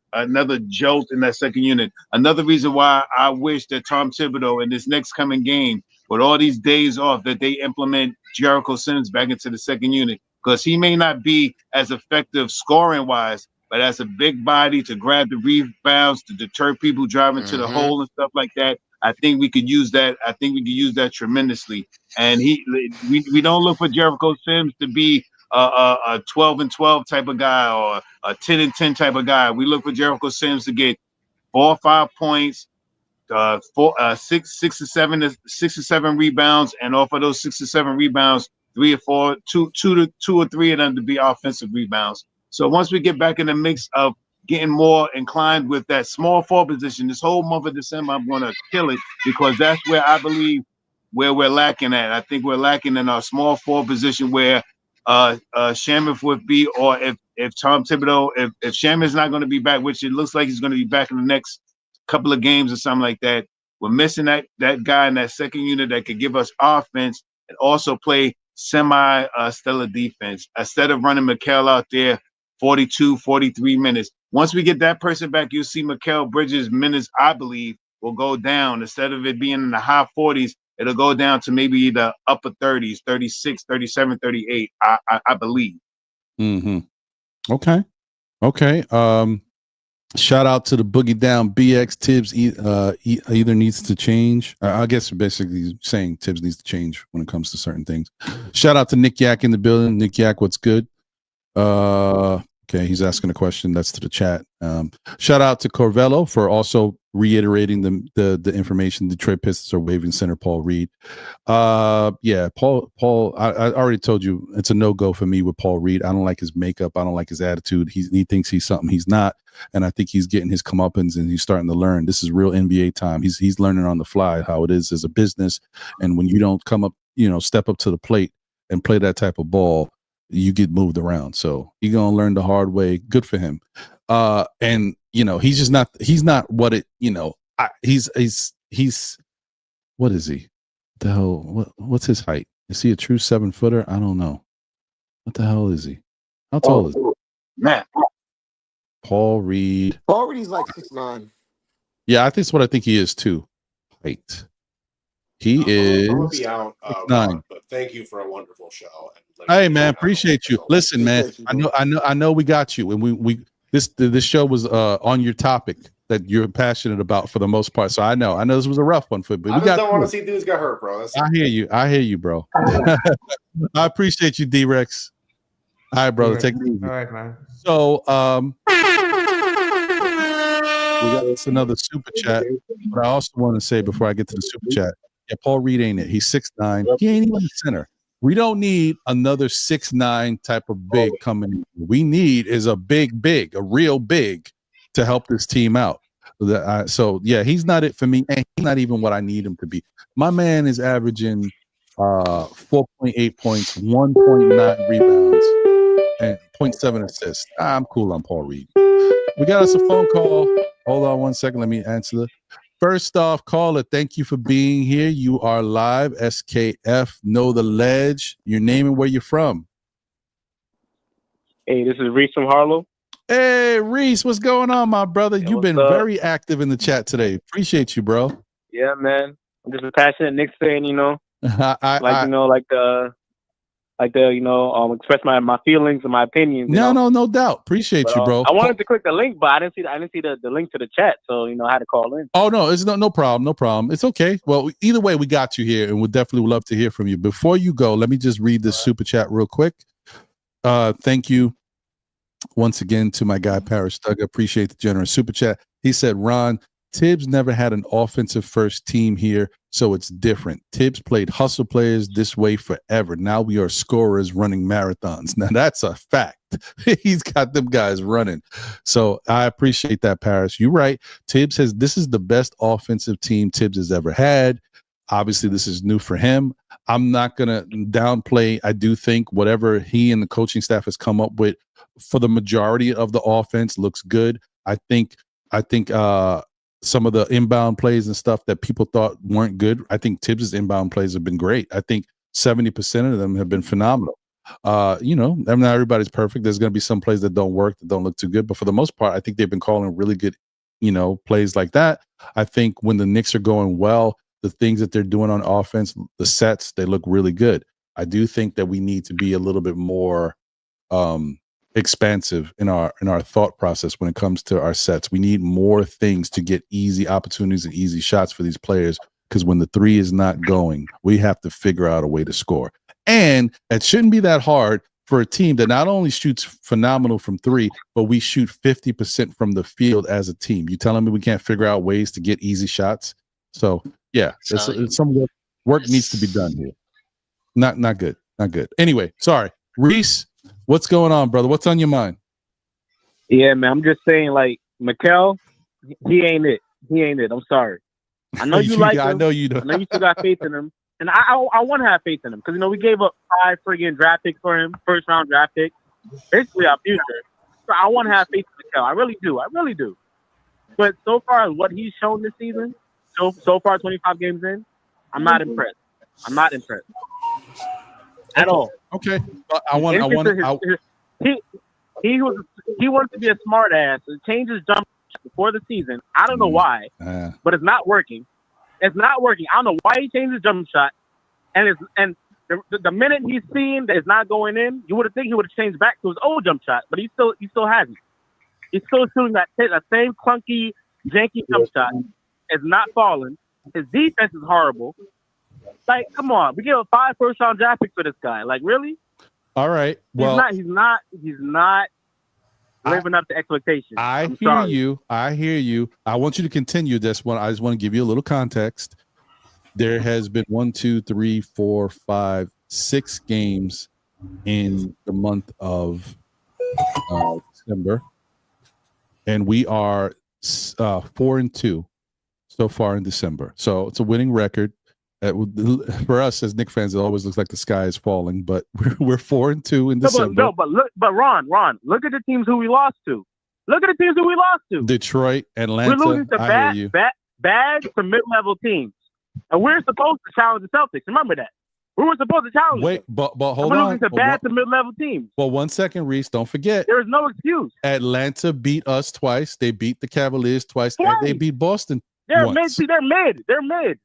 jolt in that second unit. Another reason why I wish that Tom Thibodeau in this next coming game, with all these days off, that they implement Jericho Sims back into the second unit, because he may not be as effective scoring wise, but as a big body to grab the rebounds, to deter people driving to the hole and stuff like that. I think we could use that. I think we could use that tremendously. And we don't look for Jericho Sims to be a 12-12 type of guy, or a 10-10 type of guy. We look for Jericho Sims to get 4 or 5 points, 6 or 7 rebounds, and off of those 6 or 7 rebounds, 3 or 4, 2 or 3 of them to be offensive rebounds. So once we get back in the mix of getting more inclined with that small forward position, this whole month of December, I'm going to kill it, because that's where I believe where we're lacking at. I think we're lacking in our small forward position, where Shamuth would be, or if Tom Thibodeau, if Shamuth's not going to be back, which it looks like he's going to be back in the next couple of games or something like that, we're missing that guy in that second unit that could give us offense and also play stellar defense, instead of running Mikal out there 42, 43 minutes. Once we get that person back, you'll see Mikal Bridges' minutes, I believe, will go down. Instead of it being in the high 40s, it'll go down to maybe the upper 30s, 36, 37, 38, I believe. Okay. Shout out to the Boogie Down BX. Tibbs either needs to change. I guess basically saying Tibbs needs to change when it comes to certain things. Shout out to Nick Yak in the building. Nick Yak, what's good? Okay, he's asking a question. That's to the chat. Shout out to Corvello for also reiterating the information. Detroit Pistons are waiving center Paul Reed. Yeah, Paul. I already told you it's a no-go for me with Paul Reed. I don't like his makeup. I don't like his attitude. He thinks he's something he's not, and I think he's getting his comeuppance and he's starting to learn. This is real NBA time. He's learning on the fly how it is as a business, and when you don't come up, step up to the plate and play that type of ball, you get moved around. So he's gonna learn the hard way. Good for him. And he's just not. He's not what it. He's. What is he? What the hell? What's his height? Is he a true 7-footer? I don't know. What the hell is he? How tall is he? Man, Paul Reed. Paul Reed's like 6'9". Yeah, I think that's what I think he is too. Height. He is. I'm gonna be out, 9. but thank you for a wonderful show. Hey man, appreciate you. Listen, man, I know we got you, and we this show was on your topic that you're passionate about for the most part. So I know this was a rough one for, but I just don't want to see dudes get hurt, bro. I hear you, bro. I appreciate you, D-Rex. All right, brother, take it easy. All right, man. So we got us another super chat, but I also want to say before I get to the super chat, yeah, Paul Reed ain't it? He's 6'9". He ain't even a center. We don't need another 6'9" type of big coming in. We need is a a real big to help this team out. So yeah, he's not it for me, and he's not even what I need him to be. My man is averaging 4.8 points, 1.9 rebounds, and 0.7 assists. I'm cool on Paul Reed. We got us a phone call. Hold on one second. Let me answer the first off, caller. Thank you for being here. You are live. SKF, know the ledge. Your name and where you're from. Hey, this is Reese from Harlow. Hey, Reese, what's going on, my brother? Hey, You've been very active in the chat today. Appreciate you, bro. Yeah, man. I'm just a passionate Knicks fan, express my feelings and my opinions. No doubt. Appreciate you, bro. I wanted to click the link, but I didn't see the link to the chat, so I had to call in. Oh no, it's no problem. It's okay. Well, either way, we got you here, and we'll definitely love to hear from you. Before you go, let me just read this super chat real quick. Thank you once again to my guy Paris Stugger. Appreciate the generous super chat. He said, Ron, Tibbs never had an offensive first team here, so it's different. Tibbs played hustle players this way forever. Now we are scorers running marathons. Now that's a fact. He's got them guys running. So I appreciate that, Paris. You're right. Tibbs this is the best offensive team Tibbs has ever had. Obviously, this is new for him. I'm not going to downplay. I do think whatever he and the coaching staff has come up with for the majority of the offense looks good. I think some of the inbound plays and stuff that people thought weren't good, I think Tibbs' inbound plays have been great. I think 70% of them have been phenomenal. Not everybody's perfect. There's going to be some plays that don't work, that don't look too good. But for the most part, I think they've been calling really good, plays like that. I think when the Knicks are going well, the things that they're doing on offense, the sets, they look really good. I do think that we need to be a little bit more expansive in our thought process when it comes to our sets. We need more things to get easy opportunities and easy shots for these players, because when the three is not going, we have to figure out a way to score. And it shouldn't be that hard for a team that not only shoots phenomenal from three, but we shoot 50% from the field as a team. You telling me we can't figure out ways to get easy shots? So yeah, it's some work needs to be done here. Not good. Anyway, sorry, Reese. What's going on, brother? What's on your mind? Yeah, man. I'm just saying, Mikal, he ain't it. I'm sorry. I know you like him. I know you do. I know you still got faith in him. And I want to have faith in him because, we gave up 5 friggin' draft picks for him, first-round draft picks, basically our future. So I want to have faith in Mikal. I really do. But so far, what he's shown this season, so far 25 games in, I'm not impressed. At all. Okay. He wants to be a smart ass and change his jump before the season. I don't know why, but it's not working. It's not working. I don't know why he changed his jump shot. And the minute he's seen that it's not going in, you would have think he would have changed back to his old jump shot, but he still hasn't. He's still shooting that same clunky, janky jump shot. It's not falling. His defense is horrible. Like, come on, we gave up 5 first-round draft picks for this guy. Like, really? All right. Well, he's not living up to expectations. I hear you. I want you to continue this one. I just want to give you a little context. There has been 1, 2, 3, 4, 5, 6 games in the month of December, and we are 4-2 so far in December. So it's a winning record. For us as Knicks fans, it always looks like the sky is falling, but we're 4-2 in December. But Ron, look at the teams who we lost to. Detroit, Atlanta. We're losing to bad to mid-level teams, and we're supposed to challenge the Celtics. Remember that. We were supposed to challenge. Wait, but hold on. We're losing to bad to mid-level teams. Well, 1 second, Reese. Don't forget. There is no excuse. Atlanta beat us twice. They beat the Cavaliers twice. And they beat Boston once. They're mid.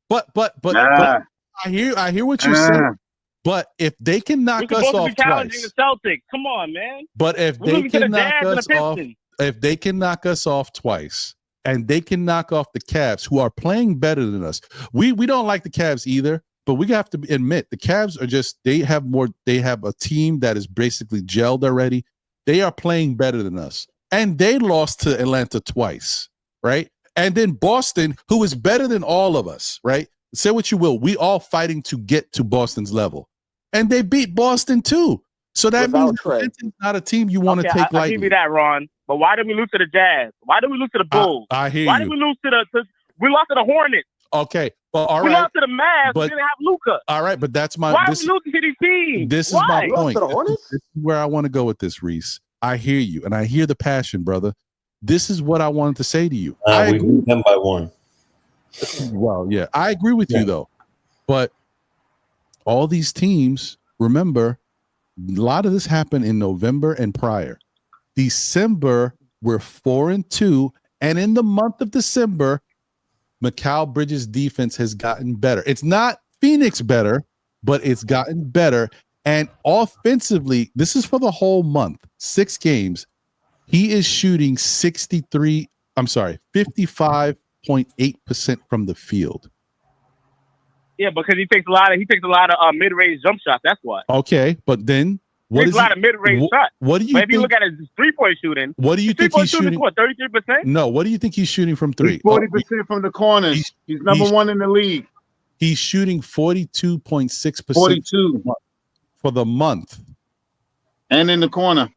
But I hear what you're saying. But if they can knock us off challenging twice, the Celtics. Come on, man. But if they can knock us off twice, and they can knock off the Cavs, who are playing better than us, we don't like the Cavs either. But we have to admit the Cavs are they have a team that is basically gelled already. They are playing better than us. And they lost to Atlanta twice, right? And then Boston, who is better than all of us, right? Say what you will. We all fighting to get to Boston's level. And they beat Boston too. So that means Atlanta's not a team you want to take lightly. I'll give you that, Ron. But why did we lose to the Jazz? Why did we lose to the Bulls? I hear you. Why did we lose we lost to the Hornets? Okay, well, all right. We lost to the Mavs. We didn't have Luka. All right, but that's my. Why are we losing to these teams? This is my point. This is where I want to go with this, Reese. I hear you, and I hear the passion, brother. This is what I wanted to say to you. We beat them by 1. Well, yeah, I agree with you though. But all these teams, remember, a lot of this happened in November and prior. December, we're 4-2, and in the month of December, Mikal Bridges' defense has gotten better. It's not Phoenix better, but it's gotten better. And offensively, this is for the whole month, 6 games. He is shooting 55.8% from the field. Yeah, because he takes a lot of mid-range jump shots. That's why. Okay, but then what is a lot of mid-range shots? What do you but think? If you look at his 3-point shooting, what do you think he's shooting? What, 33%? No, what do you think he's shooting from 3? 40% from the corners. He's number 1 in the league. He's shooting 42.6%. 42 for the month, and in the corner.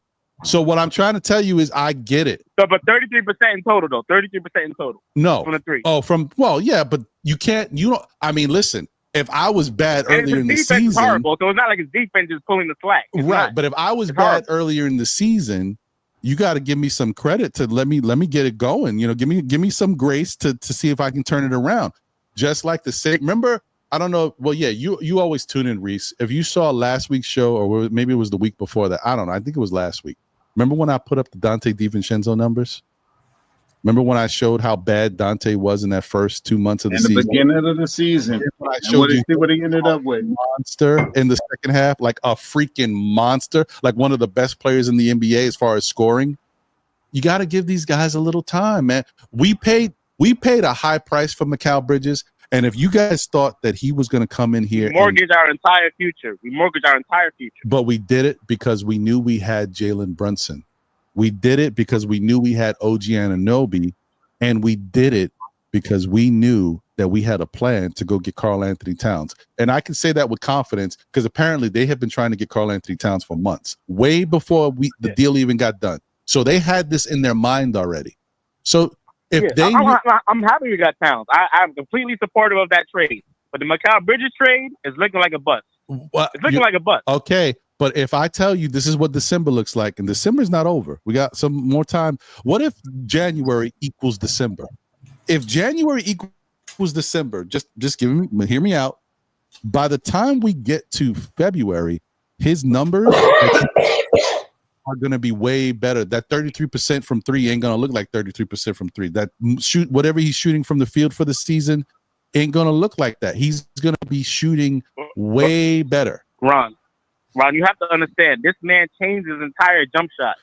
So what I'm trying to tell you is, I get it. So, but 33% in total, though. 33% in total. No, from the 3. Oh, yeah, but you can't. You don't. I mean, listen. If I was bad earlier in the season, is horrible, so it's not like his defense is pulling the slack. Right, but if I was bad earlier in the season, you got to give me some credit to let me get it going. You know, give me some grace to see if I can turn it around. Just like the same. Remember, I don't know. Well, yeah, you always tune in, Reese. If you saw last week's show, or maybe it was the week before that, I don't know. I think it was last week. Remember when I put up the Dante DiVincenzo numbers? Remember when I showed how bad Dante was in that first 2 months of the season? In the beginning of the season. I showed you what he ended up with. Monster in the second half, like a freaking monster, like one of the best players in the NBA as far as scoring. You got to give these guys a little time, man. We paid a high price for Mikal Bridges. And if you guys thought that he was going to come in here, we mortgage our entire future. But we did it because we knew we had Jalen Brunson. We did it because we knew we had OG Anunoby, and we did it because we knew that we had a plan to go get Karl Anthony Towns. And I can say that with confidence because apparently they have been trying to get Karl Anthony Towns for months, way before the deal even got done. So they had this in their mind already. So if I'm happy we got Towns. I'm completely supportive of that trade. But the Mikal Bridges trade is looking like a bust. It's looking like a bust. Okay. But if I tell you this is what December looks like, and December's not over, we got some more time. What if January equals December? If January equals December, just hear me out. By the time we get to February, his numbers are going to be way better. That 33% from 3 ain't going to look like 33% from 3. That whatever he's shooting from the field for the season ain't going to look like that. He's going to be shooting way better. Ron, you have to understand, this man changed his entire jump shot.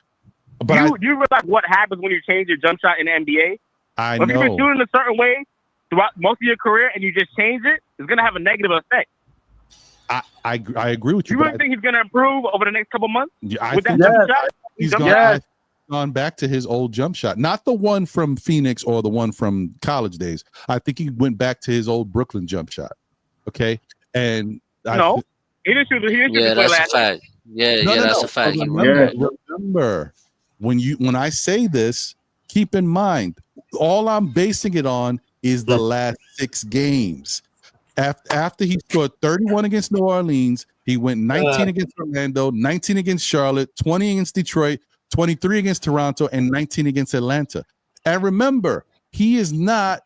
But you realize what happens when you change your jump shot in the NBA? I If you've been know. shooting a certain way throughout most of your career and you just change it, it's going to have a negative effect. I agree with you. You really think he's going to improve over the next couple months with that think jump shot? he's gone back to his old jump shot, not the one from Phoenix or the one from college days. I think he went back to his old Brooklyn jump shot. Okay, and he didn't shoot. Yeah, that's a fact. That's a fact. Remember, when I say this, keep in mind, all I'm basing it on is the last 6 games. After he scored 31 against New Orleans, he went 19 against Orlando, 19 against Charlotte, 20 against Detroit, 23 against Toronto, and 19 against Atlanta. And remember, he is not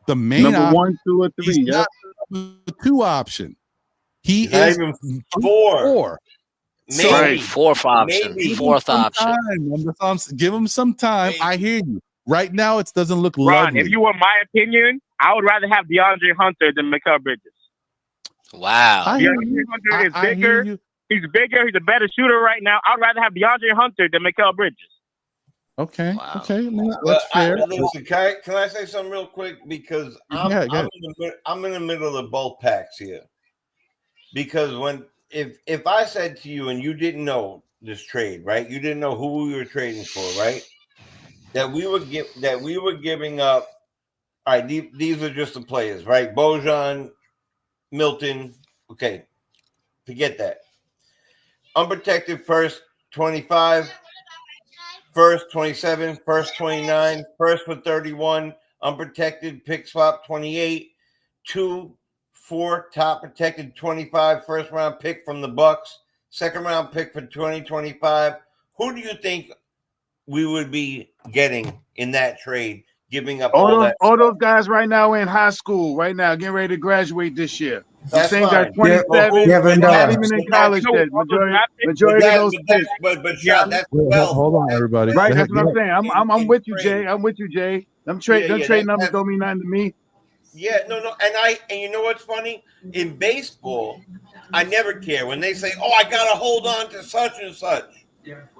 the main number option. 1, 2, or 3. He's not the 2 option. He not is even 4. Maybe fourth option. Fourth option. Give him some time. I hear you. Right now, it doesn't look Ron, lovely. if you want my opinion, I would rather have DeAndre Hunter than Mikal Bridges. Wow. DeAndre Hunter is bigger. He's bigger. He's a better shooter right now. I'd rather have DeAndre Hunter than Mikal Bridges. Okay. Okay. That's fair. Listen, can I say something real quick? Because I'm in the middle of the both packs here. Because if I said to you and you didn't know this trade, right? You didn't know who we were trading for, right? That we were giving up. All right, these are just the players, right? Bojan, Milton. Okay, forget that. Unprotected first 25, first 27, first 29, first for 31. Unprotected pick swap 28, 2-4 top protected 25, first round pick from the Bucks, second round pick for 2025. Who do you think we would be getting in that trade, giving up all those guys right now in high school, right now, getting ready to graduate this year. That's same guy, 27, not even in college yet. Majority of those picks. But yeah, that's well. Hold on, everybody. Right, that's what I'm saying. I'm with you, Jay. I'm with you, Jay. Them trade numbers don't mean nothing to me. Yeah, no, and you know what's funny? In baseball, I never care when they say, "Oh, I gotta hold on to such and such."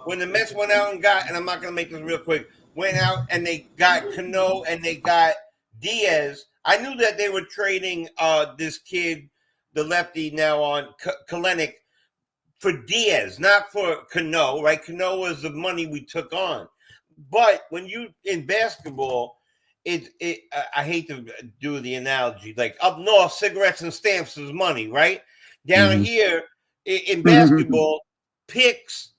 When the Mets went out and got, and I'm not going to make this real quick, went out and they got Cano and they got Diaz, I knew that they were trading this kid, the lefty now on Kalenic, for Diaz, not for Cano, right? Cano was the money we took on. But when you, in basketball, I hate to do the analogy, like up north, cigarettes and stamps is money, right? Down here in basketball, picks,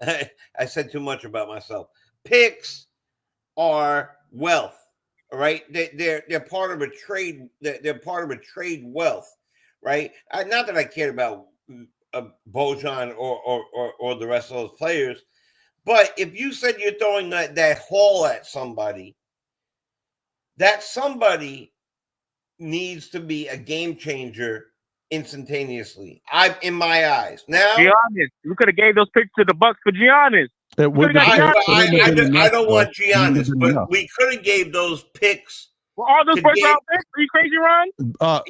I said too much about myself. Picks are wealth, right? They're part of a trade. They're part of a trade wealth, right? Not that I cared about Bojan or the rest of those players, but if you said you're throwing that haul at somebody, that somebody needs to be a game changer instantaneously. In my eyes. Now, Giannis, we could have gave those picks to the Bucks for Giannis. I don't want Giannis, but we could have gave those picks. Well, all those first round picks? Are you crazy, Ron? But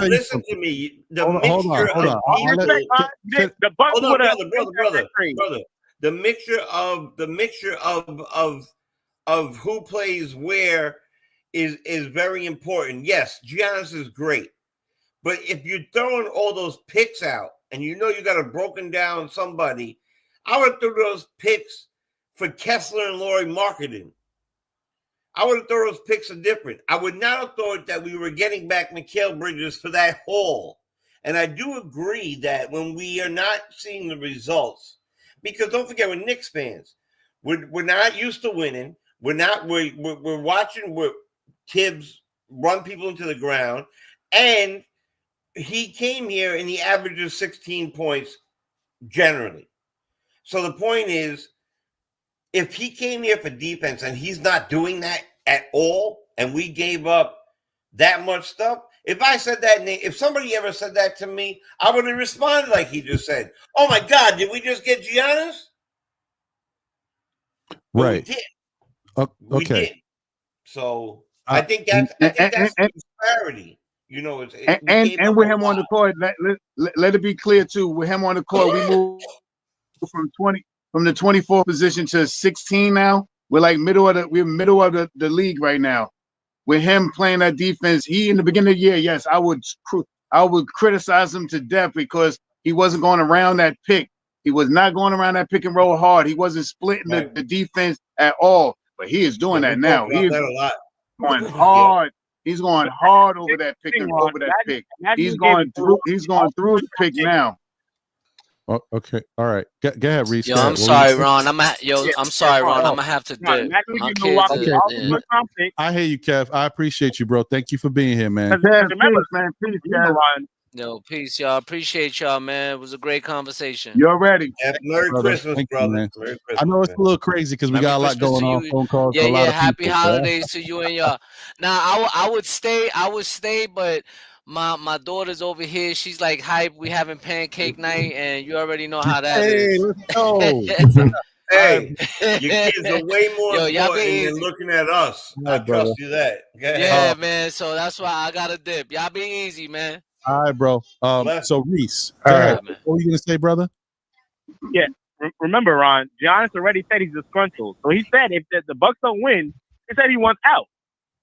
listen to me. The mixture of the Bucks would have brother. The mixture of who plays where is very important. Yes, Giannis is great. But if you're throwing all those picks out and you know you got a broken down somebody, I would throw those picks for Kessler and Laurie Marketing. I would have thrown those picks are different. I would not have thought that we were getting back Mikal Bridges for that haul. And I do agree that when we are not seeing the results, because don't forget, we're Knicks fans. We're not used to winning. We're watching Tibbs run people into the ground. And he came here and he averages 16 points generally. So the point is, if he came here for defense and he's not doing that at all, and we gave up that much stuff, if I said that, if somebody ever said that to me, I would have responded like he just said. Oh my God, did we just get Giannis? Right. We did. We did. So I think that's the disparity. You know, and with him on the court, let it be clear too. With him on the court, we moved from 20. from the 24th position to 16 now. We're like middle of the league right now. With him playing that defense, he in the beginning of the year, yes, I would criticize him to death because he wasn't going around that pick. He was not going around that pick and roll hard. He wasn't splitting the defense at all. But he is doing that now. He is going hard. He's going hard over that pick and over that pick. He's going through the pick now. Oh, okay, all right. Go ahead, Reese. I'm sorry, Ron. I'm sorry, Ron. I'm gonna have to dip. I hear you, Kev. I appreciate you, bro. Thank you for being here, man. Remember, peace, Ron. Yo, peace, y'all. Appreciate y'all, man. It was a great conversation. You're ready. Merry Christmas, brother. Merry Christmas, I know it's a little crazy because we got a lot going on. Phone calls. Yeah. Happy holidays to you and y'all. Now, I would stay, but my daughter's over here. She's like hype. We having pancake night, and you already know how that is. Let's go. Hey, your kids are way more important than looking at us. I trust you that. Yeah, man. So that's why I got to dip. Y'all be easy, man. All right, bro. So Reese, All right. what were you gonna say, brother? Yeah. Remember, Ron, Giannis already said he's disgruntled. So he said if the Bucks don't win, he said he wants out.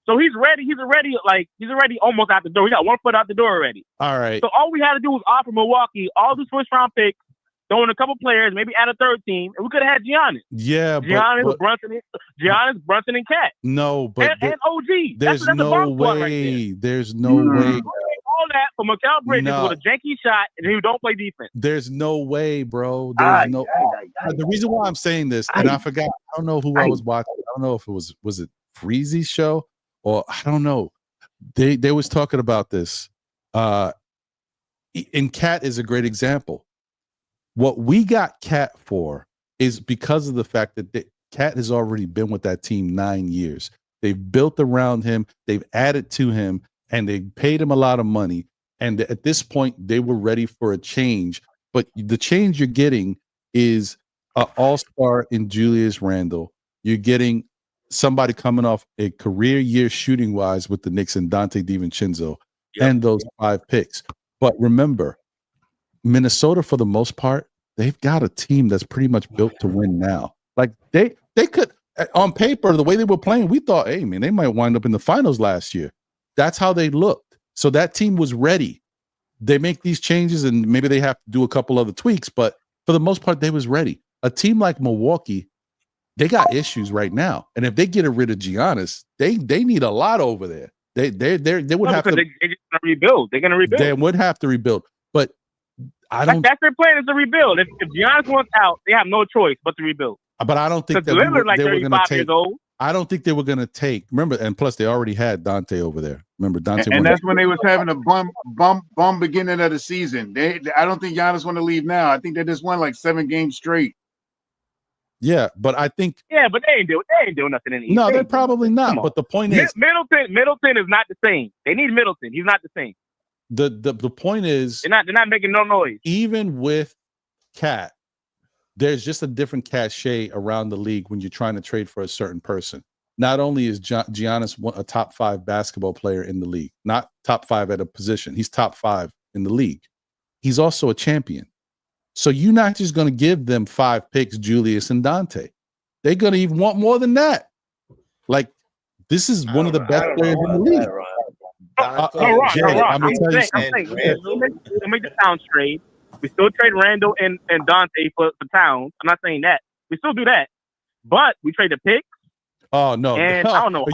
So he's ready. He's already almost out the door. He got 1 foot out the door already. All right. So all we had to do was offer Milwaukee all these first round picks, throw in a couple players, maybe add a third team, and we could have had Giannis. Yeah, Giannis, Brunson, and Cat. No, but and OG. There's that's no way. Right there's no way. All that for Mikal Bridges with a janky shot, and he don't play defense. There's no way, bro. There's no. The reason why I'm saying this, and I forgot. I don't know who I was watching. I don't know if it was it Freezy's show or I don't know. They was talking about this. And Cat is a great example. What we got Cat for is because of the fact that Cat has already been with that team 9 years. They've built around him. They've added to him. And they paid him a lot of money. And at this point, they were ready for a change. But the change you're getting is an all-star in Julius Randle. You're getting somebody coming off a career year shooting-wise with the Knicks and Dante DiVincenzo and those 5 picks. But remember, Minnesota, for the most part, they've got a team that's pretty much built to win now. Like they could, on paper, the way they were playing, we thought, hey, man, they might wind up in the finals last year. That's how they looked. So that team was ready. They make these changes and maybe they have to do a couple other tweaks, but for the most part, they was ready. A team like Milwaukee, they got issues right now. And if they get rid of Giannis, they need a lot over there. They would have to they're just gonna rebuild. They're gonna rebuild. They would have to rebuild. But I don't that's their plan is to rebuild. If Giannis wants out, they have no choice but to rebuild. But I don't think that they were like 35 years old. I don't think they were going to take. Remember, and plus they already had Dante over there. Remember Dante, and that's when they was having a bum beginning of the season. I don't think Giannis want to leave now. I think they just won like 7 games straight. Yeah, but I think. Yeah, but they ain't doing nothing in the East. No, they're probably not. But the point is, Middleton is not the same. They need Middleton. He's not the same. The point is, they're not making no noise. Even with Cat, there's just a different cachet around the league when you're trying to trade for a certain person. Not only is Giannis a top 5 basketball player in the league, not top 5 at a position. He's top 5 in the league. He's also a champion. So you're not just going to give them 5 picks, Julius and Dante. They're going to even want more than that. Like, this is one of the best players in the league. I'm saying, make the sound straight. We still trade Randall and Dante for Towns. I'm not saying that. We still do that. But we trade the picks. Oh, no. And I don't know.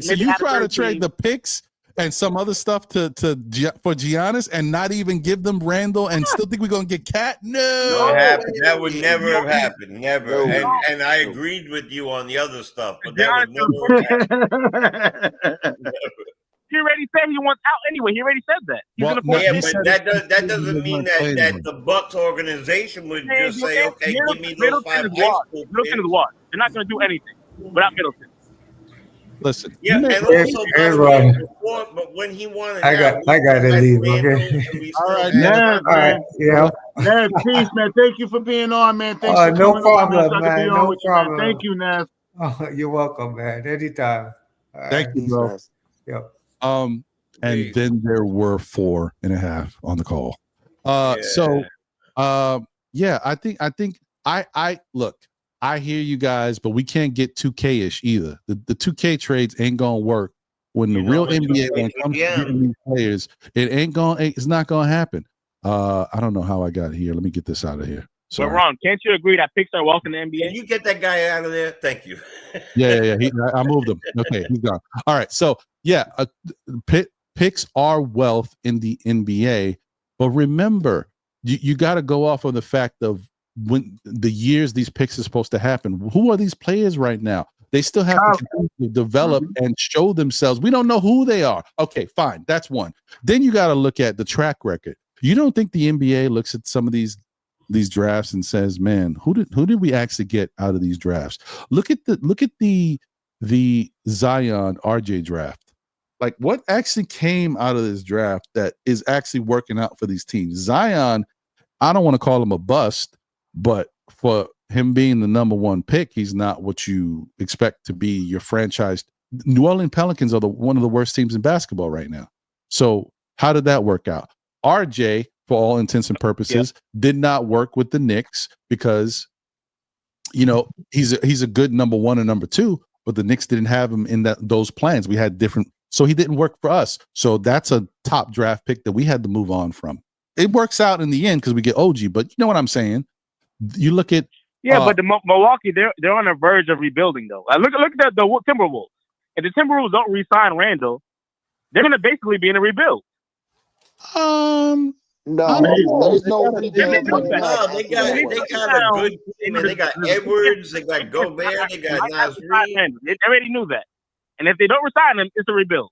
So you try to trade the picks and some other stuff for Giannis and not even give them Randall and still think we're going to get Cat? No. That would never have happened. Never. And I agreed with you on the other stuff. But that would never have happened. He already said he wants out anyway. He already said that. But that doesn't mean that the Bucks organization would just say, okay, give me those 5 picks. Middleton is what? They're not going to do anything without Middleton. Listen. Yeah, and also, but when he wanted I got to leave, okay? All right, yeah. Man, peace, man. Thank you for being on, man. Thanks for no problem, man. No problem. Thank you, Nas. Oh, you're welcome, man. Anytime. Thank you, bro. Yep. And then there were 4.5 on the call. I I look. I hear you guys, but we can't get 2K-ish either. The 2K trades ain't gonna work when the real NBA, when it comes to getting these players, it's not gonna happen. I don't know how I got here. Let me get this out of here. Sorry. But Ron, can't you agree that picks are wealth in the NBA? Can you get that guy out of there? Thank you. Yeah. I moved him. Okay, he's gone. All right. So yeah, picks are wealth in the NBA, but remember, you got to go off on the fact of when the years these picks are supposed to happen. Who are these players right now? They still have to continue to develop and show themselves. We don't know who they are. Okay, fine. That's one. Then you got to look at the track record. You don't think the NBA looks at some of these drafts and says, "Man, who did we actually get out of these drafts?" Look at the Zion RJ draft. Like, what actually came out of this draft that is actually working out for these teams? Zion, I don't want to call him a bust, but for him being the number one pick, he's not what you expect to be your franchise. New Orleans Pelicans are one of the worst teams in basketball right now. So how did that work out? RJ, for all intents and purposes, did not work with the Knicks because, he's a good number one and number two, but the Knicks didn't have him in those plans. We had different, so he didn't work for us. So that's a top draft pick that we had to move on from. It works out in the end because we get OG, but you know what I'm saying? You look at but the Milwaukee, they're on the verge of rebuilding though. Look at the Timberwolves. If the Timberwolves don't re-sign Randall, they're going to basically be in a rebuild. No, there's no rebuild. No, they got a good team. They got Edwards, they got Gobert, they got Nas Reed. They already knew that. And if they don't resign him, it's a rebuild.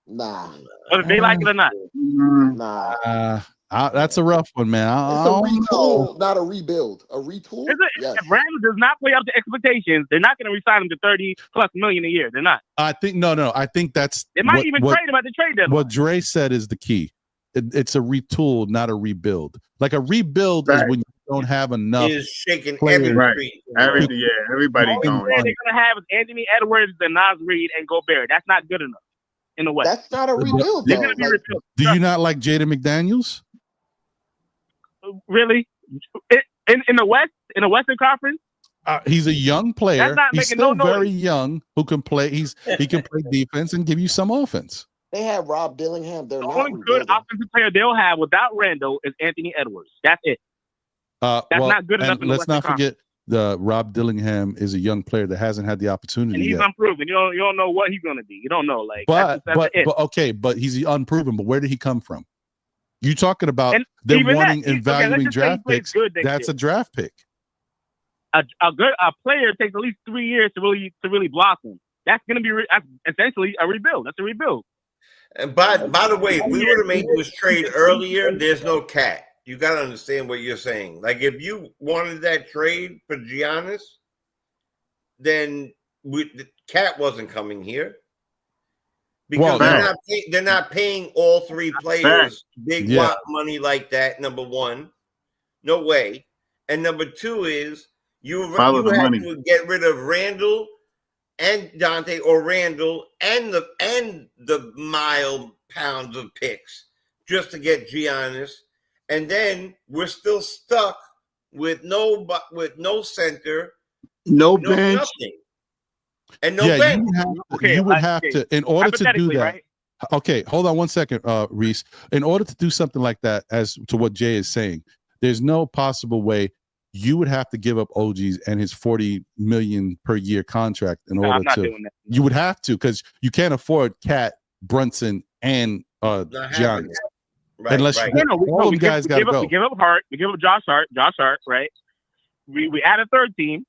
Nah. Whether they like it or not. Nah. That's a rough one, man. It's a retool, not a rebuild. A retool? Yes. If Randall does not play up to expectations, they're not going to resign him to $30+ million a year. They're not. I think no. I think that's they might even trade him at the trade deadline. What Dre said is the key. It's a retool, not a rebuild. Like a rebuild is when you don't have enough. Is shaking every everybody going. They're going to have Anthony Edwards, and Nas Reed, and Gobert. That's not good enough in the West. That's not a rebuild. They're going to be rebuilt. Do you not like Jaden McDaniels? Really? In the West, in the Western Conference? He's a young player. He's still very young who can play. He can play defense and give you some offense. They have Rob Dillingham. The only good offensive player they'll have without Randall is Anthony Edwards. That's it. That's not good enough. Let's not forget Rob Dillingham is a young player that hasn't had the opportunity. And he's yet. unproven. You don't know what he's going to be. You don't know. But he's unproven. But where did he come from? You talking about them wanting and valuing draft picks? That's a draft pick. A player takes at least 3 years to really blossom. That's going to be essentially a rebuild. That's a rebuild. And by the way, if we would have made this trade earlier, there's no cat. You got to understand what you're saying. Like, if you wanted that trade for Giannis, then the cat wasn't coming here. Because they're not paying all three players big money like that, number one. No way. And number two is you have to get rid of Randall and Dante, or Randall and the mile pounds of picks just to get Giannis. And then we're still stuck with no center, no bench. Nothing. And no bench. You would have to, in order to do that. Right? Okay, hold on one second, Reese. In order to do something like that, as to what Jay is saying, there's no possible way you would have to give up OG's and his $40 million per year contract in order to. You would have to, because you can't afford Cat, Brunson, and Giannis. Right, unless all you guys got to go. We give up Hart. We give up Josh Hart, right? We add a third team.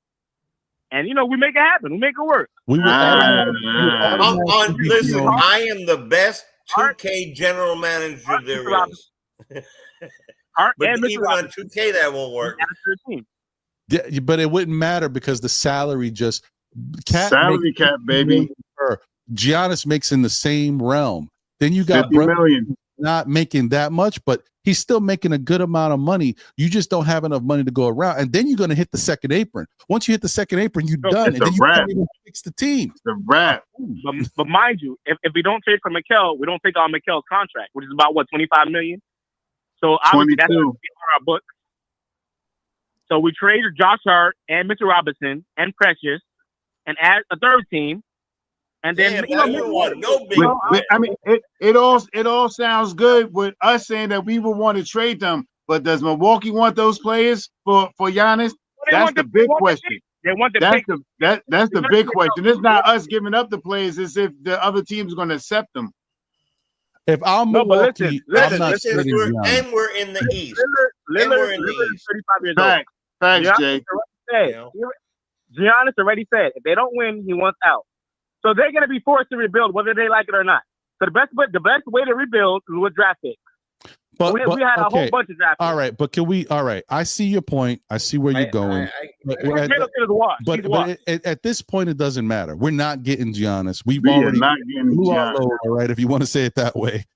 And, we make it happen. We make it work. Listen, I am the best 2K general manager there is. But even on 2K, that won't work. Yeah, but it wouldn't matter because the salary just... salary cap, baby. Giannis makes in the same realm. Then you got million. Not making that much, but he's still making a good amount of money. You just don't have enough money to go around, and then you're going to hit the second apron. Once you hit the second apron, you're done, and then you can't even fix the team. It's a wrap. But mind you, if we don't trade for Mikal, we don't take on Mikal's contract, which is about $25 million. So obviously that's going to be on our books. So we traded Josh Hart and Mitchell Robinson and Precious and add a third team. And then I mean, it all sounds good with us saying that we would want to trade them, but does Milwaukee want those players for Giannis? That's the big question. They want the that's the big question. It's not us giving up the players; it's if the other team's going to accept them. If I'm Milwaukee, I'm not trading Giannis. And we're in the East. Lillard is 35 years old. Facts, Jay. Giannis already said if they don't win, he wants out. So they're going to be forced to rebuild, whether they like it or not. So the best way to rebuild was with draft picks. But we had a whole bunch of draft picks. All right, but can we? All right, I see your point. I see where you're going. But at this point, it doesn't matter. We're not getting Giannis. We've already blew our load, all right, if you want to say it that way.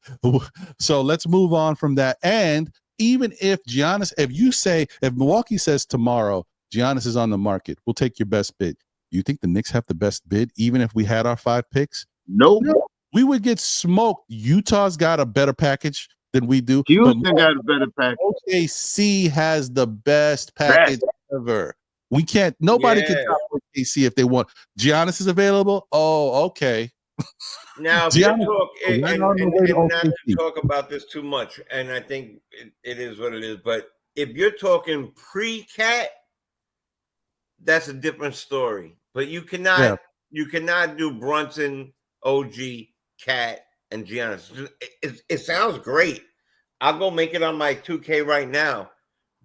So let's move on from that. And even if Giannis, if Milwaukee says tomorrow Giannis is on the market, we'll take your best bid. You think the Knicks have the best bid, even if we had our 5 picks? Nope. We would get smoked. Utah's got a better package than we do. Houston got a better package. OKC has the best package ever. We can't. Nobody can top OKC if they want. Giannis is available. Oh, okay. Now, if you're talking, and not to talk about this too much, and I think it is what it is. But if you're talking pre-Cat, that's a different story. But you cannot do Brunson, OG, Cat, and Giannis. It sounds great. I'll go make it on my 2K right now.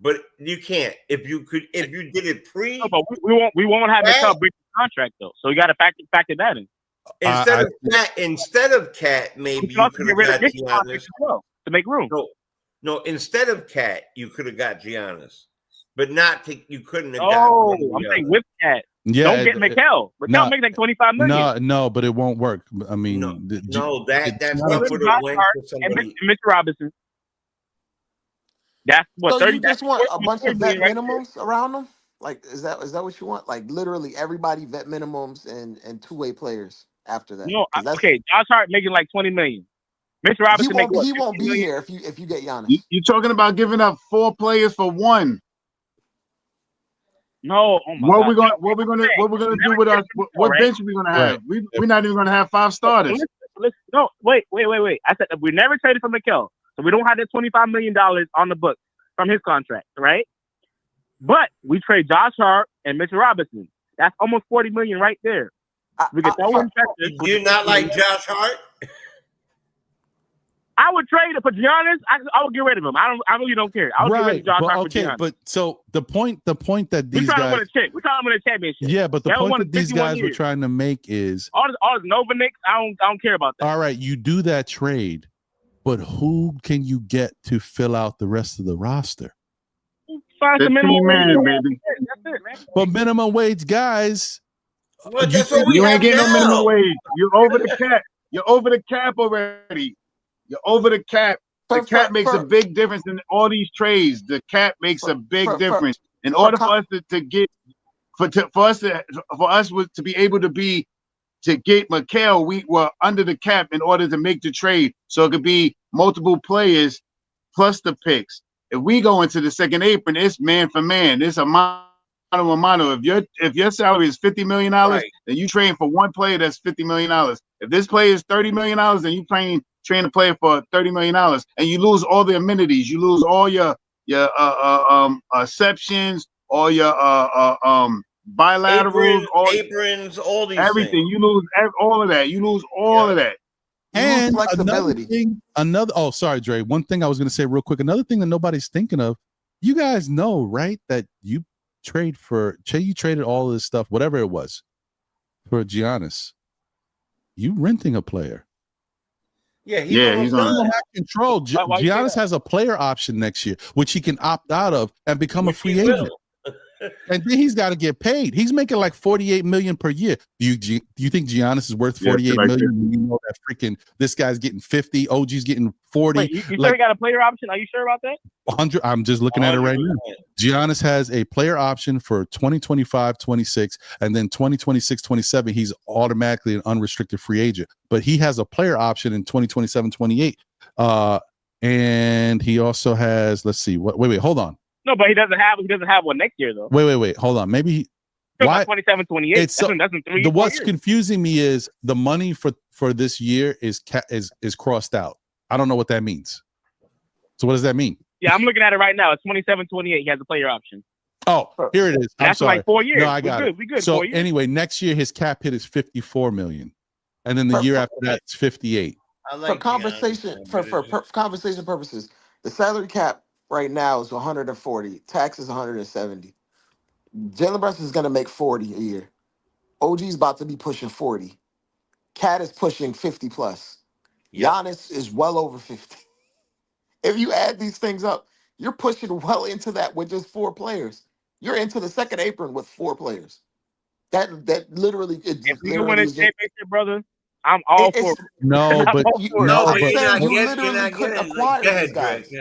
But you can't. If you did it pre, no, but we won't have Mikal break the contract though. So you got to factor that in. Instead of Cat, maybe you could have got Giannis to make room. No. Instead of Cat, you could have got Giannis, but you couldn't have. I'm saying with Cat. Yeah, don't get Mikal. Mikal make like $25 million. No, but it won't work. I mean, that's not what it went for somebody. And Mr. Robinson. That's what. So 30, you just want a bunch of vet minimums around them? Like, is that what you want? Like, literally everybody vet minimums and two-way players after that. No, okay. Josh Hart making like $20 million. Mr. Robinson he won't be here if you get Giannis. You're talking about giving up 4 players for 1. No, what we gonna do with us? What bench are we gonna have? Right. We're not even gonna have 5 starters. No, wait. I said we never traded for Mikal, so we don't have that $25 million on the books from his contract, right? But we trade Josh Hart and Mitchell Robinson. That's almost $40 million right there. We get throw in Texas. Do you not like Josh Hart? I would trade it for Giannis. I would get rid of him. I really don't care. I would get rid of Josh Hart for Giannis. But so the point that these we're trying guys to win a championship. Yeah, but the point that these guys were trying to make is all this Nova Knicks. I don't care about that. All right, you do that trade, but who can you get to fill out the rest of the roster? Find some minimum wage, baby. That's it, man. But minimum wage guys, you ain't getting no minimum wage. You're over the cap. You're over the cap already. You're over the cap. The cap makes a big difference in all these trades. The cap makes a big difference. In order for us to get to be able to get Mikal, we were under the cap in order to make the trade. So it could be multiple players plus the picks. If we go into the second apron, it's man for man. It's a mano a mano. If your salary is $50 million, then you train for one player that's $50 million. If this player is $30 million, then you train a player for $30 million, and you lose all the amenities. You lose all your exceptions, all your bilaterals, aprons, all these everything. Things. You lose all of that. You lose all of that. And sorry, Dre. One thing I was going to say real quick. Another thing that nobody's thinking of. You guys know, right, that you traded all of this stuff, whatever it was, for Giannis. You renting a player. Yeah, he's on control. Giannis has a player option next year, which he can opt out of and become a free agent. And then he's got to get paid. He's making like $48 million per year. Do you think Giannis is worth $48 million? You know that freaking this guy's getting 50, OG's getting 40. Wait, you sure he got a player option? Are you sure about that? 100. I'm just looking at it right now. Giannis has a player option for 2025-26, and then 2026-27. He's automatically an unrestricted free agent. But he has a player option in 2027-28. And he also has. Let's see. Wait. Hold on. No, but he doesn't have one next year though. Wait. Hold on. Maybe why 27, 28. It's so, that's in 3 what's years. confusing me is the money for this year is crossed out. I don't know what that means. So what does that mean? Yeah, I'm looking at it right now. It's 27, 28. He has a player option. Oh, here it is. That's sorry. like 4 years. No, I got it. We good. So anyway, next year his cap hit is 54 million, and then the year after that it's 58. For conversation conversation purposes, the salary cap right now is 140. Tax is 170. Jalen Brunson is going to make 40 a year. OG is about to be pushing 40. Cat is pushing 50 plus. Giannis is well over 50. If you add these things up, you're pushing well into that with just 4 players. You're into the second apron with 4 players. That literally. If you win a championship, brother, I'm all for it. No, but you literally couldn't acquire these guys.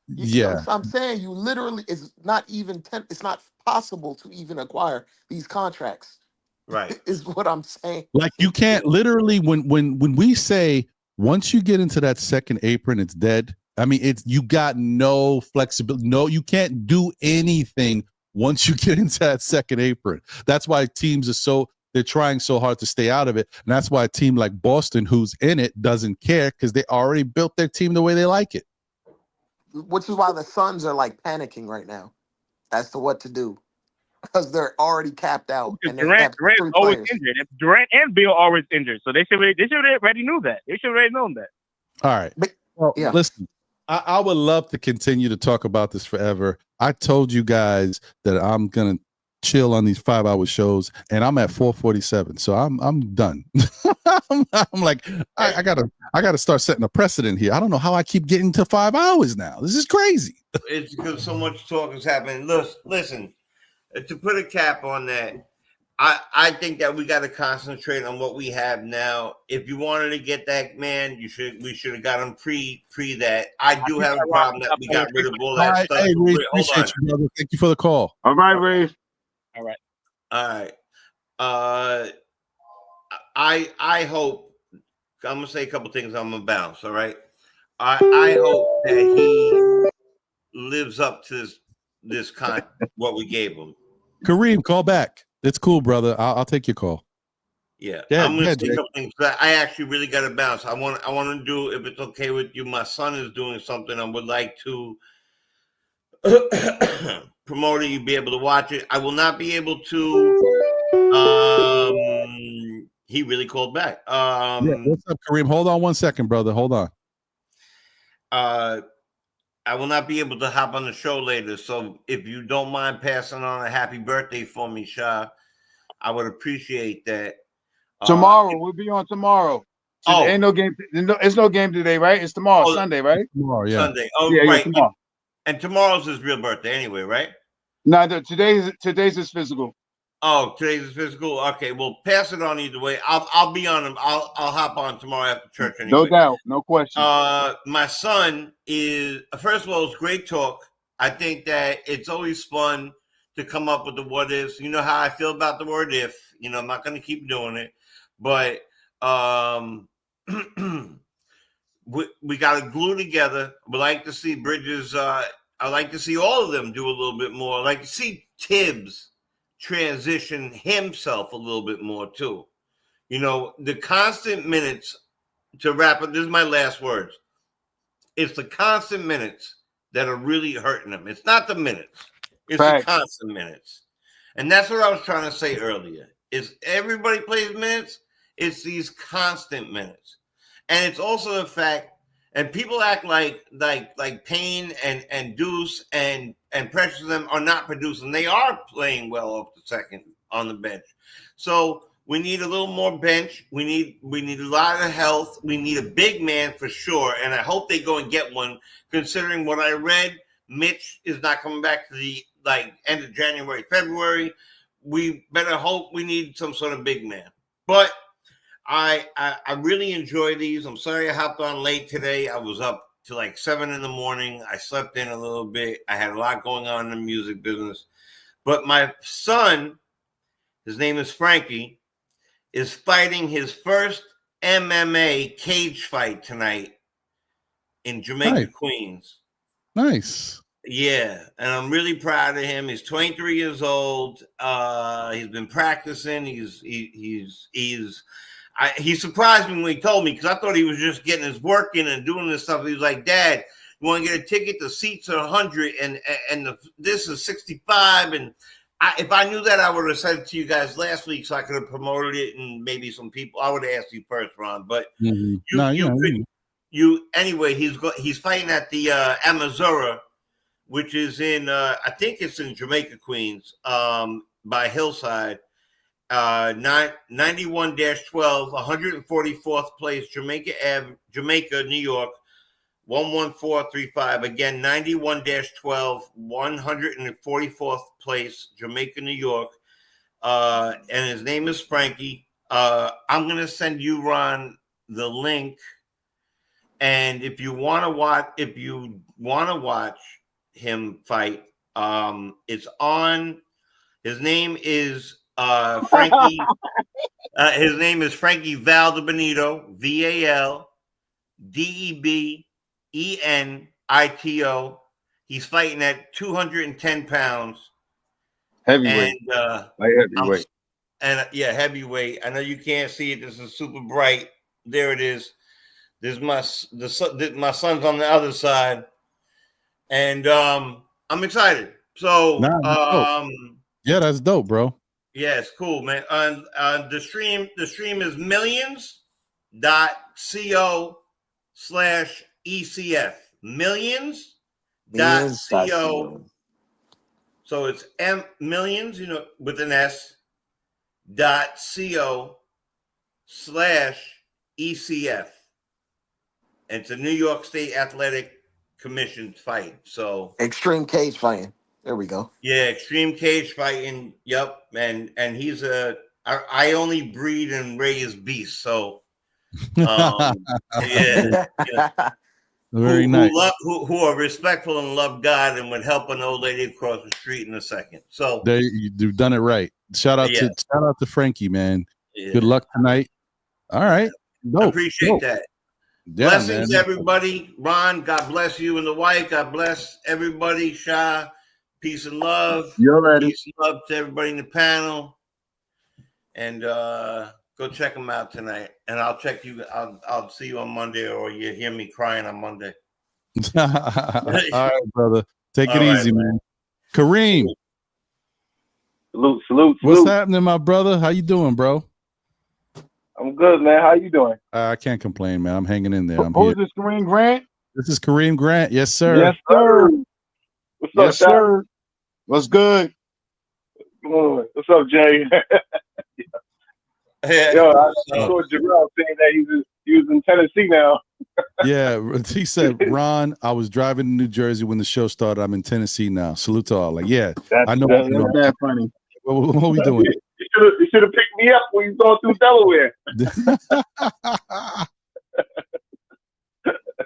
Yeah, I'm saying you literally it's not even it's not possible to even acquire these contracts. Right. Is what I'm saying. Like you can't literally when we say once you get into that second apron, it's dead. I mean, you got no flexibility. No, you can't do anything once you get into that second apron. That's why teams they're trying so hard to stay out of it. And that's why a team like Boston, who's in it, doesn't care because they already built their team the way they like it. Which is why the Suns are like panicking right now as to what to do. Because they're already capped out. And Durant's always injured. If Durant and Beal are always injured. So they should have already knew that. They should have already known that. All right. Listen, I would love to continue to talk about this forever. I told you guys that I'm gonna chill on these 5-hour shows, and I'm at 4:47, so I'm done. I'm like, I gotta start setting a precedent here. I don't know how I keep getting to 5 hours now. This is crazy. It's because so much talk is happening. Listen, to put a cap on that, I think that we got to concentrate on what we have now. If you wanted to get that man, we should have got him pre that. I do have a problem that we got rid of all that stuff. Hey, Ray, appreciate you, brother. Thank you for the call. All right, Ray. All right. I hope I'm gonna say a couple things. I'm gonna bounce. All right. I hope that he lives up to this what we gave him. Kareem, call back. It's cool, brother. I'll take your call. Yeah, I'm gonna say a couple things. I actually really got to bounce. I want to do, if it's okay with you. My son is doing something. I would like to promote it. You'll be able to watch it. I will not be able to. He really called back. What's up, Kareem? Hold on 1 second, brother. Hold on. I will not be able to hop on the show later. So if you don't mind passing on a happy birthday for me, Shah, I would appreciate that. Tomorrow. We'll be on tomorrow. So ain't no game. It's no game today, right? It's tomorrow, Sunday, right? Tomorrow, yeah. Sunday. Oh, yeah, right. Tomorrow. And tomorrow's his real birthday anyway, right? No, today's his physical. Oh, today's his physical. Okay, well, pass it on either way. I'll be on him. I'll hop on tomorrow after church anyway. No doubt, no question. My son is, first of all, it's great talk. I think that it's always fun to come up with the what ifs. You know how I feel about the word if. You know, I'm not going to keep doing it, but we got to glue together. We like to see Bridges. I like to see all of them do a little bit more. I like to see Tibbs transition himself a little bit more too. You know, the constant minutes, to wrap up, this is my last words. It's the constant minutes that are really hurting him. It's not the minutes. It's the constant minutes. And that's what I was trying to say earlier. Is everybody plays minutes? It's these constant minutes. And it's also the fact, and people act like Payne and Deuce and Precious of them are not producing. They are playing well off the second on the bench. So we need a little more bench. We need a lot of health. We need a big man for sure. And I hope they go and get one, considering what I read. Mitch is not coming back to the end of January, February. We better hope we need some sort of big man. But I really enjoy these. I'm sorry I hopped on late today. I was up to 7 in the morning. I slept in a little bit. I had a lot going on in the music business. But my son, his name is Frankie, is fighting his first MMA cage fight tonight in Jamaica, Queens. Nice. Yeah, and I'm really proud of him. He's 23 years old. He's been practicing. He surprised me when he told me, because I thought he was just getting his work in and doing this stuff. He was like, "Dad, you want to get a ticket? The seats are 100 and this is 65." And if I knew that, I would have said it to you guys last week, so I could have promoted it, and maybe some people. I would have asked you first, Ron. But anyway. He's fighting at the Amazura, which is in I think it's in Jamaica, Queens, by Hillside. 91-12, 144th place, Jamaica Ave, Jamaica, New York, 11435. Again, 91-12, 144th place, Jamaica, New York. And his name is Frankie. I'm gonna send you, Ron, the link. And if you want to watch him fight, it's on. His name is Frankie. His name is Frankie Valdebenito, VALDEBENITO. He's fighting at 210 pounds. Heavyweight. And heavyweight. Heavyweight. I know you can't see it. This is super bright. There it is. There's my son's on the other side. And I'm excited. So yeah, that's dope, bro. Yeah, it's cool, man. The stream is millions.co/ECF. Millions.co. So it's millions, with an S, .co/ECF. It's a New York State Athletic Commission fight. So Extreme Cage Fighting. There we go. Yeah, Extreme Cage Fighting. Yep. And he's I only breed and raise beasts. So yeah. Very nice. Who are respectful and love God and would help an old lady across the street in a second. So you've done it right. Shout out to Frankie, man. Yeah. Good luck tonight. All right. I appreciate that. Yeah, blessings, man. Everybody. Ron, God bless you and the wife. God bless everybody. Shah, peace and love. You're ready. Peace and love to everybody in the panel. And go check them out tonight. And I'll check you. I'll see you on Monday, or you hear me crying on Monday. All right, brother. Take it easy, man. Kareem. Salute. What's happening, my brother? How you doing, bro? I'm good, man. How you doing? I can't complain, man. I'm hanging in there. Who is this, Kareem Grant? This is Kareem Grant. Yes, sir. Yes, sir. What's up, sir? What's good? What's up, Jay? Yo, I saw Jarrell saying that he was in Tennessee now. Yeah, he said, Ron, I was driving to New Jersey when the show started. I'm in Tennessee now. Salute to all. Like, yeah, I know. That's that funny. What are we doing? You should have picked me up when you going through Delaware.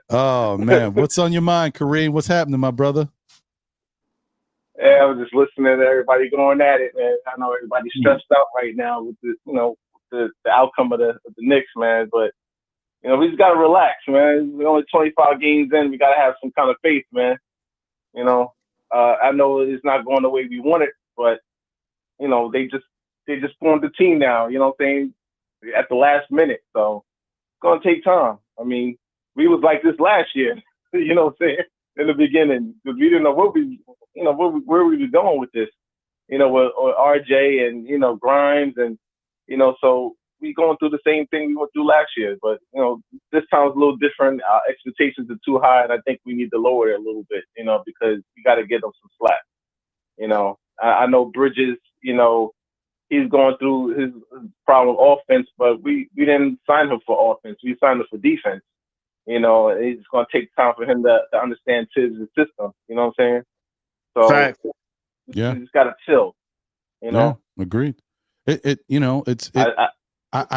Oh man, what's on your mind, Kareem? What's happening, my brother? Yeah, I was just listening to everybody going at it, man. I know everybody's stressed out right now with the outcome of the Knicks, man. But we just gotta relax, man. We're only 25 games in. We gotta have some kind of faith, man. I know it's not going the way we want it, but they just formed the team now. You know what I'm saying? At the last minute, so it's gonna take time. I mean, we was like this last year. You know what I'm saying? In the beginning, because we didn't know where we were going with this. With RJ and Grimes and so we going through the same thing we went through last year. But this time is a little different. Our expectations are too high, and I think we need to lower it a little bit. Because we got to give them some slack. I know Bridges. He's going through his problem with offense, but we didn't sign him for offense. We signed him for defense. It's going to take time for him to understand Tibbs' system. You know what I'm saying? So Fact. Yeah, you just got to chill. Yeah, agreed. I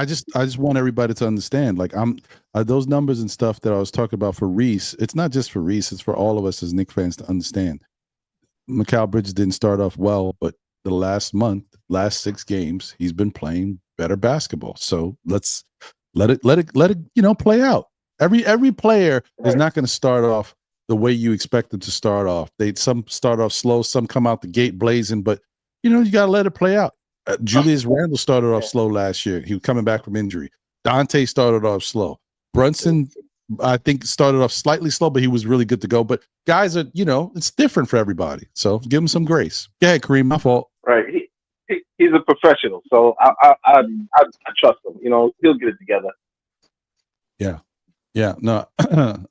just want everybody to understand. Like those numbers and stuff that I was talking about for Reese. It's not just for Reese. It's for all of us as Knicks fans to understand. Mikal Bridges didn't start off well, but the last 6 games, he's been playing better basketball. So let's let it play out. Every player is not going to start off the way you expect them to start off. Some start off slow, some come out the gate blazing, but you got to let it play out. Julius Randle started off slow last year. He was coming back from injury. Dante started off slow. Brunson, I think, started off slightly slow, but he was really good to go. But guys are, it's different for everybody. So give him some grace. Go ahead, Kareem. My fault. Right. He's a professional, so I trust him. He'll get it together. Yeah. No,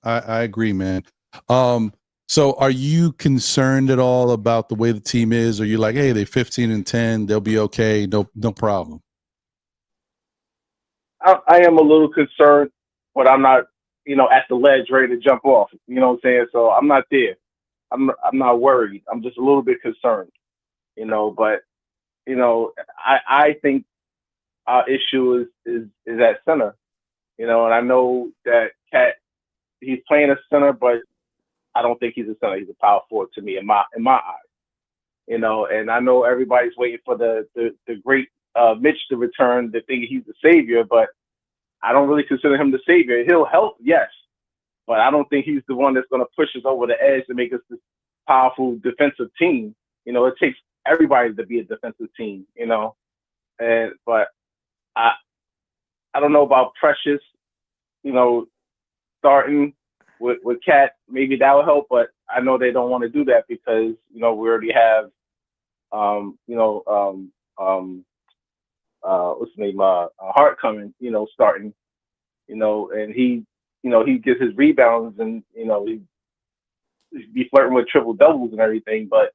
I agree, man. So are you concerned at all about the way the team is? Or are you like, hey, they're 15-10, they'll be okay, no problem? I am a little concerned, but I'm not, at the ledge ready to jump off. You know what I'm saying? So I'm not there. I'm not worried. I'm just a little bit concerned. But I think our issue is at center. And I know that Cat, he's playing a center, but I don't think he's a center. He's a power forward to me in my eyes. And I know everybody's waiting for the great Mitch to return, to think he's the savior, but I don't really consider him the savior. He'll help, yes, but I don't think he's the one that's going to push us over the edge to make us this powerful defensive team. It takes everybody to be a defensive team, but I don't know about Precious, starting with Cat. Maybe that will help, but I know they don't want to do that because, we already have, what's his name, Hart coming, starting, and he gets his rebounds and, he be flirting with triple doubles and everything. But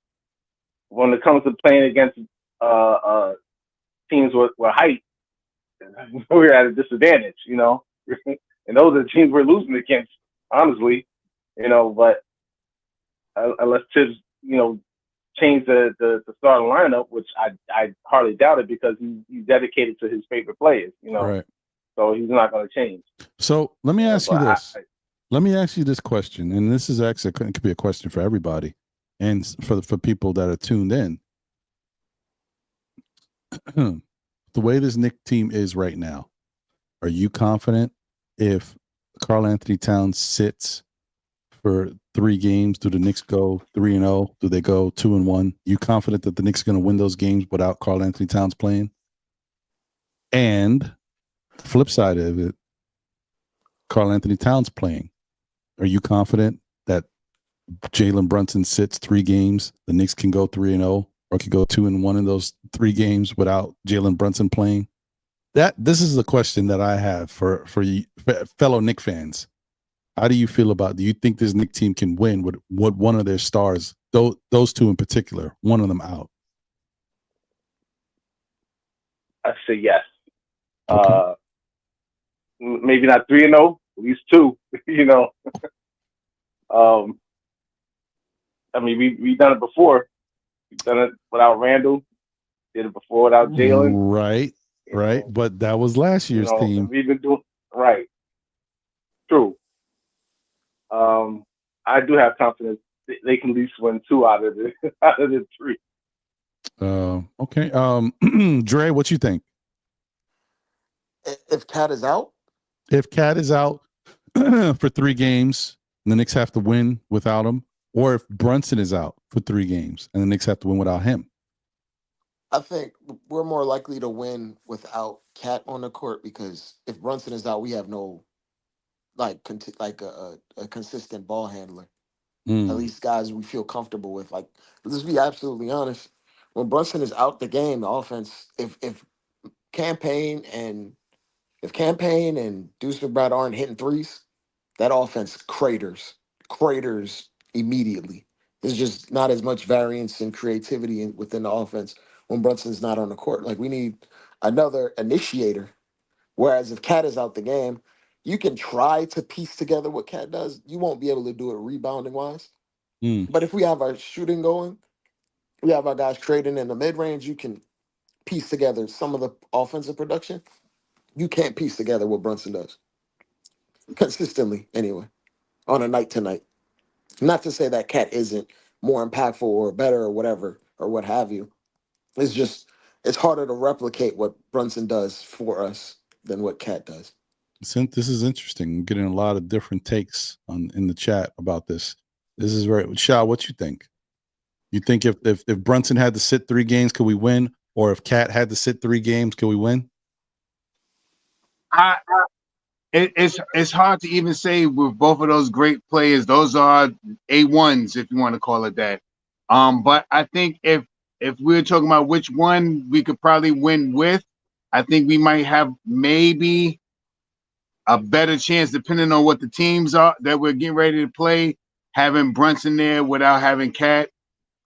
when it comes to playing against teams with height, we're at a disadvantage, and those are the teams we're losing against, honestly, but unless Tibbs, change the starting lineup, which I hardly doubt it because he's dedicated to his favorite players, Right. So he's not going to change. So let me ask you this. Let me ask you this question, and this is actually it could be a question for everybody, and for people that are tuned in. The way this Knicks team is right now, are you confident if Karl Anthony Towns sits for 3 games, do the Knicks go 3-0? Do they go 2-1? You confident that the Knicks are going to win those games without Karl Anthony Towns playing? And the flip side of it, Karl Anthony Towns playing. Are you confident that Jalen Brunson sits 3 games, the Knicks can go 3-0, or could go 2-1 in those 3 games without Jalen Brunson playing? This is the question that I have for fellow Knicks fans. How do you feel about? Do you think this Knicks team can win with one of their stars, those 2 in particular, one of them out? I say yes. Okay. Maybe not 3-0, at least 2. I mean, we've done it before. We've done it without Randall. Did it before without Jalen. Right. But that was last year's team. We've been doing right. True. I do have confidence they can at least win 2 out of the 3. Okay. Dre, what you think? If Cat is out? If Cat is out for 3 games, and the Knicks have to win without him, or if Brunson is out for 3 games and the Knicks have to win without him? I think we're more likely to win without Cat on the court because if Brunson is out, we have no a consistent ball handler. At least guys we feel comfortable with. Like, let's be absolutely honest. When Brunson is out the game, the offense, if Campaign and Deuce McBride aren't hitting threes, that offense craters immediately. There's just not as much variance and creativity within the offense when Brunson's not on the court. Like, we need another initiator. Whereas if Cat is out the game, you can try to piece together what Cat does. You won't be able to do it rebounding wise. But if we have our shooting going, we have our guys creating in the mid range, you can piece together some of the offensive production. You can't piece together what Brunson does consistently, anyway, on a night to night. Not to say that Cat isn't more impactful or better or whatever or what have you. It's just it's harder to replicate what Brunson does for us than what Cat does. This is interesting. I'm getting a lot of different takes in the chat about this. This is right. Shaw, what you think? You think if Brunson had to sit 3 games, could we win? Or if Cat had to sit 3 games, could we win? It's hard to even say with both of those great players. Those are A1s, if you want to call it that. But I think if we're talking about which one we could probably win with, I think we might have maybe a better chance, depending on what the teams are that we're getting ready to play, having Brunson there without having Cat.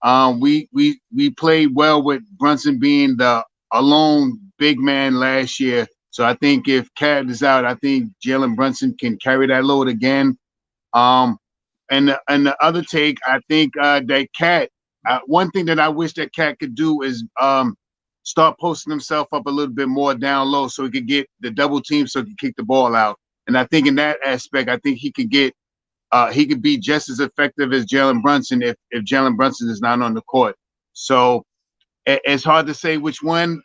We played well with Brunson being the alone big man last year. So I think if Cat is out, I think Jalen Brunson can carry that load again. And the other take, I think that Cat, one thing that I wish that Cat could do is start posting himself up a little bit more down low so he could get the double team so he can kick the ball out. And I think in that aspect, I think he could be just as effective as Jalen Brunson if Jalen Brunson is not on the court. So it's hard to say which one.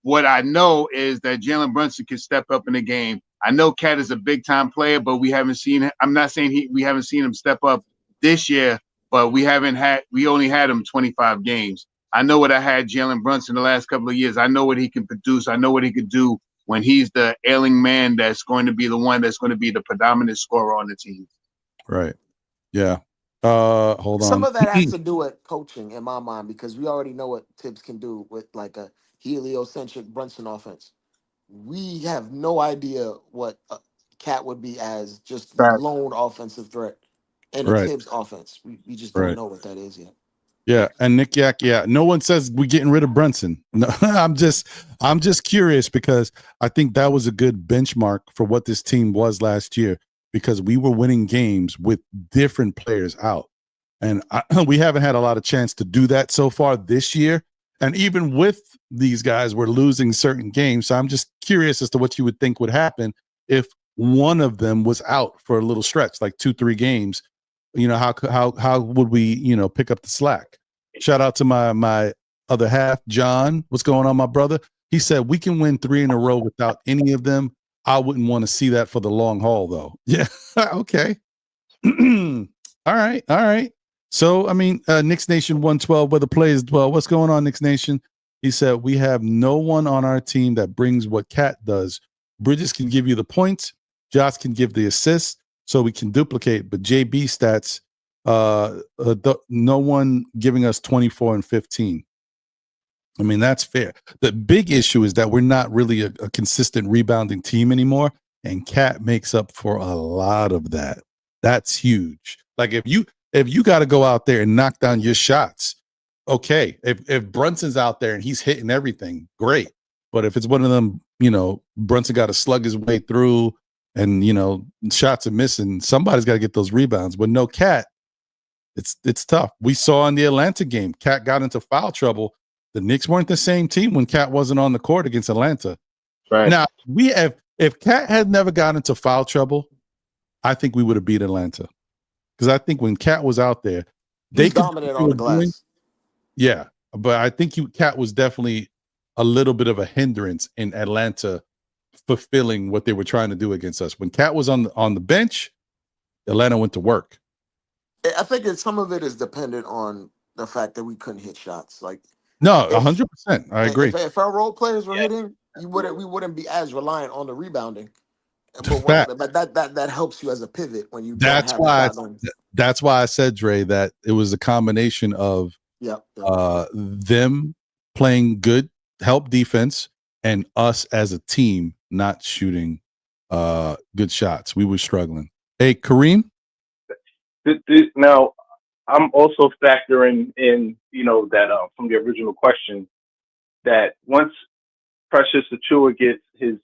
What I know is that Jalen Brunson can step up in the game. I know Cat is a big time player, but we haven't seen him. I'm not saying we haven't seen him step up this year, but we only had him 25 games. I know what I had Jalen Brunson the last couple of years. I know what he can produce. I know what he could do when he's the ailing man that's going to be the one that's going to be the predominant scorer on the team. Right. Yeah. Hold on. Some of that has to do with coaching in my mind, because we already know what Tibbs can do with like a heliocentric Brunson offense. We have no idea what Cat would be as just lone offensive threat in a Tibbs offense. We just don't know what that is yet. Yeah, and Nick Yak, no one says we're getting rid of Brunson. No, I'm just curious because I think that was a good benchmark for what this team was last year, because we were winning games with different players out. And we haven't had a lot of chance to do that so far this year. And even with these guys, we're losing certain games. So I'm just curious as to what you would think would happen if one of them was out for a little stretch, like 2-3 games. You know, how would we, pick up the slack? Shout out to my other half, John. What's going on, my brother? He said we can win 3 in a row without any of them. I wouldn't want to see that for the long haul, though. Yeah. Okay. All right. So, I mean, Knicks Nation 112, where the players dwell. What's going on, Knicks Nation? He said, we have no one on our team that brings what Cat does. Bridges can give you the points. Josh can give the assists, so we can duplicate. But JB stats, no one giving us 24 and 15. I mean, that's fair. The big issue is that we're not really a consistent rebounding team anymore, and Cat makes up for a lot of that. That's huge. Like if you got to go out there and knock down your shots, okay. If Brunson's out there and he's hitting everything, great. But if it's one of them, Brunson got to slug his way through and, shots are missing, somebody's got to get those rebounds. But no Cat, it's tough. We saw in the Atlanta game, Cat got into foul trouble. The Knicks weren't the same team when Cat wasn't on the court against Atlanta. Right. Now, if Cat had never gotten into foul trouble, I think we would have beat Atlanta. Because I think when Cat was out there, they could dominate on the glass. Yeah, but I think Cat was definitely a little bit of a hindrance in Atlanta fulfilling what they were trying to do against us. When Cat was on the bench, Atlanta went to work. I think that some of it is dependent on the fact that we couldn't hit shots. Like, no, 100%. I agree. If our role players were hitting, we wouldn't be as reliant on the rebounding. But that helps you as a pivot when you. That's why I said, Dre, that it was a combination of them playing good help defense and us as a team not shooting good shots. We were struggling. Hey, Kareem. Now, I'm also factoring in, that from the original question, that once Precious Achiuwa gets his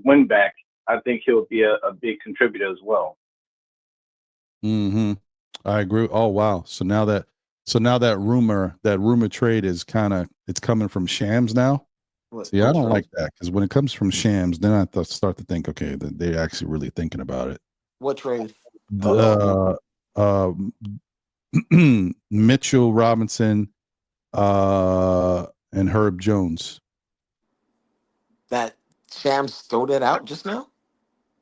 win back, I think he'll be a big contributor as well. Mm-hmm. I agree. Oh wow! So now that rumor trade is it's coming from Shams now. See, I don't like that, because when it comes from Shams, then I start to think, okay, that they're actually really thinking about it. What trade? Mitchell Robinson and Herb Jones. That Shams throw that out just now?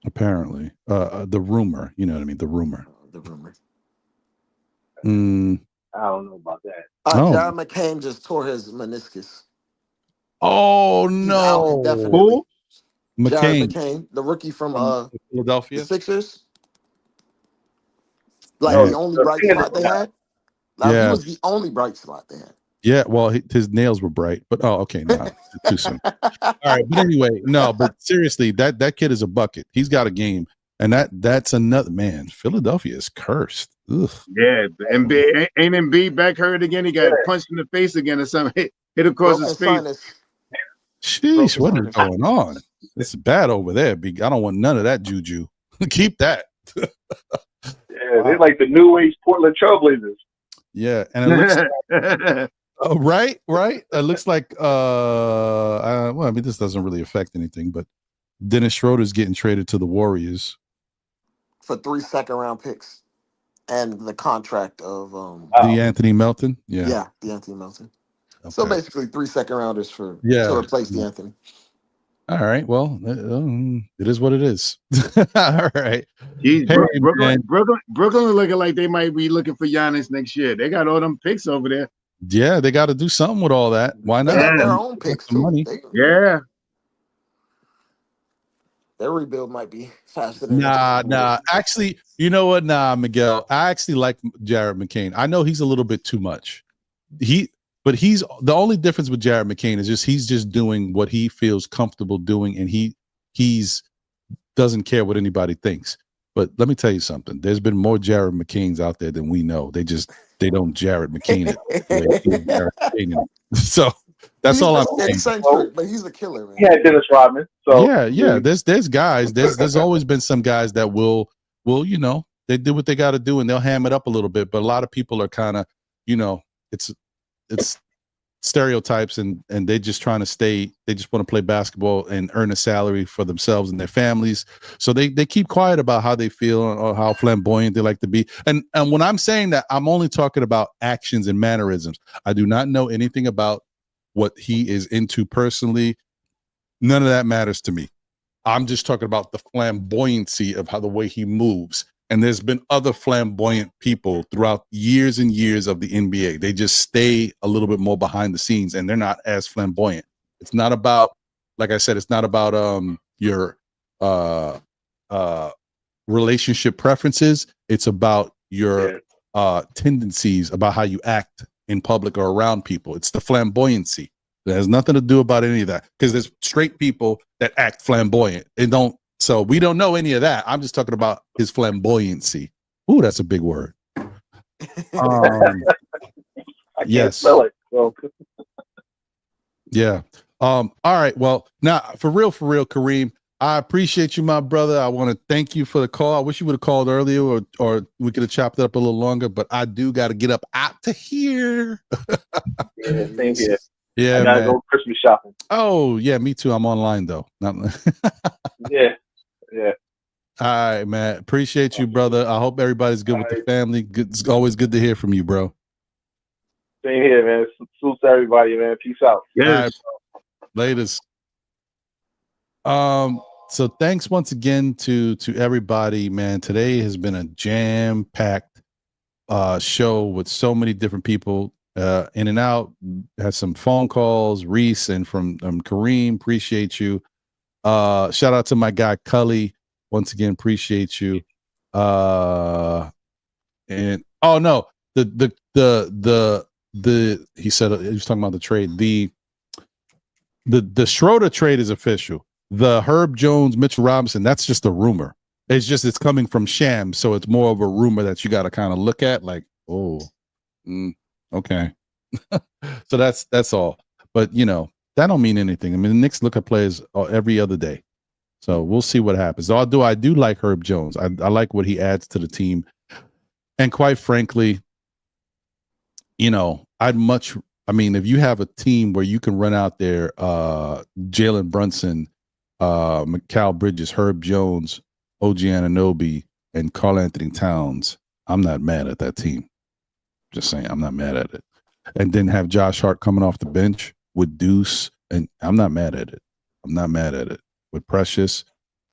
Apparently. The rumor, you know what I mean? The rumor. The rumor. I don't know about that. Jared McCain just tore his meniscus. Oh He's out no! indefinitely. Jared McCain, McCain, the rookie from Philadelphia, the Sixers. Like the only bright spot they had. Like, he was the only bright spot they had. Yeah, well, his nails were bright, but okay, no, too soon. All right, but anyway, no, but seriously, that kid is a bucket. He's got a game, and that's another man. Philadelphia is cursed. Ugh. Yeah, Embiid ain't Embiid back hurt again. He got punched in the face again or something. Hit across his face. Sheesh, what is going on? It's bad over there. I don't want none of that juju. Keep that. Yeah, they're like the new age Portland Trailblazers. Yeah, and it looks right. It looks like well, I mean, this doesn't really affect anything, but Dennis Schroeder's getting traded to the Warriors for 3 second-round picks and the contract of the Anthony Melton. Yeah, the Anthony Melton. Okay. So basically 3 second-rounders to replace the Anthony. All right. Well, it is what it is. All right. Brooklyn looking like they might be looking for Giannis next year. They got all them picks over there. Yeah, they got to do something with all that. Why not? They have their own picks too. Money. Yeah. Their rebuild might be faster than Nah. Actually, you know what? Nah, Miguel. I actually like Jared McCain. I know he's a little bit too much. But he's the only difference with Jared McCain is he's just doing what he feels comfortable doing, and he's doesn't care what anybody thinks. But let me tell you something. There's been more Jared McCains out there than we know. They don't Jared McCain it. So that's all I'm saying. But he's a killer, man. Yeah, Dennis Rodman. So yeah. There's guys. There's always been some guys that will they do what they got to do and they'll ham it up a little bit. But a lot of people are kind of it's stereotypes and they just trying to stay. They just want to play basketball and earn a salary for themselves and their families. So they keep quiet about how they feel or how flamboyant they like to be. And when I'm saying that, I'm only talking about actions and mannerisms. I do not know anything about what he is into personally. None of that matters to me. I'm just talking about the flamboyancy of how the way he moves. And there's been other flamboyant people throughout years and years of the NBA. They just stay a little bit more behind the scenes and they're not as flamboyant. It's not about, like I said, it's not about your relationship preferences. It's about your tendencies, about how you act in public or around people. It's the flamboyancy. It has nothing to do about any of that because there's straight people that act flamboyant and don't. So we don't know any of that. I'm just talking about his flamboyancy. Ooh, that's a big word. I can't spell it. So. Yeah. All right. Well, now for real, Kareem, I appreciate you, my brother. I want to thank you for the call. I wish you would have called earlier or we could have chopped it up a little longer, but I do got to get up out to here. Yeah, same here. Yeah, I gotta go Christmas shopping. Oh, yeah, me too. I'm online though. Yeah. All right, man. Appreciate you, brother. I hope everybody's good with the family. It's always good to hear from you, bro. Same here, man. Salute to everybody, man. Peace out. Yes. Latest. So thanks once again to everybody, man. Today has been a jam-packed show with so many different people in and out. Had some phone calls, Reese and from Kareem. Appreciate you. Shout out to my guy Cully. Once again, appreciate you. And oh no, the he said he was talking about the trade. The Schroeder trade is official. The Herb Jones, Mitchell Robinson, that's just a rumor. It's coming from Shams, so it's more of a rumor that you got to kind of look at, like, okay. So that's all. But that don't mean anything. I mean, the Knicks look at players every other day, so we'll see what happens. Although I do like Herb Jones, I like what he adds to the team, and quite frankly, if you have a team where you can run out there, Jalen Brunson, Mikal Bridges, Herb Jones, OG Anunoby, and Karl Anthony Towns, I'm not mad at that team. Just saying, I'm not mad at it. And then have Josh Hart coming off the bench with Deuce, and I'm not mad at it. With Precious,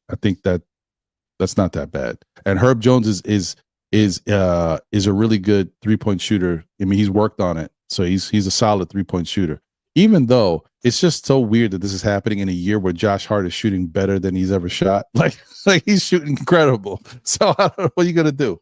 I think that's not that bad. And Herb Jones is is a really good 3-point shooter. I mean, he's worked on it, so he's a solid 3-point shooter. Even though it's just so weird that this is happening in a year where Josh Hart is shooting better than he's ever shot. Like he's shooting incredible. So I don't know what are you gonna do.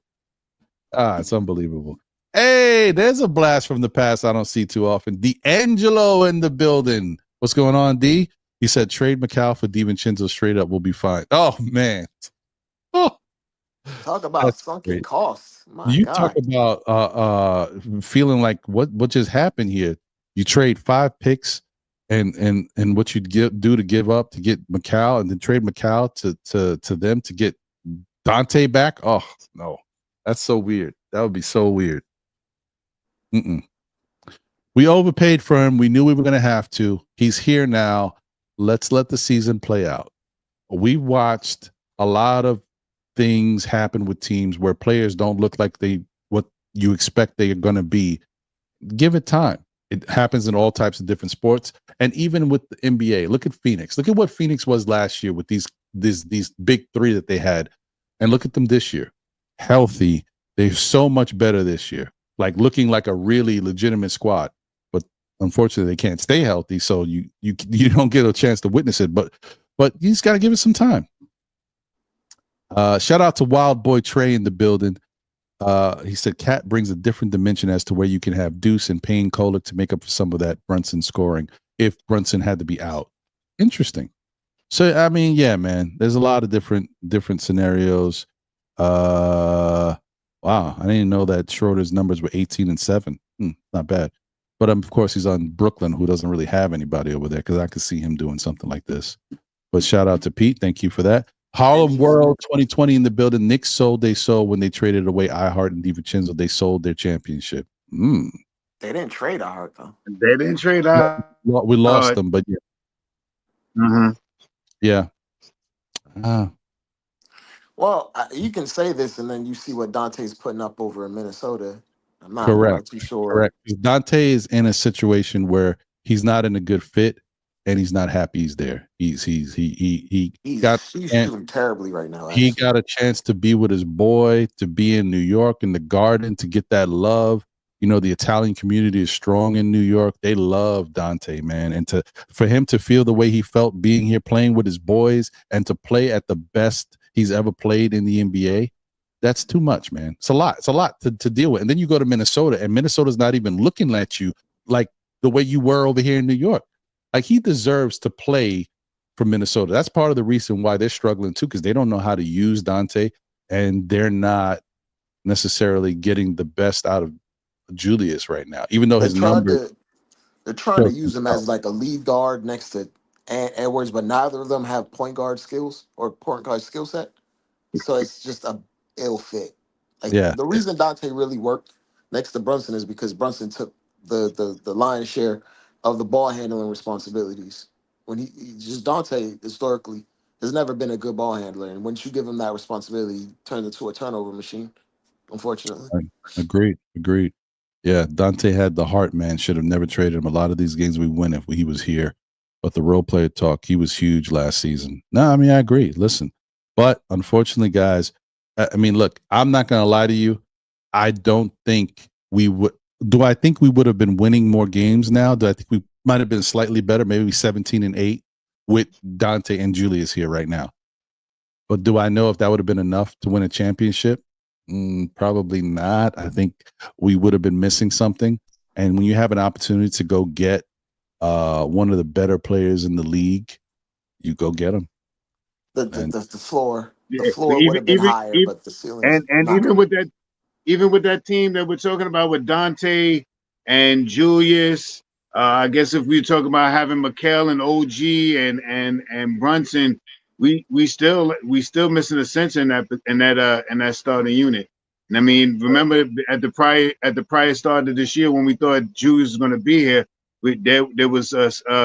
It's unbelievable. Hey, there's a blast from the past I don't see too often. D'Angelo in the building. What's going on, D? He said trade Mikal for DiVincenzo straight up. We'll be fine. Oh man. Oh. Talk about sunken costs. My You God. talk about feeling like what just happened here. You trade 5 picks and what you'd do to give up to get Mikal, and then trade Mikal to them to get Dante back. Oh no, that's so weird. That would be so weird. We overpaid for him. We knew we were going to have to. He's here now. Let's let the season play out. We watched a lot of things happen with teams where players don't look like what you expect they are going to be. Give it time. It happens in all types of different sports, and even with the NBA. Look at Phoenix. Look at what Phoenix was last year with these big 3 that they had, and look at them this year. Healthy. They're so much better this year. Like looking like a really legitimate squad, but unfortunately they can't stay healthy, so you don't get a chance to witness it. But you just got to give it some time. Shout out to Wild Boy Trae in the building. He said Cat brings a different dimension as to where you can have Deuce and Payne Kolek to make up for some of that Brunson scoring if Brunson had to be out. Interesting. So I mean, yeah, man, there's a lot of different scenarios. Wow, I didn't know that Schroeder's numbers were 18 and 7. Not bad. But of course, he's on Brooklyn, who doesn't really have anybody over there, because I could see him doing something like this. But shout out to Pete. Thank you for that. Harlem World 2020 in the building. Knicks sold when they traded away iHeart and DiVincenzo. They sold their championship. They didn't trade iHeart, though. They didn't trade iHeart. We lost them, but yeah. Yeah. Well, you can say this, and then you see what Dante's putting up over in Minnesota. I'm not too sure. Correct. Dante is in a situation where he's not in a good fit, and he's not happy he's there. He's shooting terribly right now. He got a chance to be with his boy, to be in New York in the Garden, to get that love. You know, the Italian community is strong in New York. They love Dante, man. And for him to feel the way he felt being here, playing with his boys, and to play at the best he's ever played in the NBA, that's too much, man. It's a lot. It's a lot to deal with. And then you go to Minnesota, and Minnesota's not even looking at you like the way you were over here in New York. Like, he deserves to play for Minnesota. That's part of the reason why they're struggling too, because they don't know how to use Dante, and they're not necessarily getting the best out of Julius right now, even though they're trying to use him as like a lead guard next to Edwards, but neither of them have point guard skills or point guard skill set. So it's just a ill fit. Like, the reason Dante really worked next to Brunson is because Brunson took the lion's share of the ball handling responsibilities. When he just Dante historically has never been a good ball handler, and once you give him that responsibility, he turns into a turnover machine. Unfortunately, agreed. Yeah, Dante had the heart, man. Should have never traded him. A lot of these games we win if he was here. But the role player talk, he was huge last season. No, I mean, I agree. Listen, but unfortunately, guys, I mean, look, I'm not going to lie to you. I don't think we would. Do I think we would have been winning more games now? Do I think we might have been slightly better, maybe 17-8 with Dante and Julius here right now? But do I know if that would have been enough to win a championship? Probably not. I think we would have been missing something. And when you have an opportunity to go get one of the better players in the league, you go get him. The floor would have been higher, but the ceiling. And even with that team that we're talking about with Dante and Julius, I guess if we talk about having Mikal and OG and Brunson, we still missing a sense in that starting unit. And I mean, remember at the prior start of this year when we thought Julius was going to be here, there was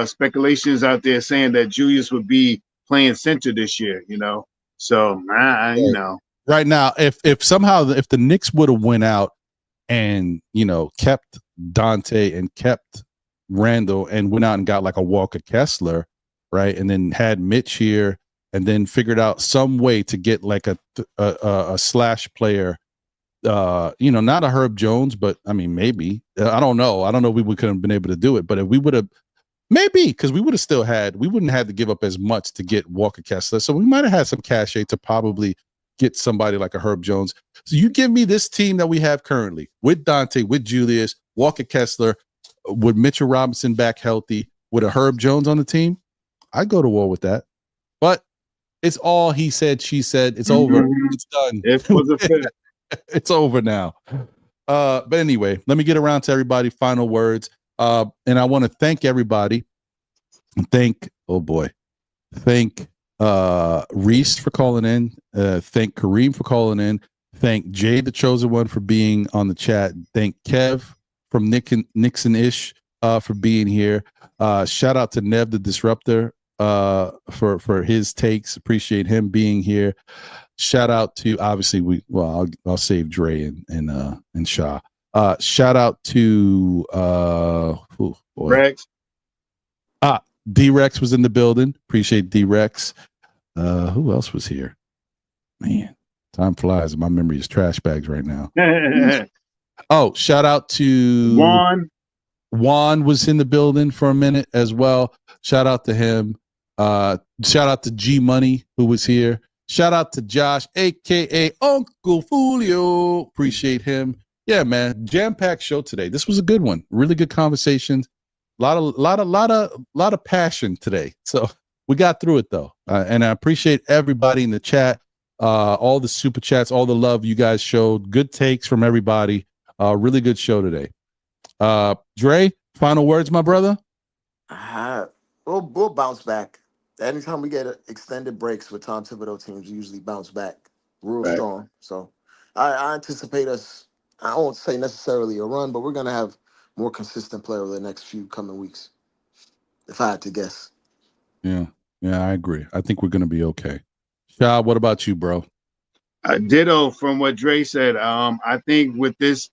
speculations out there saying that Julius would be playing center this year. You know, so you know, right now, if the Knicks would have went out and kept Dante and kept Randall and went out and got like a Walker Kessler, right, and then had Mitch here, and then figured out some way to get like a slash player not a Herb Jones, but I mean, maybe. I don't know. We couldn't have been able to do it, but if we would have, maybe, because we would have still we wouldn't have to give up as much to get Walker Kessler. So we might have had some cachet to probably get somebody like a Herb Jones. So you give me this team that we have currently with Dante, with Julius, Walker Kessler, with Mitchell Robinson back healthy, with a Herb Jones on the team, I'd go to war with that. But it's all he said, she said. It's over. It's done. It was a fit. It's over now. But anyway, let me get around to everybody. Final words. And I want to thank everybody. Thank Reese for calling in. Thank Kareem for calling in. Thank Jay, the chosen one, for being on the chat. Thank Kev from Nixon-ish for being here. Shout out to Nev the Disruptor for his takes. Appreciate him being here. Shout out to, obviously, I'll save Dre and Shaw. Shout out to Rex. D-Rex was in the building. Appreciate D-Rex. Who else was here? Man, time flies. My memory is trash bags right now. Oh, shout out to Juan. Juan was in the building for a minute as well. Shout out to him. Shout out to G Money, who was here. Shout out to Josh, aka Uncle Fulio. Appreciate him. Yeah, man. Jam-packed show today. This was a good one. Really good conversations. Lot of passion today. So we got through it though. And I appreciate everybody in the chat, all the super chats, all the love you guys showed. Good takes from everybody. Really good show today. Dre, final words, my brother. We'll bounce back. Anytime we get extended breaks with Tom Thibodeau teams, we usually bounce back real strong. So I anticipate us, I won't say necessarily a run, but we're going to have more consistent play over the next few coming weeks, if I had to guess. Yeah, I agree. I think we're going to be okay. Shah, what about you, bro? Ditto from what Dre said. I think with this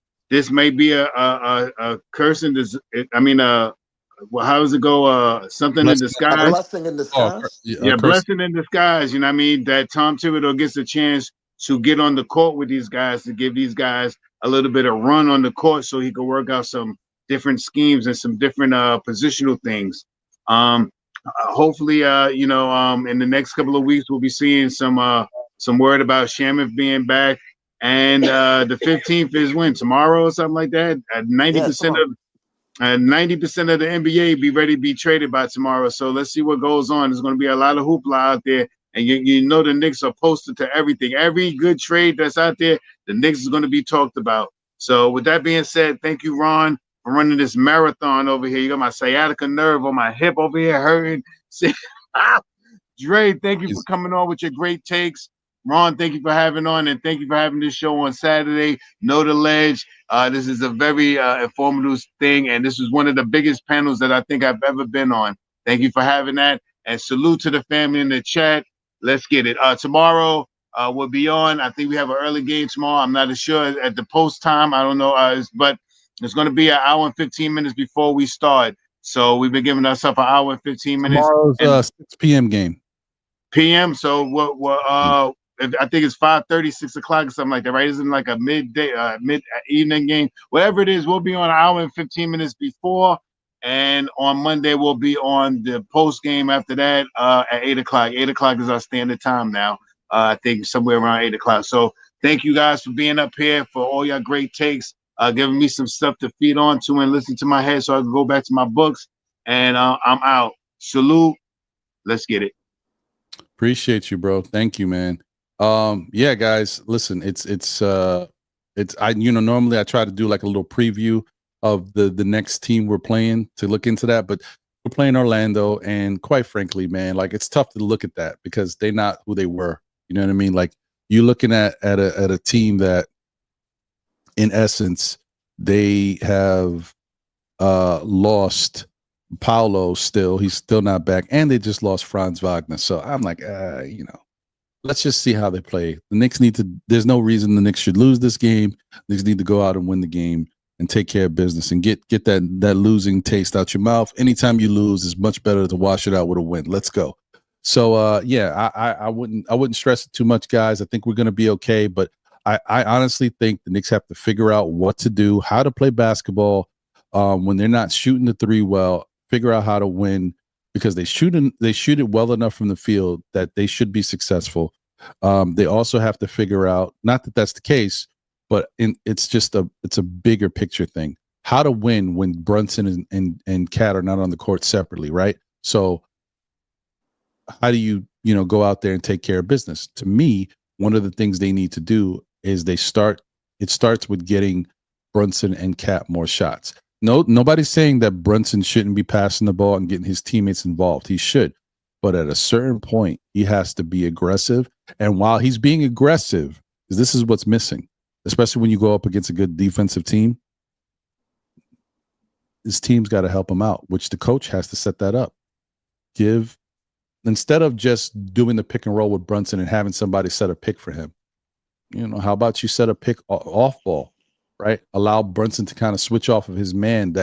may be a curse in this. How does it go? Something in disguise. A blessing in disguise. Blessing in disguise. You know what I mean? That Tom Thibodeau gets a chance to get on the court with these guys, to give these guys a little bit of run on the court so he can work out some different schemes and some different positional things. Hopefully, in the next couple of weeks, we'll be seeing some word about Shamif being back. And the 15th is when? Tomorrow or something like that? 90% of 90% of the NBA be ready to be traded by tomorrow. So let's see what goes on. There's going to be a lot of hoopla out there. And you know the Knicks are posted to everything. Every good trade that's out there, the Knicks is going to be talked about. So with that being said, thank you, Ron, for running this marathon over here. You got my sciatica nerve on my hip over here hurting. Dre, thank you for coming on with your great takes. Ron, thank you for having on, and thank you for having this show on Saturday. Know the Ledge. This is a very informative thing, and this is one of the biggest panels that I think I've ever been on. Thank you for having that, and salute to the family in the chat. Let's get it. Tomorrow we'll be on. I think we have an early game tomorrow. I'm not as sure at the post time. I don't know, but it's going to be an hour and 15 minutes before we start. So we've been giving ourselves an hour and 15 minutes. Tomorrow's 6 p.m. game. PM. So what? I think it's 5:30, 6 o'clock or something like that, right? Isn't it like a mid evening game? Whatever it is, we'll be on an hour and 15 minutes before. And on Monday, we'll be on the post game after that at 8 o'clock. 8 o'clock is our standard time now. I think somewhere around 8 o'clock. So thank you guys for being up here, for all your great takes, giving me some stuff to feed on to and listen to my head so I can go back to my books. And I'm out. Salute. Let's get it. Appreciate you, bro. Thank you, man. Yeah, guys, listen, normally I try to do like a little preview of the next team we're playing to look into that, but we're playing Orlando, and quite frankly, man, like it's tough to look at that because they're not who they were. You know what I mean? Like you're looking at a team that, in essence, they have lost Paolo still. He's still not back, and they just lost Franz Wagner. So I'm like, let's just see how they play. The Knicks there's no reason the Knicks should lose this game. The Knicks need to go out and win the game and take care of business and get that losing taste out your mouth. Anytime you lose, it's much better to wash it out with a win. Let's go. So I wouldn't stress it too much, guys. I think we're going to be okay, but I honestly think the Knicks have to figure out what to do, how to play basketball when they're not shooting the three well. Figure out how to win because they shoot it well enough from the field that they should be successful. They also have to figure out, not that that's the case, but it's a bigger picture thing. How to win when Brunson and Cat are not on the court separately, right? So how do you go out there and take care of business? To me, one of the things they need to do is it starts with getting Brunson and Cat more shots. No, nobody's saying that Brunson shouldn't be passing the ball and getting his teammates involved. He should. But at a certain point, he has to be aggressive. And while he's being aggressive, this is what's missing, especially when you go up against a good defensive team. His team's got to help him out, which the coach has to set that up. Instead of just doing the pick and roll with Brunson and having somebody set a pick for him, how about you set a pick off ball? Right, allow Brunson to kind of switch off of his man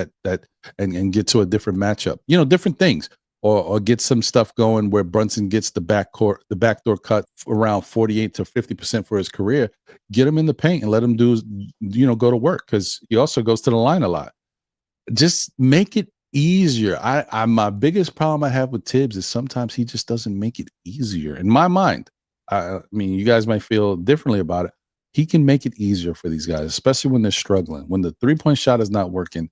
and get to a different matchup. Different things, or get some stuff going where Brunson gets the backdoor cut around 48 to 50% for his career. Get him in the paint and let him go to work because he also goes to the line a lot. Just make it easier. My biggest problem I have with Tibbs is sometimes he just doesn't make it easier. In my mind, I mean, you guys might feel differently about it. He can make it easier for these guys, especially when they're struggling. When the three-point shot is not working,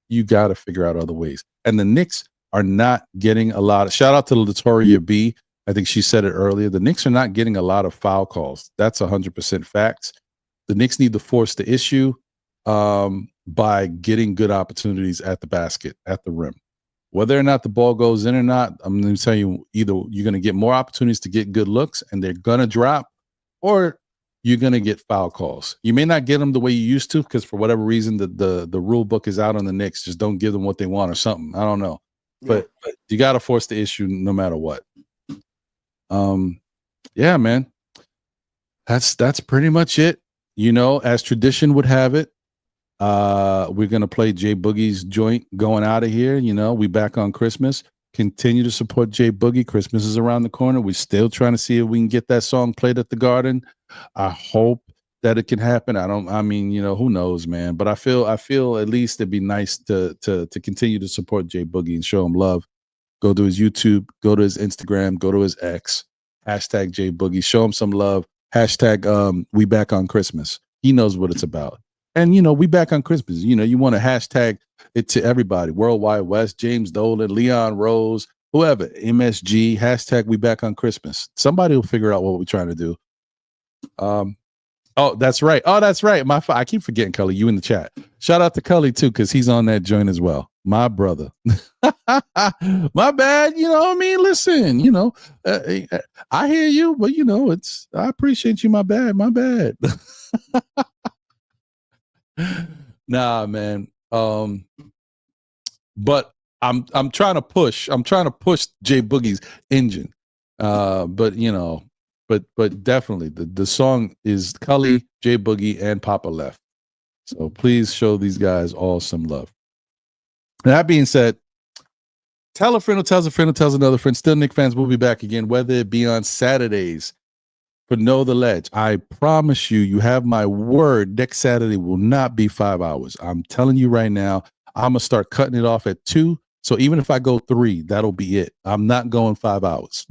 you got to figure out other ways. And the Knicks are not getting a lot of – shout out to Latoria B. I think she said it earlier. The Knicks are not getting a lot of foul calls. That's 100% facts. The Knicks need to force the issue by getting good opportunities at the basket, at the rim. Whether or not the ball goes in or not, I'm going to tell you, either you're going to get more opportunities to get good looks and they're going to drop, or – you're going to get foul calls. You may not get them the way you used to because for whatever reason the rule book is out on the Knicks. Just don't give them what they want or something. I don't know. Yeah. But you got to force the issue no matter what. Yeah, man. That's pretty much it. As tradition would have it, we're going to play J Boogie's joint going out of here. We back on Christmas. Continue to support J Boogie. Christmas is around the corner. We're still trying to see if we can get that song played at the Garden. I hope that it can happen. Who knows, man? But I feel at least it'd be nice to continue to support J Boogie and show him love. Go to his YouTube, go to his Instagram, go to his X, hashtag J Boogie, show him some love. Hashtag we back on Christmas. He knows what it's about. And we back on Christmas. You want to hashtag it to everybody. Worldwide West, James Dolan, Leon Rose, whoever, MSG, hashtag we back on Christmas. Somebody will figure out what we're trying to do. Oh, that's right. I keep forgetting Cully. You in the chat. Shout out to Cully too, because he's on that joint as well. My brother. My bad. Listen, I hear you, but I appreciate you. My bad. Nah, man. But I'm trying to push J Boogie's engine. But definitely the song is Cully, J Boogie, and Papa Left. So please show these guys all some love. That being said, tell a friend who tells a friend who tells another friend. Still Knicks fans will be back again, whether it be on Saturdays for Know the Ledge. I promise you have my word. Next Saturday will not be 5 hours. I'm telling you right now, I'm going to start cutting it off at 2. So even if I go 3, that'll be it. I'm not going 5 hours.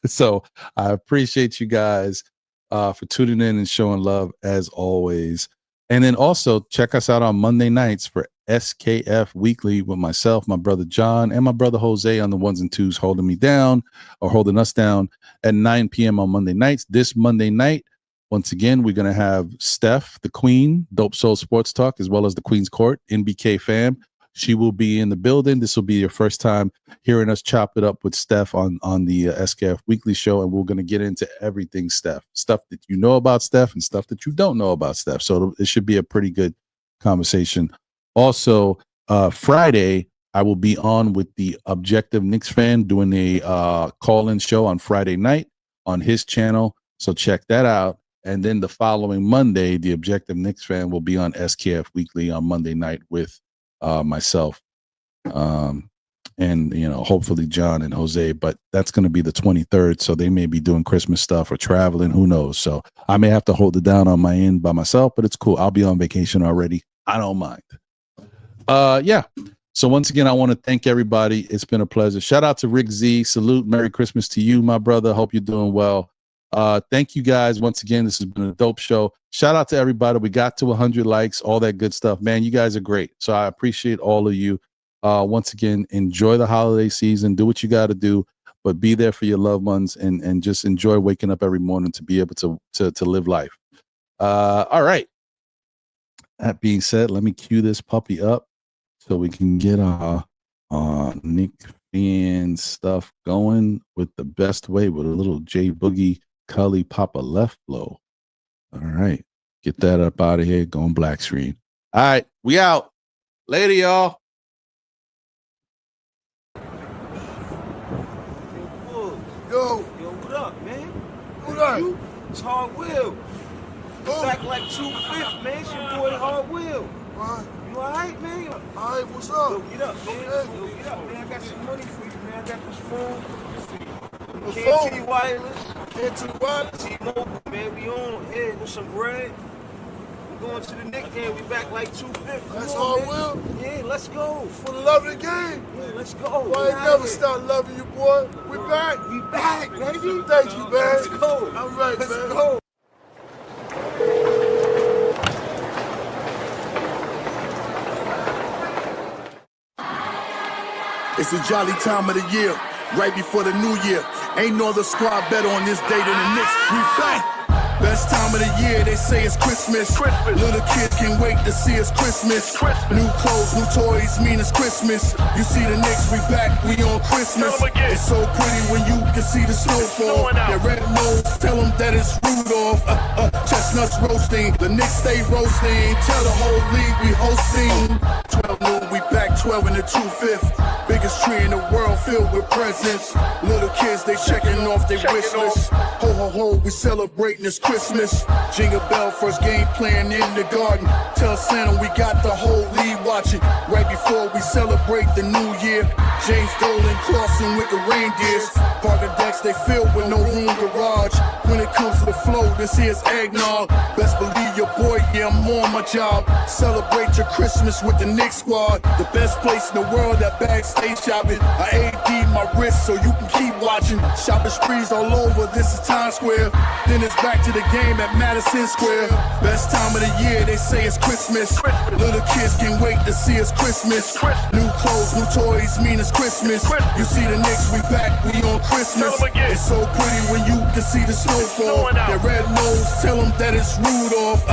So I appreciate you guys for tuning in and showing love as always. And then also check us out on Monday nights for SKF Weekly with myself, my brother John, and my brother Jose on the ones and twos holding me down or holding us down at 9 p.m. on Monday nights. This Monday night, once again, we're going to have Steph, the Queen, Dope Soul Sports Talk, as well as the Queen's Court, NBK fam. She will be in the building. This will be your first time hearing us chop it up with Steph on the SKF Weekly show, and we're going to get into everything Steph, stuff that you know about Steph and stuff that you don't know about Steph. So it should be a pretty good conversation. Also, Friday, I will be on with the Objective Knicks fan doing a call-in show on Friday night on his channel. So check that out. And then the following Monday, the Objective Knicks fan will be on SKF Weekly on Monday night with myself. and hopefully John and Jose, but that's going to be the 23rd, so they may be doing Christmas stuff or traveling, who knows. So I may have to hold it down on my end by myself, but it's cool. I'll be on vacation already. I don't mind. Yeah. So once again, I want to thank everybody. It's been a pleasure. Shout out to Rick Z. Salute. Merry Christmas to you, my brother. Hope you're doing well. Thank you guys once again. This has been a dope show. Shout out to everybody. We got to 100 likes, all that good stuff, man. You guys are great. So I appreciate all of you. Once again, enjoy the holiday season. Do what you got to do, but be there for your loved ones and just enjoy waking up every morning to be able to live life. All right. That being said, let me cue this puppy up so we can get our Knicks fan stuff going with the best way, with a little J Boogie Cully Papa left blow. All right. Get that up out of here. Going black screen. All right. We out. Later, y'all. Yo, what up, man? What up? It's Hard Will. Back like 2/5, man. It's your boy Hard Will. You alright, man? Alright, what's up? Yo, get up, man. Yo, get up, man. I got some money for you, man. I got this phone. KT Wireless. KT Wireless. T-Mobile, man. We on here with some bread. We going to the Knicks game. We back like 2/5. That's Hard Will? Yeah, let's go. For the love of the game? Yeah, let's go. Well, I never stop loving you, boy. We back. We back, baby. Thank you, man. Let's go. All right, man. Let's go. It's a jolly time of the year, right before the new year. Ain't no other squad better on this day than the Knicks. We back. Best time of the year, they say it's Christmas. Little kids can't wait to see it's Christmas. New clothes, new toys, mean it's Christmas. You see the Knicks, we back, we on Christmas. It's so pretty when you can see the snowfall. Their red nose, tell them that it's Rudolph. Chestnuts roasting, the Knicks stay roasting. Tell the whole league we hosting. 12 noon, we back 12 in the 2/5. Biggest tree in the world filled with presents. Little kids, they checking off their wish list. Ho, ho, ho, we celebrating this Christmas. Jingle bell, first game playing in the garden. Tell Santa we got the whole league watching. Right before we celebrate the new year. James Dolan crossing with the reindeers. Parker decks, they filled with no room garage. When it comes to the flow, this here's eggnog. Best believe your boy, yeah, I'm on my job. Celebrate your Christmas with the Knicks squad. The best place in the world at backstage shopping. I AD my wrist so you can keep watching. Shopping sprees all over, this is Times Square. Then it's back to the game at Madison Square. Best time of the year, they say it's Christmas. Little kids can't wait to see it's Christmas. New clothes, new toys, mean it's Christmas. You see the Knicks, we back, we on Christmas. It's so pretty when you can see the snowfall. Their red nose, tell them that it's Rudolph.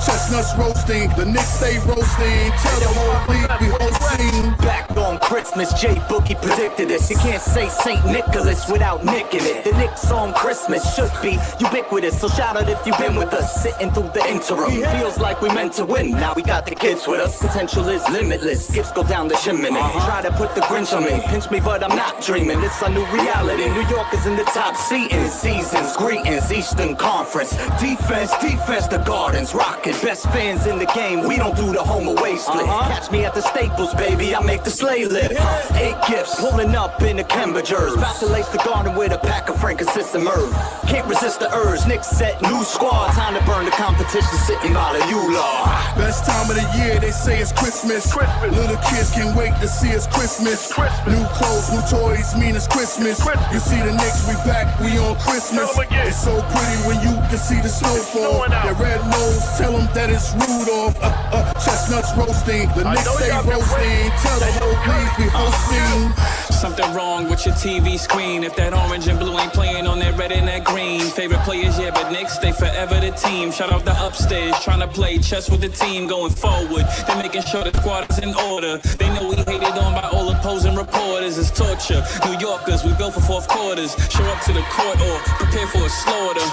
Chestnuts roasting, the Knicks stay roasting. Tell the whole league we hosting. Back on Christmas, J Boogie predicted this. You can't say St. Nicholas without Nick in it. The Knicks on Christmas should be ubiquitous, so shout out if you've been with us. Sitting through the interim, feels like we meant to win. Now we got the kids with us. Potential is limitless. Gifts go down the chimney. Try to put the Grinch on me, pinch me, but I'm not dreaming. It's a new reality. New York is in the top seating. Seasons, greetings, Eastern Conference. Defense, the Gardens rocking. Best fans in the game. We don't do the home away split. Catch me at the Staples, baby. I make the sleigh lift. 8 gifts pulling up in the Cambridgers. About to lace the garden with a pack of frankincense and myrrh. Can't resist the urge. Knicks set new squad. Time to burn the competition sitting by the U-Law. Best time of the year, they say it's Christmas. Little kids can't wait to see it's Christmas. New clothes, new toys, mean it's Christmas. You see the Knicks, we back, we on Christmas. It's so pretty when you can see the snowfall. Their red nose, tell them that it's Rudolph. Chestnuts roasting, the Knicks stay roasting. Tell the whole league we hosting. Something wrong with your TV screen. If that orange and blue ain't playing on that red and that green. Favorite players, yeah, but Knicks stay forever the team. Shout out the upstairs, trying to play chess with the team going forward. They're making sure the squad is in order. They know we hated on by all opposing reporters. It's torture. New Yorkers, we built for fourth quarters. Show up to the court or prepare for a slaughter.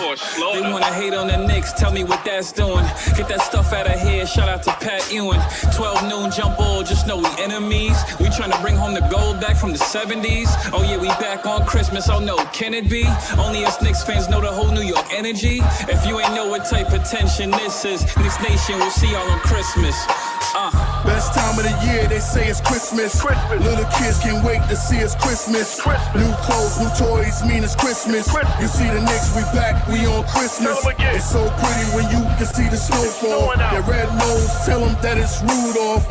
They wanna hate on the Knicks, tell me what that's doing. Get that stuff out of here, shout out to Pat Ewing. 12 noon jump ball, just know we enemies. We trying to bring home the gold back from the 70s. Oh yeah, we back on Christmas, oh no, can it be? Only us Knicks fans know the whole New York energy. If you ain't know what type of tension this is, Knicks Nation, we'll see y'all on Christmas. Best time of the year, they say it's Christmas. Little kids can't wait to see it's Christmas. New clothes, new toys, mean it's Christmas. You see the Knicks, we back, we on Christmas. It's so pretty when you can see the snowfall. Their red nose, tell them that it's Rudolph.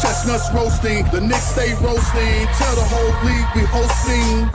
Chestnuts roasting, the Knicks stay roasting. Tell the whole league we hosting.